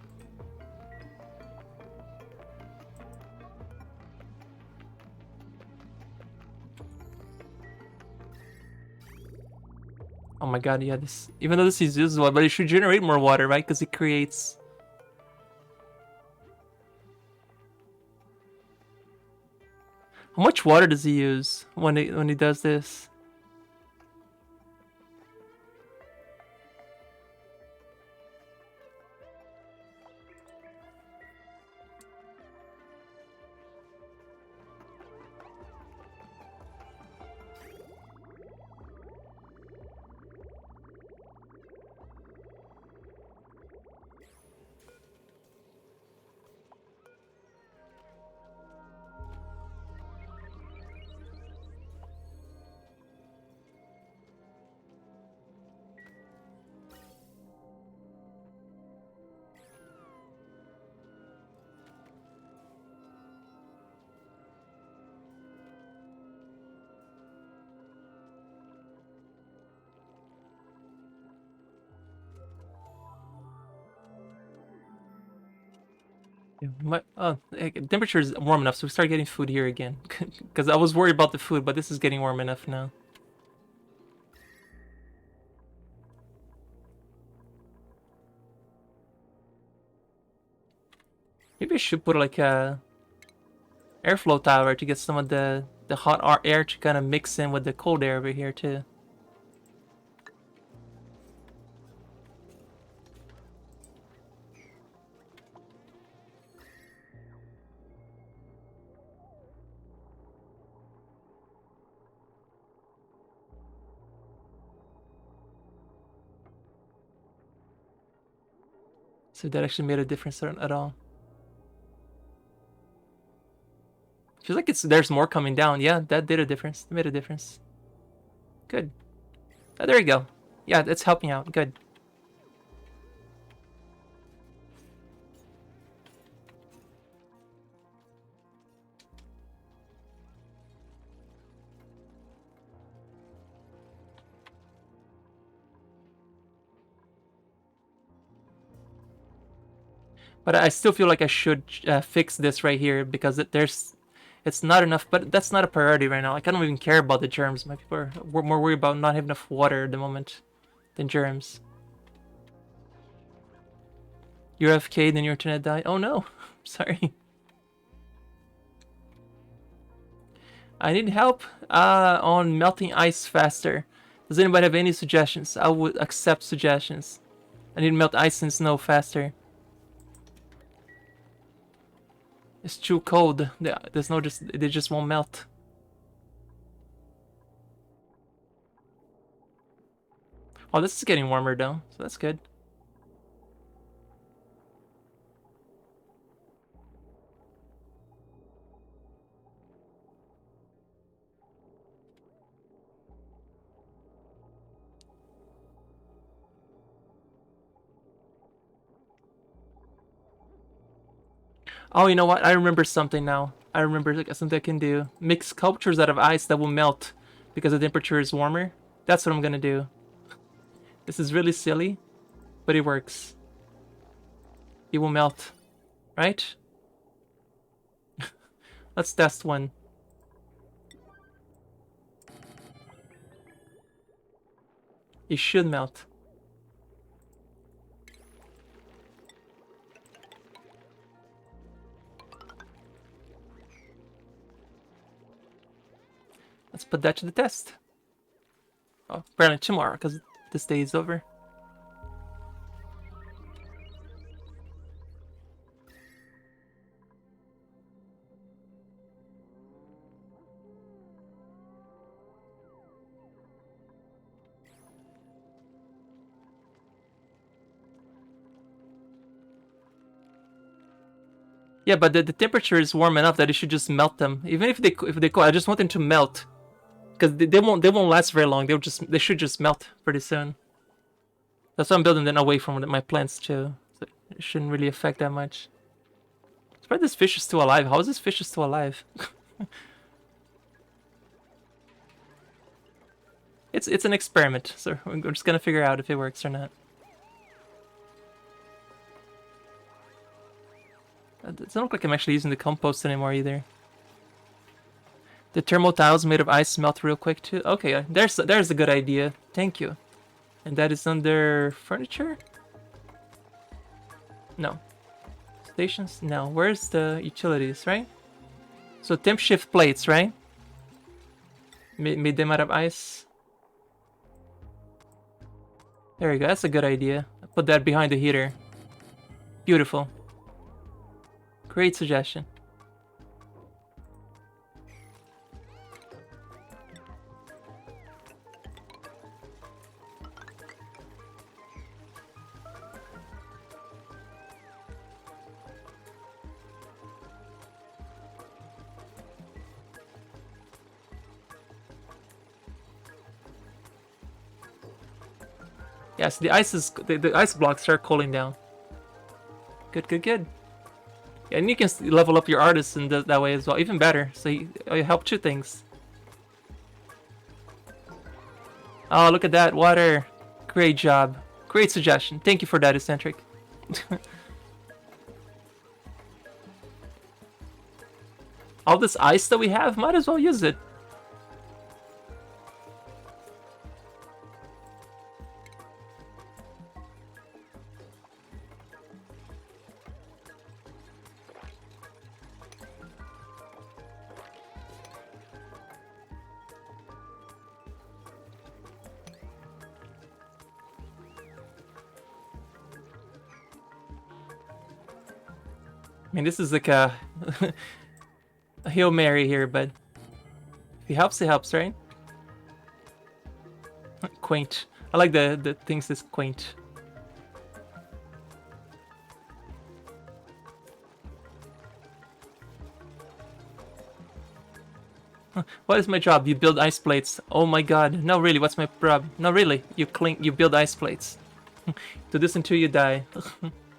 Oh my god, yeah, this, even though this is usable, but it should generate more water, right? Because it creates... How much water does he use when he does this? Temperature is warm enough, so we start getting food here again. Because I was worried about the food, but this is getting warm enough now. Maybe I should put like a airflow tower to get some of the hot air to kind of mix in with the cold air over here too. So that actually made a difference at all. Feels like there's more coming down. Yeah, that did a difference. It made a difference. Good. Oh, there you go. Yeah, that's helping out. Good. But I still feel like I should fix this right here because there's It's not enough, but that's not a priority right now. Like, I don't even care about the germs. My people are more worried about not having enough water at the moment than germs. You're AFK, then your internet died. Oh no, sorry. I need help on melting ice faster. Does anybody have any suggestions? I would accept suggestions. I need to melt ice and snow faster. It's too cold. There's no they just won't melt. Oh, this is getting warmer though, so that's good. Oh, you know what? I remember something now. I remember something I can do. Mix sculptures out of ice that will melt because the temperature is warmer. That's what I'm gonna do. This is really silly, but it works. It will melt, right? Let's test one. It should melt. Let's put that to the test. Oh, apparently tomorrow, because this day is over. Yeah, but the temperature is warm enough that it should just melt them. Even if they cool, I just want them to melt, because they won't last very long. They should just melt pretty soon. That's why I'm building them away from my plants too. So it shouldn't really affect that much. Spread this fish is still alive. How is this fish still alive? It's an experiment, so we're just gonna figure out if it works or not. It doesn't look like I'm actually using the compost anymore either. The thermal tiles made of ice melt real quick too. Okay, there's a good idea. Thank you. And that is under furniture? No. Stations? No. Where's the utilities, right? So temp shift plates, right? Made them out of ice. There you go. That's a good idea. Put that behind the heater. Beautiful. Great suggestion. Yes, the ice blocks start cooling down. Good, good, good. Yeah, and you can level up your artists in that way as well, even better. So you help two things. Oh, look at that water! Great job, great suggestion. Thank you for that, Eccentric. All this ice that we have, might as well use it. I mean, this is like a, a Hail Mary here, but if it helps, right? Quaint. I like the things that's quaint. What is my job? You build ice plates. Oh my god. No, really, what's my job? No, really. You build ice plates. Do this until you die.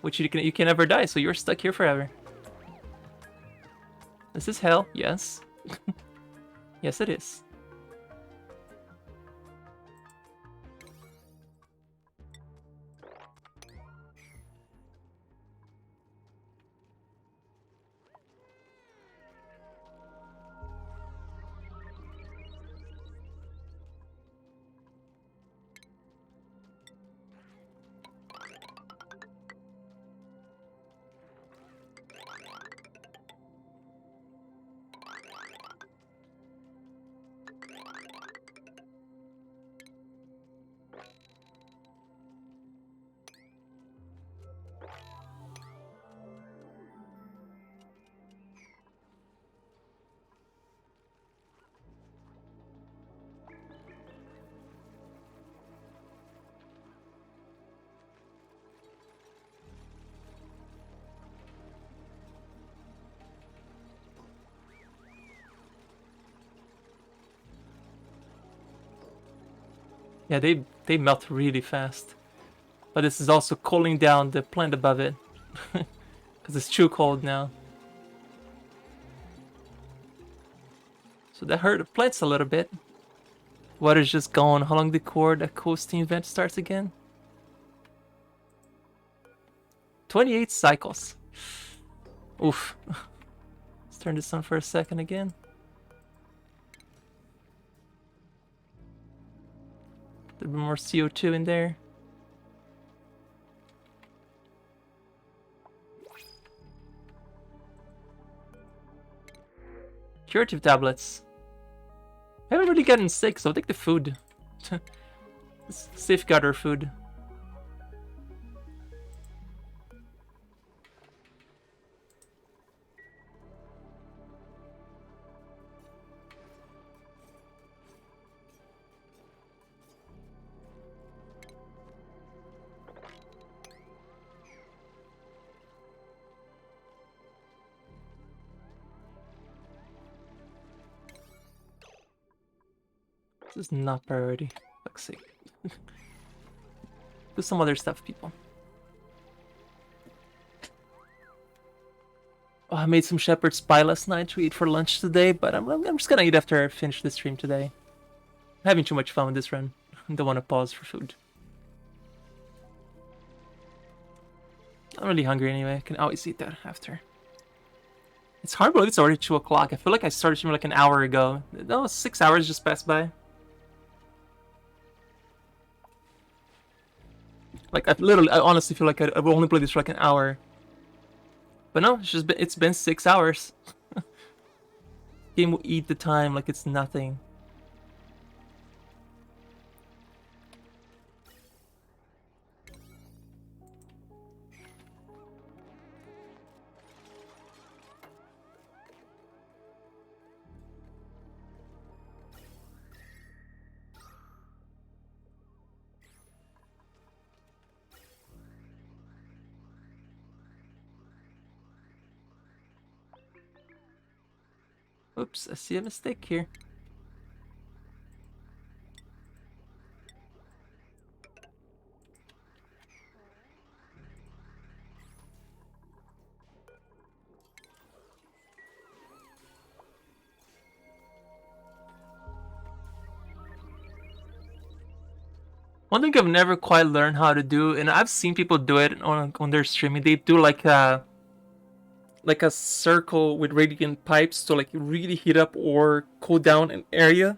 Which you can never die, so you're stuck here forever. This is hell, yes. Yes, it is. Yeah, they melt really fast. But this is also cooling down the plant above it. Because it's too cold now. So that hurt the plants a little bit. Water's just going. How long the cool steam vent starts again? 28 cycles. Oof. Let's turn this on for a second again. A little bit more CO2 in there. Curative tablets. I haven't really gotten sick, so I'll take the food. Let's safeguard our food. This is not priority. Fuck's sake. Do some other stuff, people. Oh, I made some shepherd's pie last night to eat for lunch today, but I'm just gonna eat after I finish the stream today. I'm having too much fun with this run. I don't want to pause for food. I'm really hungry anyway. I can always eat that after. It's hard, but it's already 2 o'clock. I feel like I started streaming like an hour ago. No, 6 hours just passed by. Like I honestly feel like I've only played this for like an hour. But no, it's been 6 hours. Game will eat the time like it's nothing. Oops, I see a mistake here. One thing I've never quite learned how to do, and I've seen people do it on their streaming, they do like a circle with radiant pipes to like really heat up or cool down an area.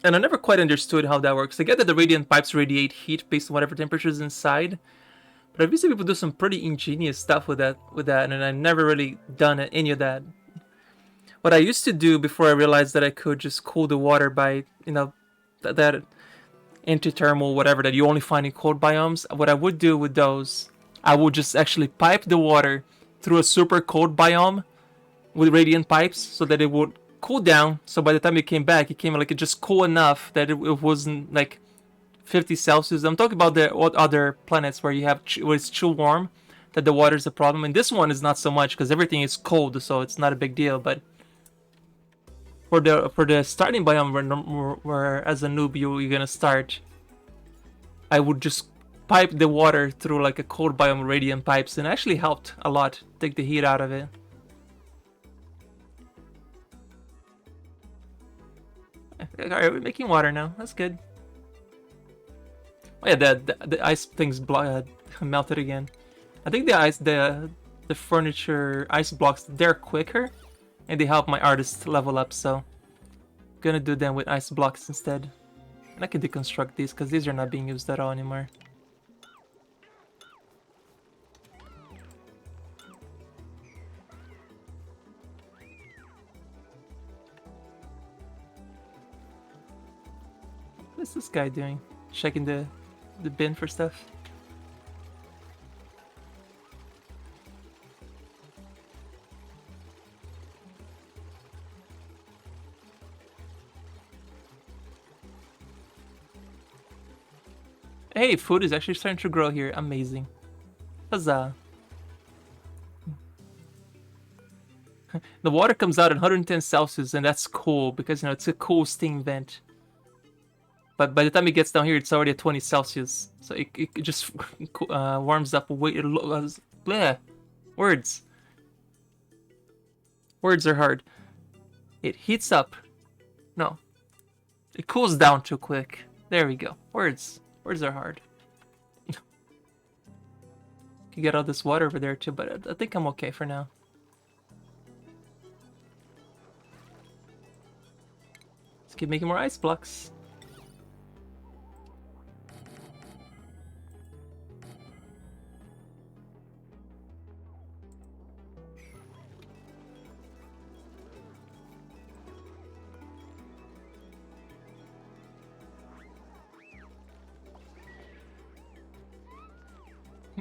And I never quite understood how that works. I get that the radiant pipes radiate heat based on whatever temperature is inside, but I've seen people do some pretty ingenious stuff with that, and I've never really done any of that. What I used to do before I realized that I could just cool the water by, that anti-thermal whatever that you only find in cold biomes, what I would do with those, I would just actually pipe the water through a super cold biome with radiant pipes so that it would cool down. So by the time it came back, it came like just cool enough that it wasn't like 50 Celsius. I'm talking about the other planets where where it's too warm that the water is a problem. And this one is not so much because everything is cold, so it's not a big deal. But for the starting biome where as a noob you're gonna start, I would just pipe the water through like a cold biome radiant pipes, and it actually helped a lot take the heat out of it. Alright, we're making water now. That's good. Oh yeah, the ice things melted again. I think the furniture ice blocks, they're quicker and they help my artists level up, so I'm gonna do them with ice blocks instead. And I can deconstruct these because these are not being used at all anymore. What's this guy doing? Checking the bin for stuff? Hey, food is actually starting to grow here. Amazing. Huzzah. The water comes out at 110 Celsius, and that's cool because, it's a cool steam vent. But by the time it gets down here, it's already at 20 Celsius. So it just warms up way... Bleh. Words. Words are hard. It heats up. No. It cools down too quick. There we go. Words. Words are hard. Can get all this water over there too, but I think I'm okay for now. Let's keep making more ice blocks.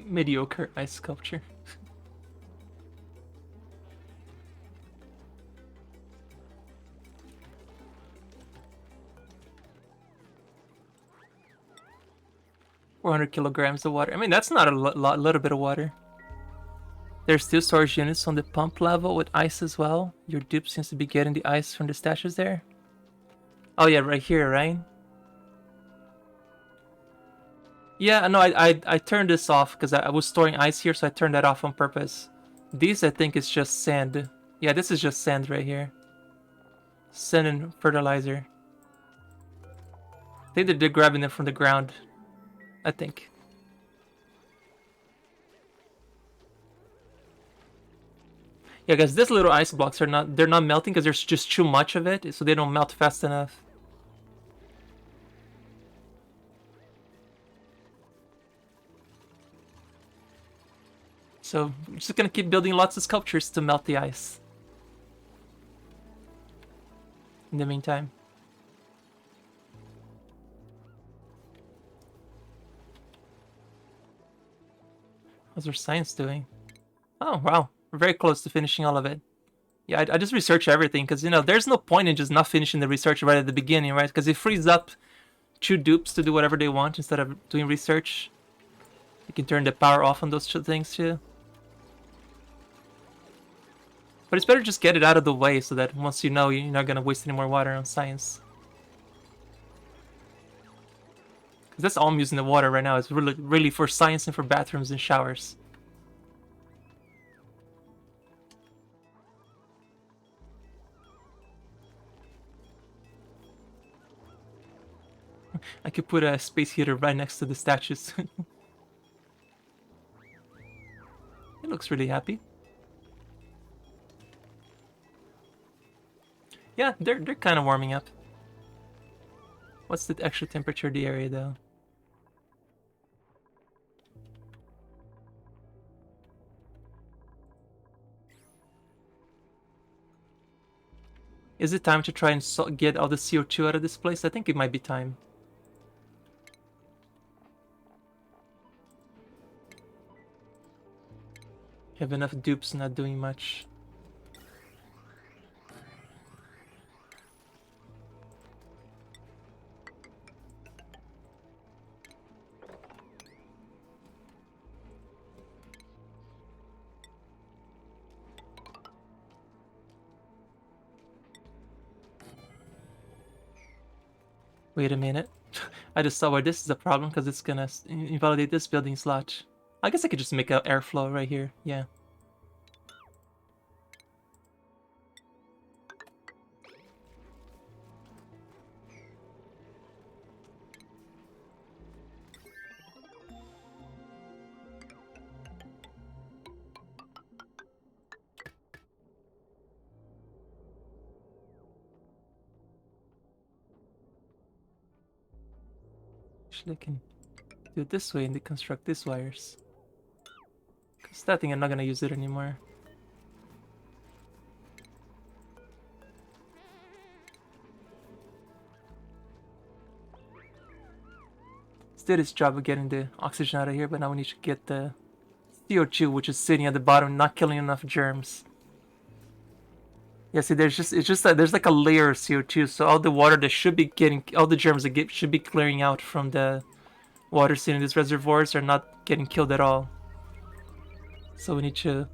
Mediocre ice sculpture. $400 of water. I mean, that's not a little bit of water. There's still storage units on the pump level with ice as well. Your dupe seems to be getting the ice from the stashes there. Oh yeah, right here, right? Yeah, no, I turned this off because I was storing ice here, so I turned that off on purpose. These, I think, is just sand. Yeah, this is just sand right here. Sand and fertilizer. I think that they're grabbing them from the ground. I think. Yeah, guys, these little ice blocks are they're not melting because there's just too much of it, so they don't melt fast enough. So I'm just gonna keep building lots of sculptures to melt the ice. In the meantime. How's our science doing? Oh, wow. We're very close to finishing all of it. Yeah, I just research everything because, you know, there's no point in just not finishing the research right at the beginning, right? Because it frees up 2 dupes to do whatever they want instead of doing research. You can turn the power off on those 2 things too. But it's better just get it out of the way so that once you know, you're not going to waste any more water on science. Because that's all I'm using the water right now. It's really for science and for bathrooms and showers. I could put a space heater right next to the statues. It looks really happy. Yeah, they're kind of warming up. What's the actual temperature of the area though? Is it time to try and get all the CO2 out of this place? I think it might be time. Have enough dupes not doing much. Wait a minute. I just saw where this is a problem because it's gonna invalidate this building slot. I guess I could just make an airflow right here. Yeah. Actually, I can do it this way and deconstruct these wires. Because that thing, I'm not gonna use it anymore. Let's do this job of getting the oxygen out of here, but now we need to get the CO2, which is sitting at the bottom, not killing enough germs. Yeah, see, it's just that there's like a layer of CO2, so all the water that should be getting, all the germs that should be clearing out from the water sitting in these reservoirs are not getting killed at all. So we need to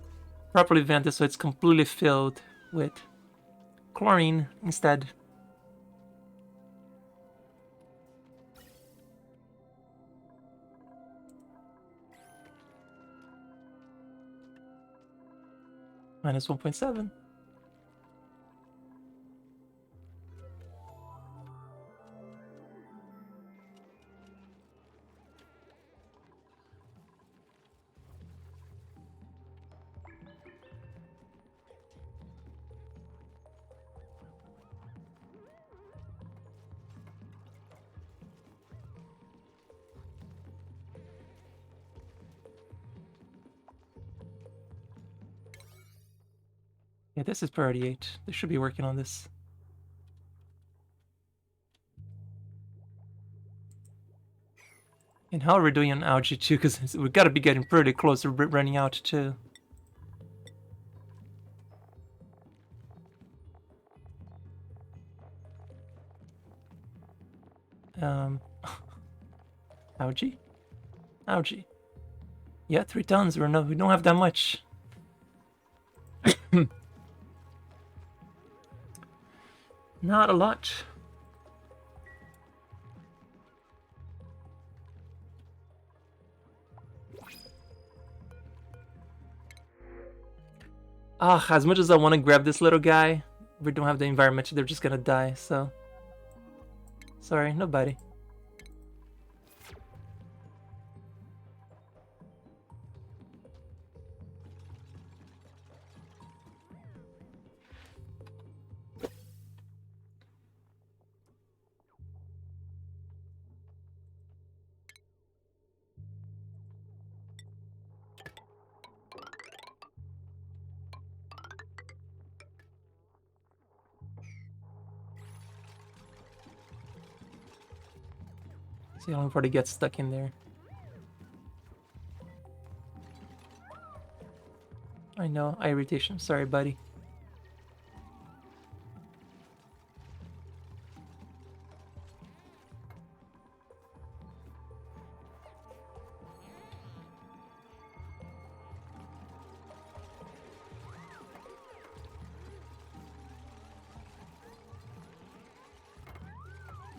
properly vent this so it's completely filled with chlorine instead. Minus 1.7. Yeah, this is priority 8. They should be working on this. And how are we doing on algae too? Because we've got to be getting pretty close to running out too. Algae? Algae. Yeah, 3 tons. We don't have that much. Not a lot. Ah, as much as I want to grab this little guy, we don't have the environment. They're just gonna die, so... Sorry, nobody. See, only before they get stuck in there. I know, eye irritation. Sorry, buddy.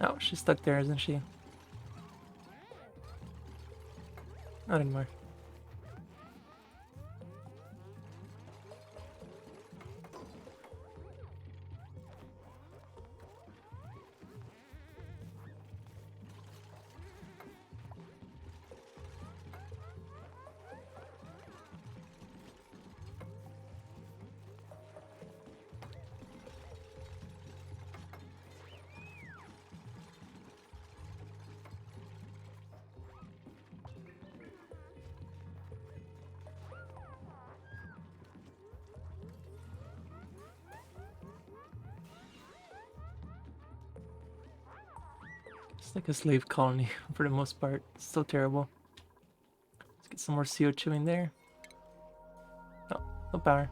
Oh, she's stuck there, isn't she? Not anymore. It's like a slave colony for the most part. It's so terrible. Let's get some more CO2 in there. Oh, no power.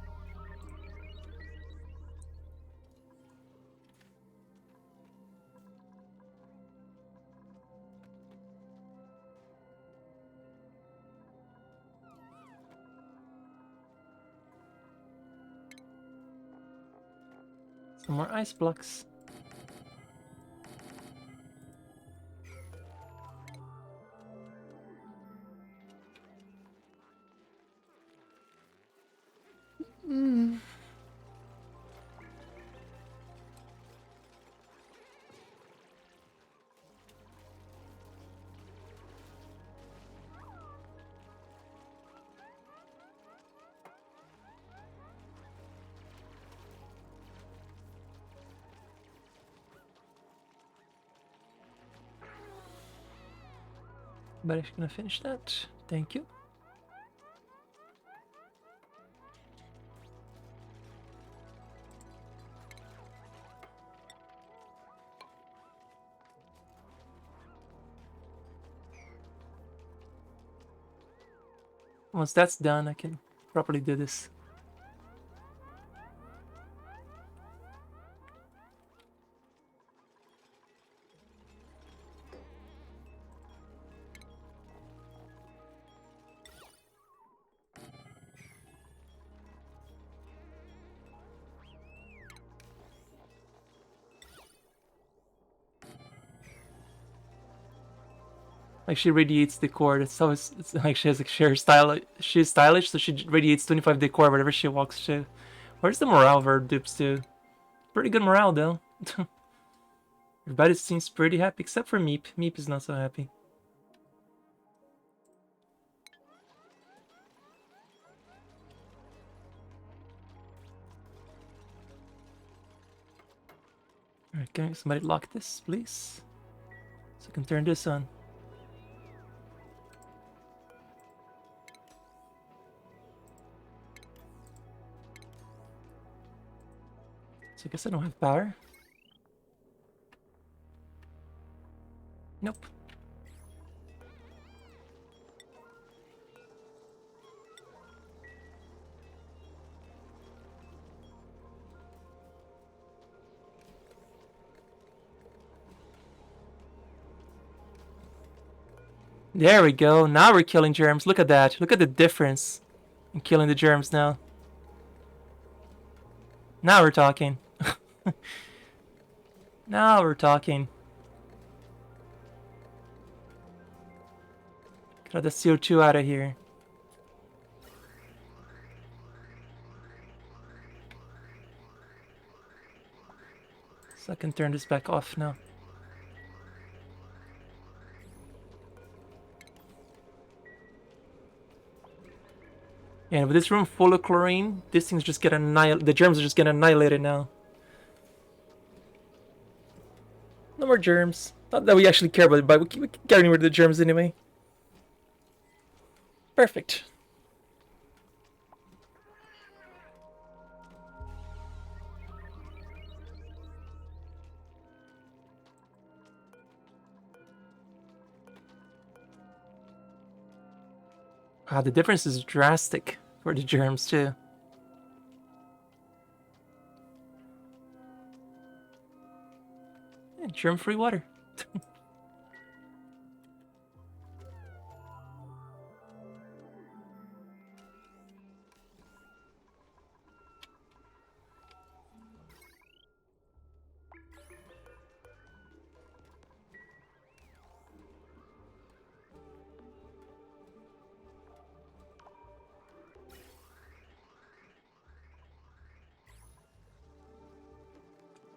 Some more ice blocks. But I'm gonna finish that. Thank you. Once that's done, I can properly do this. Like she radiates decor. It's always it's like she has like she's stylish, so she radiates 25 decor wherever she walks to. Where's the morale of our dupes too? Pretty good morale though. Everybody seems pretty happy except for Meep. Meep is not so happy. Alright, can somebody lock this, please? So I can turn this on. So I guess I don't have power. Nope. There we go. Now we're killing germs. Look at that. Look at the difference in killing the germs now. Now we're talking. Now we're talking. Get the CO2 out of here. So I can turn this back off now. And with this room full of chlorine, this thing's just get annihilated. The germs are just getting annihilated now. No more germs. Not that we actually care about it, but we keep getting rid of the germs anyway. Perfect. Wow, the difference is drastic for the germs too. Yeah, germ-free water.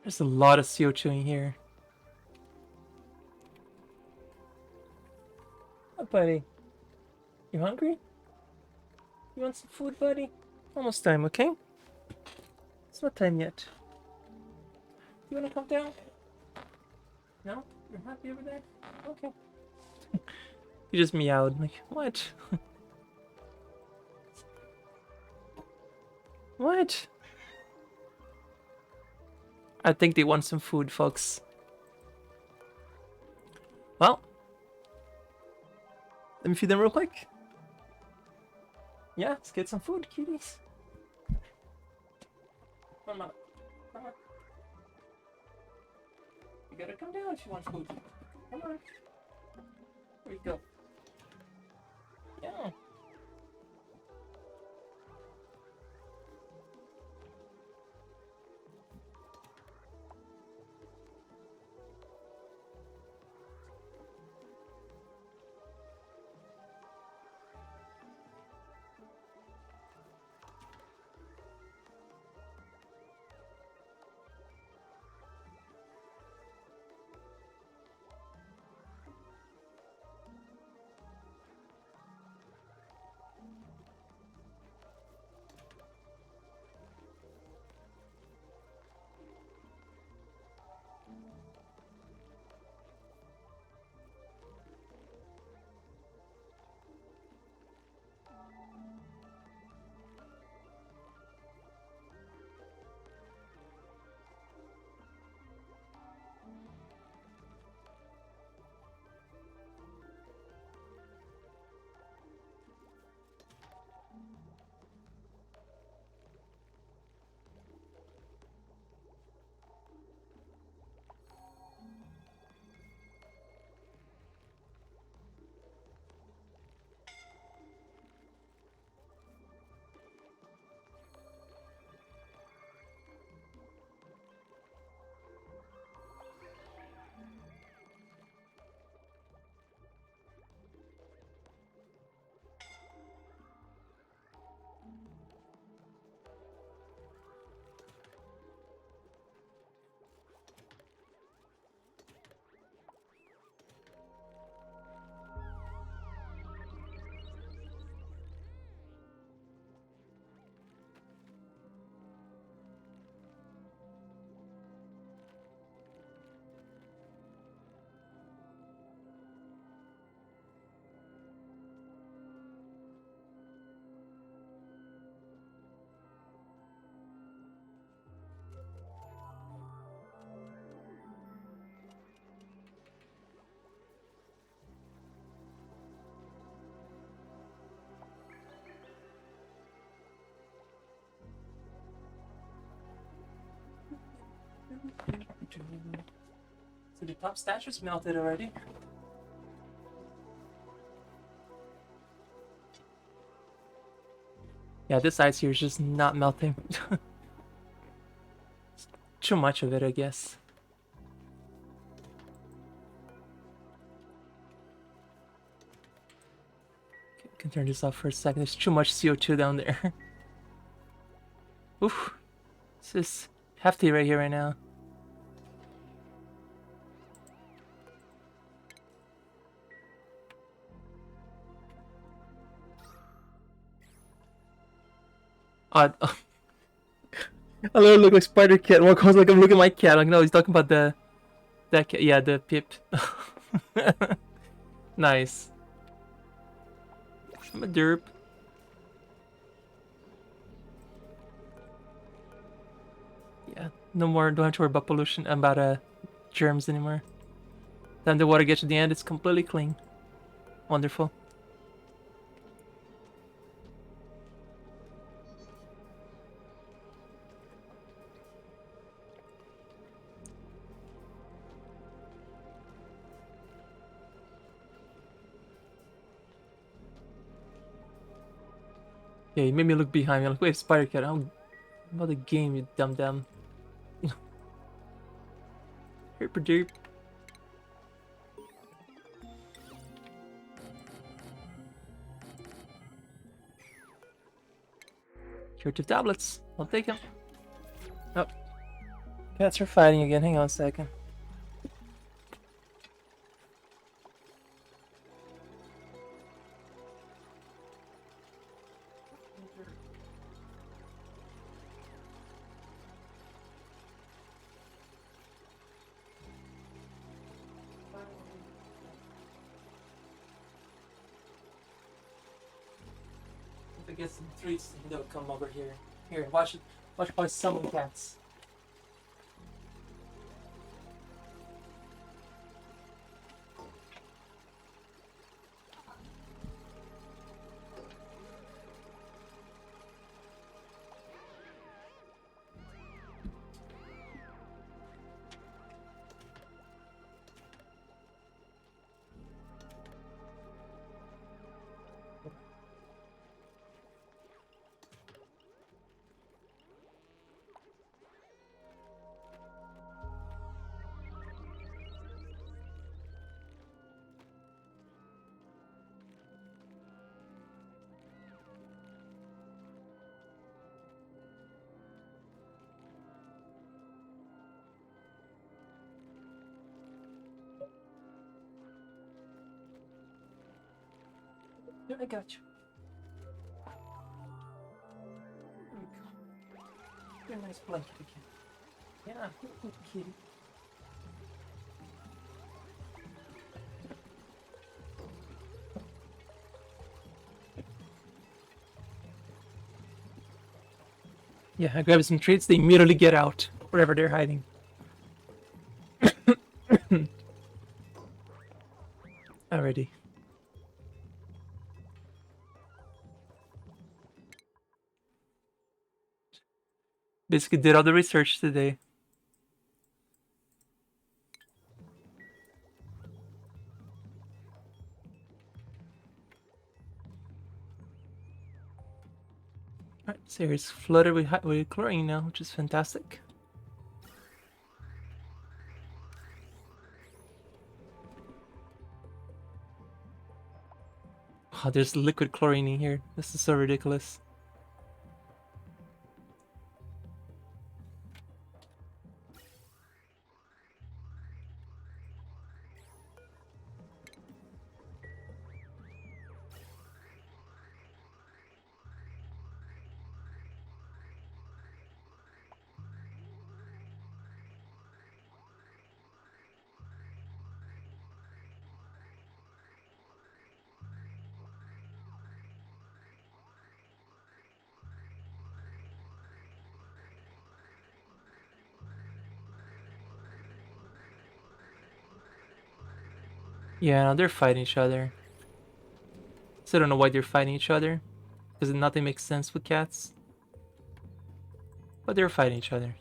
There's a lot of CO2 in here. Oh, buddy. You hungry? You want some food, buddy? Almost time, okay? It's not time yet. You wanna come down? No? You're happy over there? Okay. You just meowed. Like, what? What? I think they want some food, folks. Well, let me feed them real quick. Yeah, let's get some food, cuties. Come on. Come on. You gotta come down if you want food. Come on. Where you go? Yeah. So the top statues melted already. Yeah, this ice here is just not melting. Too much of it, I guess. Okay, can turn this off for a second. There's too much CO2 down there. Oof. This is hefty right here, right now. Odd. I literally look like Spider Cat. One calls like I'm looking at my cat. Like, no, he's talking about that cat. Yeah, the Pip. Nice. I'm a derp. Yeah, no more. Don't have to worry about pollution. About germs anymore. Then the water gets to the end. It's completely clean. Wonderful. Yeah, you made me look behind me. I'm like, wait, Spider Cat. How about the game, you dumb dumb. Herper derp. Curative tablets. I'll take them. Oh, cats are fighting again. Hang on a second. If I get some treats, they'll come over here. Here, watch it. Watch how I summon cats. Here, I got you. There we go. Very nice blanket again. Yeah, good kitty. Yeah, I grab some treats, they immediately get out, wherever they're hiding. Alrighty. Basically did all the research today. Alright, so it's flooded with chlorine now, which is fantastic. Oh, there's liquid chlorine in here. This is so ridiculous. Yeah, no, they're fighting each other. So I don't know why they're fighting each other, because nothing makes sense with cats. But they're fighting each other.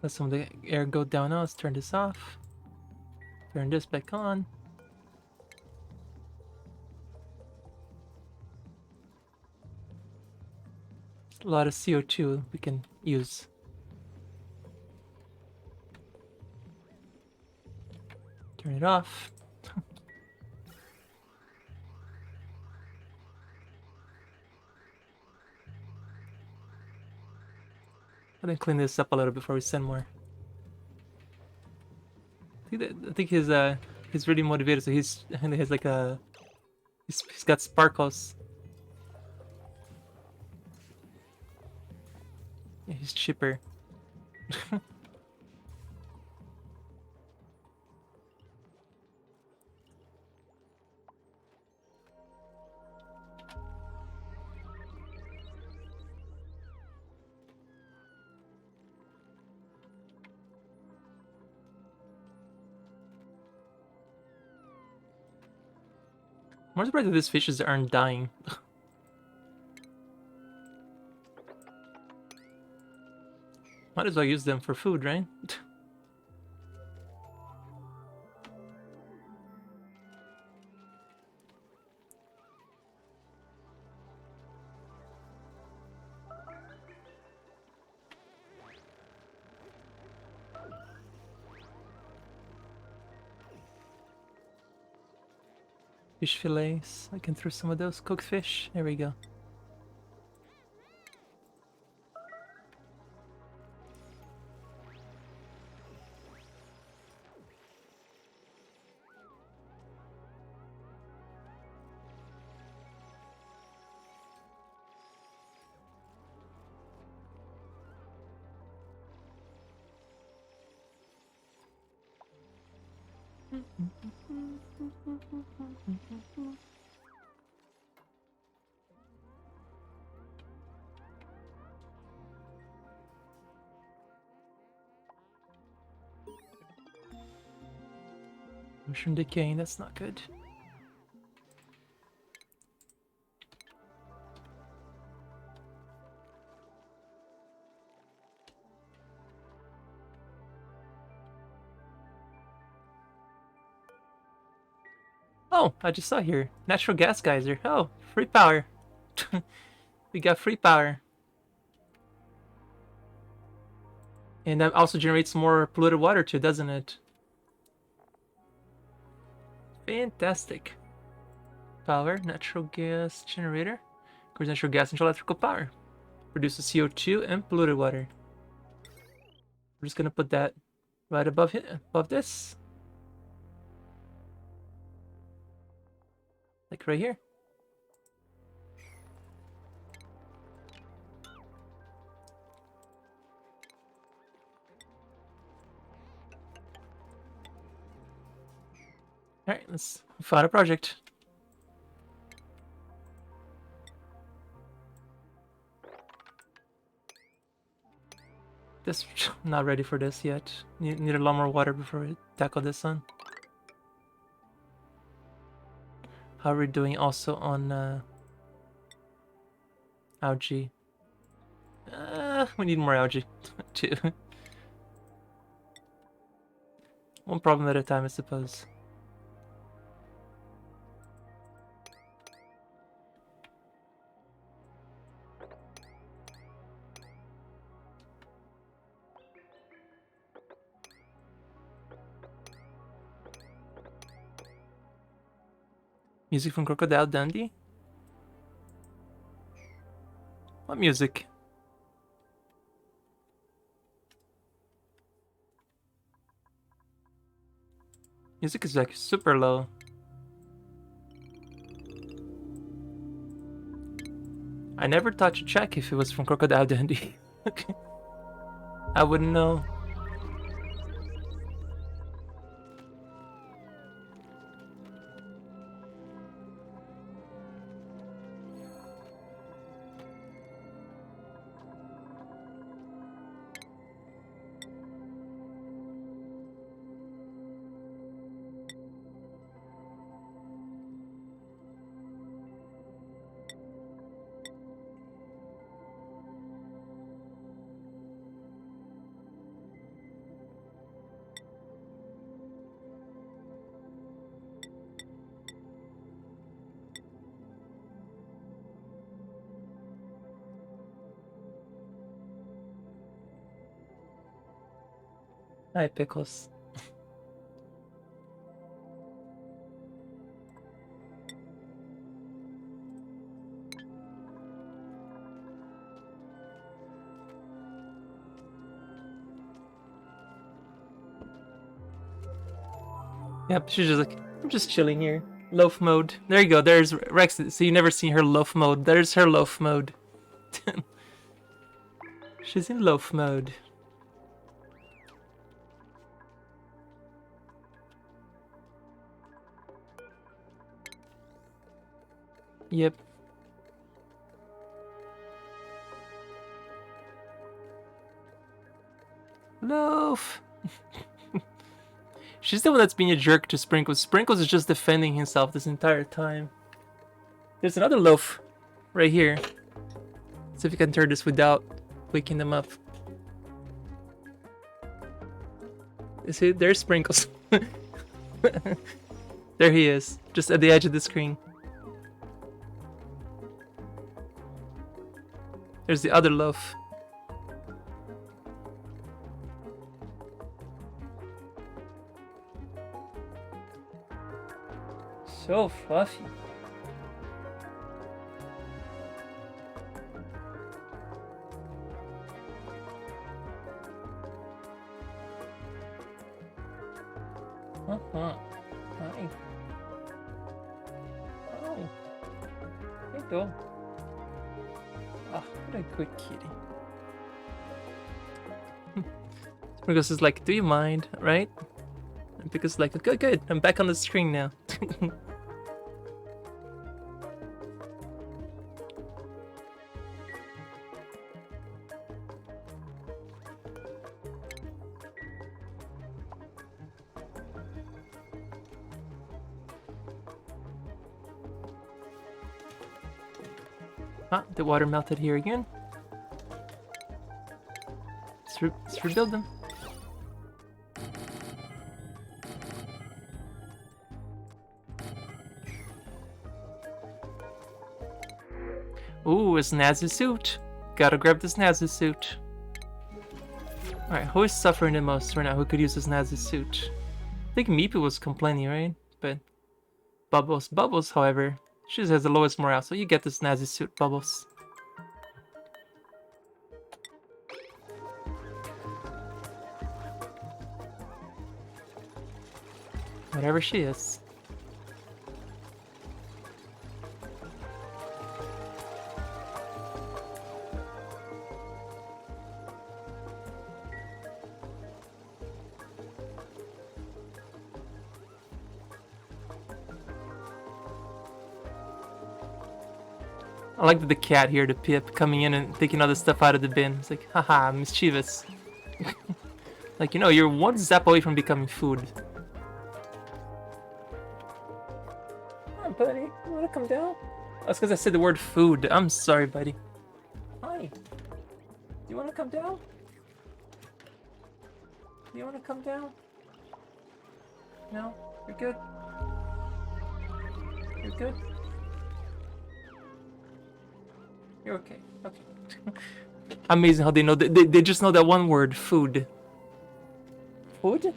Let some of the air go down. Now let's turn this off. Turn this back on. A lot of CO2 we can use. Turn it off. I'm gonna clean this up a little before we send more. I think he's really motivated. So he has like he's got sparkles. Yeah, he's cheaper. I'm more surprised that these fishes aren't dying. Might as well use them for food, right? Fish fillets. I can throw some of those cooked fish. There we go. Mushroom decaying, that's not good. Oh, I just saw here. Natural gas geyser. Oh, free power. We got free power. And that also generates more polluted water too, doesn't it? Fantastic. Power, natural gas generator. Covers natural gas into electrical power. Produces CO2 and polluted water. We're just gonna put that right above here, above this. Like right here. Alright, let's find a project. This not ready for this yet. Need a lot more water before we tackle this one. How are we doing also on algae? We need more algae too. One problem at a time, I suppose. Music from Crocodile Dundee? What music? Music is like super low. I never thought to check if it was from Crocodile Dundee. Okay. I wouldn't know. Hi, Pickles. Yep, she's just like, I'm just chilling here. Loaf mode. There you go. There's Rex. So you never seen her loaf mode. There's her loaf mode. She's in loaf mode. Yep. Loaf. She's the one that's being a jerk to Sprinkles. Sprinkles is just defending himself this entire time. There's another loaf right here. See if you can turn this without waking them up. You see, there's Sprinkles. There he is, just at the edge of the screen. There's the other loaf. So fluffy. Hi. Hi. There you go. Ah, what a good kitty. Sprinkles is like, do you mind, right? And Pickles is like, good, I'm back on the screen now. Ah, the water melted here again. Let's rebuild them. Ooh, a snazzy suit. Gotta grab the snazzy suit. Alright, who is suffering the most right now? Who could use a snazzy suit? I think Meepy was complaining, right? But Bubbles, however, she has the lowest morale, so you get the snazzy suit, Bubbles. Whatever she is. I like the cat here, the Pip, coming in and taking all the stuff out of the bin. It's like, haha, mischievous. Like, you know, you're one zap away from becoming food. Come on, buddy. You wanna come down? That's because I said the word food. I'm sorry, buddy. Hi. Do you wanna come down? Do you wanna come down? No? You're good? You're good? You're okay. Okay. Amazing how they know. They just know that one word, food. Food?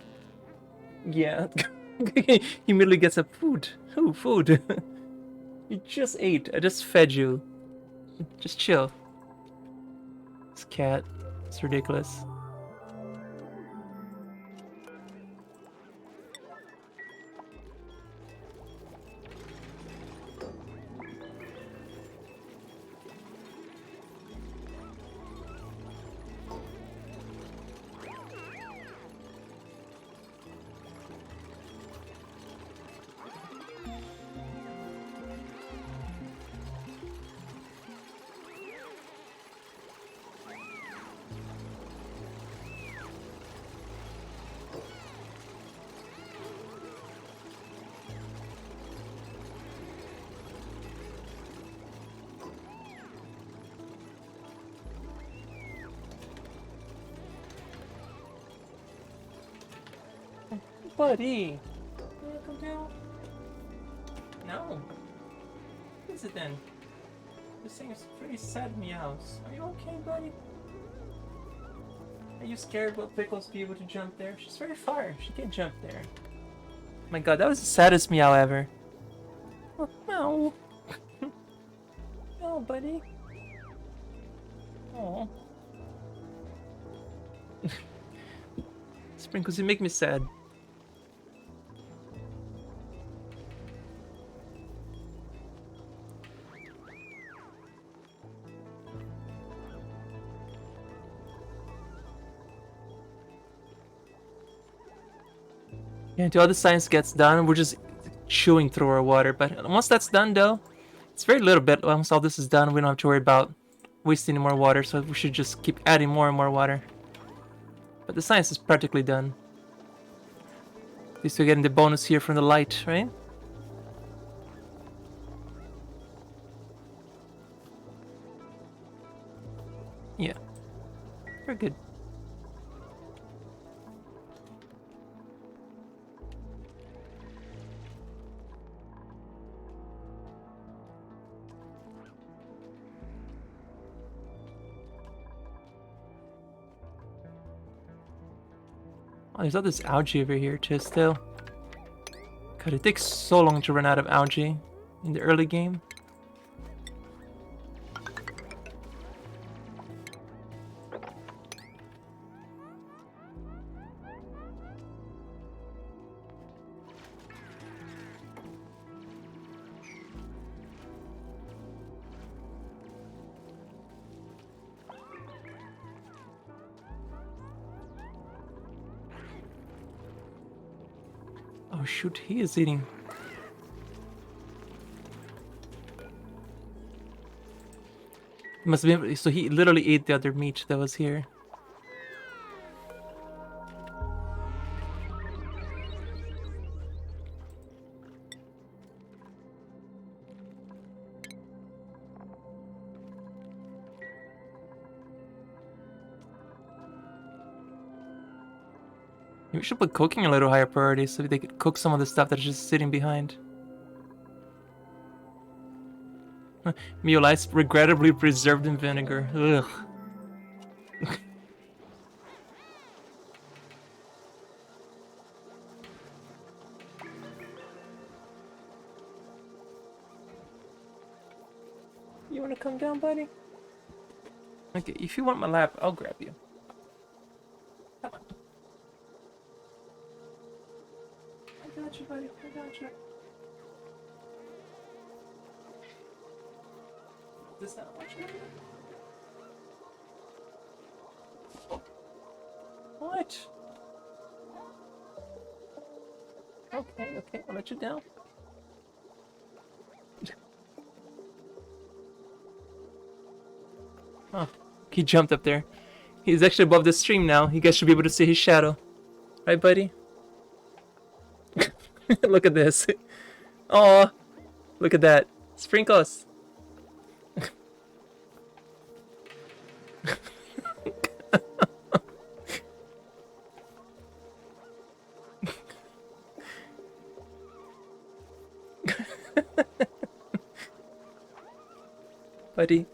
Yeah. He immediately gets a food. Ooh, food. You just ate. I just fed you. Just chill. This cat. It's ridiculous. Buddy! You wanna come down? No. What is it then? This thing is pretty sad meows. Are you okay, buddy? Are you scared will Pickles be able to jump there? She's very far. She can't jump there. My god, that was the saddest meow ever. Oh, meow. Oh, buddy. Oh. Sprinkles, you make me sad. Yeah, until all the science gets done, we're just chewing through our water. But once that's done, though, it's very little bit. Once all this is done, we don't have to worry about wasting any more water. So we should just keep adding more and more water. But the science is practically done. At least we're getting the bonus here from the light, right? Yeah. Very good. Oh, there's all this algae over here too still. God, it takes so long to run out of algae in the early game. Oh shoot, he is eating. Must be so he literally ate the other meat that was here. We should put cooking a little higher priority so they could cook some of the stuff that's just sitting behind. Meal ice regrettably preserved in vinegar. Ugh. You wanna come down, buddy? Okay, if you want my lap, I'll grab you. Come on. I got you, buddy. I got you. This not much. What? Okay, okay, I'll let you down. Oh, he jumped up there. He's actually above the stream now. You guys should be able to see his shadow. Right, buddy? Look at this. Oh, look at that. Sprinkles. Buddy.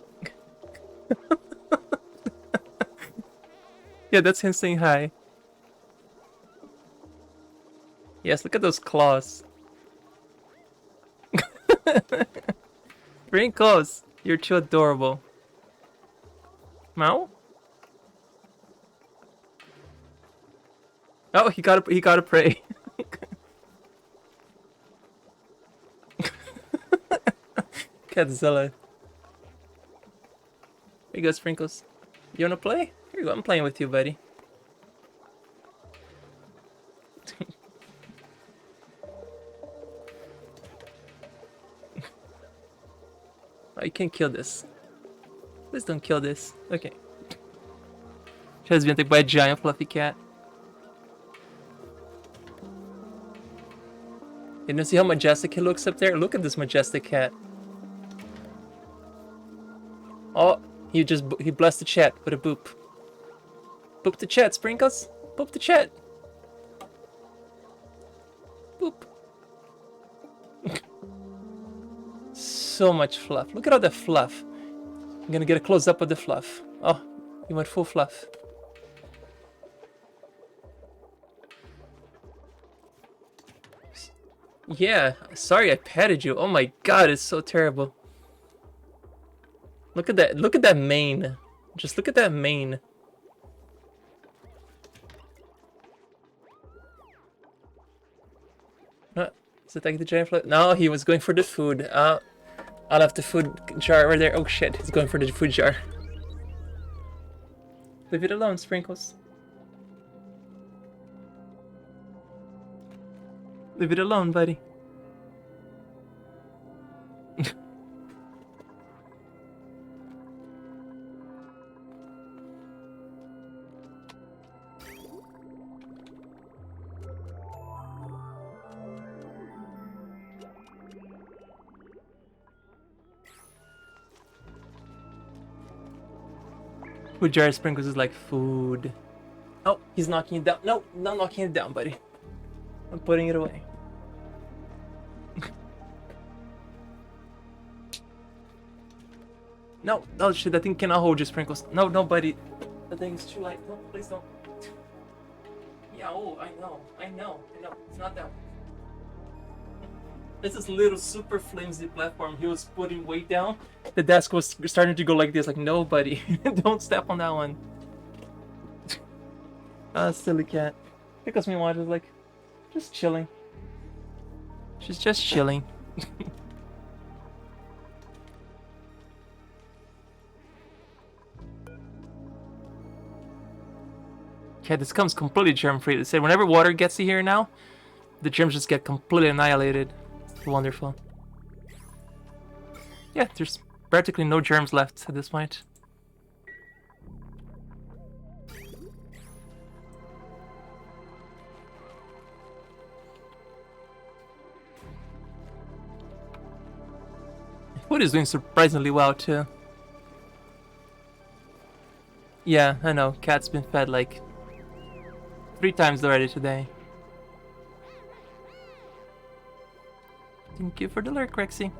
Yeah, that's him saying hi. Yes, look at those claws. Sprinkles, you're too adorable. Meow? Oh, he gotta pray. Catzilla. Here you go, Sprinkles. You wanna play? Here you go, I'm playing with you, buddy. Oh, you can't kill this. Please don't kill this. Okay. She has been attacked by a giant fluffy cat. You know, see how majestic he looks up there? Look at this majestic cat. Oh, he blessed the chat with a boop. Boop the chat, Sprinkles. Boop the chat. Boop. So much fluff. Look at all the fluff. I'm gonna get a close up of the fluff. Oh, he went full fluff. Yeah, sorry I patted you. Oh my god, it's so terrible. Look at that. Look at that mane. Just look at that mane. Is it like the giant fly? No, he was going for the food. I'll have the food jar right there. Oh shit, he's going for the food jar. Leave it alone, Sprinkles. Leave it alone, buddy. Food jar Sprinkles is like food. Oh, he's knocking it down. No, not knocking it down, buddy. I'm putting it away. No, oh shit, that thing cannot hold you, Sprinkles. No, no, buddy. That thing is too light. No, please don't. Yeah, oh, I know. It's not that one. This is little super flimsy platform he was putting weight down. The desk was starting to go like this, like, no, buddy. Don't step on that one. Ah, silly cat. Because meanwhile, just like, just chilling. She's just chilling. Okay, this comes completely germ-free. They say whenever water gets to here now, the germs just get completely annihilated. It's wonderful. Yeah, there's practically no germs left at this point. Food is doing surprisingly well too. Yeah, I know. Cat's been fed like 3 times already today. Thank you for the lurk, Rexy.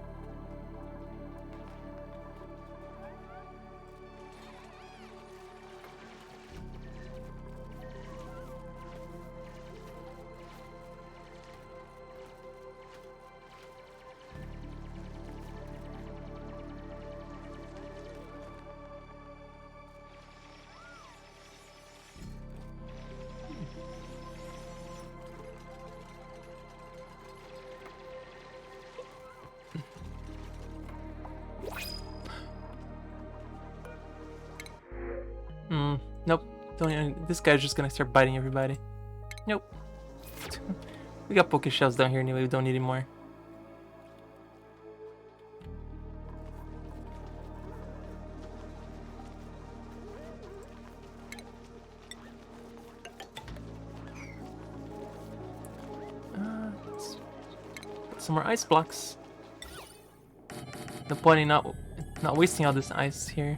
Nope. Don't even, this guy's just gonna start biting everybody. Nope. We got poke shells down here anyway, we don't need any more. Some more ice blocks. No point in not wasting all this ice here.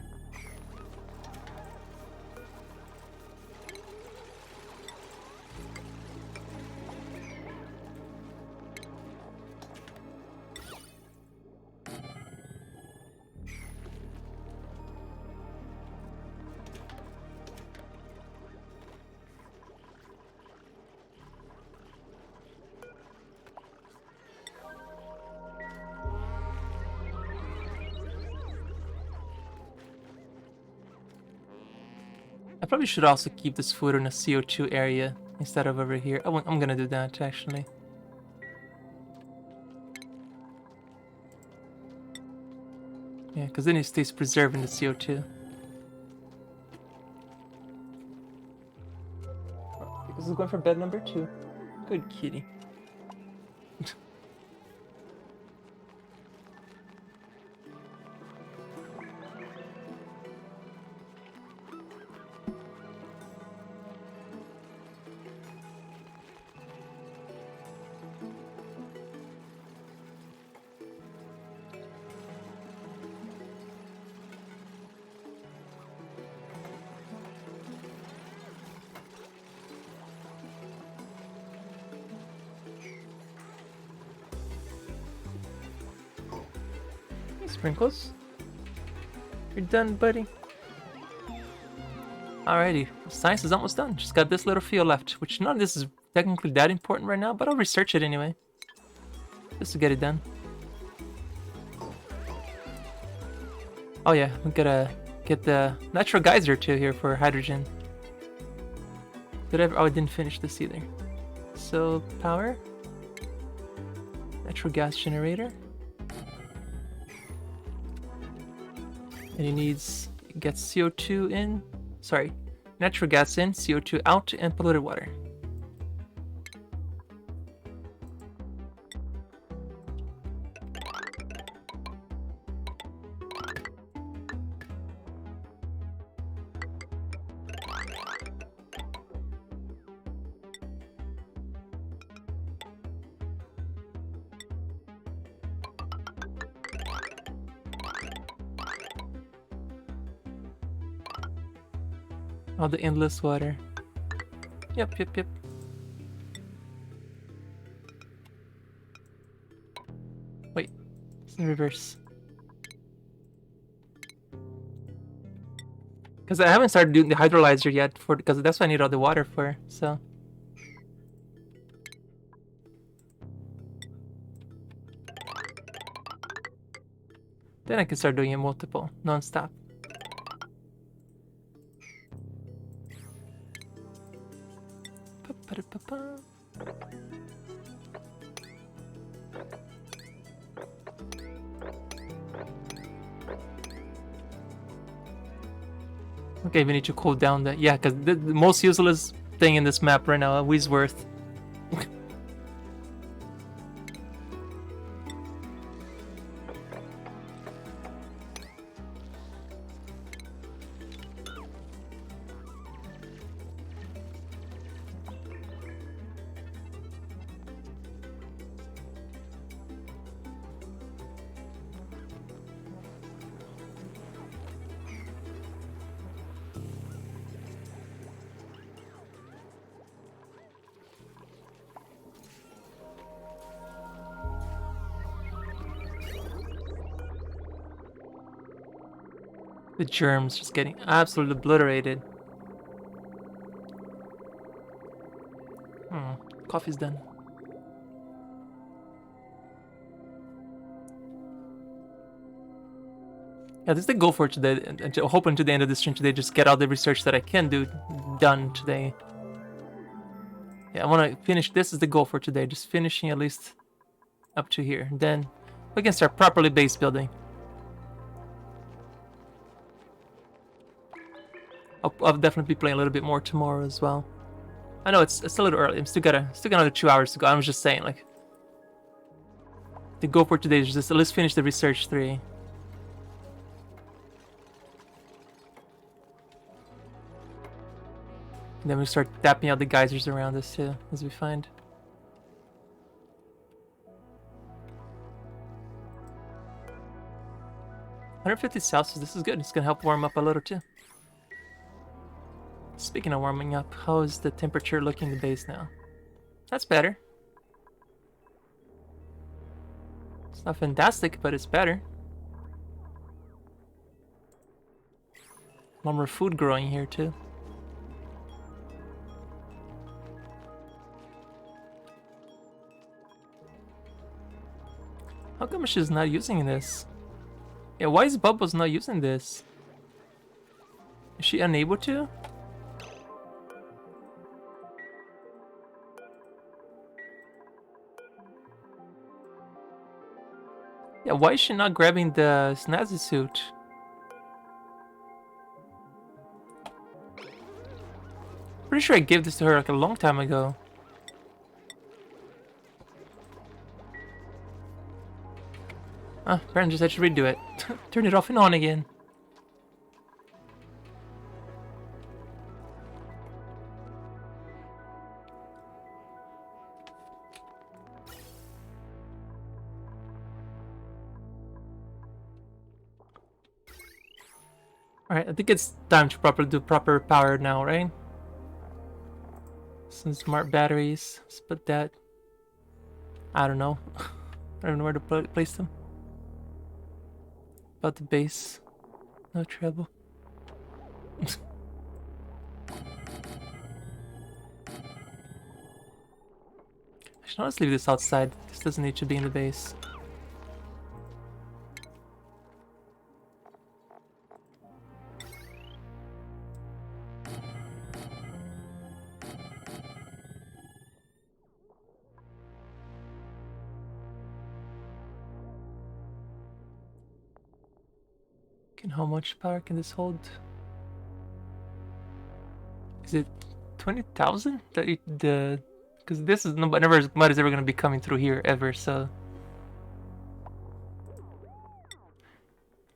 I probably should also keep this food in a CO2 area instead of over here. I'm gonna do that actually. Yeah, because then it stays preserved in the CO2. Because it's going for bed number 2. Good kitty. Sprinkles? You're done, buddy. Alrighty, science is almost done. Just got this little field left, which none of this is technically that important right now, but I'll research it anyway. just to get it done. Oh yeah, we gotta get the natural geyser too here for hydrogen. Did I ever? Oh, I didn't finish this either. So power, natural gas generator, and it needs get CO2 in. Sorry, natural gas in, CO2 out, and polluted water. All the endless water. Yep. Wait, it's in reverse. Because I haven't started doing the hydrolyzer yet, because that's what I need all the water for. So. Then I can start doing it multiple, non-stop. Okay, we need to cool down that. Yeah, because the most useless thing in this map right now, Weesworth. The germs just getting absolutely obliterated. Coffee's done. Yeah, this is the goal for today. And hoping to the end of this stream today, just get all the research that I can do done today. Yeah, I want to finish. This is the goal for today. Just finishing at least up to here. Then we can start properly base building. I'll definitely be playing a little bit more tomorrow as well. I know it's a little early. I'm still got another 2 hours to go. I was just saying, like, the goal for today is just let's finish the research 3. And then we start tapping out the geysers around us too, as we find. $150 Celsius. This is good. It's gonna help warm up a little too. Speaking of warming up, how is the temperature looking in the base now? That's better. It's not fantastic, but it's better. A lot more food growing here too. How come she's not using this? Yeah, why is Bubbles not using this? Is she unable to? Yeah, why is she not grabbing the snazzy suit? Pretty sure I gave this to her like a long time ago. Ah, Brandon just had to redo it. Turn it off and on again. Alright, I think it's time to do proper power now, right? Some smart batteries. Let's put that. I don't know. I don't know where to place them. About the base. No trouble. I Actually, let's leave this outside. This doesn't need to be in the base. How much power can this hold? Is it 20,000? Because this is nobody's ever gonna be coming through here ever. So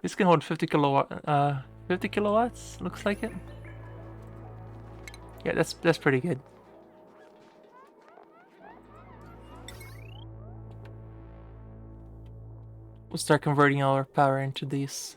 this can hold 50 kilowatt. 50 kilowatts looks like it. Yeah, that's pretty good. We'll start converting all our power into these.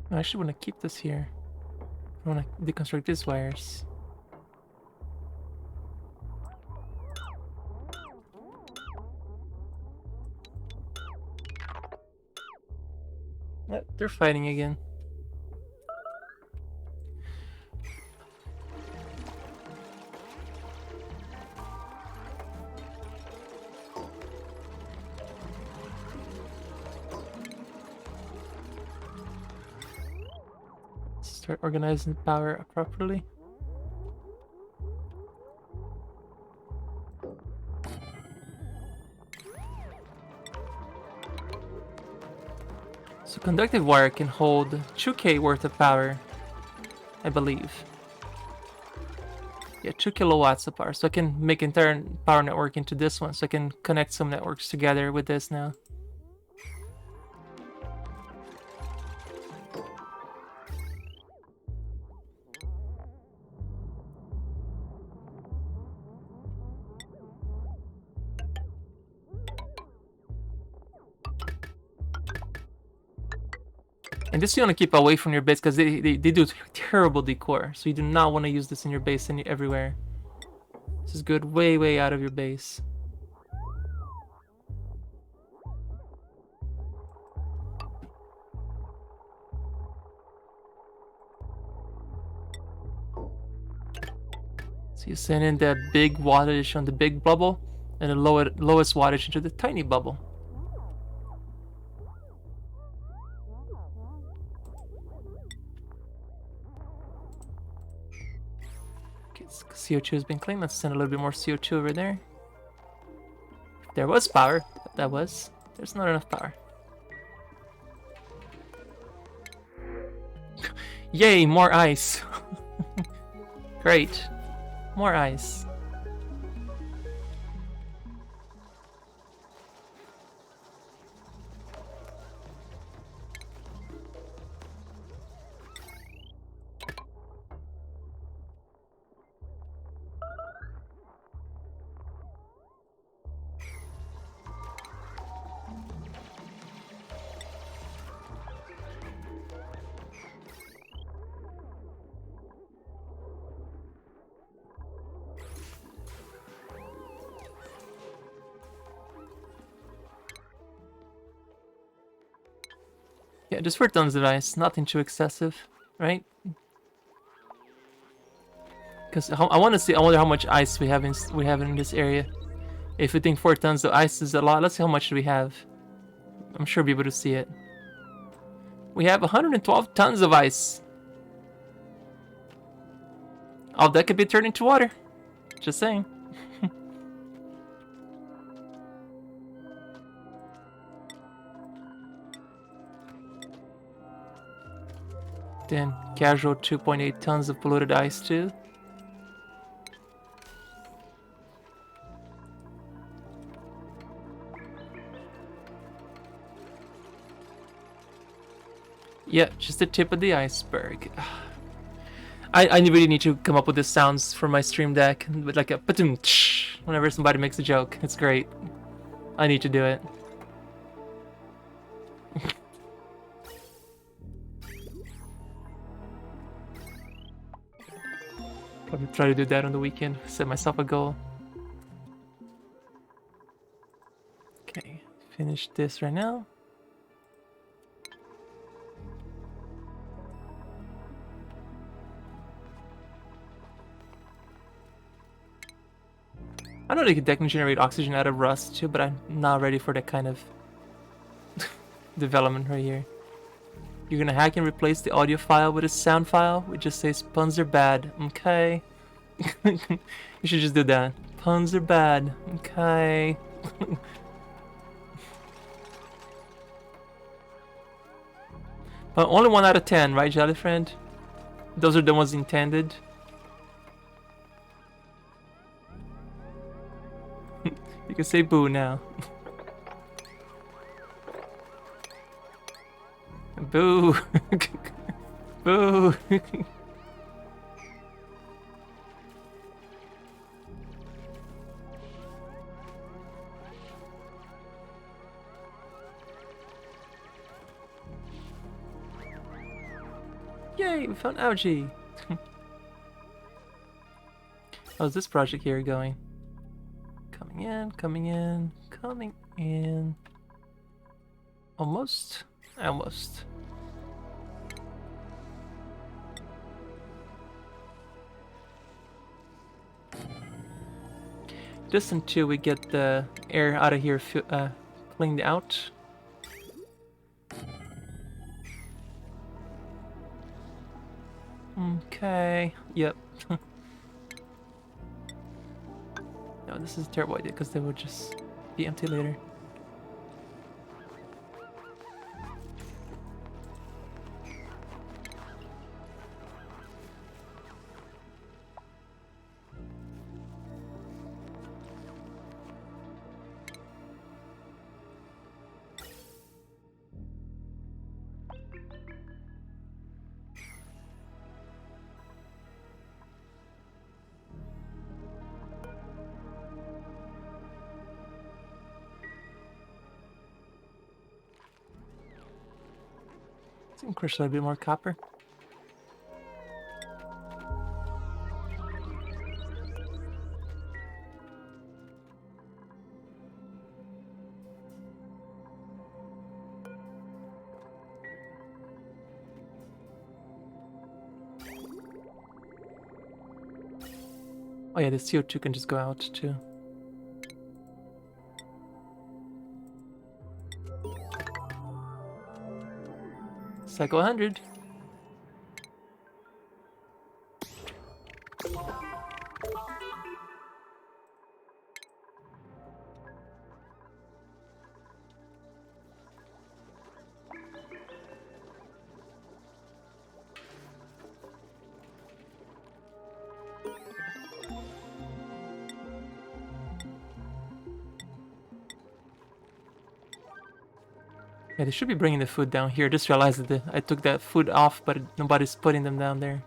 I actually want to keep this here. I want to deconstruct these wires. They're fighting again. Start organizing power properly. So conductive wire can hold 2K worth of power, I believe. Yeah, 2 kilowatts of power. So I can make entire power network into this one. So I can connect some networks together with this now. And this you want to keep away from your base because they do terrible decor. So you do not want to use this in your base everywhere. This is good way out of your base. So you send in the big wattage on the big bubble and the lowest wattage into the tiny bubble. CO2 has been cleaned. Let's send a little bit more CO2 over there. There was power. There's not enough power. Yay, more ice. Great. More ice. Yeah, just for tons of ice, nothing too excessive, right? Because I want to see. I wonder how much ice we have in this area. If we think 4 tons of ice is a lot, let's see how much we have. I'm sure we'll be able to see it. We have 112 tons of ice. All that could be turned into water. Just saying. Then casual 2.8 tons of polluted ice too. Yeah, just the tip of the iceberg. I really need to come up with the sounds for my stream deck, with like a patum whenever somebody makes a joke. It's great. I need to do it. Probably try to do that on the weekend. Set myself a goal. Okay, finish this right now. I know they could technically generate oxygen out of rust too, but I'm not ready for that kind of development right here. You're gonna hack and replace the audio file with a sound file? We just say puns are bad. Okay. You should just do that. Puns are bad. Okay. But only 1 out of 10, right, Jelly Friend? Those are the ones intended. You can say boo now. Boo! Boo! Yay, we found algae! How's this project here going? Coming in, coming in, coming in. Almost? Almost. Just until we get the air out of here cleaned out. Okay, yep. No, this is a terrible idea because they would just be empty later. Crush a little bit more copper. Oh yeah, the CO2 can just go out too. Cycle 100. Yeah, they should be bringing the food down here. Just realized that I took that food off, but nobody's putting them down there.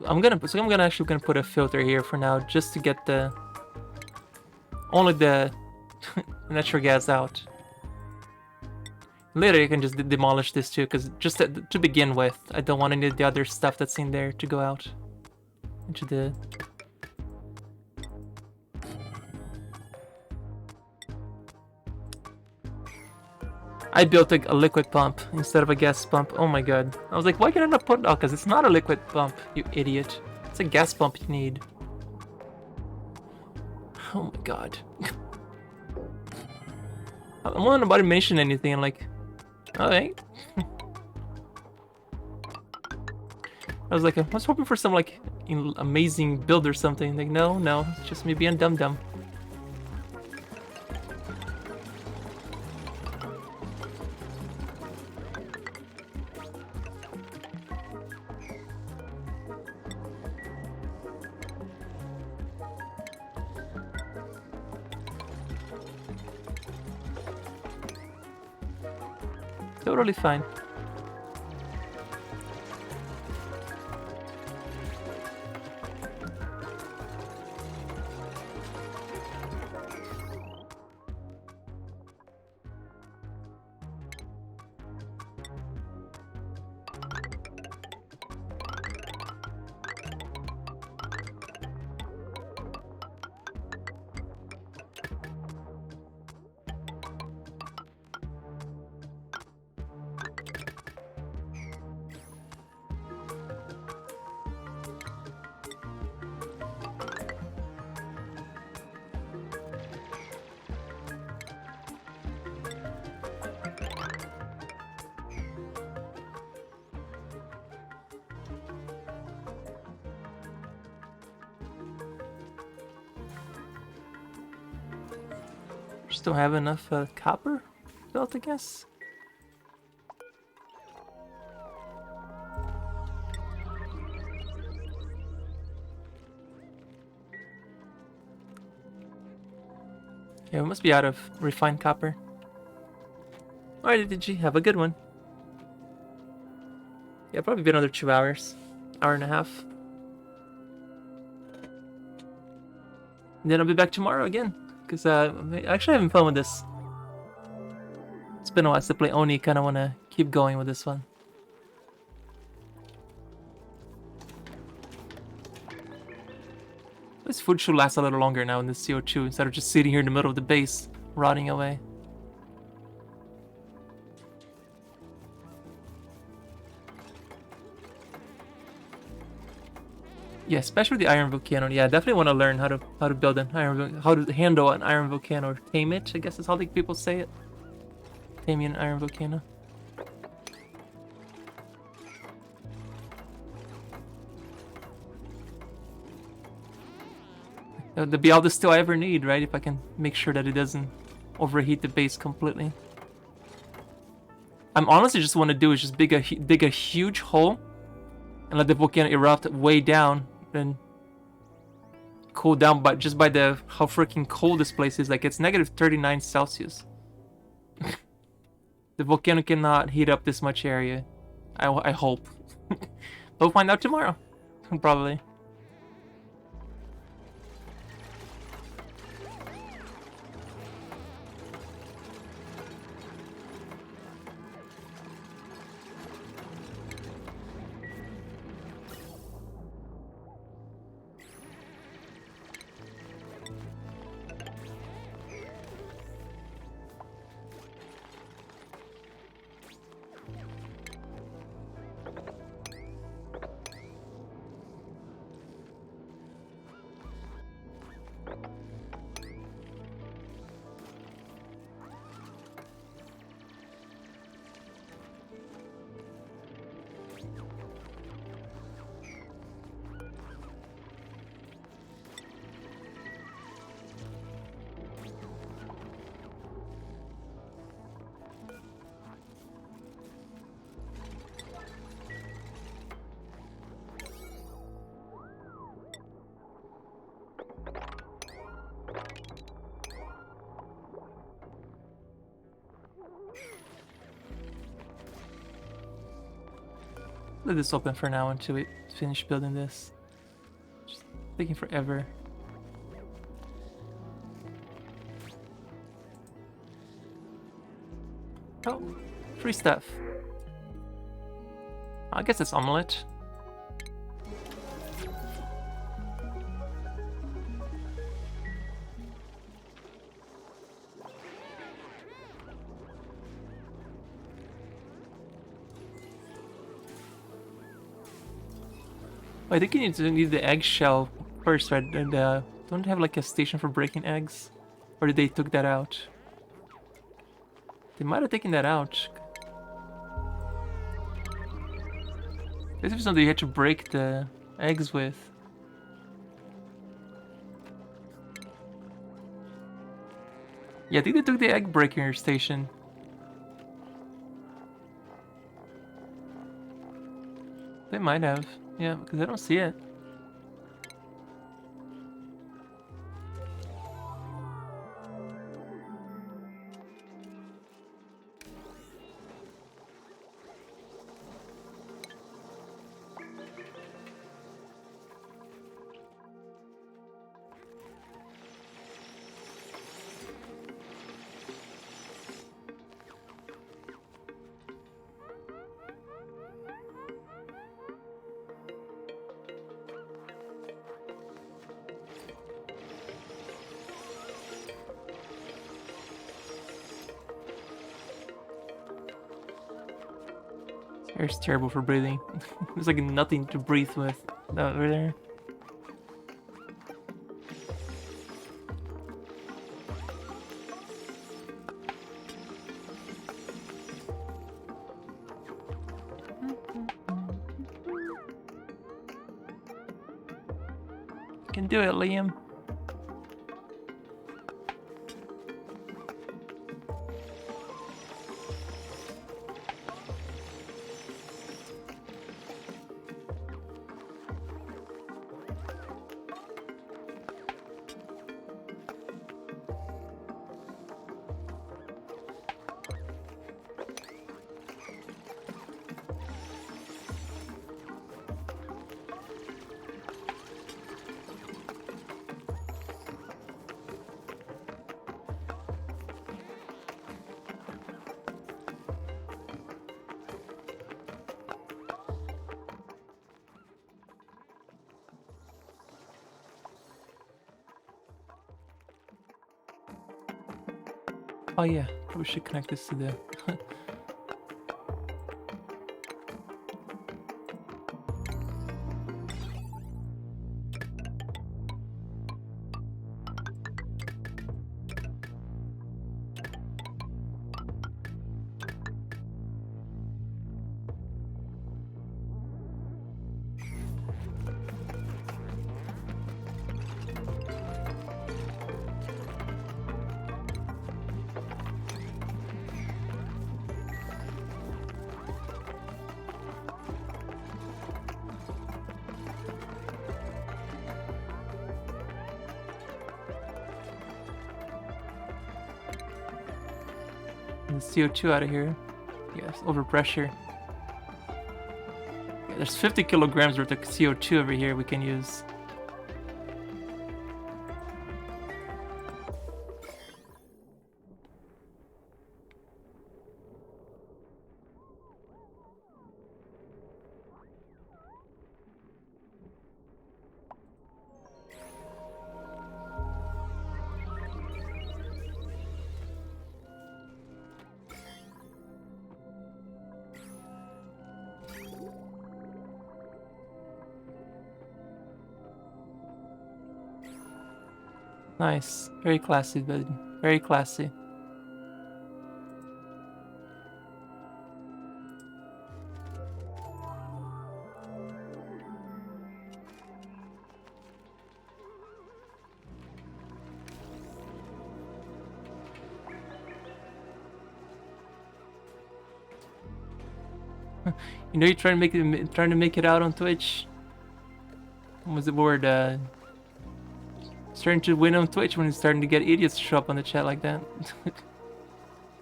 I'm gonna actually put a filter here for now, just to get the only the natural gas out. Later you can just demolish this too, because just to begin with, I don't want any of the other stuff that's in there to go out into the... I built a liquid pump instead of a gas pump. Oh my god. I was like, why can I not put... Oh, because it's not a liquid pump, you idiot. It's a gas pump you need. Oh my god. I'm not about to mention anything, like... Alright. I was like, I was hoping for some, like, amazing build or something. Like, no, it's just me being dumb. Totally fine. Just don't have enough copper built, I guess. Yeah, we must be out of refined copper. Alright, did you have a good one? Yeah, probably be another 2 hours. Hour and a half. And then I'll be back tomorrow again. Because I'm actually having fun with this. It's been a while since I play Oni. Kind of want to keep going with this one. This food should last a little longer now in the CO2 instead of just sitting here in the middle of the base, rotting away. Yeah, especially the iron volcano. Yeah, I definitely want to learn how to build an iron, how to handle an iron volcano, or tame it. I guess is how the people say it. Taming an iron volcano. That'd be all the steel I ever need, right? If I can make sure that it doesn't overheat the base completely. I'm honestly just want to do is just dig a huge hole and let the volcano erupt way down, then cool down. But just by the how freaking cold this place is, like it's negative 39 Celsius. The volcano cannot heat up this much area. I hope. We'll find out tomorrow, probably. Let this open for now until we finish building this. Just taking forever. Oh, free stuff. I guess it's omelette. Oh, I think you need the eggshell first, right? And don't they have like a station for breaking eggs, or did they took that out? They might have taken that out. This is something you had to break the eggs with. Yeah, I think they took the egg breaker station. They might have. Yeah, because I don't see it. Air's terrible for breathing. There's like nothing to breathe with over there. You can do it, Liam. Oh yeah, probably should connect this to the... the CO2 out of here. Yes, overpressure. Yeah, there's 50 kilograms worth of CO2 over here we can use. Nice. Very classy, dude. Very classy. You know, you're trying to make it out on Twitch. What was the word? Starting to win on Twitch when it's starting to get idiots to show up on the chat like that.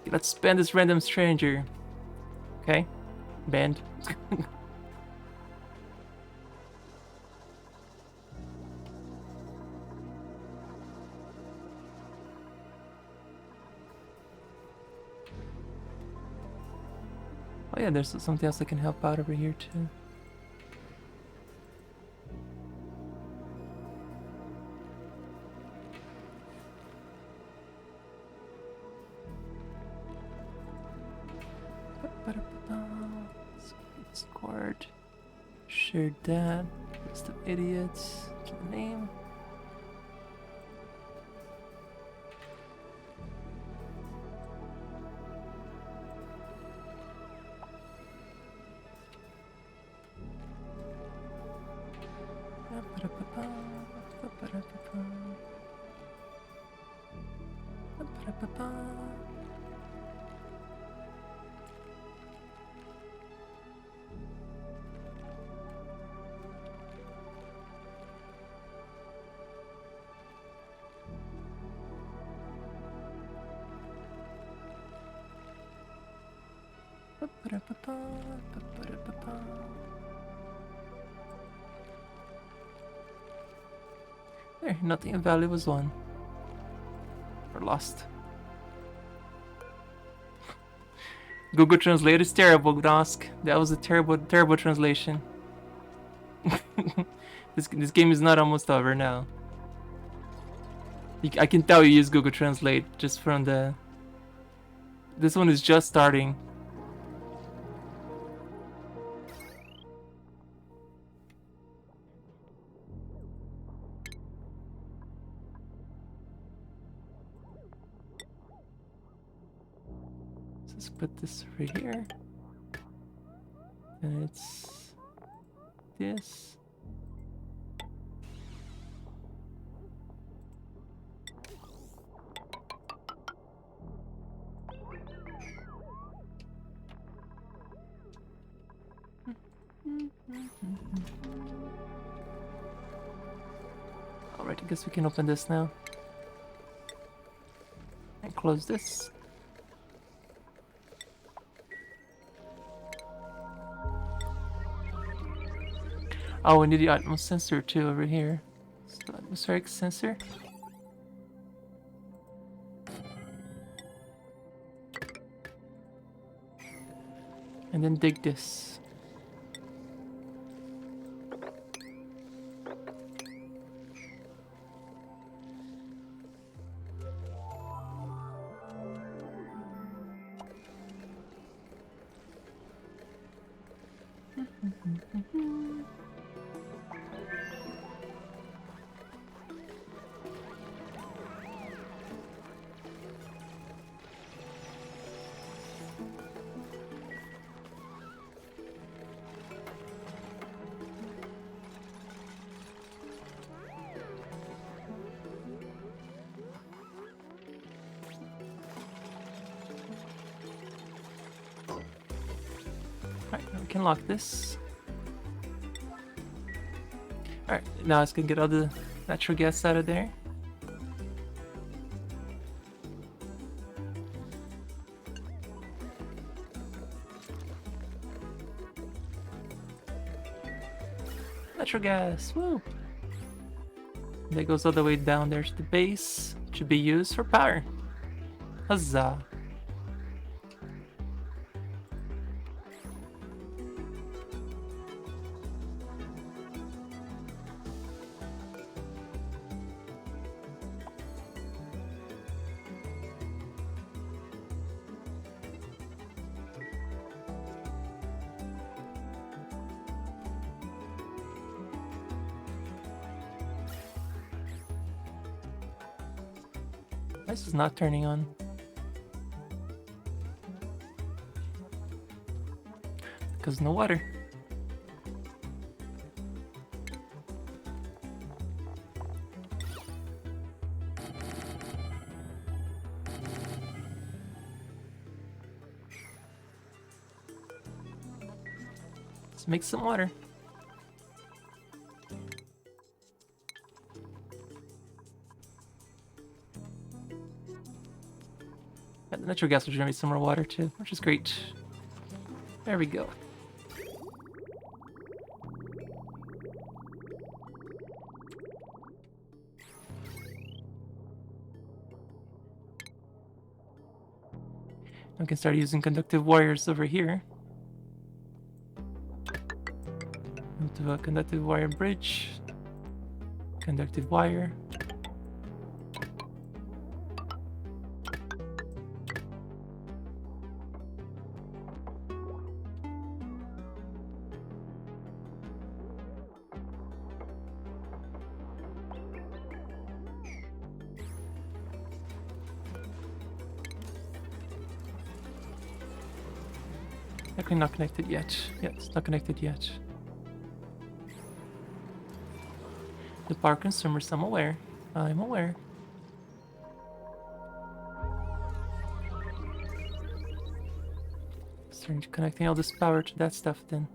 Let's ban this random stranger. Okay, banned. Oh yeah, there's something else that can help out over here too. Discord. Shared that. List of idiots. Keep the name. There, nothing of value was won. Or lost. Google Translate is terrible, Gnosk. That was a terrible, terrible translation. This game is not almost over now. I can tell you use Google Translate just from the... This one is just starting. Let's put this over here. And it's this. Alright, I guess we can open this now. And close this. Oh, we need the utmost sensor too over here. So atmospheric sensor. And then dig this. Alright, now we can lock this. Alright, now it's gonna get all the natural gas out of there. Natural gas, woo! That goes all the way down there to the base. Should be used for power. Huzzah! This is not turning on. Because no water. Let's make some water. Yeah, the natural gas will generate some more water too, which is great. There we go. We can start using conductive wires over here. Move to a conductive wire bridge. Conductive wire. Actually not connected yet. Yeah, it's not connected yet. The power consumers, I'm aware. I'm aware. Starting to connecting all this power to that stuff then.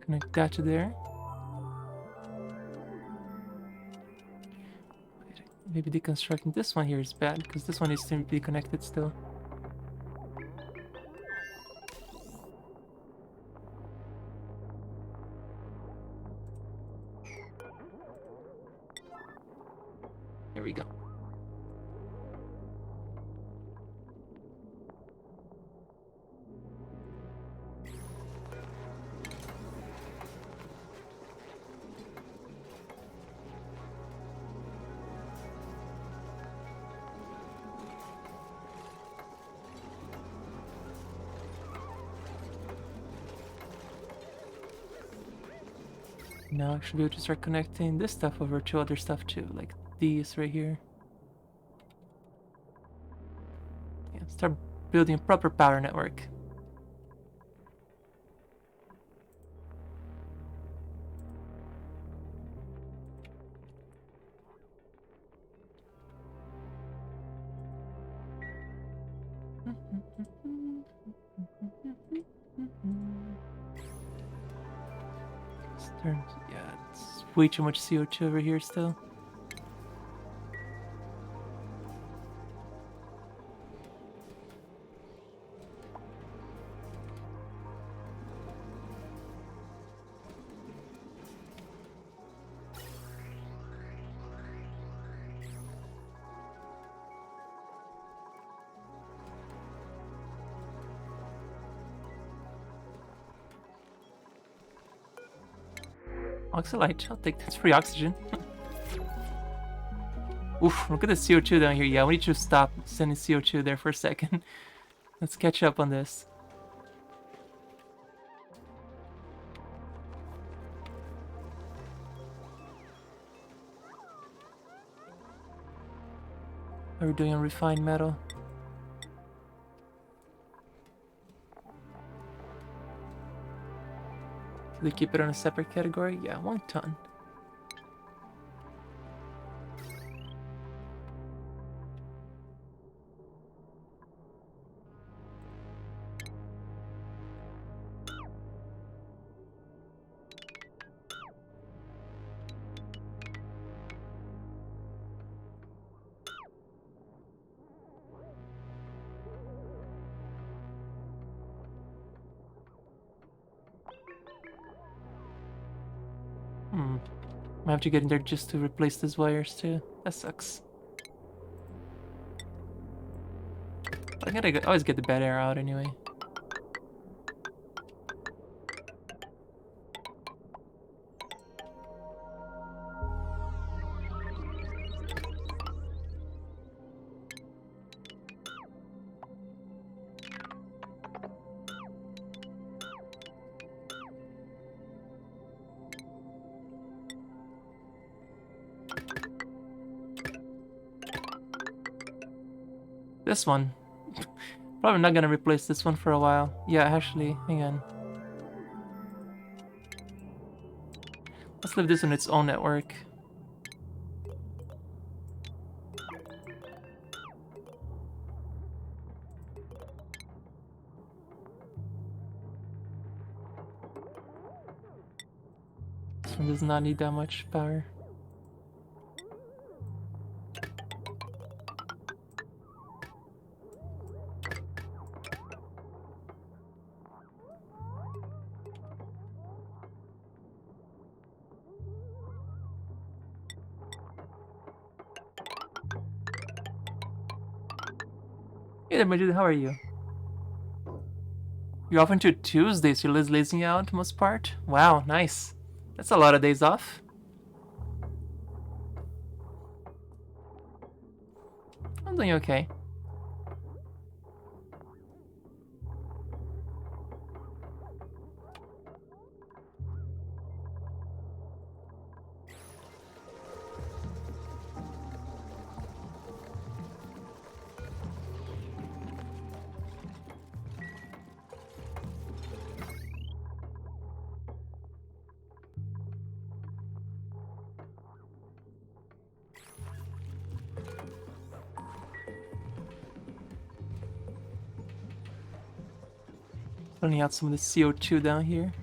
Connect that to there. Maybe deconstructing this one here is bad because this one needs to be connected still. Here we go. Now I should be able to start connecting this stuff over to other stuff too, like these right here. Yeah, start building a proper power network. Yeah, it's way too much CO2 over here still. Oxalite, I'll take this free oxygen. Oof, look at the CO2 down here. Yeah, we need to stop sending CO2 there for a second. Let's catch up on this. How are we doing on refined metal? Do they keep it on a separate category? Yeah, 1 ton. I have to get in there just to replace these wires too. That sucks. I gotta always get the bad air out anyway. This one. Probably not gonna replace this one for a while. Yeah, actually, hang on. Let's leave this on its own network. This one does not need that much power. Hey there, Majid, how are you? You're off until Tuesday, so you're lazing out most part? Wow, nice. That's a lot of days off. I'm doing okay. Running out some of the CO2 down here.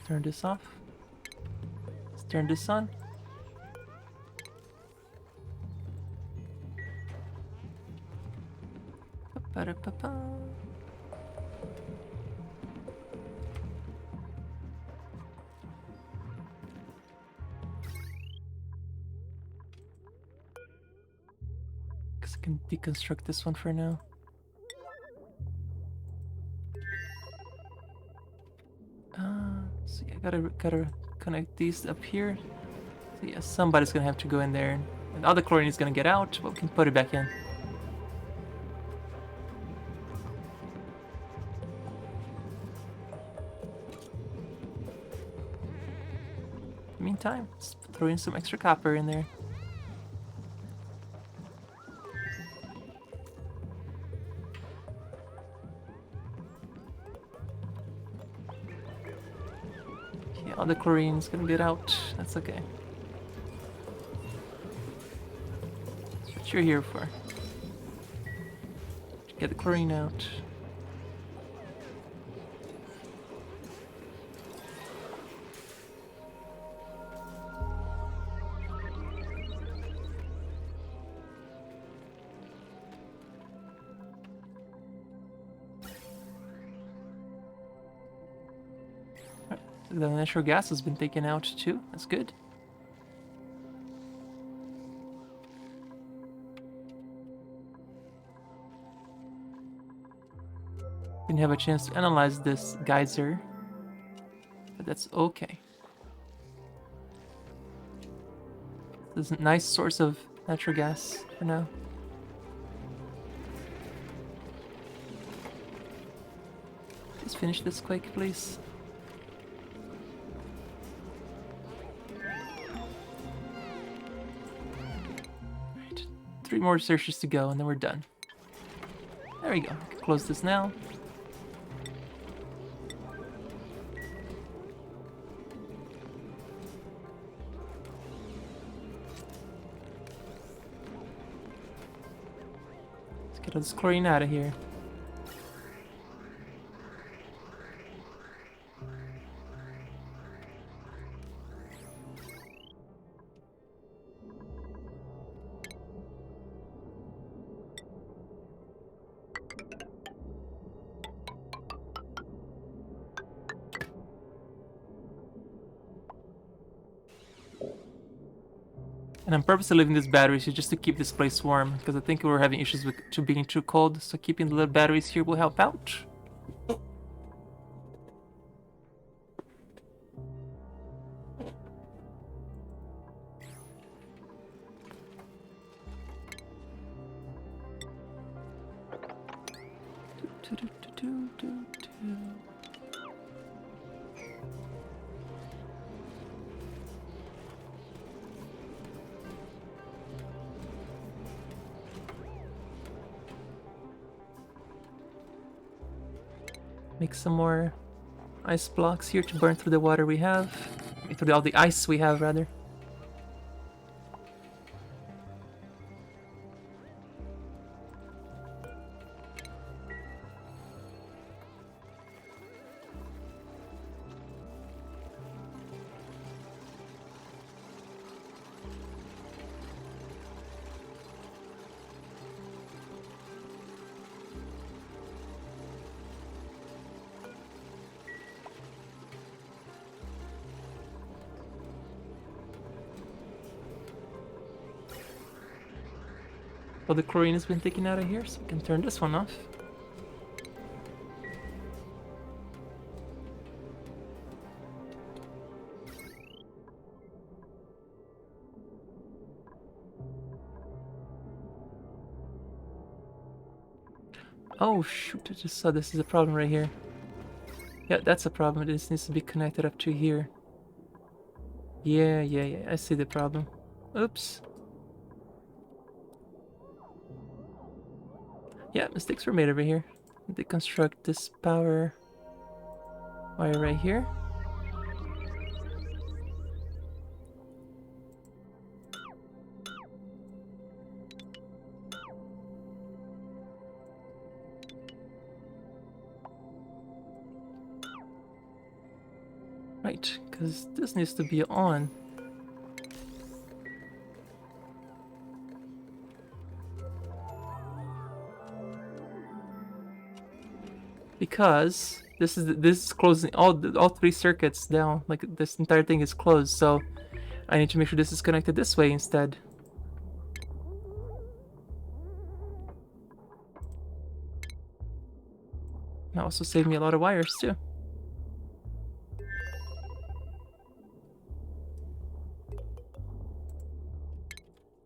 Turn this off. Let's turn this on. Ba-da-ba-ba. Guess I can deconstruct this one for now. So yeah, gotta connect these up here. So yeah, somebody's gonna have to go in there, and all the chlorine is gonna get out, but we can put it back in. time. Let's throw in some extra copper in there. Okay, all the chlorine's gonna get out. That's okay. That's what you're here for. Get the chlorine out. The natural gas has been taken out too. That's good. Didn't have a chance to analyze this geyser, but that's okay. This is a nice source of natural gas for now. Let's finish this quick, please. Right, 3 more searches to go, and then we're done. There we go. I can close this now. Let's get all this chlorine out of here. And I'm purposely leaving these batteries here just to keep this place warm, because I think we're having issues with being too cold, so keeping the little batteries here will help out. Make some more ice blocks here to burn through the water we have. Through all the ice we have, rather. Well, the chlorine has been taken out of here, so we can turn this one off. Oh shoot, I just saw this is a problem right here. Yeah, that's a problem. This needs to be connected up to here. Yeah, I see the problem. Oops. Yeah, mistakes were made over here. Deconstruct this power wire right here. Right, because this needs to be on. Because this is closing all 3 circuits down. Like this entire thing is closed, so I need to make sure this is connected this way instead. That also saved me a lot of wires too.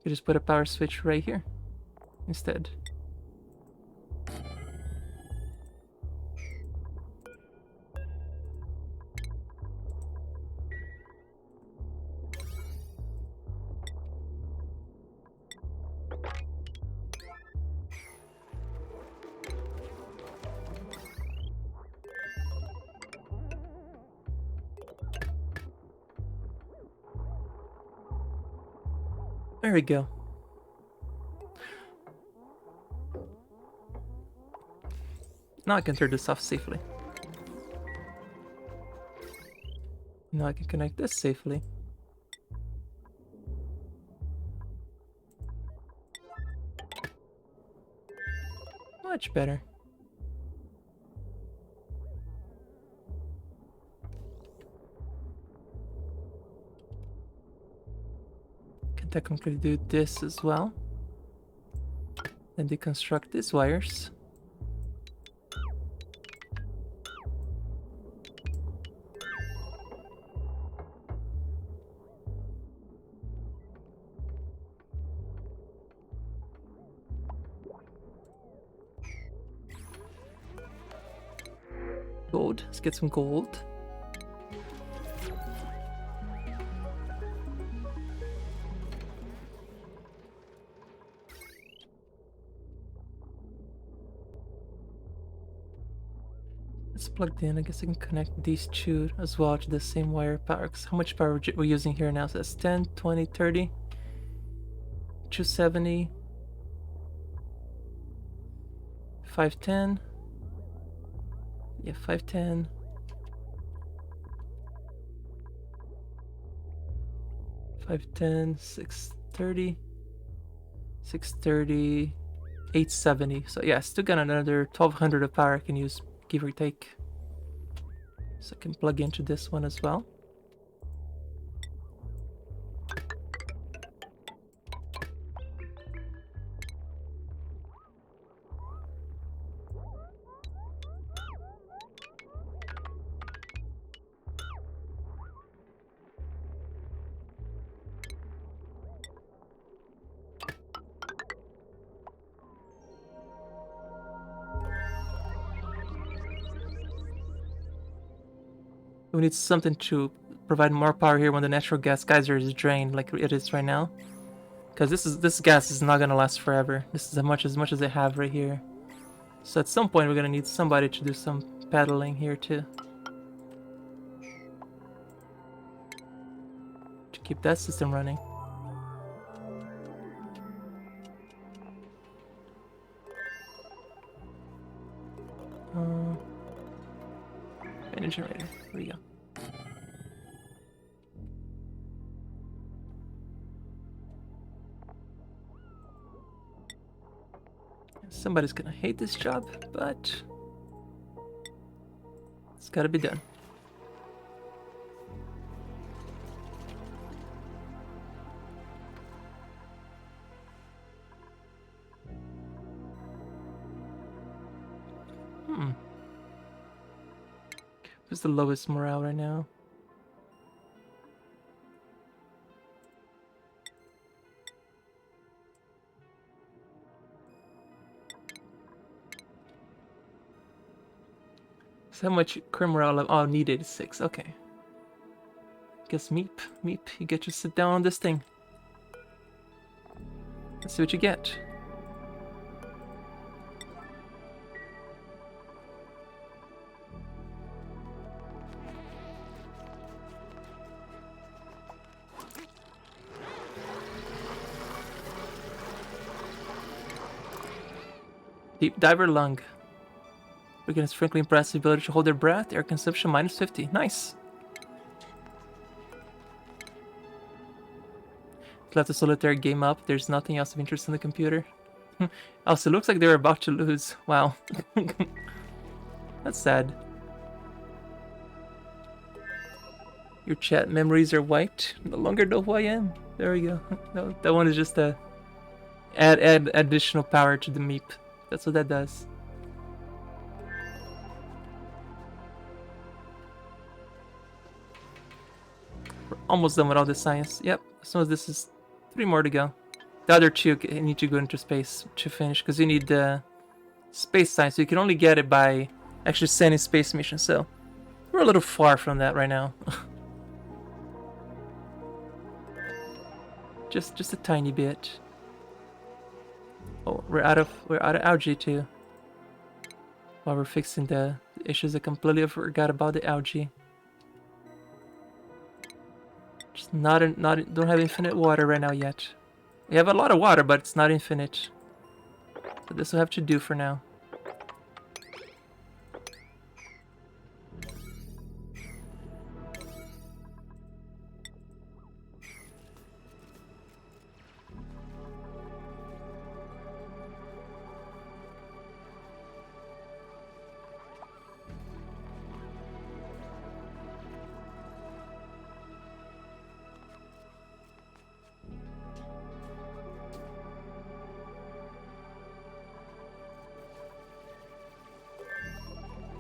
You just put a power switch right here instead. There we go. Now I can turn this off safely. Now I can connect this safely. Much better. Can technically do this as well. Then deconstruct these wires. Gold. Let's get some gold. It's plugged in. I guess I can connect these two as well to the same wire power. How much power we're using here now? So that's 10, 20, 30, 270, 510. Yeah, 510. 510, 630, 630, 870. So yeah, still got another 1200 of power I can use, give or take. So I can plug into this one as well. We need something to provide more power here when the natural gas geyser is drained, like it is right now. Because this gas is not gonna last forever. This is as much as I have right here. So at some point we're gonna need somebody to do some paddling here too. To keep that system running. Energy generator. Here we go. Somebody's gonna hate this job, but it's gotta be done. Who's the lowest morale right now? So how much current morale? Oh, needed 6. Okay. Guess Meep, you get to sit down on this thing. Let's see what you get. Deep diver lung. Beginner's frankly impressive ability to hold their breath. Air consumption minus 50. Nice. Left the solitaire game up. There's nothing else of interest in the computer. Also, looks like they're about to lose. Wow. That's sad. Your chat memories are wiped. No longer know who I am. There we go. No, that one is just a add additional power to the meep. That's what that does. We're almost done with all this science. Yep. As soon as this is 3 more to go. The other 2 need to go into space to finish because you need space science. So you can only get it by actually sending space missions. So we're a little far from that right now. just a tiny bit. Oh, we're out of algae too. While we're fixing the issues, I completely forgot about the algae. Just don't have infinite water right now yet. We have a lot of water, but it's not infinite. So this will have to do for now.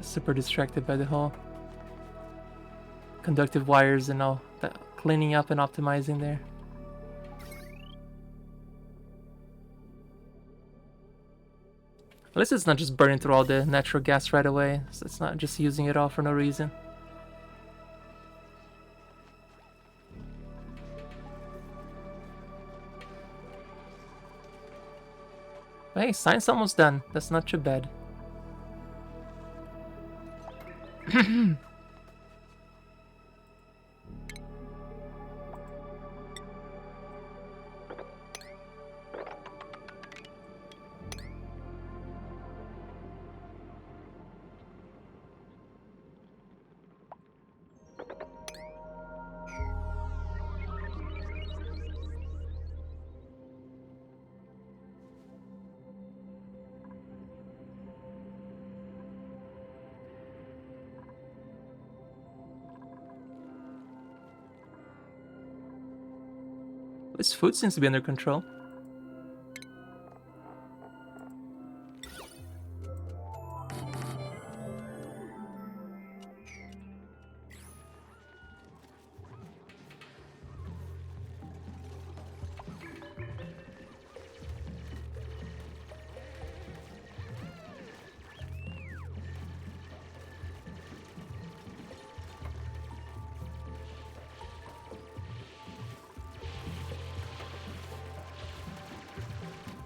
Super distracted by the whole conductive wires and all that cleaning up and optimizing there. At least it's not just burning through all the natural gas right away, so it's not just using it all for no reason. Hey, science almost done. That's not too bad. This food seems to be under control.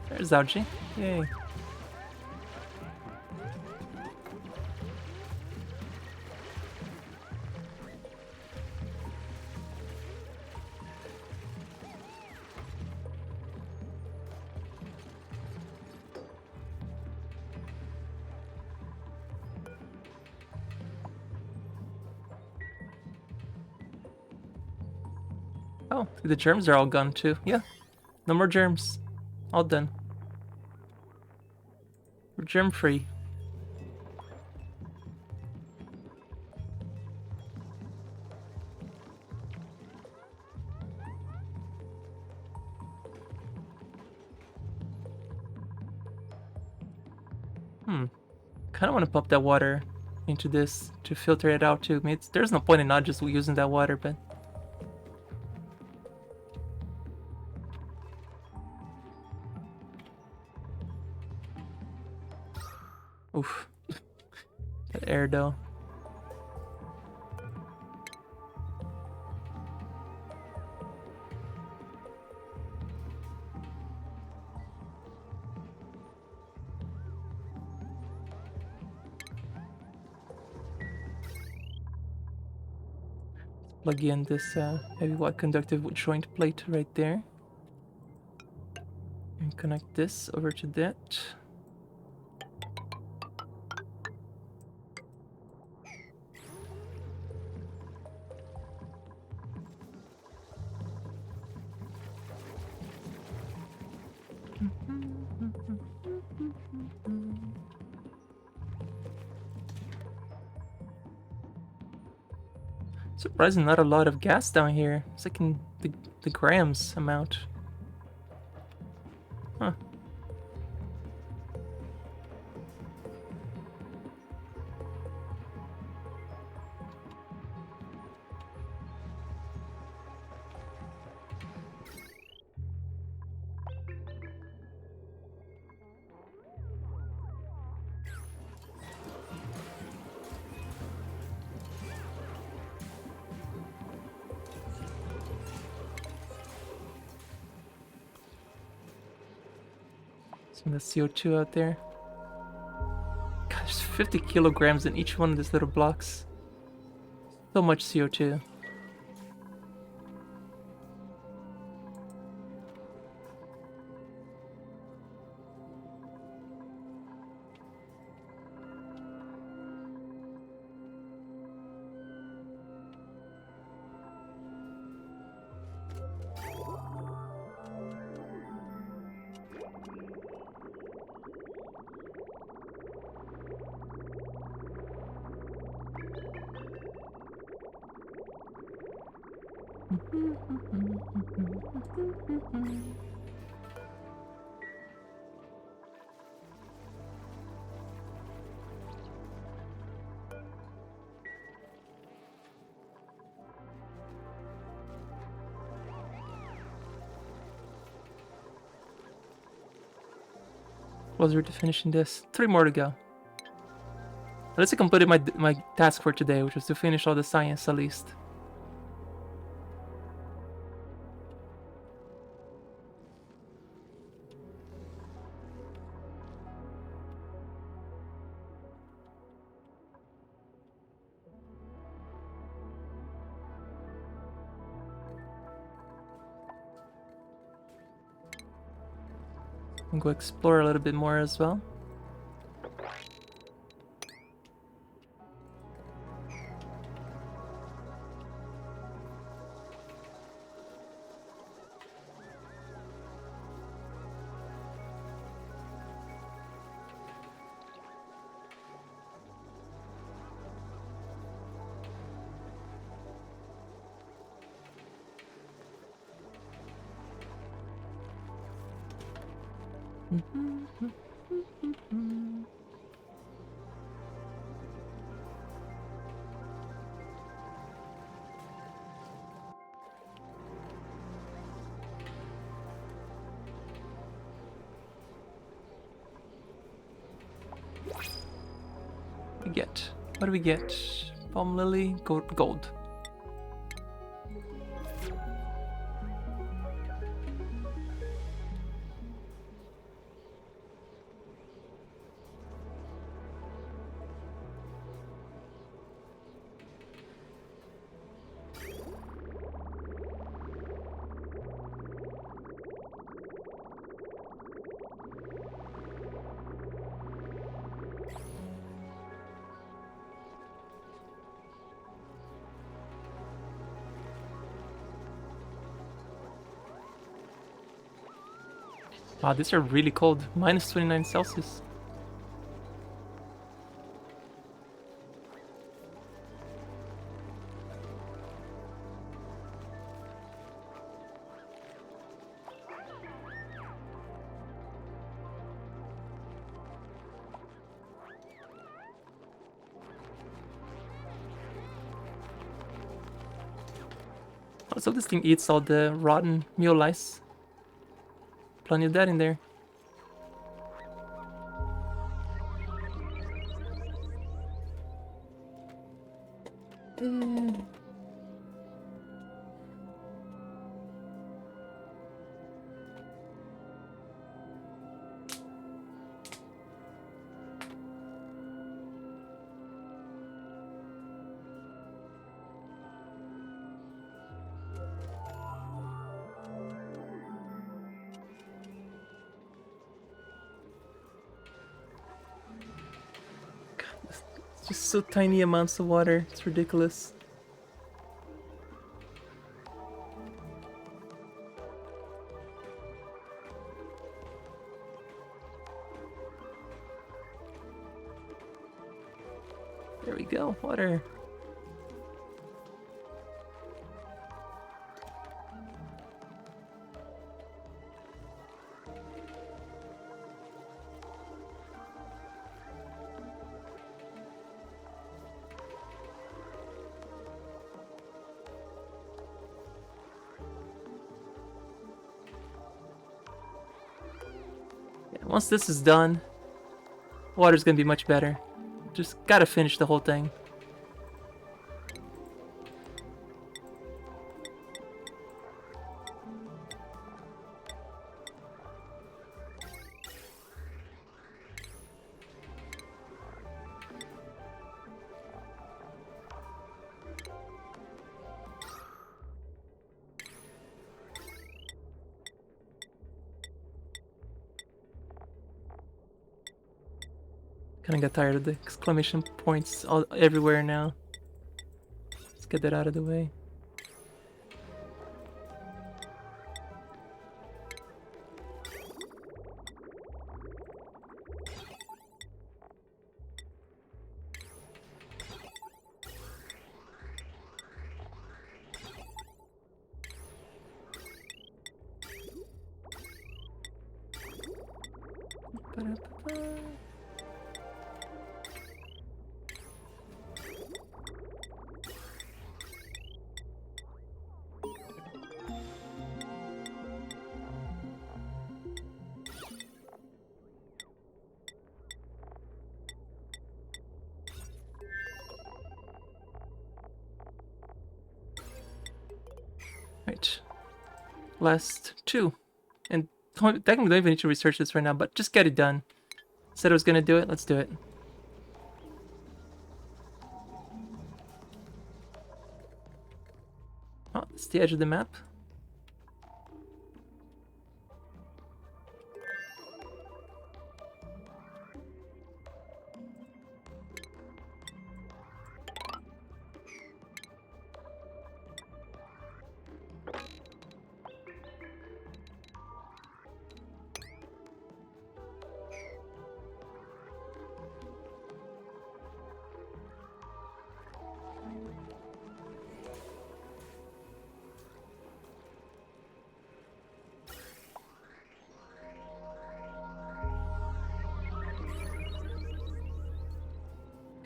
There's Algae. Yay. Oh, the germs are all gone too. Yeah. No more germs. All done. We're germ free. Kind of want to pump that water into this to filter it out too. I mean, there's no point in not just using that water, but oof, that air though. Plug in this heavy wide conductive joint plate right there. And connect this over to that. Surprisingly, not a lot of gas down here. It's like in the grams amount. Huh. Some of the CO2 out there. God, there's 50 kilograms in each one of these little blocks. So much CO2. Closer to finishing this. 3 more to go. At least I completed my task for today, which was to finish all the science at least. And go explore a little bit more as well. We get? What do we get? Palm lily, gold. Wow, these are really cold. Minus 29 Celsius. Also, this thing eats all the rotten mule lice. Plenty of that in there. It's just so tiny amounts of water. It's ridiculous. There we go, water. Yeah, once this is done, water's gonna be much better. Just gotta finish the whole thing. Kinda got tired of the exclamation points all everywhere now. Let's get that out of the way. Right. Last two. And technically, I don't even need to research this right now, but just get it done. Said I was gonna do it, let's do it. Oh, it's the edge of the map.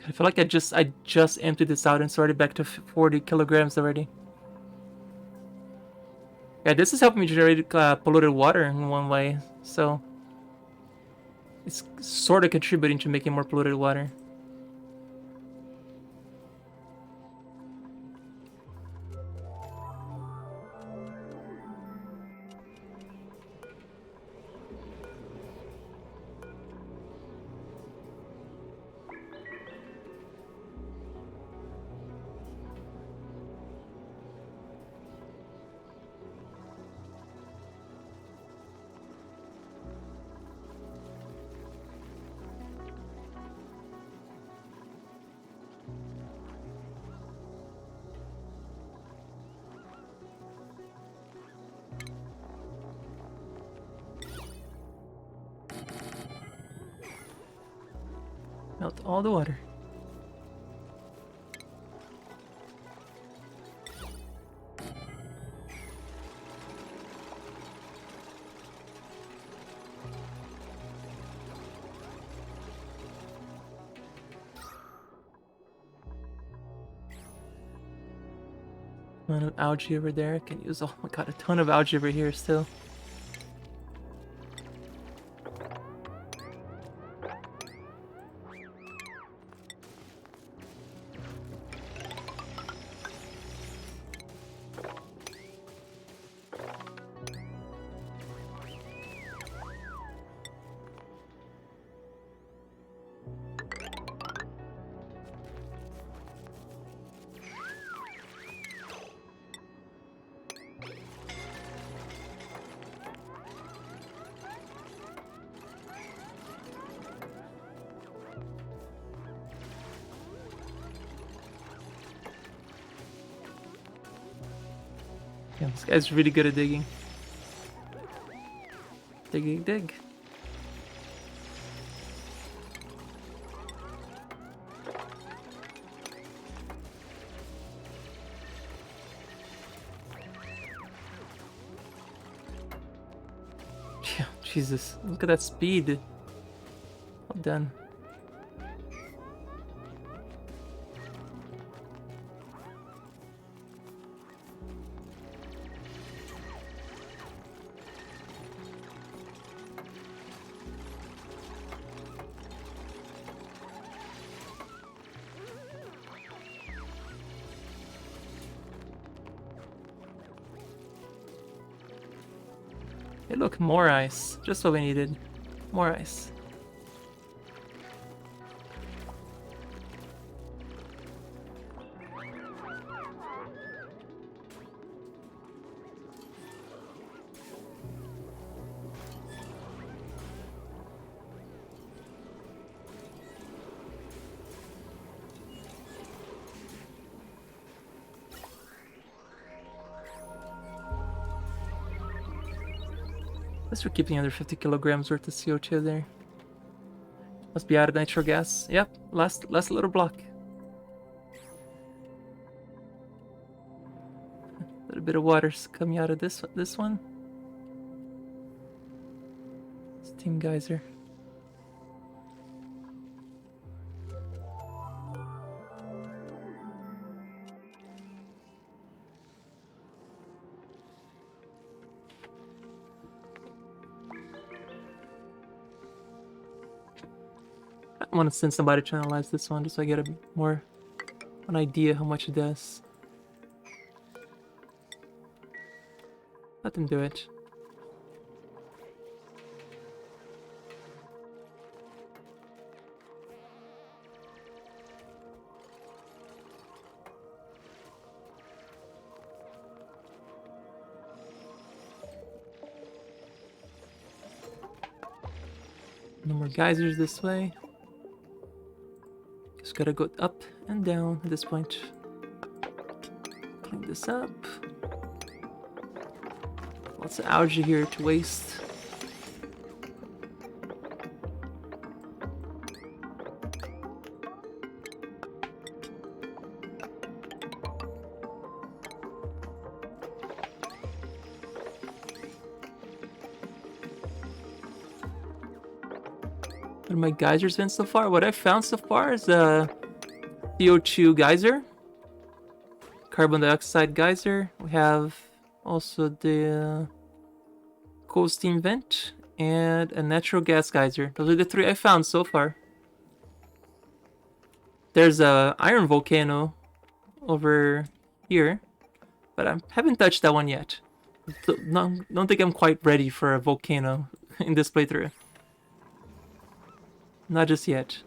I feel like I just emptied this out and started back to 40 kilograms already. Yeah, this is helping me generate polluted water in one way, so it's sort of contributing to making more polluted water. Melt all the water. A ton of algae over there. I can use, oh my god, a ton of algae over here still. Yeah, this guy's really good at digging. Dig, dig, dig. Yeah, Jesus, look at that speed. Well done. Hey, look, more ice. Just what we needed. More ice. Let's we're keeping under 50 kilograms worth of CO2 there. Must be out of nitro gas. Yep, last little block. A little bit of water's coming out of this one. Steam geyser. I want to send somebody to analyze this one just so I get an idea how much it does. Let them do it. No more geysers this way. Just gotta go up and down at this point. Clean this up. Lots of algae here to waste. What have my geysers been so far? What I've found so far is a CO2 geyser, carbon dioxide geyser. We have also the coal steam vent and a natural gas geyser. Those are the three I found so far. There's a iron volcano over here, but I haven't touched that one yet. Don't think I'm quite ready for a volcano in this playthrough. Not just yet.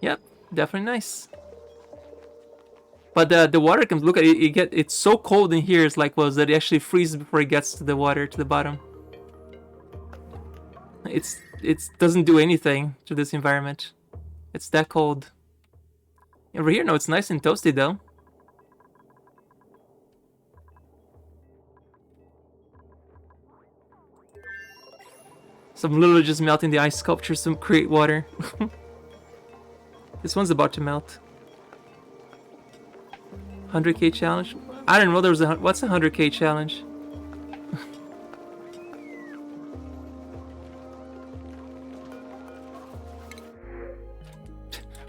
Yep, definitely nice. But the water comes. Look at it. It's so cold in here. It's like that it actually freezes before it gets to the water to the bottom. It doesn't do anything to this environment. It's that cold. Over here, no, it's nice and toasty though. So I'm literally just melting the ice sculptures to create water. This one's about to melt. 100k challenge? I didn't know there was what's a 100k challenge?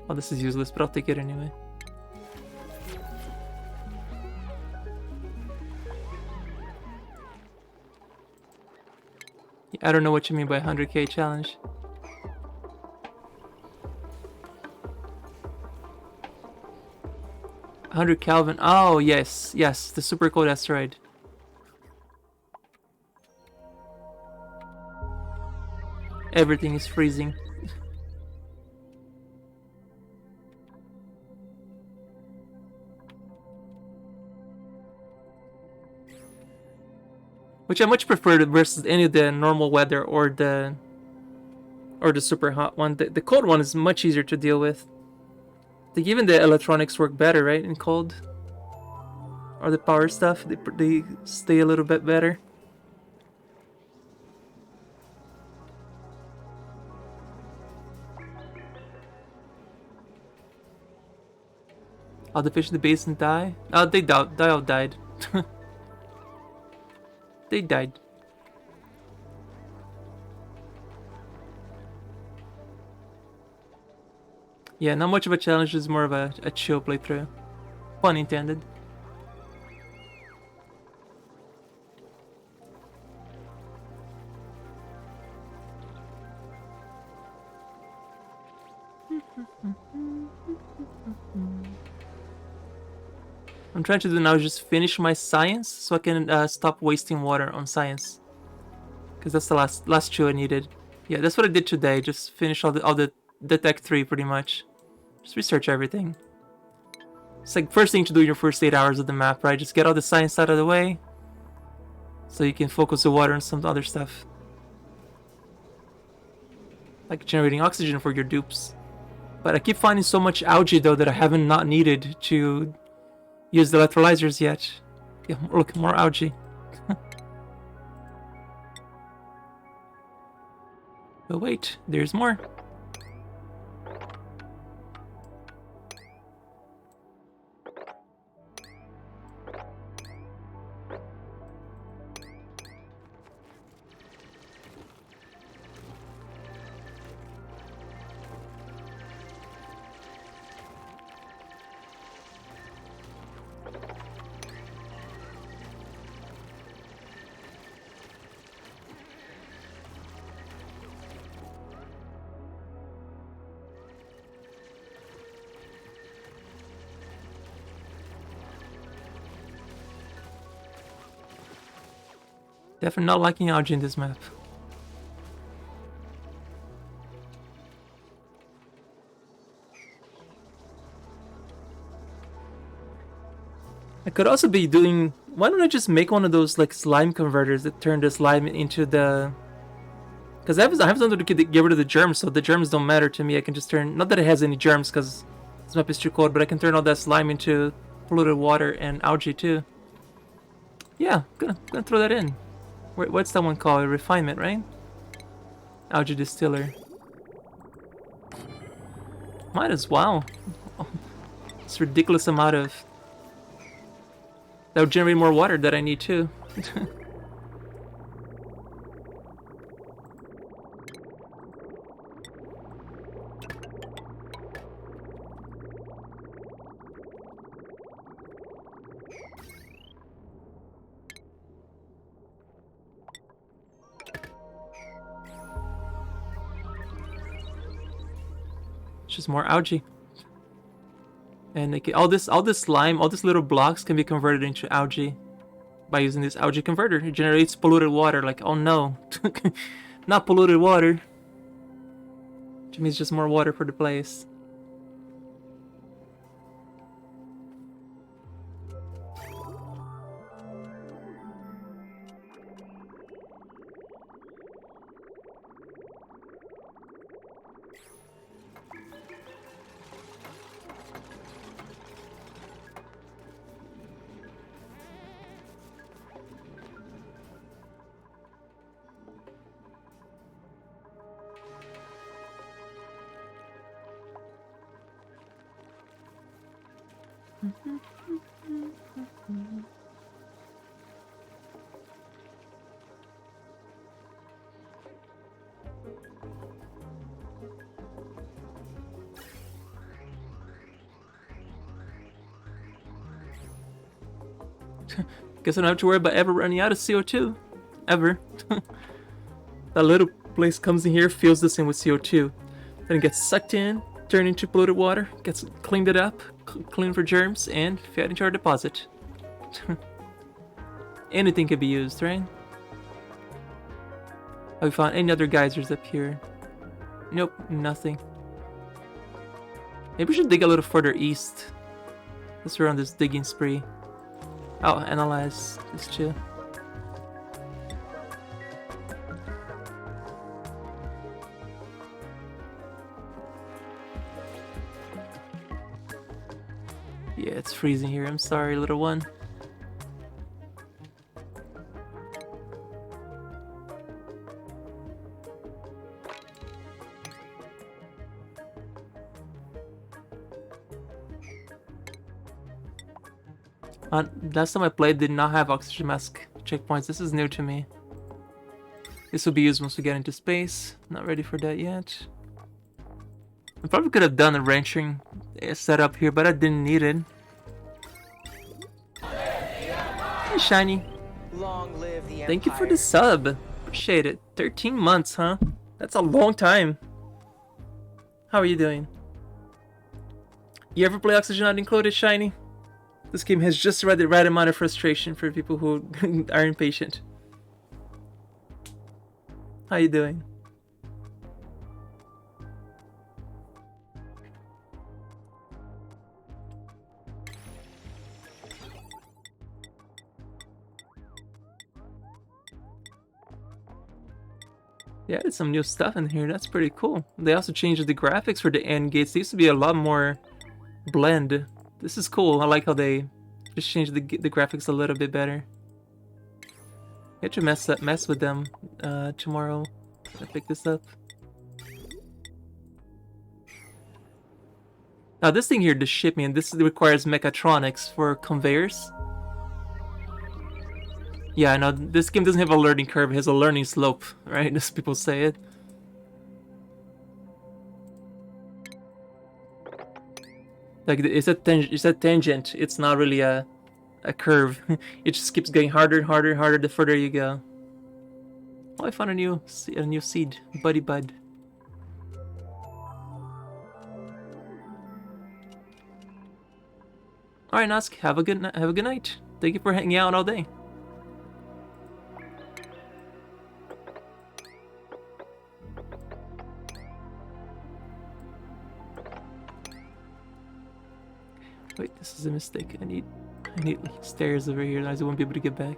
Oh, this is useless, but I'll take it anyway. I don't know what you mean by 100k challenge. $100 Kelvin. Oh, yes. Yes, the super cold asteroid. Everything is freezing. Which I much prefer versus any of the normal weather or the super hot one. The cold one is much easier to deal with. I think even the electronics work better, right, in cold. Or the power stuff, they stay a little bit better. Oh, the fish in the basin die? Oh, they all died. They died. Yeah, not much of a challenge, it's more of a chill playthrough. Pun intended. I'm trying to do now is just finish my science so I can stop wasting water on science. Because that's the last chill I needed. Yeah, that's what I did today. Just finish all the tech 3 pretty much. Just research everything. It's like first thing to do in your first 8 hours of the map, right? Just get all the science out of the way. So you can focus the water on some other stuff. Like generating oxygen for your dupes. But I keep finding so much algae though that I haven't not needed to use the electrolyzers yet. Yeah, look, more algae. But wait, there's more. Definitely not liking algae in this map. I could also be doing... Why don't I just make one of those like slime converters that turn the slime into the... Because I have something to get rid of the germs, so the germs don't matter to me. I can just turn... Not that it has any germs, because this map is too cold, but I can turn all that slime into polluted water and algae too. Yeah, I'm gonna throw that in. What's that one called? A refinement, right? Algae distiller. Might as well. It's a ridiculous amount of... That would generate more water that I need too. It's just more algae. And all this slime, all these little blocks can be converted into algae by using this algae converter. It generates polluted water. Like, oh no, not polluted water. Which means just more water for the place. Guess I don't have to worry about ever running out of CO2. Ever. That little place comes in here, fills this in with CO2. Then it gets sucked in, turned into polluted water, gets cleaned it up, cleaned for germs, and fed into our deposit. Anything can be used, right? Have we found any other geysers up here? Nope, nothing. Maybe we should dig a little further east. Let's run this digging spree. I'll analyze this too. Yeah, it's freezing here. I'm sorry, little one. Last time I played did not have oxygen mask checkpoints. This is new to me. This will be used once we get into space. Not ready for that yet. I probably could have done a ranching setup here, but I didn't need it. Hey, Shiny. Long live the Empire. Thank you for the sub. Appreciate it. 13 months, huh? That's a long time. How are you doing? You ever play Oxygen Not Included, Shiny? This game has just the right amount of frustration for people who are impatient. How you doing? Yeah, there's some new stuff in here. That's pretty cool. They also changed the graphics for the end gates. They used to be a lot more blend. This is cool. I like how they just changed the graphics a little bit better. I have to mess with them tomorrow. I pick this up. Now this thing here, the shipment, this requires mechatronics for conveyors. Yeah, no, this game doesn't have a learning curve. It has a learning slope, right? As people say it. Like it's a tangent. It's not really a curve. It just keeps getting harder and harder and harder the further you go. Oh, I found a new seed, Buddy Bud. All right, Nosk, have a good night. Thank you for hanging out all day. Wait, this is a mistake. I need stairs over here, otherwise I won't be able to get back.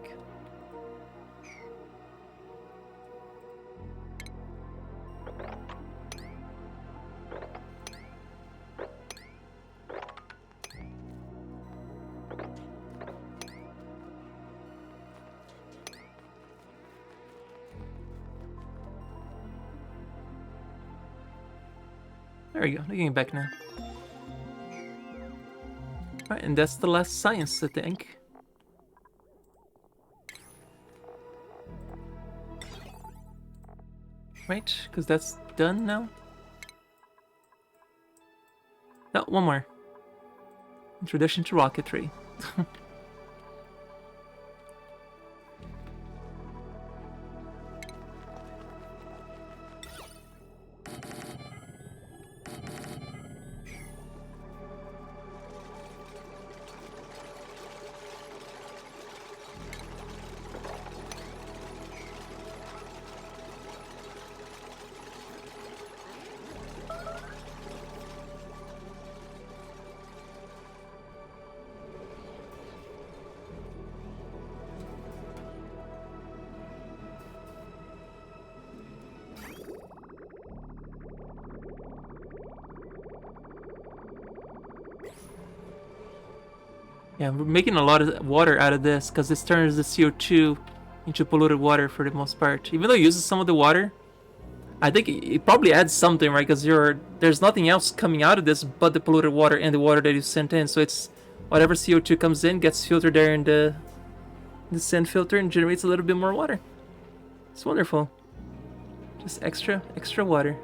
There we go, I'm getting back now. Alright, and that's the last science, I think. Right, because that's done now. No, one more. Introduction to rocketry. Yeah, we're making a lot of water out of this because this turns the CO2 into polluted water for the most part. Even though it uses some of the water, I think it probably adds something, right? Because there's nothing else coming out of this but the polluted water and the water that you sent in. So it's whatever CO2 comes in gets filtered there in the sand filter and generates a little bit more water. It's wonderful. Just extra water.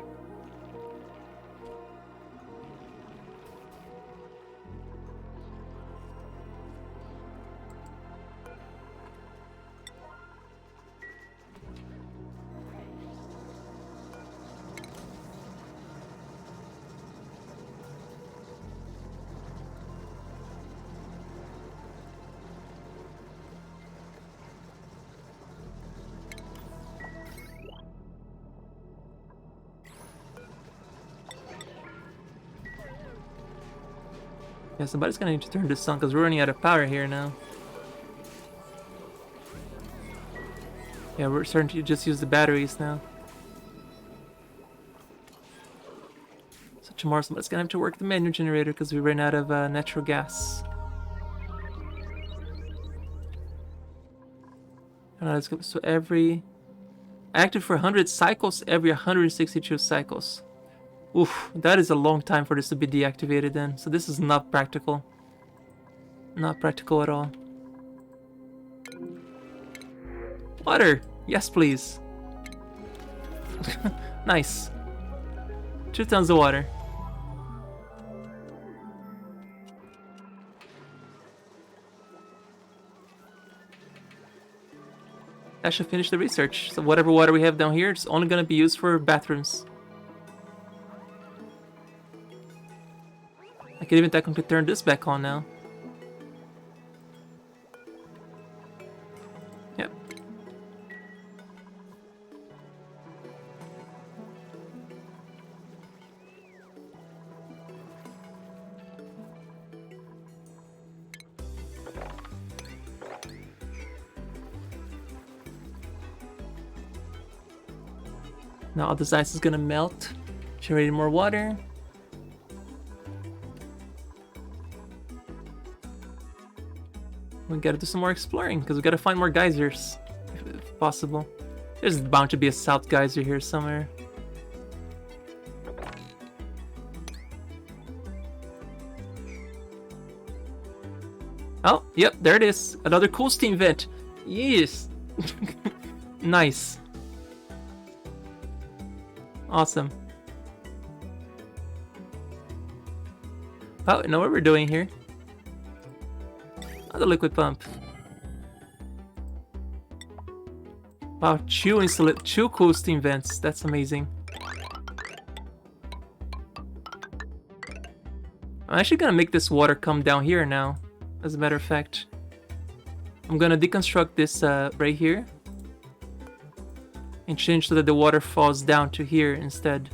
Yeah, somebody's gonna need to turn this on because we're running out of power here now. Yeah, we're starting to just use the batteries now. So tomorrow somebody's gonna have to work the manual generator because we ran out of natural gas. Let's go. So active for 100 cycles every 162 cycles. Oof, that is a long time for this to be deactivated then. So this is not practical. Not practical at all. Water! Yes, please. Nice. 2 tons of water. That should finish the research. So whatever water we have down here, it's only gonna be used for bathrooms. I can even technically turn this back on now. Yep. Now all this ice is gonna melt, generating more water. We gotta do some more exploring because we gotta find more geysers, if possible. There's bound to be a south geyser here somewhere. Oh, yep, there it is. Another cool steam vent. Yes. Nice. Awesome. Oh, I know what we're doing here. The liquid pump. Wow, two cool steam vents. That's amazing. I'm actually gonna make this water come down here now. As a matter of fact, I'm gonna deconstruct this right here and change so that the water falls down to here instead.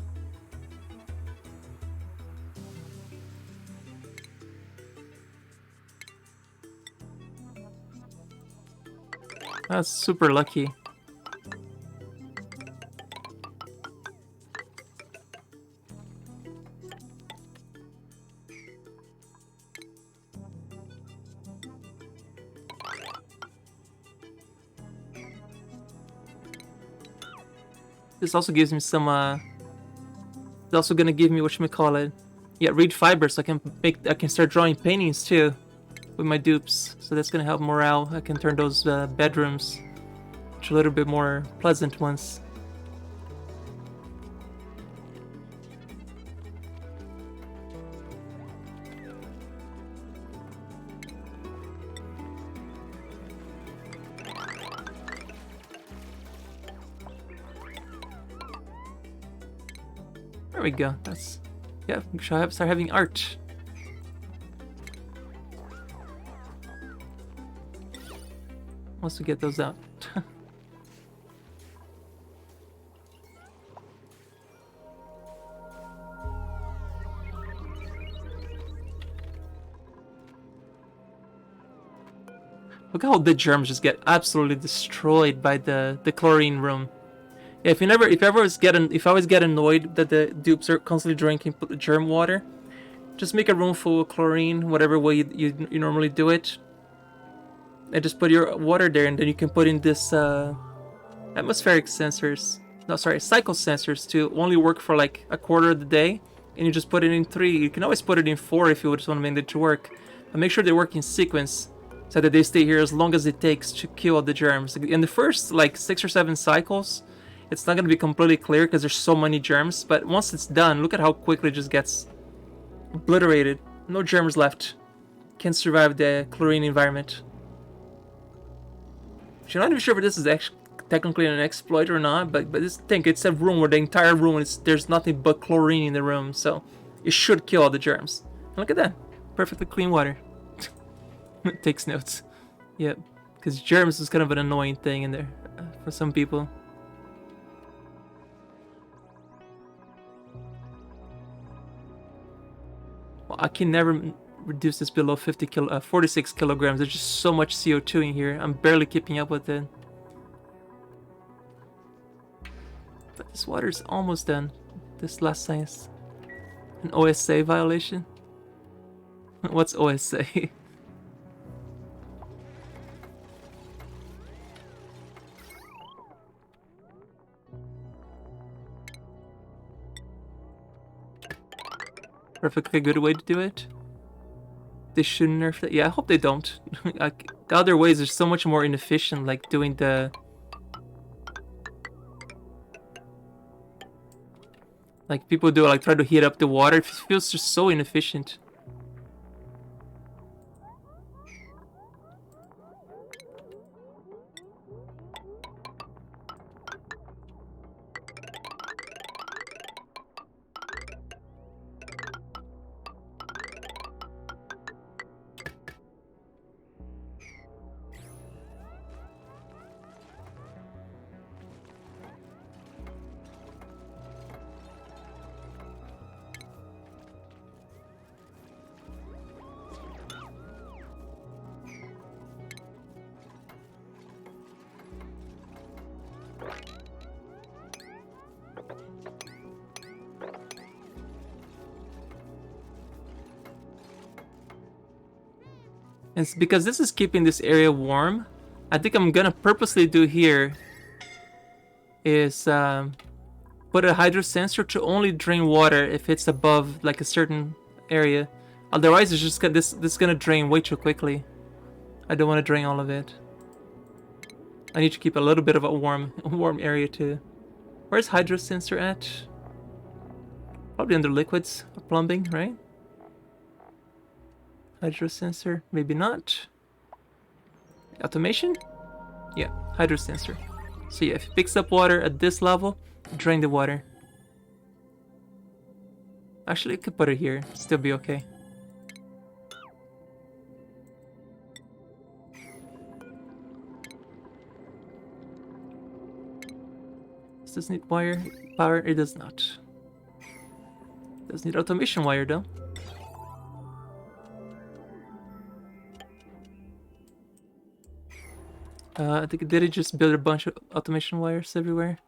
That's super lucky. This also gives me some, it's also gonna give me, whatchamacallit, yeah, reed fiber, so I can start drawing paintings too with my dupes. So that's gonna help morale. I can turn those bedrooms into a little bit more pleasant ones. There we go. That's, yeah. We should start having art. Once we get those out. Look how the germs just get absolutely destroyed by the chlorine room. Yeah, if I always get annoyed that the dupes are constantly drinking germ water, just make a room full of chlorine, whatever way you normally do it, and just put your water there, and then you can put in this atmospheric sensors. No, sorry, cycle sensors to only work for like a quarter of the day, and you just put it in 3. You can always put it in 4 if you just want to make it to work, but make sure they work in sequence so that they stay here as long as it takes to kill all the germs. In the first like 6 or 7 cycles, it's not going to be completely clear because there's so many germs, but once it's done, look at how quickly it just gets obliterated. No germs left. Can't survive the chlorine environment. I'm not even sure if this is actually technically an exploit or not, but it's a room where the entire room there's nothing but chlorine in the room, so it should kill all the germs. And look at that, perfectly clean water. It takes notes. Yep, because germs is kind of an annoying thing in there for some people. Well, I can never reduce this below 46 kilograms. There's just so much CO2 in here. I'm barely keeping up with it. But this water's almost done. This last science. An OSA violation? What's OSA? Perfectly good way to do it. They should nerf that. Yeah, I hope they don't. Like, the other ways are so much more inefficient, like doing the... Like people do, like try to heat up the water. It feels just so inefficient. And it's because this is keeping this area warm. I think I'm gonna purposely do here is put a hydro sensor to only drain water if it's above like a certain area. Otherwise, it's just this is gonna drain way too quickly. I don't want to drain all of it. I need to keep a little bit of a warm area too. Where's hydro sensor at? Probably under liquids or plumbing, right? Hydro sensor, maybe not. Automation? Yeah, hydro sensor. So yeah, if it picks up water at this level, drain the water. Actually, I could put it here, still be okay. Does this need wire? Power? It does not. Does need automation wire though. I think did it just build a bunch of automation wires everywhere?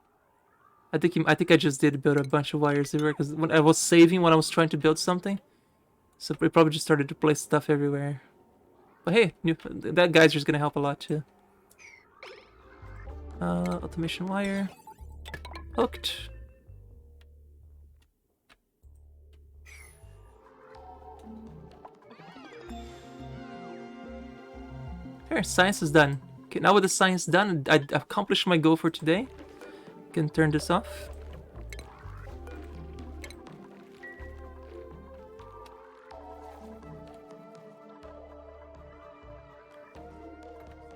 I think I just did build a bunch of wires everywhere because when I was saving when I was trying to build something, so it probably just started to place stuff everywhere. But hey, that guy's just gonna help a lot too. Automation wire hooked. Here, science is done. Okay, now with the science done, I accomplished my goal for today. Can turn this off.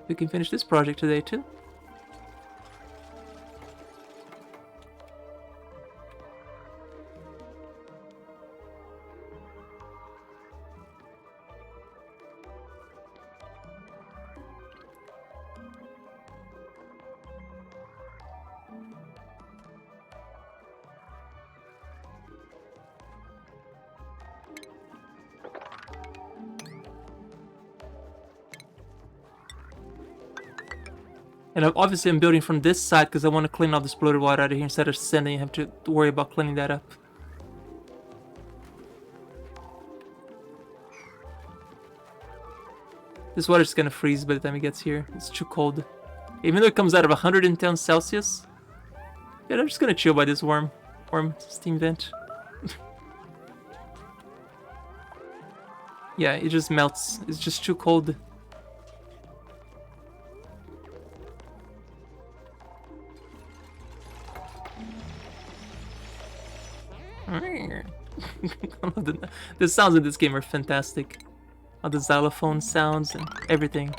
We can finish this project today too. And obviously I'm building from this side because I want to clean all this polluted water out of here instead of sending. You have to worry about cleaning that up. This water's gonna freeze by the time it gets here. It's too cold. Even though it comes out of 110 Celsius. Yeah, I'm just gonna chill by this warm steam vent. Yeah, it just melts. It's just too cold. The sounds in this game are fantastic. All the xylophone sounds and everything.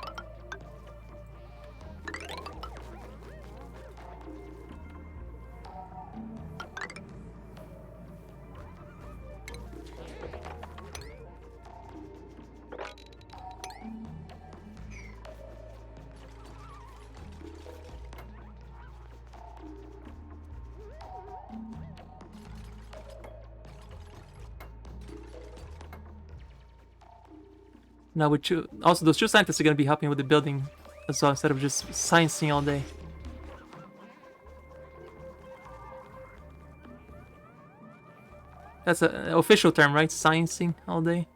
Now with two, also those two scientists are gonna be helping with the building as well instead of just sciencing all day. That's an official term, right? Sciencing all day.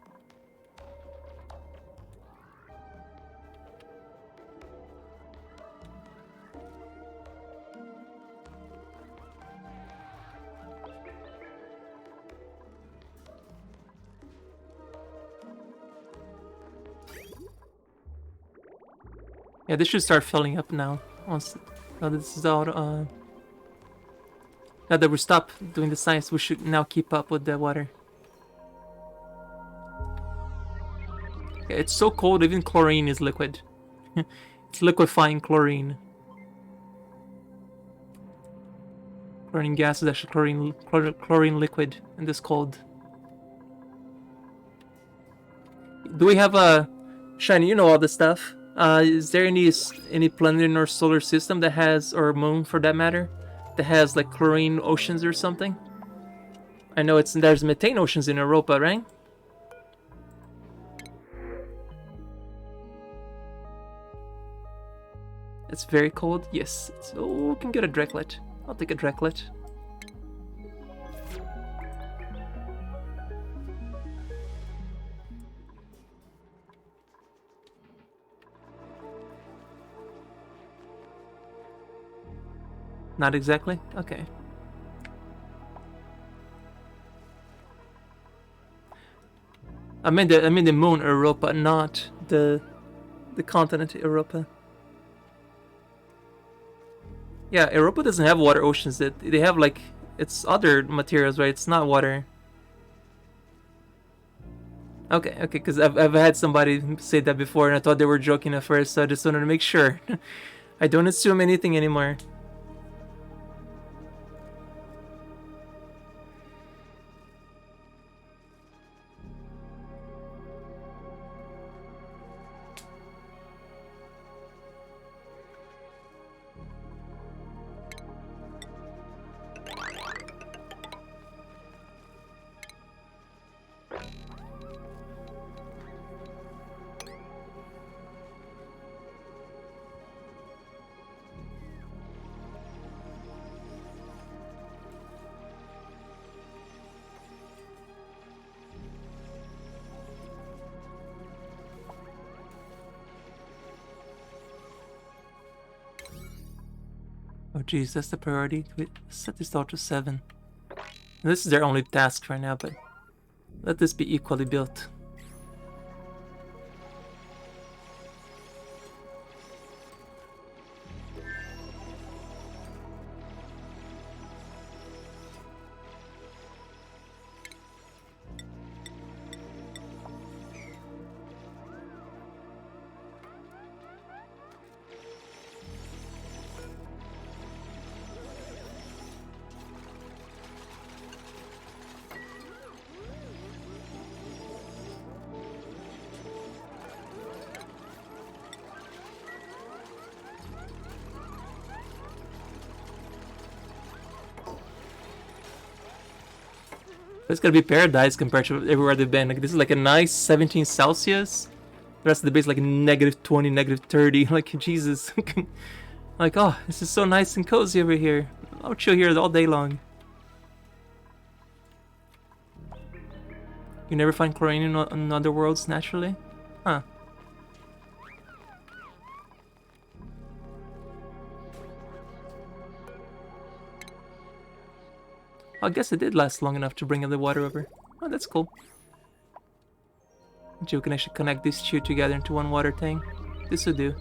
Yeah, this should start filling up now. Once now this is out. Now that we stop doing the science, we should now keep up with the water. Yeah, it's so cold, even chlorine is liquid. It's liquefying chlorine. Chlorine gas is actually chlorine liquid in this cold. Do we have a Shiny? You know all this stuff. Is there any planet in our solar system that has, or moon for that matter, that has like chlorine oceans or something? I know there's methane oceans in Europa, right? It's very cold. Yes. Oh, we can get a Dreklet. I'll take a Dreklet. Not exactly? Okay. I mean the moon Europa, not the continent Europa. Yeah, Europa doesn't have water oceans. They have like it's other materials, right? It's not water. Okay, because I've had somebody say that before, and I thought they were joking at first, so I just wanted to make sure. I don't assume anything anymore. Oh geez, that's the priority. Wait, set this all to 7. And this is their only task right now, but let this be equally built. It's gonna be paradise compared to everywhere they've been. Like this is like a nice 17 Celsius. The rest of the base like -20, -30. Like Jesus. Like oh, this is so nice and cozy over here. I'll chill here all day long. You never find chlorine in other worlds naturally? Huh. I guess it did last long enough to bring the water over. Oh, that's cool. You can actually connect these two together into one water tank. This will do.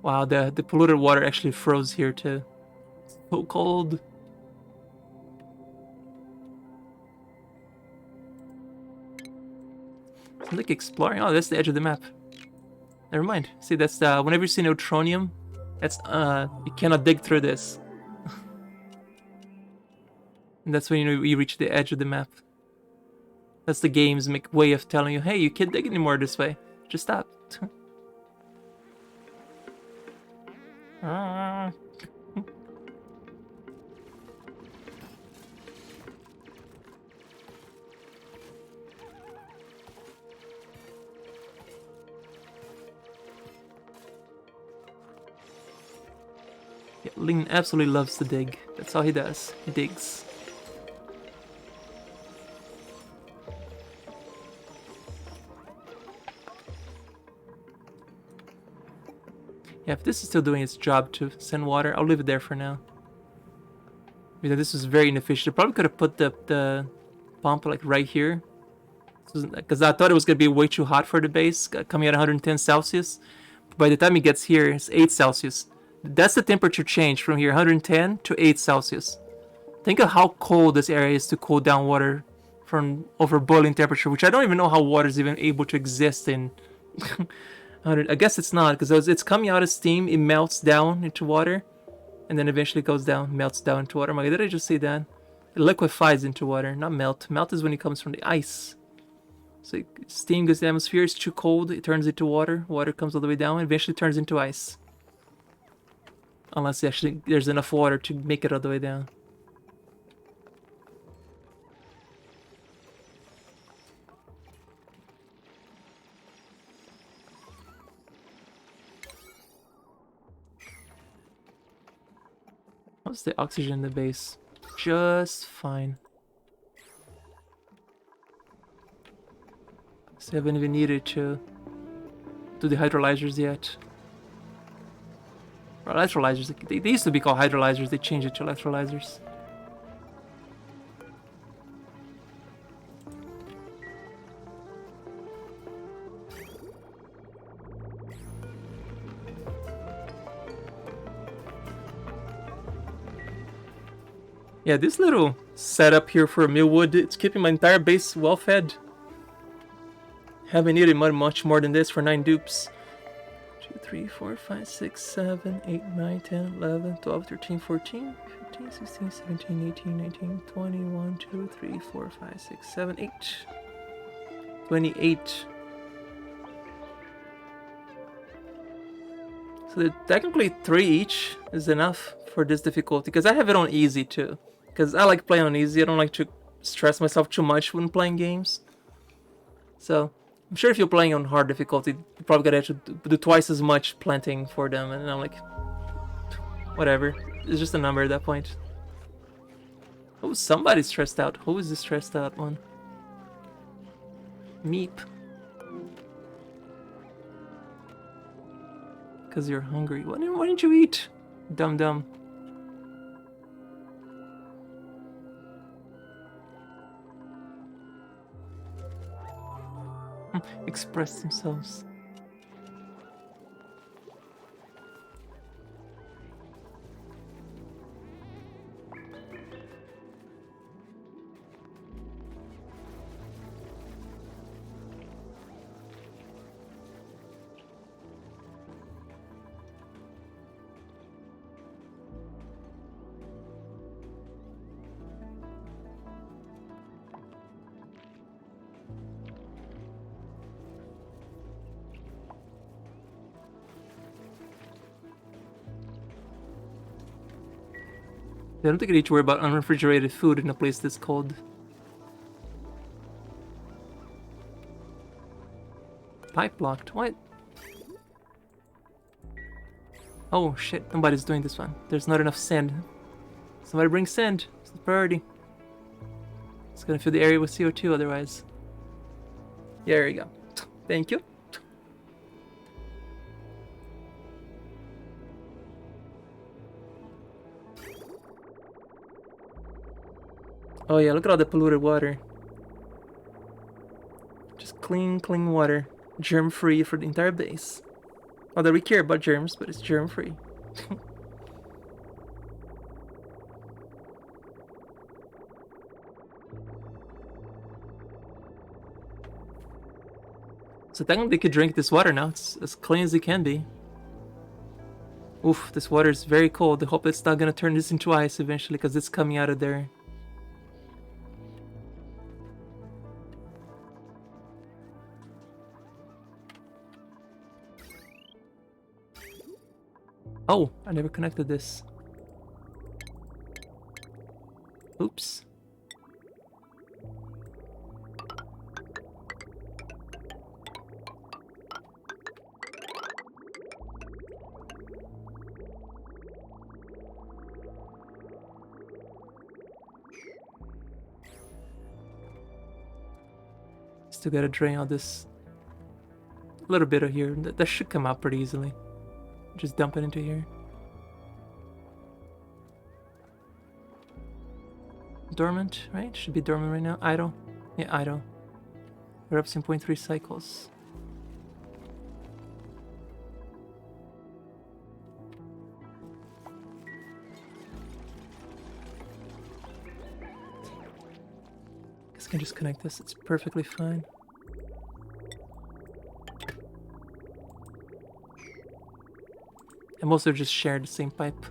Wow, the polluted water actually froze here too. So cold. It's like exploring. Oh, that's the edge of the map. Never mind. See, that's whenever you see neutronium, that's you cannot dig through this. And that's when you reach the edge of the map. That's the game's way of telling you, hey, you can't dig anymore this way. Just stop. Yeah, Lin absolutely loves to dig. That's all he does. He digs. Yeah, if this is still doing its job to send water, I'll leave it there for now. Because this was very inefficient. I probably could have put the pump like right here. Because I thought it was going to be way too hot for the base, coming at 110 Celsius. By the time it gets here, it's 8 Celsius. That's the temperature change from here, 110 to 8 Celsius. Think of how cold this area is to cool down water from over boiling temperature, which I don't even know how water is even able to exist in. I guess it's not, because it's coming out as steam, it melts down into water, and then eventually goes down, melts down into water. My God, did I just say that? It liquefies into water, not melt. Melt is when it comes from the ice. So steam goes to the atmosphere, it's too cold, it turns into water. Water comes all the way down, and eventually turns into ice. Unless actually there's enough water to make it all the way down. How's the oxygen in the base? Just fine. So I haven't even needed to do the hydrolyzers yet. Or electrolyzers, they used to be called hydrolyzers, they changed it to electrolyzers. Yeah, this little setup here for a millwood, it's keeping my entire base well fed. Haven't needed much more than this for 9 dupes. 2, 3, 4, 5, 6, 7, 8, 9, 10, 11, 12, 13, 14, 15, 16, 17, 18, 19, 20, 1, 2, 3, 4, 5, 6, 7, 8. 28. So technically 3 each is enough for this difficulty, because I have it on easy too. Because I like playing on easy, I don't like to stress myself too much when playing games. So I'm sure if you're playing on hard difficulty, you probably gotta actually do twice as much planting for them, and I'm like, whatever. It's just a number at that point. Oh, somebody's stressed out. Who is the stressed out one? Meep. Because you're hungry. Why didn't you eat? Dum dum. Express themselves. I don't think I need to worry about unrefrigerated food in a place this cold. Pipe blocked. What? Oh shit, nobody's doing this one. There's not enough sand. Somebody bring sand. It's the priority. It's gonna fill the area with CO2 otherwise. Yeah, there you go. Thank you. Oh yeah, look at all the polluted water. Just clean water. Germ-free for the entire base. Although we care about germs, but it's germ-free. So technically they could drink this water now. It's as clean as it can be. Oof, this water is very cold. I hope it's not gonna turn this into ice eventually, because it's coming out of there. Oh, I never connected this. Oops. Still gotta drain all this. A little bit of here. That should come out pretty easily. Just dump it into here. Dormant, right? Should be dormant right now. Idle. Yeah, idle. Erupts in 0.3 cycles. Guess I can just connect this. It's perfectly fine. And most of them just share the same pipe.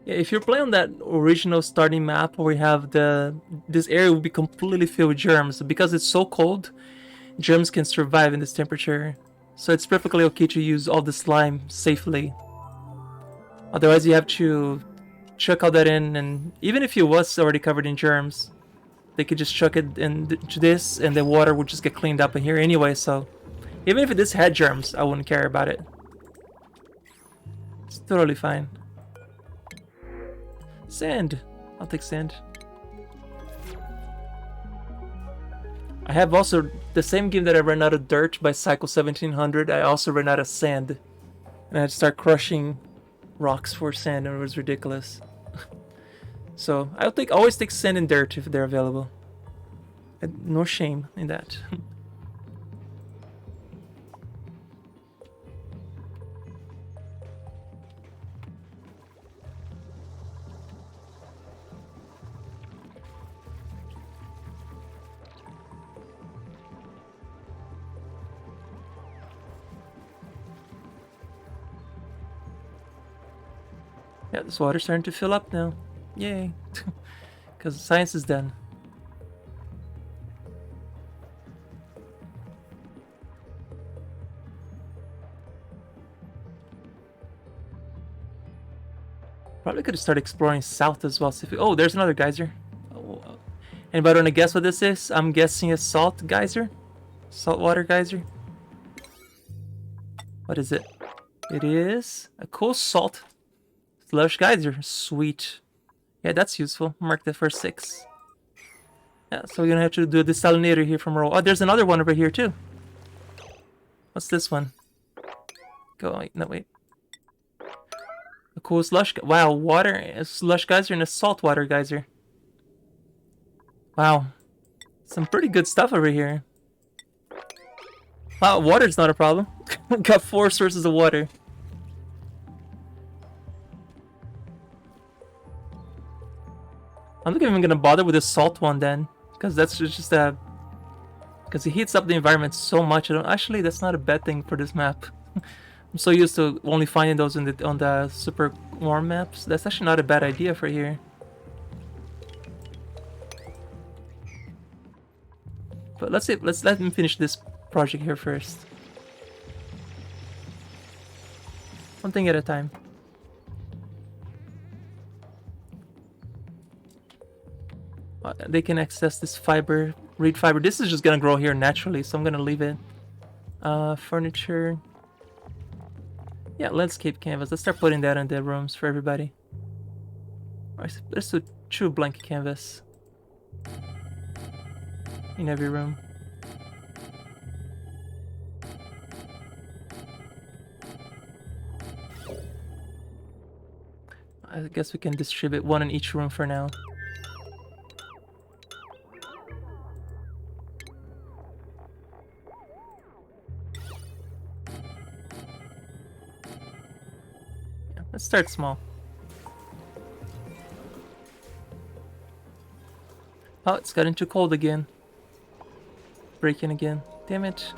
Yeah, if you're playing on that original starting map where we have this area will be completely filled with germs. Because it's so cold, germs can survive in this temperature. So it's perfectly okay to use all the slime safely. Otherwise you have to chuck all that in, and even if it was already covered in germs, they could just chuck it into this and the water would just get cleaned up in here anyway, so even if this had germs, I wouldn't care about it. It's totally fine. Sand. I'll take sand. I have also, the same game that I ran out of dirt by Cycle 1700, I also ran out of sand. And I had to start crushing rocks for sand, and it was ridiculous. So, always take sand and dirt if they're available. No shame in that. Yeah, this water's starting to fill up now. Yay. Because science is done. Probably could have started exploring south as well. Oh, there's another geyser. Oh, anybody want to guess what this is? I'm guessing a salt geyser? Saltwater geyser? What is it? It is a cool salt slush geyser. Sweet. Yeah, that's useful. Mark that for 6. Yeah, so we're gonna have to do a desalinator here from roll. Oh, there's another one over here too. What's this one? Go, wait, no, wait. A cool slush. Wow, water. A slush geyser and a saltwater geyser. Wow. Some pretty good stuff over here. Wow, water's not a problem. Got 4 sources of water. I'm not even gonna bother with the salt one then, because that's just a. Because it heats up the environment so much. Actually, that's not a bad thing for this map. I'm so used to only finding those on the super warm maps. That's actually not a bad idea for here. But let's see. Let's let me finish this project here first. One thing at a time. They can access this fiber, reed fiber. This is just gonna grow here naturally, so I'm gonna leave it. Furniture. Yeah, landscape canvas. Let's start putting that in the rooms for everybody. Alright, let's do true blank canvas in every room. I guess we can distribute one in each room for now. Yeah, let's start small. Oh, it's gotten too cold again. Breaking again. Damn it.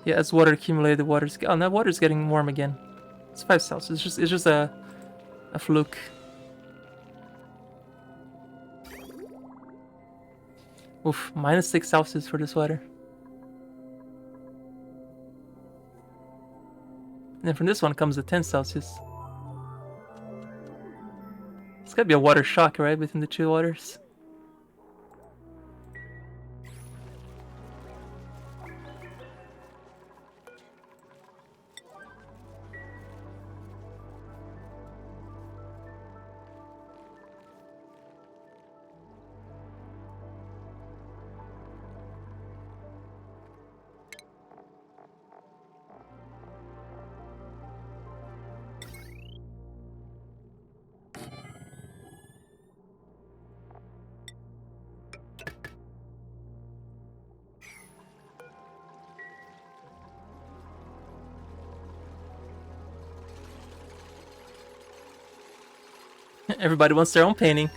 Yeah, as water accumulated, the water's... Oh, now water's getting warm again. It's 5 Celsius. It's just a fluke. Oof, minus 6 Celsius for this water. And then from this one comes the 10 Celsius. It's gotta be a water shock, right, between the two waters? Everybody wants their own painting.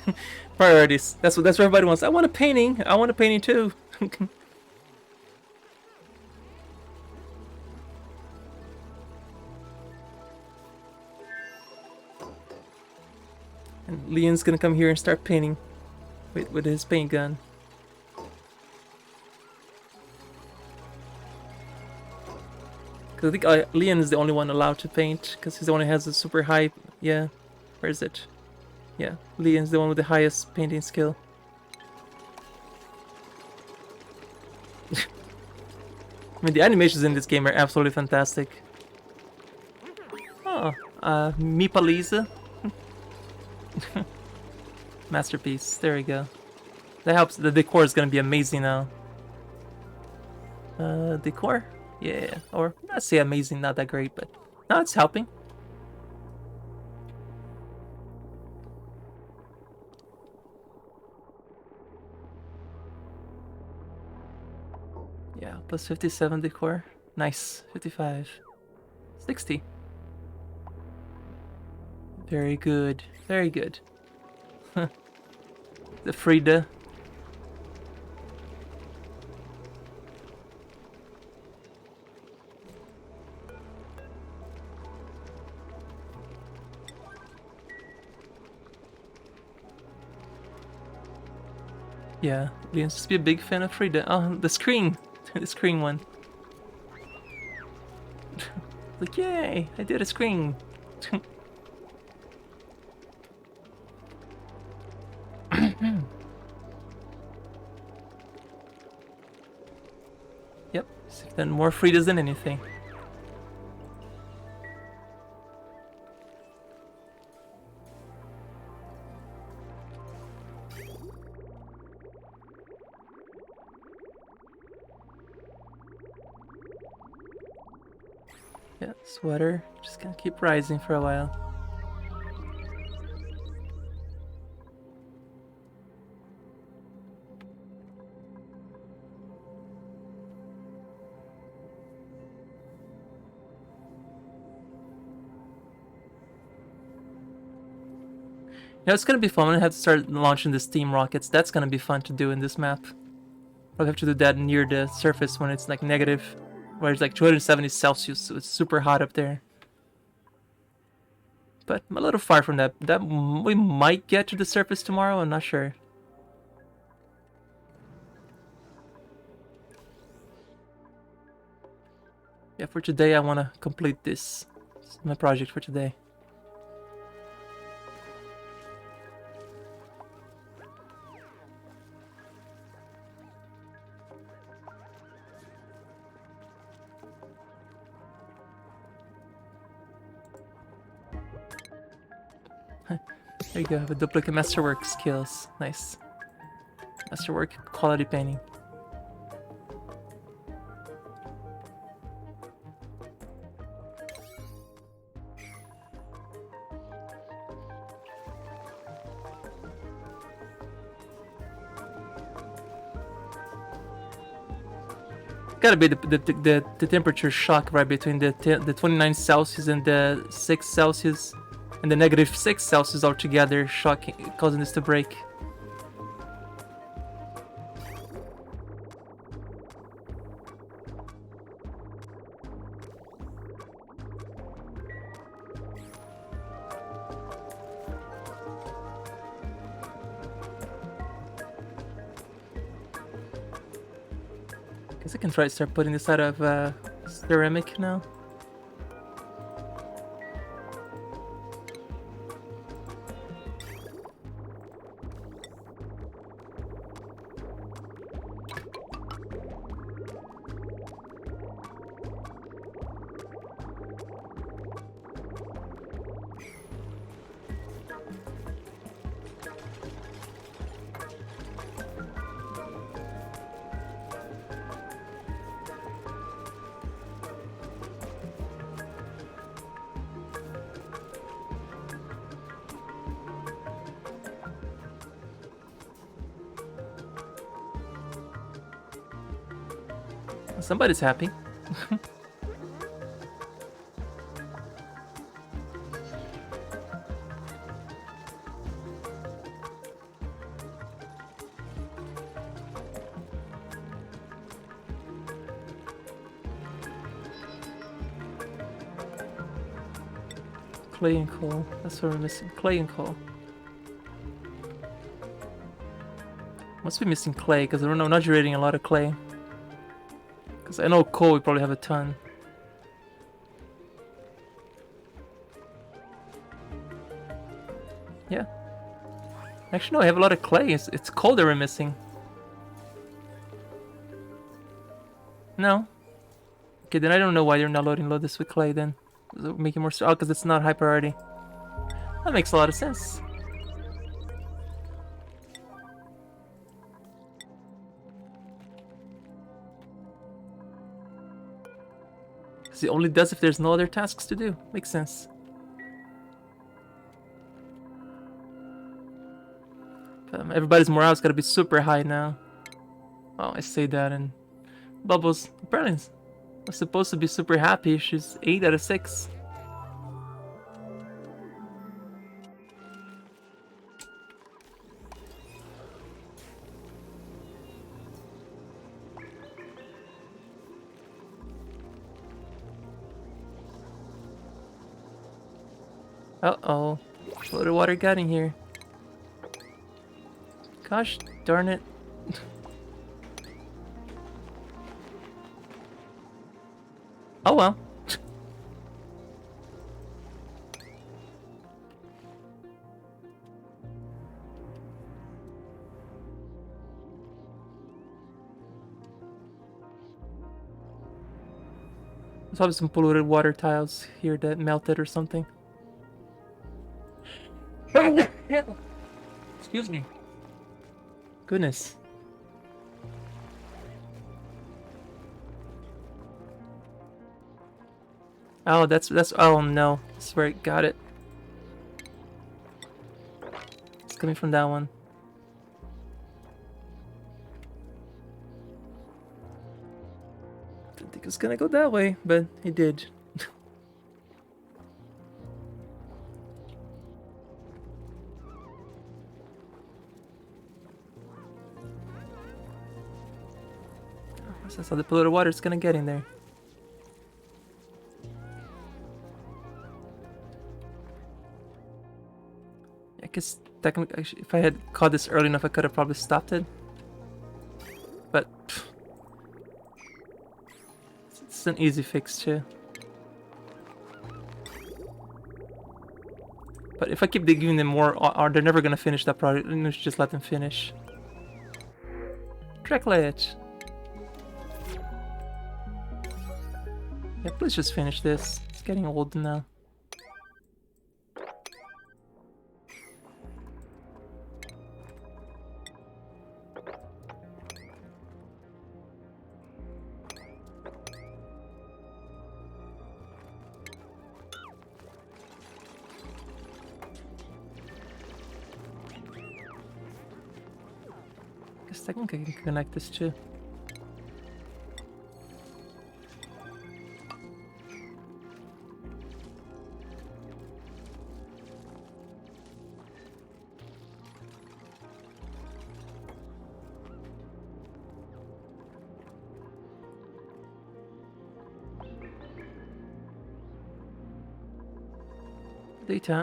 Priorities. That's what everybody wants. I want a painting. I want a painting too. And Leon's gonna come here and start painting with his paint gun. Cause I think Leon is the only one allowed to paint, cause he's the one who has a super high. Yeah, where is it? Yeah, Leon's the one with the highest painting skill. I mean, the animations in this game are absolutely fantastic. Oh, Mipa Lisa. Masterpiece. There we go. That helps. The decor is gonna be amazing now. Decor? Yeah, or I'd say amazing, not that great, but no, it's helping. Yeah, plus 57 decor. Nice. 55. 60. Very good. Very good. The Frida. Yeah, Leon's just be a big fan of Frida. Oh, the screen! The screen one. Like, yay! I did a screen! Then more Fritas than anything. Yeah, sweater. Just gonna keep rising for a while. Yeah, it's gonna be fun. I'm gonna have to start launching the steam rockets. That's gonna be fun to do in this map. I'll have to do that near the surface when it's like negative, where it's like 270 Celsius, so it's super hot up there. But I'm a little far from that. We might get to the surface tomorrow. I'm not sure. Yeah, for today I want to complete this. This is my project for today. There you go, have a duplicate masterwork skills. Nice. Masterwork quality painting. Gotta be the temperature shock right between the 29 Celsius and the 6 Celsius and the negative 6 Celsius altogether, shocking, causing this to break. Guess I can try to start putting this out of ceramic now. Somebody's happy. Clay and coal. That's what we're missing. Clay and coal. Must be missing clay because I'm not generating a lot of clay. Because I know coal we probably have a ton. Yeah. Actually, no, I have a lot of clay. It's coal that we're missing. No. Okay, then I don't know why they're not load this with clay then. Making more. Oh, because it's not high priority. That makes a lot of sense. Because it only does if there's no other tasks to do. Makes sense. Everybody's morale's gotta be super high now. Oh, I say that and Bubbles, apparently was supposed to be super happy. She's 8 out of 6. Uh-oh. What the water got in here? Gosh darn it. Oh well. There's probably some polluted water tiles here that melted or something. Excuse me. Goodness. Oh, that's oh no. That's where I got it. It's coming from that one. Didn't think it was gonna go that way, but it did. That's how the polluted water is gonna get in there. I guess technically, if I had caught this early enough, I could have probably stopped it. But pff, it's an easy fix too. But if I keep giving them more, or they're never gonna finish that project, then we should just let them finish. Tracklet. Yeah, please just finish this. It's getting old now. Guess technically I can connect this too.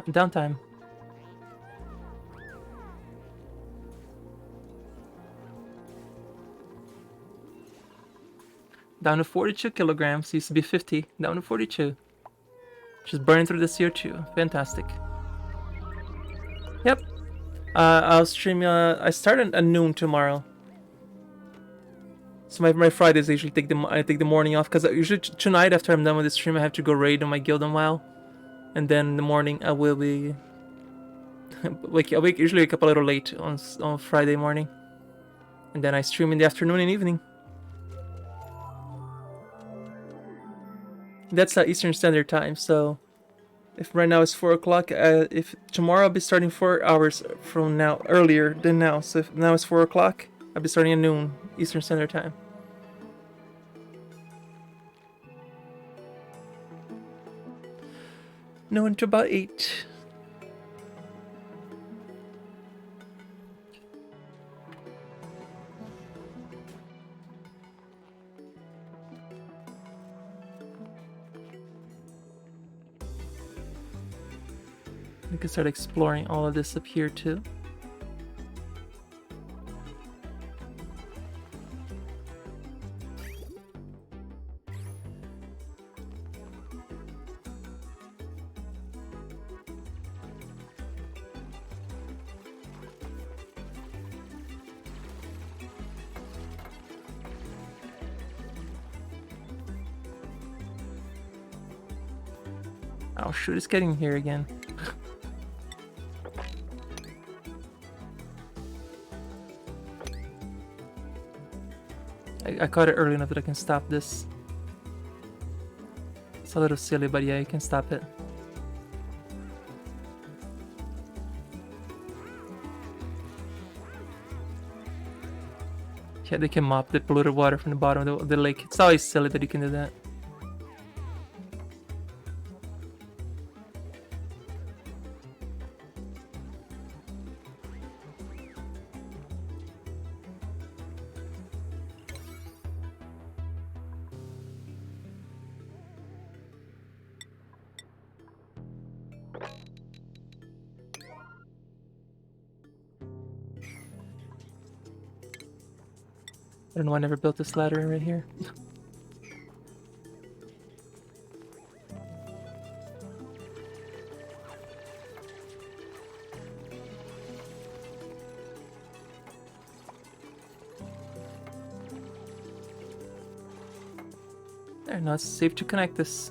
Downtime. Down to 42 kilograms. Used to be 50. Down to 42. Just burning through the CO2. Fantastic. Yep. I'll stream. I start at noon tomorrow. So my Fridays I usually take the morning off because usually tonight after I'm done with the stream I have to go raid on my guild a while, and then in the morning I will be usually wake up a little late on Friday morning, and then I stream in the afternoon and evening. That's Eastern Standard Time. So if right now it's 4 o'clock, if tomorrow I'll be starting 4 hours from now earlier than now. So if now it's 4 o'clock, I'll be starting at noon Eastern Standard Time. No, until about 8. We can start exploring all of this up here too. Oh shoot, it's getting here again. I caught it early enough that I can stop this. It's a little silly, but yeah, you can stop it. Yeah, they can mop the polluted water from the bottom of the lake. It's always silly that you can do that. I don't know why I never built this ladder right here. There, now it's safe to connect this.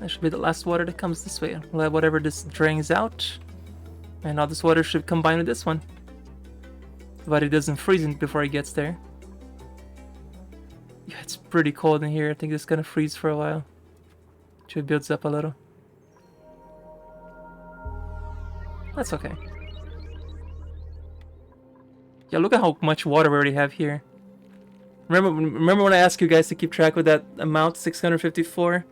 That should be the last water that comes this way. We'll have whatever this drains out. And all this water should combine with this one. But it doesn't freeze before it gets there. Yeah, it's pretty cold in here. I think it's gonna freeze for a while. Until it builds up a little. That's okay. Yeah, look at how much water we already have here. Remember when I asked you guys to keep track of that amount? 654?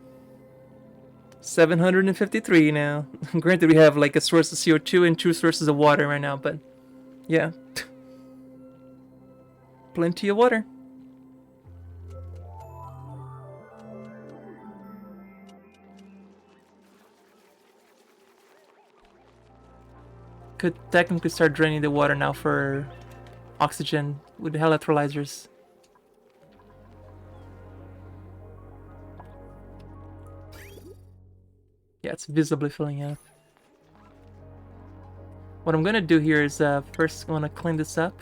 753 now. Granted, we have like a source of CO2 and 2 sources of water right now, but yeah. Plenty of water. Could technically start draining the water now for oxygen with the electrolyzers. Yeah, it's visibly filling up. What I'm gonna do here is first I wanna clean this up.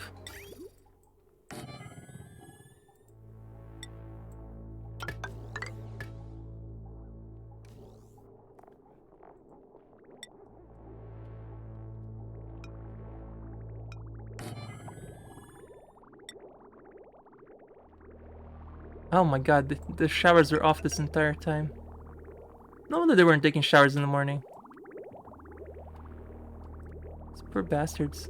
Oh my god, the showers are off this entire time. No wonder they weren't taking showers in the morning. These poor bastards.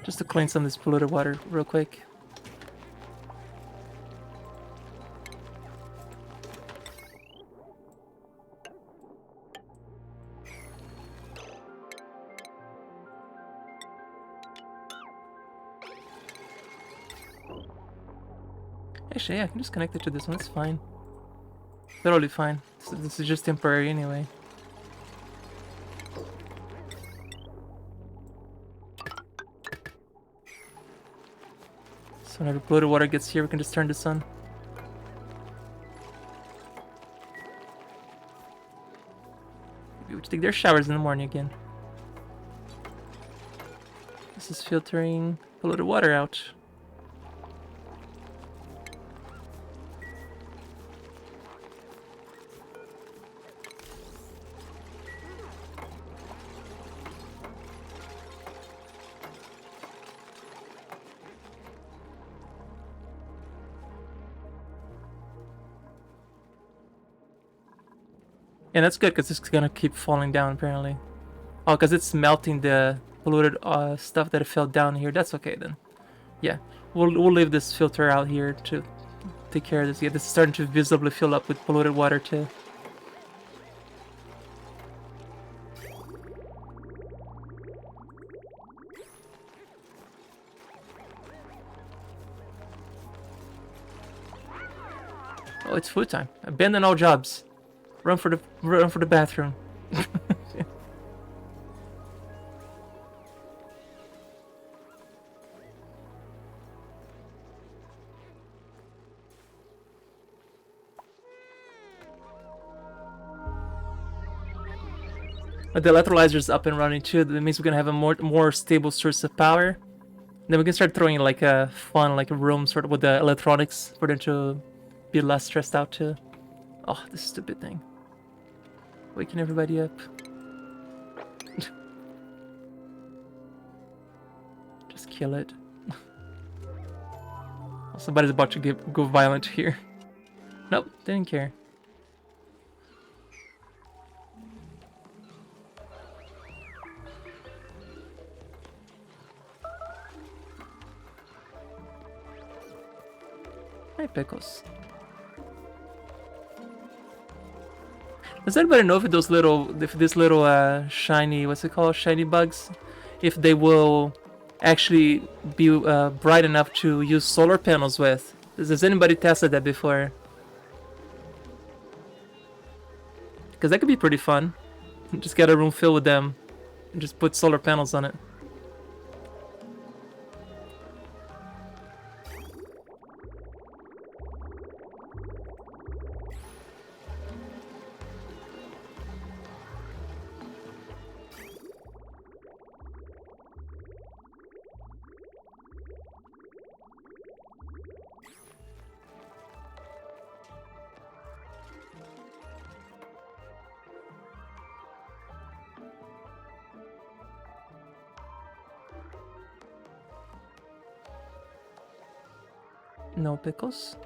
Just to clean some of this polluted water real quick. Actually, yeah, I can just connect it to this one, it's fine. Totally fine. This is just temporary anyway. So whenever polluted water gets here, we can just turn this on. Maybe we take their showers in the morning again. This is filtering polluted water out. Yeah, that's good because it's gonna keep falling down apparently. Oh, because it's melting the polluted stuff that fell down here. That's okay then. Yeah, we'll leave this filter out here to take care of this. Yeah, this is starting to visibly fill up with polluted water too. Oh, it's food time. Abandon all jobs. Run for the bathroom. But the electrolyzer's up and running too. That means we're gonna have a more stable source of power. Then we can start throwing like a fun like a room sort of with the electronics for them to be less stressed out too. Oh, this stupid thing. Waking everybody up. Just kill it. Somebody's about to go violent here. Nope, didn't care. Hey, Pickles. Does anybody know if these little shiny, what's it called, shiny bugs, if they will actually be bright enough to use solar panels with? Has anybody tested that before? Because that could be pretty fun. Just get a room filled with them and just put solar panels on it. No pickles?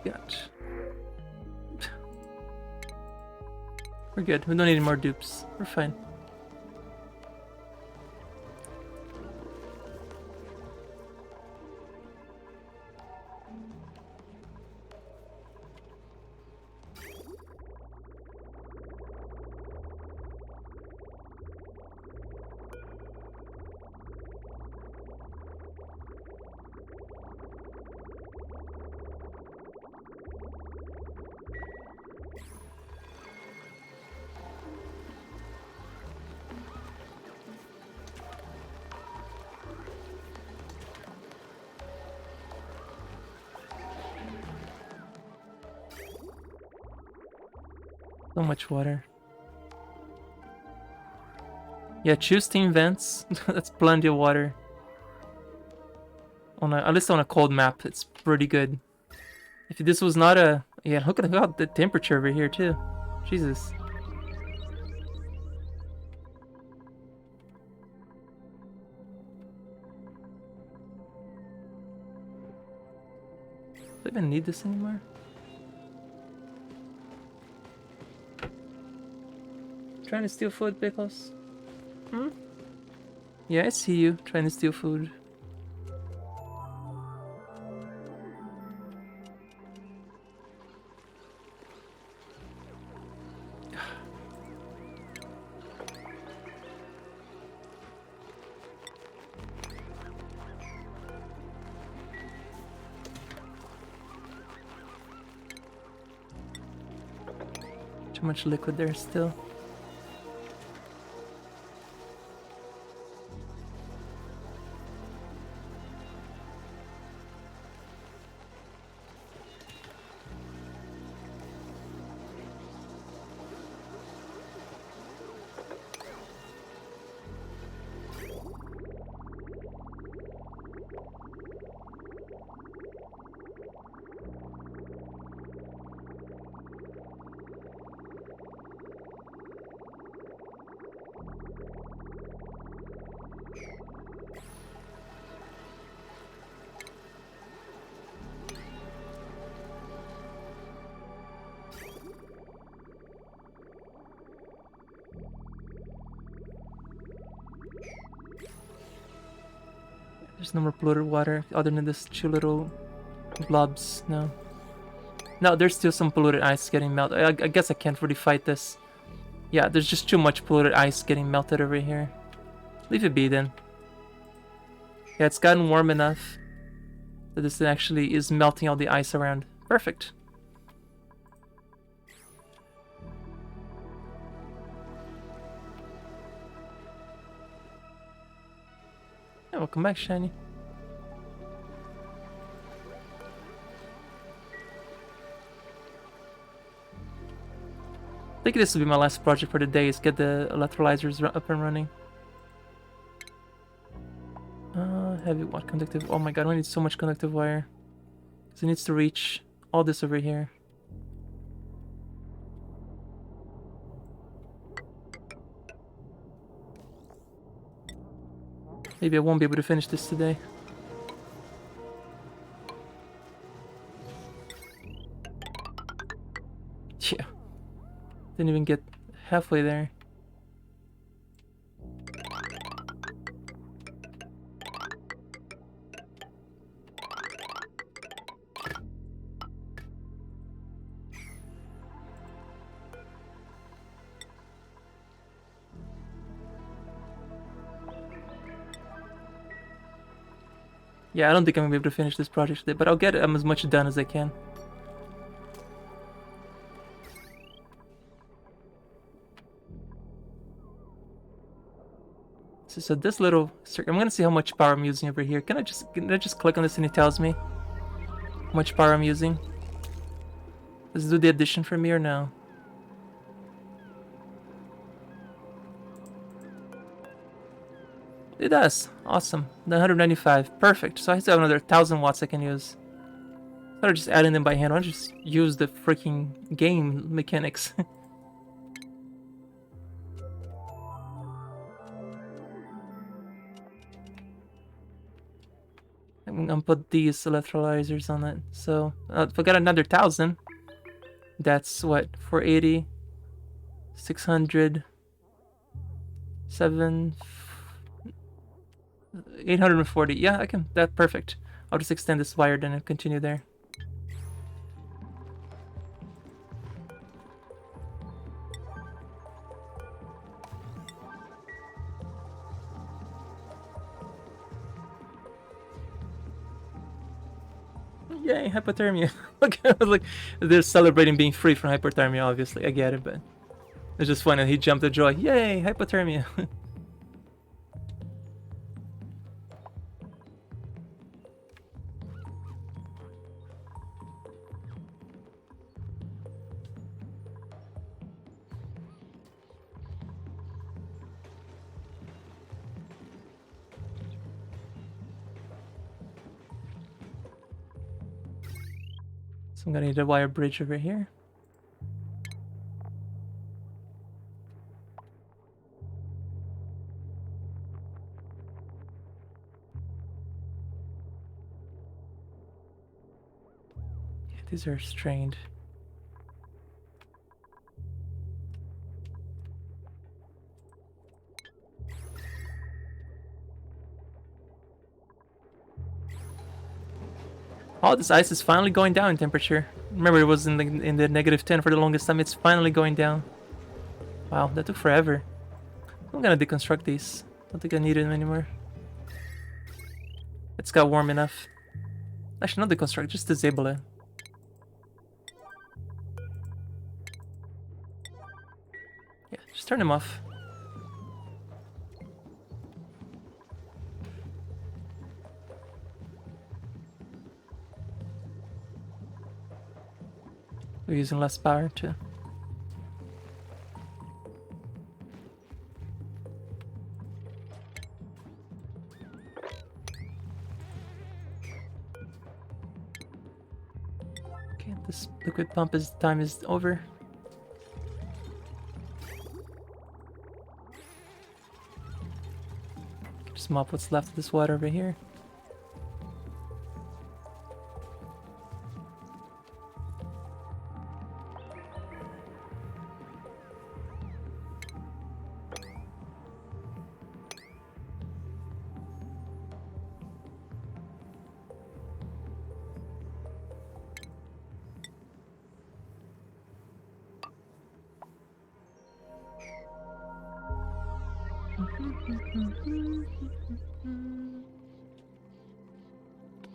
Got. We're good. We don't need any more dupes. We're fine. So much water. Yeah, choose team vents. That's plenty of water. At least on a cold map, it's pretty good. If this was not a... Yeah, look at the temperature over here, too. Jesus. Do I even need this anymore? Trying to steal food, Pickles? Hmm? Yeah, I see you trying to steal food. Too much liquid there still. There's no more polluted water other than this two little blobs. No. No, there's still some polluted ice getting melted. I guess I can't really fight this. Yeah, there's just too much polluted ice getting melted over here. Leave it be then. Yeah, it's gotten warm enough that this actually is melting all the ice around. Perfect. Yeah, welcome back, Shiny. I think this will be my last project for the day, is get the electrolyzers up and running. Heavy what conductive? Oh my god, I need so much conductive wire. Because it needs to reach all this over here. Maybe I won't be able to finish this today. Yeah. Didn't even get halfway there. Yeah, I don't think I'm gonna be able to finish this project today, but I'll get as much done as I can. So this little circuit, I'm gonna see how much power I'm using over here. Can I just click on this and it tells me how much power I'm using? Does it do the addition for me or no? It does. Awesome. 195. Perfect. So I still have another 1,000 watts I can use. Instead of just adding them by hand, I'll just use the freaking game mechanics. I'm gonna put these electrolyzers on it. So if I got another 1,000, that's what? 480, 600, 840. Yeah, I can. That's perfect. I'll just extend this wire then and continue there. Yay, hypothermia. Look, they're celebrating being free from hypothermia, obviously. I get it, but it's just funny. He jumped the joy. Yay, hypothermia. So I'm gonna need a wire bridge over here. Yeah, these are strained. Oh, this ice is finally going down in temperature. Remember, it was in the -10 for the longest time. It's finally going down. Wow, that took forever. I'm gonna deconstruct these. Don't think I need them anymore. It's got warm enough. Actually, not deconstruct, just disable it. Yeah, just turn them off. We're using less power too. Okay, this liquid pump time is over. Just mop what's left of this water over here.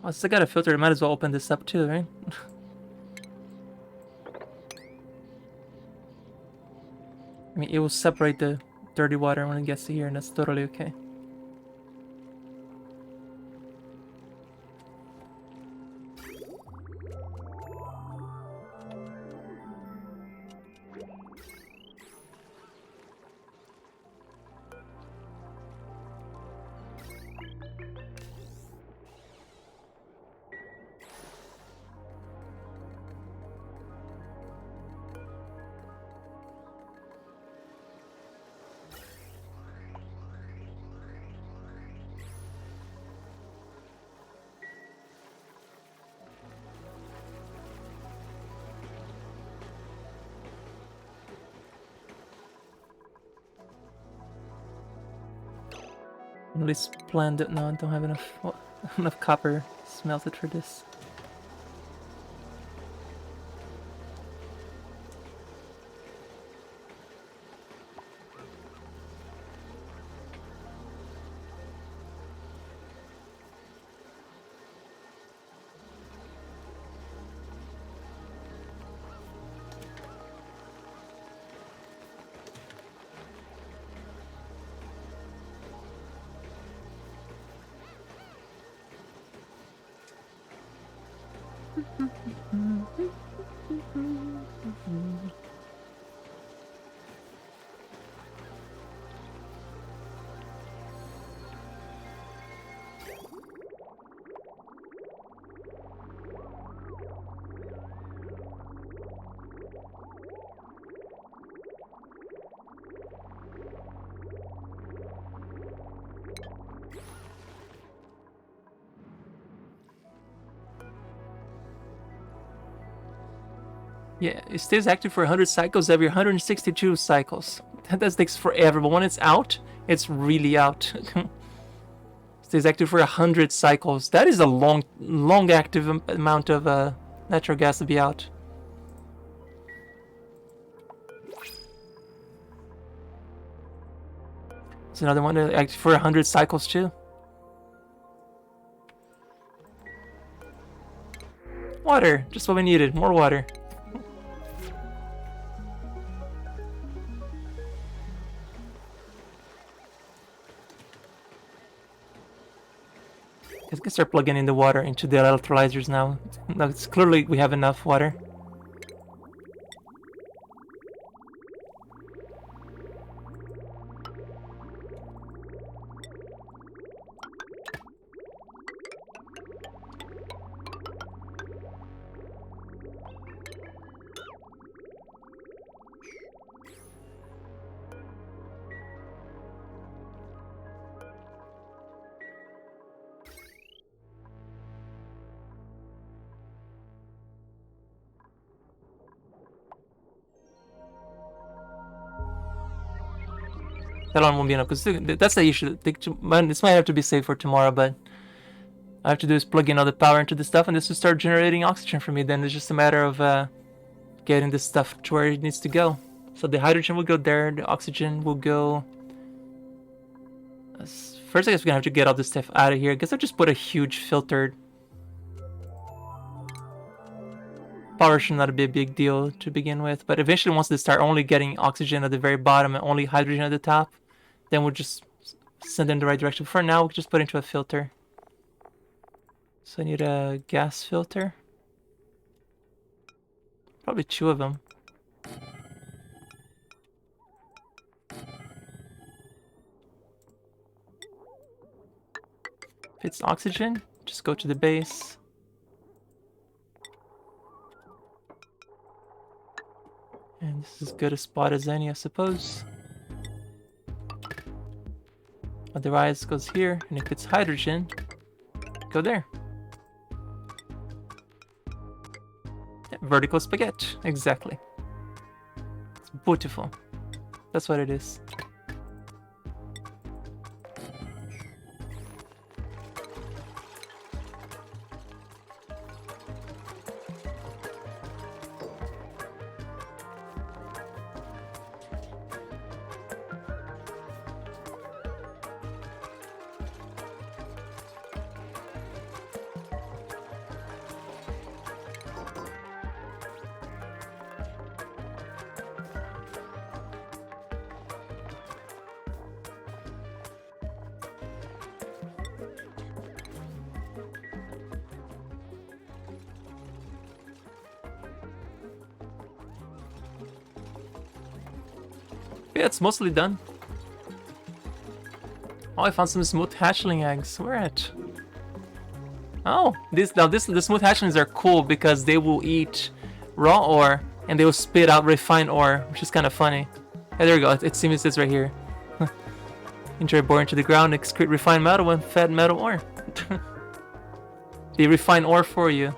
Oh, since I got a filter, I might as well open this up too, right? I mean, it will separate the dirty water when it gets to here, and that's totally okay. Really splendid. No, I don't have enough enough copper smelted for this. Yeah, it stays active for 100 cycles every 162 cycles. That takes forever, but when it's out, it's really out. Stays active for 100 cycles. That is a long active amount of natural gas to be out. It's another one active for 100 cycles too. Water, just what we needed. More water. I can start plugging in the water into the electrolyzers now. Now it's clearly we have enough water. That one won't be enough because that's the issue. This might have to be saved for tomorrow, but I have to do is plug in all the power into this stuff, and this will start generating oxygen for me. Then it's just a matter of getting this stuff to where it needs to go. So the hydrogen will go there, the oxygen will go. First, I guess we're gonna have to get all this stuff out of here. I guess I'll just put a huge filtered. Power should not be a big deal to begin with, but eventually once they start only getting oxygen at the very bottom and only hydrogen at the top, then we'll just send in the right direction. For now, we'll just put it into a filter. So I need a gas filter. Probably 2 of them. If it's oxygen, just go to the base. And this is as good a spot as any, I suppose. Otherwise, it goes here, and if it's hydrogen, go there. Yeah, vertical spaghetti, exactly. It's beautiful. That's what it is. Yeah, it's mostly done. Oh, I found some smooth hatchling eggs. Where at? Oh, the smooth hatchlings are cool because they will eat raw ore and they will spit out refined ore, which is kind of funny. Yeah, there we go. It seems it's right here. Enjoy boring to the ground, excrete refined metal and fed metal ore. They refine ore for you.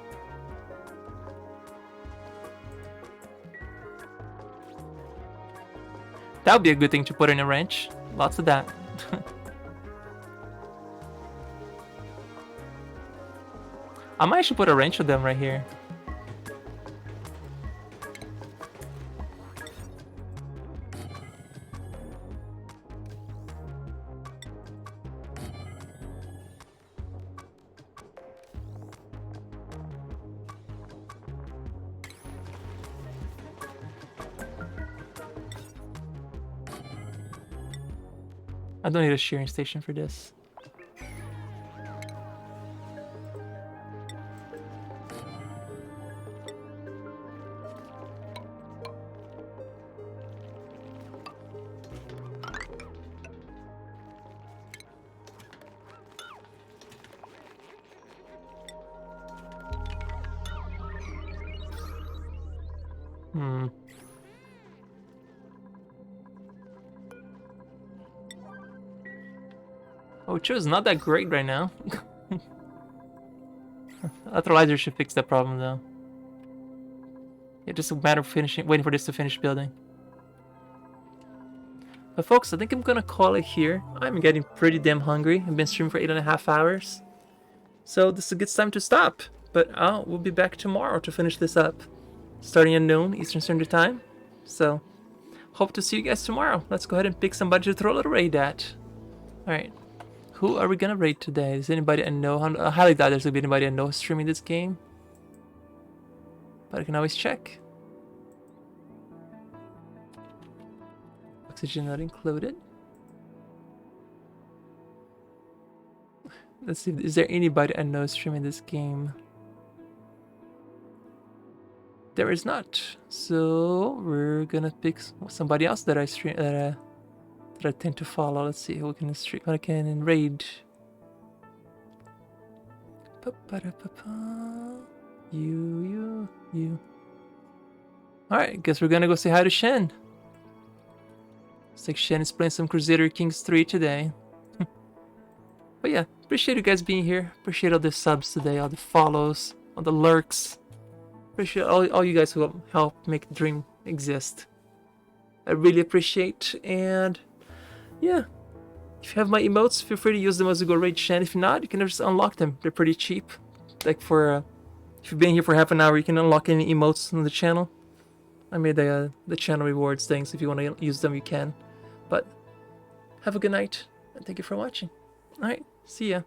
That would be a good thing to put in a wrench. Lots of that. I might actually put a wrench on them right here. I don't need a shearing station for this. Oh, Cho's not that great right now. Electrolyzer should fix that problem though. It's just a matter of waiting for this to finish building. But folks, I think I'm gonna call it here. I'm getting pretty damn hungry. I've been streaming for 8.5 hours. So this is a good time to stop. But we'll be back tomorrow to finish this up. Starting at noon Eastern Standard Time. So, hope to see you guys tomorrow. Let's go ahead and pick somebody to throw a little raid at. Alright. Who are we gonna raid today? Is anybody I know? I highly doubt there's gonna be anybody I know streaming this game. But I can always check. Oxygen not included. Let's see, is there anybody I know streaming this game? There is not. So we're gonna pick somebody else that I stream that I tend to follow. Let's see who can stream. I can raid. You. Alright, guess we're gonna go say hi to Shen. Looks like Shen is playing some Crusader Kings 3 today. But yeah, appreciate you guys being here. Appreciate all the subs today, all the follows, all the lurks. Appreciate all you guys who help make the dream exist. I really appreciate, and yeah, if you have my emotes, feel free to use them as you go raid Shen. If not, you can just unlock them. They're pretty cheap. Like for if you've been here for half an hour, you can unlock any emotes on the channel. I made the channel rewards things. If you want to use them, you can. But have a good night, and thank you for watching. Alright, see ya.